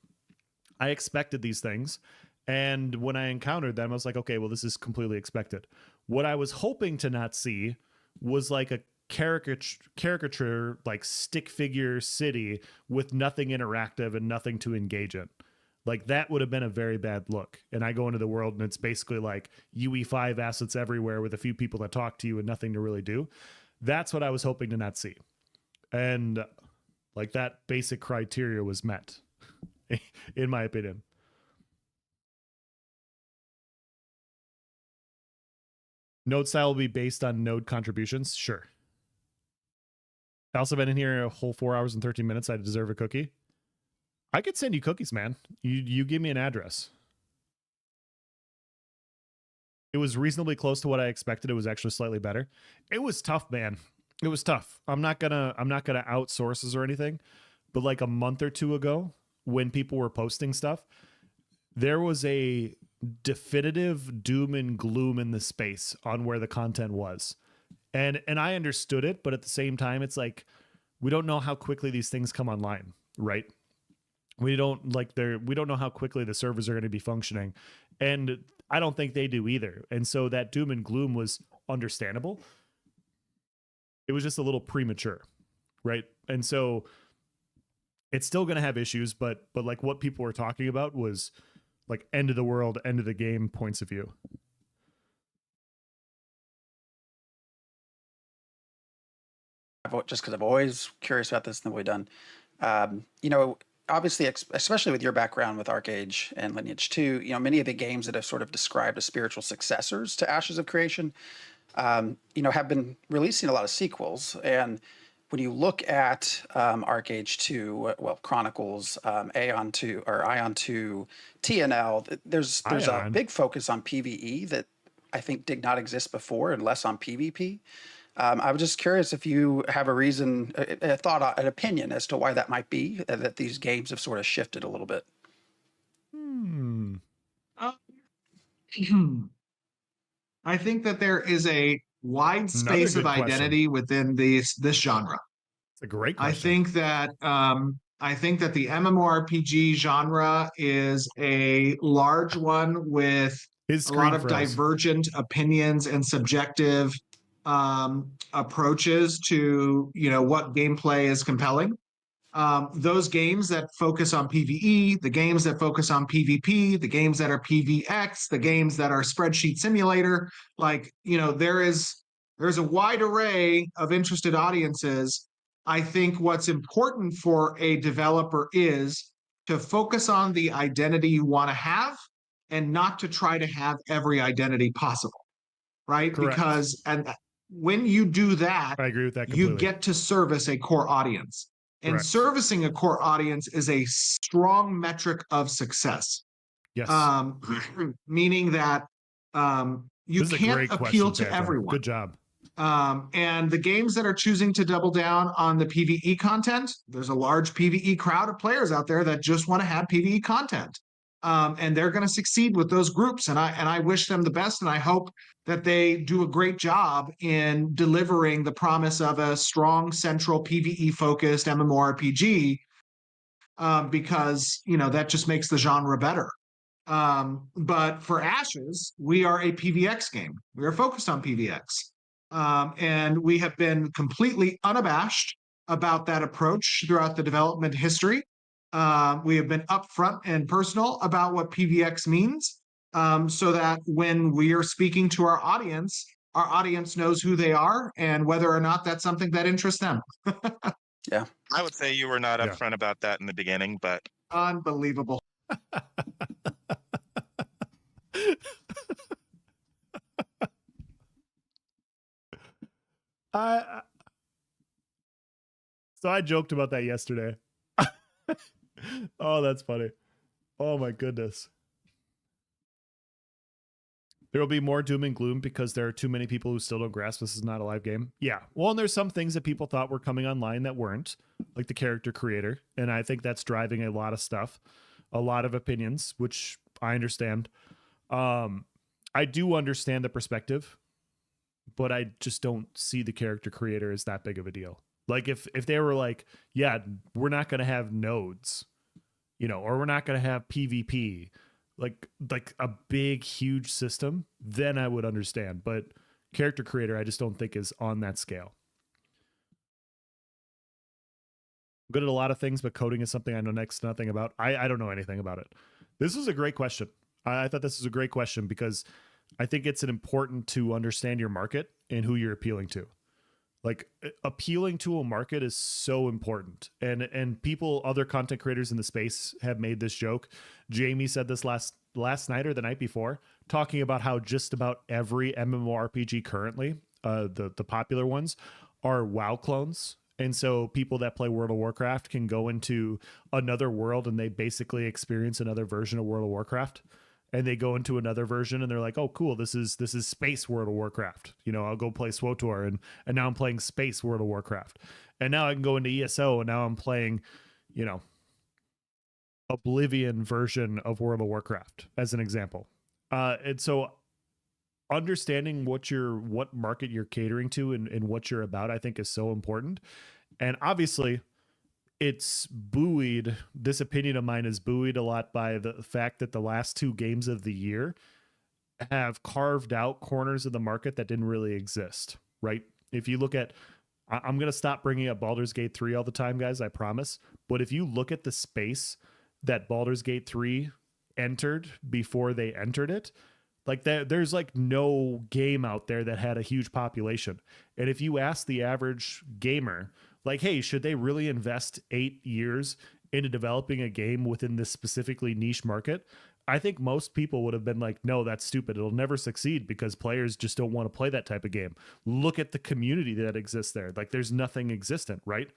I expected these things. And when I encountered them, I was like, okay, well, this is completely expected. What I was hoping to not see was like a caricature, like stick figure city with nothing interactive and nothing to engage in. Like that would have been a very bad look. And I go into the world and it's basically like UE5 assets everywhere with a few people that talk to you and nothing to really do. That's what I was hoping to not see. And like that basic criteria was met, in my opinion. Node style will be based on node contributions. Sure. I also been in here a whole 4 hours and 13 minutes. I deserve a cookie. I could send you cookies, man. You give me an address. It was reasonably close to what I expected. It was actually slightly better. It was tough, man. It was tough. I'm not gonna out sources or anything, but like a month or two ago, when people were posting stuff, there was a definitive doom and gloom in the space on where the content was. And I understood it, but at the same time, it's like we don't know how quickly these things come online, right? We don't know how quickly the servers are going to be functioning. And I don't think they do either. And so that doom and gloom was understandable. It was just a little premature, right? And so it's still going to have issues, but like what people were talking about was like end of the world, end of the game points of view. Just because I'm always curious about this, and we've done, obviously, especially with your background with ArcAge and Lineage 2, many of the games that have sort of described as spiritual successors to Ashes of Creation, have been releasing a lot of sequels. And when you look at ArcAge 2, Chronicles, Ion 2, TNL, there's a big focus on PvE that I think did not exist before, and less on PvP. I was just curious if you have a reason, a thought, an opinion as to why that might be, that these games have sort of shifted a little bit. I think that there is a wide space of identity within this genre. It's a great question. I think that the MMORPG genre is a large one with a lot of divergent opinions and subjective approaches to what gameplay is compelling. Those games that focus on PvE, the games that focus on PvP, the games that are PvX, the games that are spreadsheet simulator, there's a wide array of interested audiences. I think what's important for a developer is to focus on the identity you want to have and not to try to have every identity possible, right? Correct. Because when you do that, I agree with that completely. You get to service a core audience. And Correct. Servicing a core audience is a strong metric of success. Yes. Meaning that you can't appeal to everyone. Good job. And the games that are choosing to double down on the PvE content, there's a large PvE crowd of players out there that just want to have PvE content. And they're going to succeed with those groups. And I wish them the best. And I hope that they do a great job in delivering the promise of a strong central PvE focused MMORPG, because, that just makes the genre better. But for Ashes, we are a PvX game. We are focused on PvX. And we have been completely unabashed about that approach throughout the development history. We have been upfront and personal about what PvX means, so that when we are speaking to our audience knows who they are and whether or not that's something that interests them. Yeah. I would say you were not upfront about that in the beginning, but... Unbelievable. So I joked about that yesterday. Oh, that's funny. Oh my goodness. There will be more doom and gloom because there are too many people who still don't grasp this is not a live game. Yeah. Well, and there's some things that people thought were coming online that weren't, like the character creator. And I think that's driving a lot of stuff, a lot of opinions, which I understand. I do understand the perspective, but I just don't see the character creator as that big of a deal. Like if they were like, yeah, we're not going to have nodes, or we're not going to have PvP, like a big, huge system, then I would understand. But character creator, I just don't think is on that scale. I'm good at a lot of things, but coding is something I know next to nothing about. I don't know anything about it. This is a great question. I thought this was a great question because I think it's important to understand your market and who you're appealing to. Like appealing to a market is so important. And people, other content creators in the space have made this joke. Jamie said this last night or the night before, talking about how just about every MMORPG currently, the popular ones, are WoW clones. And so people that play World of Warcraft can go into another world and they basically experience another version of World of Warcraft. And they go into another version and they're like, oh, cool, this is space World of Warcraft. You know, I'll go play SWTOR and now I'm playing space World of Warcraft. And now I can go into ESO and now I'm playing, you know, Oblivion version of World of Warcraft as an example. And so understanding what market you're catering to and what you're about, I think is so important. And obviously it's buoyed, this opinion of mine is buoyed a lot by the fact that the last 2 games of the year have carved out corners of the market that didn't really exist, right? If you look at, I'm going to stop bringing up Baldur's Gate 3 all the time, guys, I promise. But if you look at the space that Baldur's Gate 3 entered before they entered it, like there's like no game out there that had a huge population. And if you ask the average gamer, like, hey, should they really invest 8 years into developing a game within this specifically niche market? I think most people would have been like, no, that's stupid. It'll never succeed because players just don't want to play that type of game. Look at the community that exists there. Like there's nothing existent, right?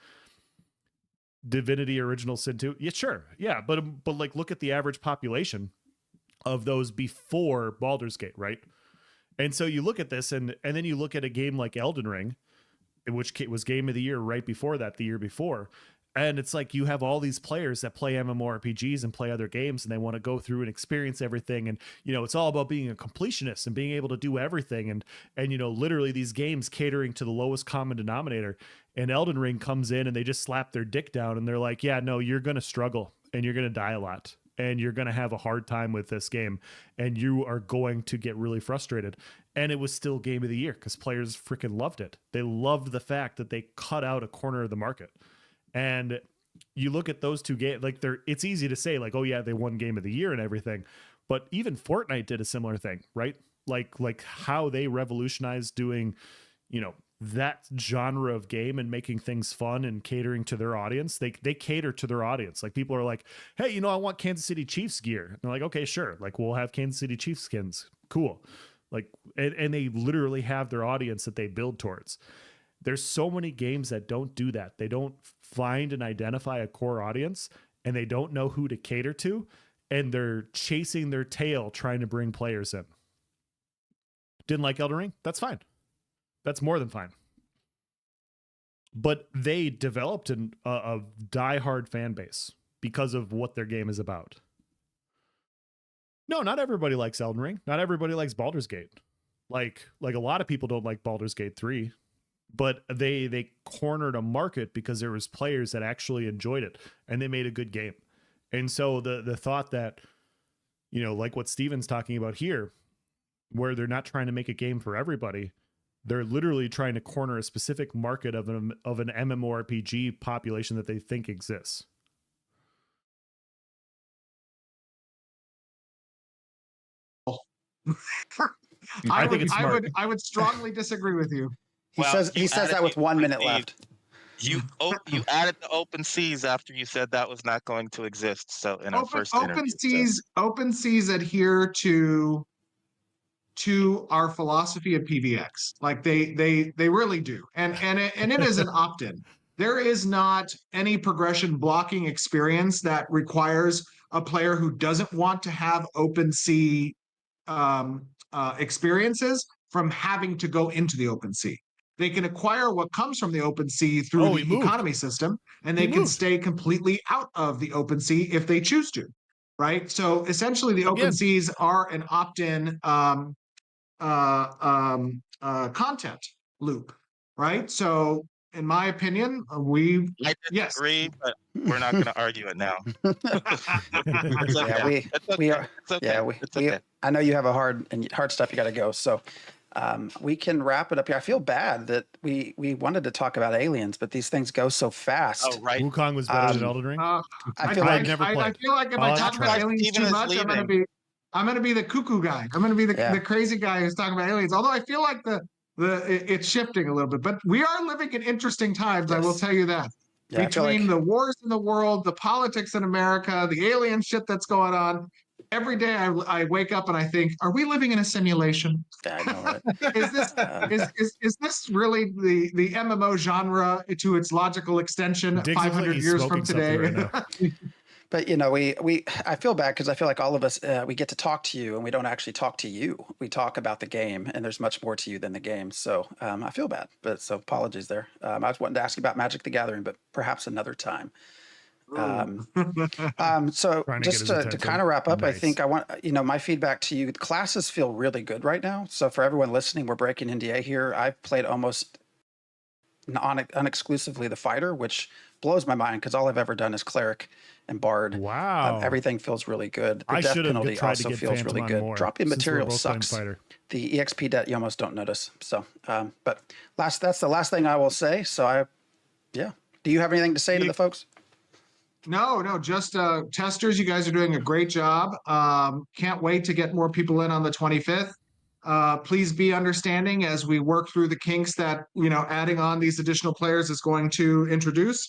Divinity Original Sin 2. Yeah, sure. Yeah. But like, look at the average population of those before Baldur's Gate, right? And so you look at this and then you look at a game like Elden Ring, which was game of the year right before that, the year before. And it's like you have all these players that play MMORPGs and play other games and they want to go through and experience everything. And, you know, it's all about being a completionist and being able to do everything. And you know, literally these games catering to the lowest common denominator. And Elden Ring comes in and they just slap their dick down and they're like, yeah, no, you're going to struggle and you're going to die a lot. And you're going to have a hard time with this game and you are going to get really frustrated. And it was still game of the year because players freaking loved it. They loved the fact that they cut out a corner of the market. And you look at those 2 games, like it's easy to say like, oh yeah, they won game of the year and everything. But even Fortnite did a similar thing, right? Like how they revolutionized doing, you know, that genre of game and making things fun and catering to their audience. They cater to their audience. Like people are like, hey, you know, I want Kansas City Chiefs gear. And they're like, okay, sure. Like we'll have Kansas City Chiefs skins. Cool. Like, and they literally have their audience that they build towards. There's so many games that don't do that. They don't find and identify a core audience and they don't know who to cater to. And they're chasing their tail trying to bring players in. Didn't like Elden Ring? That's fine. That's more than fine. But they developed a diehard fan base because of what their game is about. No, not everybody likes Elden Ring. Not everybody likes Baldur's Gate. Like a lot of people don't like Baldur's Gate 3. But they cornered a market because there was players that actually enjoyed it and they made a good game. And so the thought that, you know, like what Steven's talking about here, where they're not trying to make a game for everybody, they're literally trying to corner a specific market of an MMORPG population that they think exists. I think it's smart. I would strongly disagree with you. He says that with 1 minute left. You added the open seas after you said that was not going to exist. So in our first interview, open seas adhere to our philosophy of PVX. Like they really do, and it is an opt-in. There is not any progression blocking experience that requires a player who doesn't want to have open sea experiences from having to go into the open sea. They can acquire what comes from the open sea through the economy system, and they can stay completely out of the open sea if they choose to, right? So essentially the open seas are an opt-in content loop, right? So in my opinion, I disagree, but we're not going to argue it now. I know you have a hard stuff you got to go, so we can wrap it up here. I feel bad that we wanted to talk about aliens, but these things go so fast. Oh, right. Wukong was better than Elden Ring. I feel like if I talk about aliens too much, I'm going to be the cuckoo guy. I'm going to be the crazy guy who's talking about aliens. Although I feel like it's shifting a little bit, but we are living in interesting times. Yes. I will tell you that. Yeah, between the wars in the world, the politics in America, the alien shit that's going on, every day I wake up and I think, are we living in a simulation? Yeah, I know, right? is this really the MMO genre to its logical extension 500 years from today? Right But you know, I feel bad because I feel like all of us we get to talk to you and we don't actually talk to you. We talk about the game, and there's much more to you than the game. So I feel bad, but so apologies there. I was wanting to ask you about Magic the Gathering, but perhaps another time. So just to kind of wrap up, nice. I think I want, my feedback to you, the classes feel really good right now. So for everyone listening, we're breaking NDA here. I've played almost unexclusively the fighter, which blows my mind because all I've ever done is cleric and bard. Wow. Everything feels really good. The death penalty also feels really good. Dropping material sucks. The EXP debt you almost don't notice. So, but that's the last thing I will say. So do you have anything to say to the folks? No, just testers. You guys are doing a great job. Can't wait to get more people in on the 25th. Please be understanding as we work through the kinks that, adding on these additional players is going to introduce.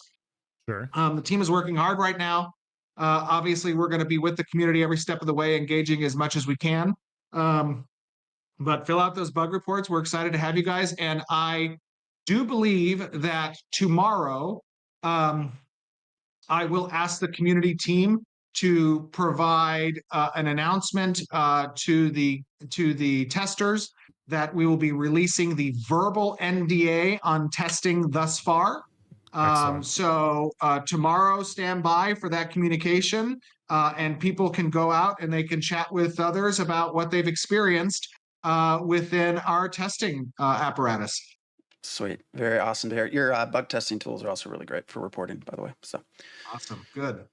Sure. The team is working hard right now. Obviously, we're going to be with the community every step of the way, engaging as much as we can. But fill out those bug reports. We're excited to have you guys. And I do believe that tomorrow, I will ask the community team to provide an announcement to the testers that we will be releasing the verbal NDA on testing thus far. So tomorrow, stand by for that communication, and people can go out and they can chat with others about what they've experienced within our testing apparatus. Sweet. Very awesome to hear. Your bug testing tools are also really great for reporting, by the way. So awesome. Good.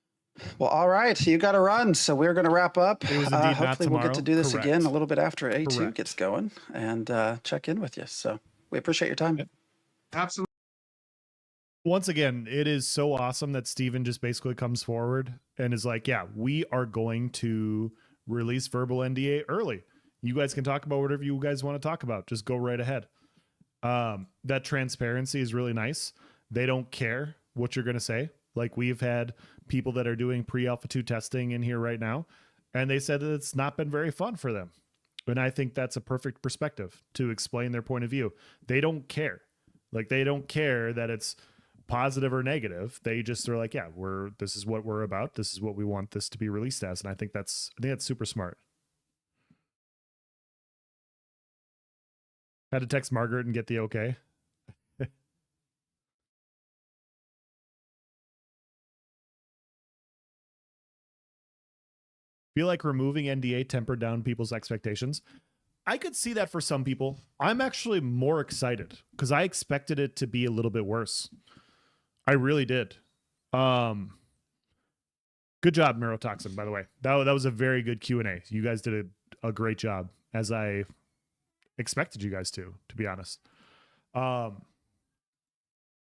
Well, all right. You got to run. So we're going to wrap up. It was indeed hopefully we'll get to do this Correct. again a little bit after A2 gets going and check in with you. So we appreciate your time. Absolutely. Once again, it is so awesome that Steven just basically comes forward and is like, yeah, we are going to release verbal NDA early. You guys can talk about whatever you guys want to talk about. Just go right ahead. That transparency is really nice. They don't care what you're going to say. Like, we've had people that are doing pre-alpha 2 testing in here right now, and they said that it's not been very fun for them. And I think that's a perfect perspective to explain their point of view. They don't care. Like, they don't care that it's positive or negative. They just are like, yeah, this is what we're about. This is what we want this to be released as. And I think that's super smart. Had to text Margaret and get the okay. Feel like removing NDA tempered down people's expectations. I could see that for some people. I'm actually more excited because I expected it to be a little bit worse. I really did. Good job, Neurotoxin, by the way. That was a very good Q&A. You guys did a great job, as I expected you guys to be honest.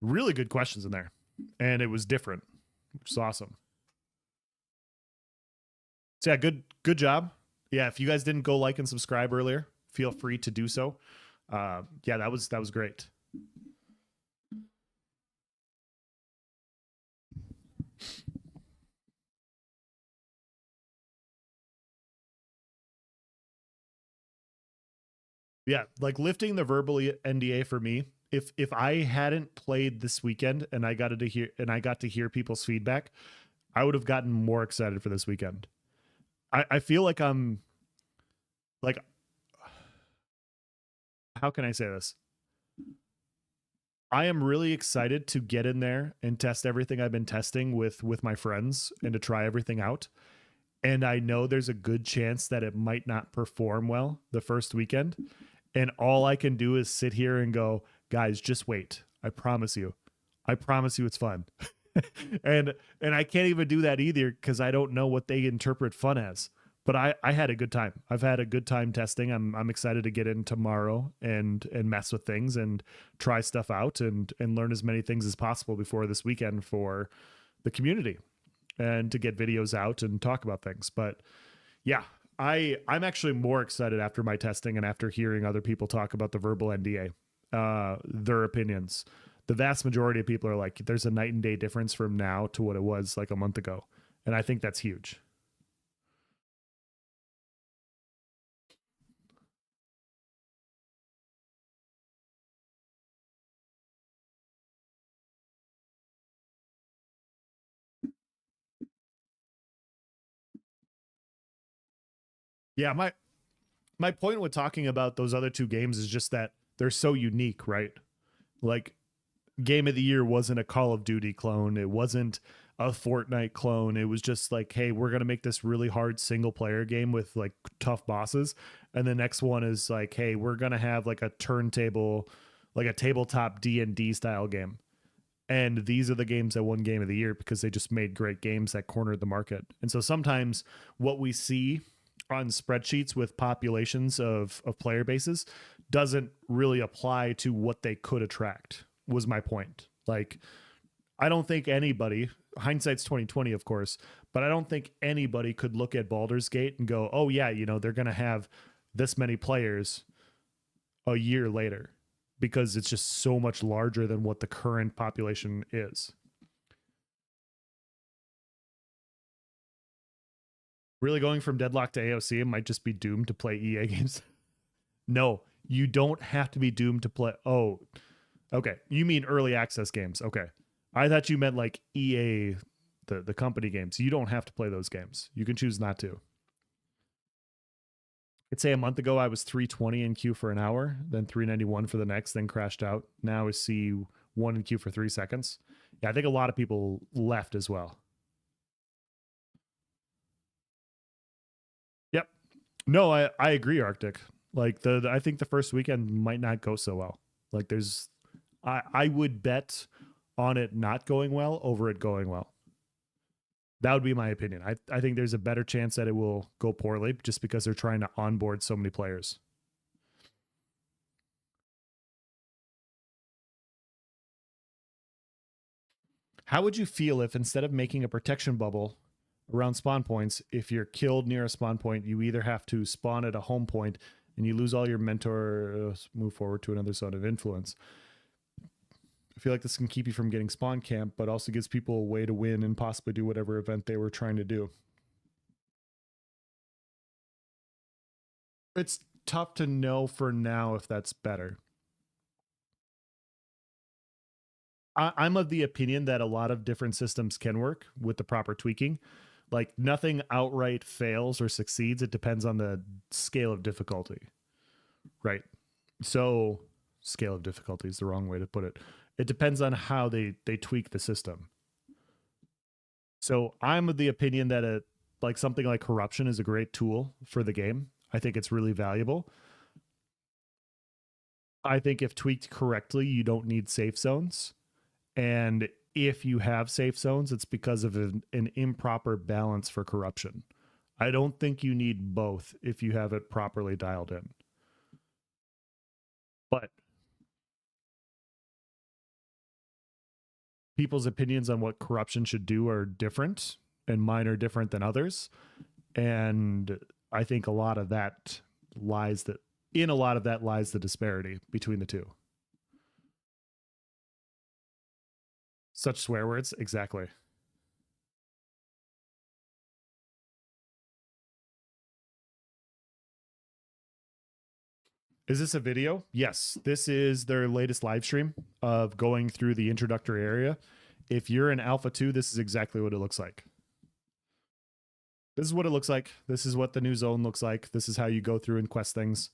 Really good questions in there, and it was different, which is awesome. So yeah, good job. Yeah, if you guys didn't go like and subscribe earlier, feel free to do so. Yeah, that was great. Yeah, like lifting the verbal NDA for me, if I hadn't played this weekend and I got to hear people's feedback, I would have gotten more excited for this weekend. I feel like I'm like, how can I say this? I am really excited to get in there and test everything I've been testing with my friends and to try everything out. And I know there's a good chance that it might not perform well the first weekend. And all I can do is sit here and go, guys, just wait. I promise you it's fun. and I can't even do that either because I don't know what they interpret fun as. But I had a good time. I've had a good time testing. I'm excited to get in tomorrow and mess with things and try stuff out and learn as many things as possible before this weekend for the community and to get videos out and talk about things. But yeah, I'm actually more excited after my testing and after hearing other people talk about the verbal NDA, their opinions. The vast majority of people are like, there's a night and day difference from now to what it was like a month ago. And I think that's huge. Yeah, my point with talking about those other two games is just that they're so unique, right? Like, Game of the Year wasn't a Call of Duty clone. It wasn't a Fortnite clone. It was just like, hey, we're going to make this really hard single player game with like tough bosses. And the next one is like, hey, we're going to have like a turntable, like a tabletop D&D style game. And these are the games that won Game of the Year because they just made great games that cornered the market. And so sometimes what we see on spreadsheets with populations of player bases doesn't really apply to what they could attract, was my point. Like, I don't think anybody, hindsight's 2020, of course, but I don't think anybody could look at Baldur's Gate and go, oh yeah, you know, they're going to have this many players a year later, because it's just so much larger than what the current population is. Really going from Deadlock to AOC, it might just be doomed to play EA games. No, you don't have to be doomed to play. Oh, okay. You mean early access games. Okay. I thought you meant like EA, the company games. You don't have to play those games. You can choose not to. I'd say a month ago, I was 320 in queue for an hour, then 391 for the next, then crashed out. Now is C1 in queue for 3 seconds. Yeah, I think a lot of people left as well. Yep. No, I agree, Arctic. Like I think the first weekend might not go so well. Like I would bet on it not going well over it going well. That would be my opinion. I think there's a better chance that it will go poorly just because they're trying to onboard so many players. How would you feel if instead of making a protection bubble around spawn points, if you're killed near a spawn point, you either have to spawn at a home point and you lose all your mentor, move forward to another zone of influence? I feel like this can keep you from getting spawn camp, but also gives people a way to win and possibly do whatever event they were trying to do. It's tough to know for now if that's better. I'm of the opinion that a lot of different systems can work with the proper tweaking. Like, nothing outright fails or succeeds. It depends on the scale of difficulty, right? So scale of difficulty is the wrong way to put it. It depends on how they tweak the system. So I'm of the opinion that like something like corruption is a great tool for the game. I think it's really valuable. I think if tweaked correctly, you don't need safe zones. And if you have safe zones, it's because of an improper balance for corruption. I don't think you need both if you have it properly dialed in. But people's opinions on what corruption should do are different, and mine are different than others. And I think a lot of that lies the disparity between the two. Such swear words, exactly. Is this a video? Yes, this is their latest live stream of going through the introductory area. If you're in Alpha 2, this is exactly what it looks like. This is what it looks like. This is what the new zone looks like. This is how you go through and quest things.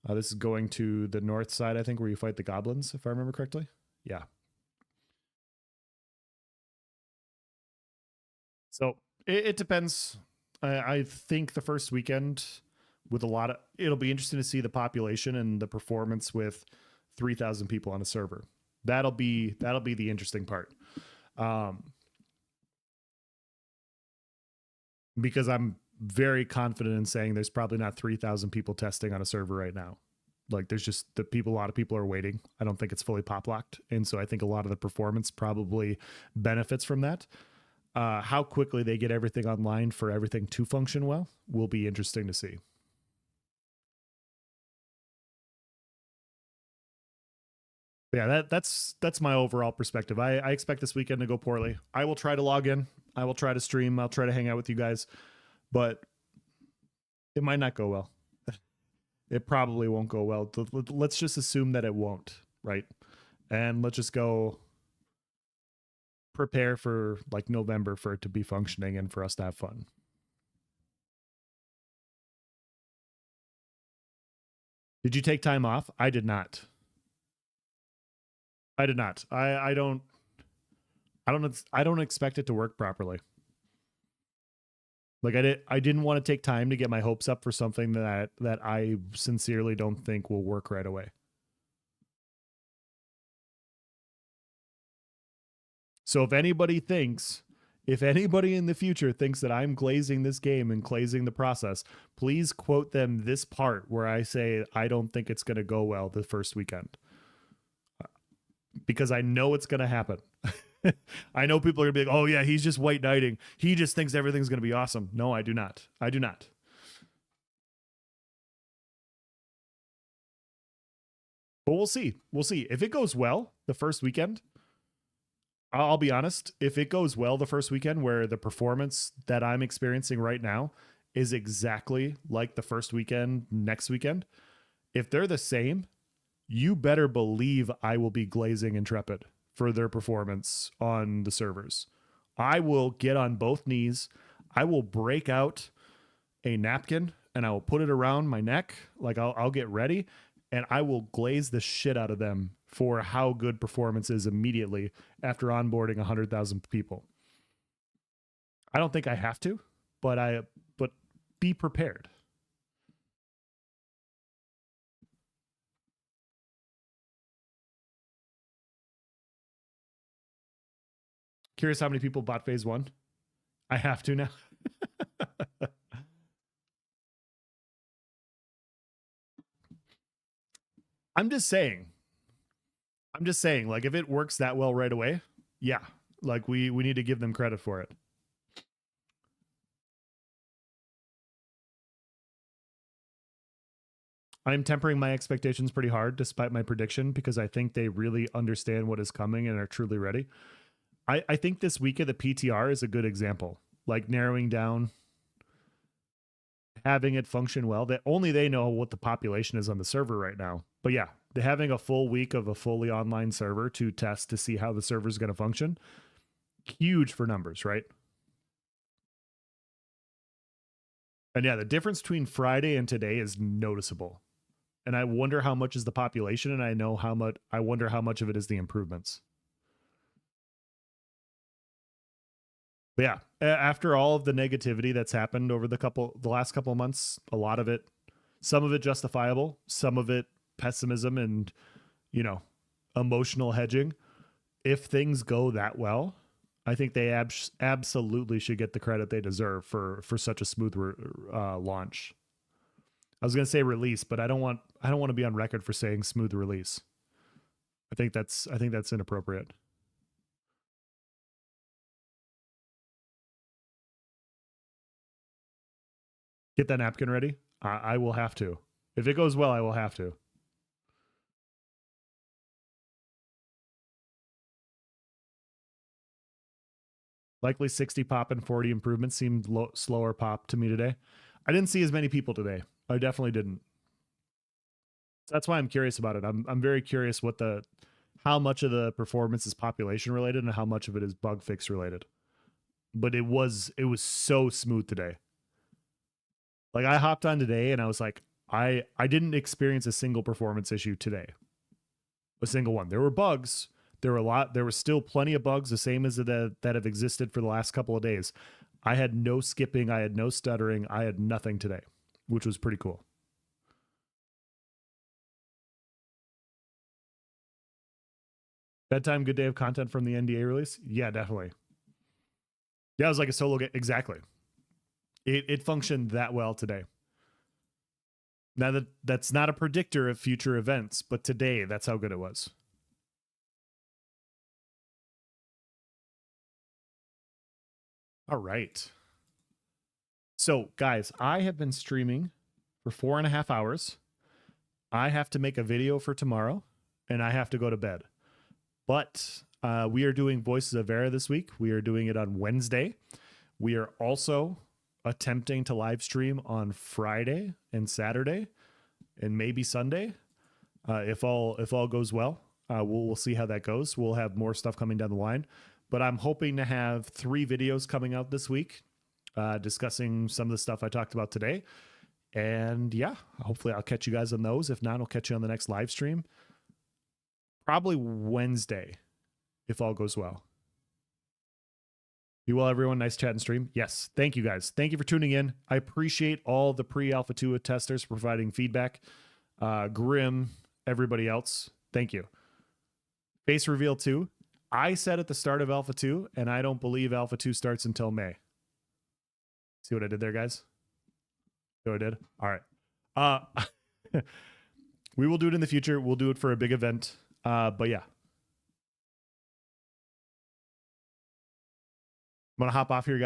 This is going to the north side, I think, where you fight the goblins, if I remember correctly. Yeah. So it depends. I think the first weekend with it'll be interesting to see the population and the performance with 3,000 people on a server. That'll be the interesting part. Because I'm very confident in saying there's probably not 3,000 people testing on a server right now. Like, there's just a lot of people are waiting. I don't think it's fully pop locked. And so I think a lot of the performance probably benefits from that. how quickly they get everything online for everything to function well will be interesting to see. Yeah, that's my overall perspective. I expect this weekend to go poorly. I will try to log in. I will try to stream. I'll try to hang out with you guys, but it might not go well. It probably won't go well. Let's just assume that it won't, right? And let's just go prepare for like November for it to be functioning and for us to have fun. Did you take time off? I did not. I did not. I don't expect it to work properly. Like I didn't want to take time to get my hopes up for something that I sincerely don't think will work right away. So if anybody in the future thinks that I'm glazing this game and glazing the process, please quote them this part where I say I don't think it's going to go well the first weekend. Because I know it's going to happen. I know people are going to be like, oh yeah, he's just white knighting. He just thinks everything's going to be awesome. No, I do not. I do not. But we'll see. We'll see. If it goes well the first weekend, I'll be honest, if it goes well the first weekend where the performance that I'm experiencing right now is exactly like the first weekend next weekend, if they're the same, you better believe I will be glazing Intrepid for their performance on the servers. I will get on both knees. I will break out a napkin and I will put it around my neck. Like I'll get ready and I will glaze the shit out of them for how good performance is immediately after onboarding 100,000 people. I don't think I have to, but be prepared. Curious how many people bought phase 1? I have to now. I'm just saying, like, if it works that well right away, yeah, like we need to give them credit for it. I'm tempering my expectations pretty hard despite my prediction because I think they really understand what is coming and are truly ready. I think this week of the PTR is a good example, like narrowing down, having it function well. That only they know what the population is on the server right now. But yeah, having a full week of a fully online server to test to see how the server is going to function, huge for numbers, right? And yeah, the difference between Friday and today is noticeable. And I wonder how much is the population, and I wonder how much of it is the improvements. But yeah, after all of the negativity that's happened over the last couple of months, a lot of it, some of it justifiable, some of it pessimism and, emotional hedging. If things go that well, I think they absolutely should get the credit they deserve for such a smooth launch. I was going to say release, but I don't want to be on record for saying smooth release. I think that's inappropriate. Get that napkin ready. I will have to. If it goes well, I will have to. Likely 60 pop and 40 improvements seemed slower pop to me today. I didn't see as many people today. I definitely didn't. So that's why I'm curious about it. I'm very curious how much of the performance is population related and how much of it is bug fix related. But it was so smooth today. Like I hopped on today and I was like, I didn't experience a single performance issue today. A single one. There were bugs. There were still plenty of bugs, the same as that have existed for the last couple of days. I had no skipping. I had no stuttering. I had nothing today, which was pretty cool. Bedtime, good day of content from the NDA release? Yeah, definitely. Yeah, it was like a solo game. Exactly. It functioned that well today. Now that's not a predictor of future events, but today that's how good it was. All right. So, guys, I have been streaming for 4.5 hours. I have to make a video for tomorrow, and I have to go to bed. But we are doing Voices of Vera this week. We are doing it on Wednesday. We are also attempting to live stream on Friday and Saturday, and maybe Sunday, if all goes well. We'll see how that goes. We'll have more stuff coming down the line, but I'm hoping to have 3 videos coming out this week, discussing some of the stuff I talked about today. And yeah, hopefully I'll catch you guys on those. If not, I'll catch you on the next live stream, probably Wednesday, if all goes well. Be well, everyone. Nice chat and stream. Yes. Thank you, guys. Thank you for tuning in. I appreciate all the pre-Alpha 2 testers providing feedback. Grim, everybody else. Thank you. Face reveal 2. I said at the start of Alpha 2, and I don't believe Alpha 2 starts until May. See what I did there, guys? See what I did? All right. We will do it in the future. We'll do it for a big event. But yeah. I'm going to hop off here, guys.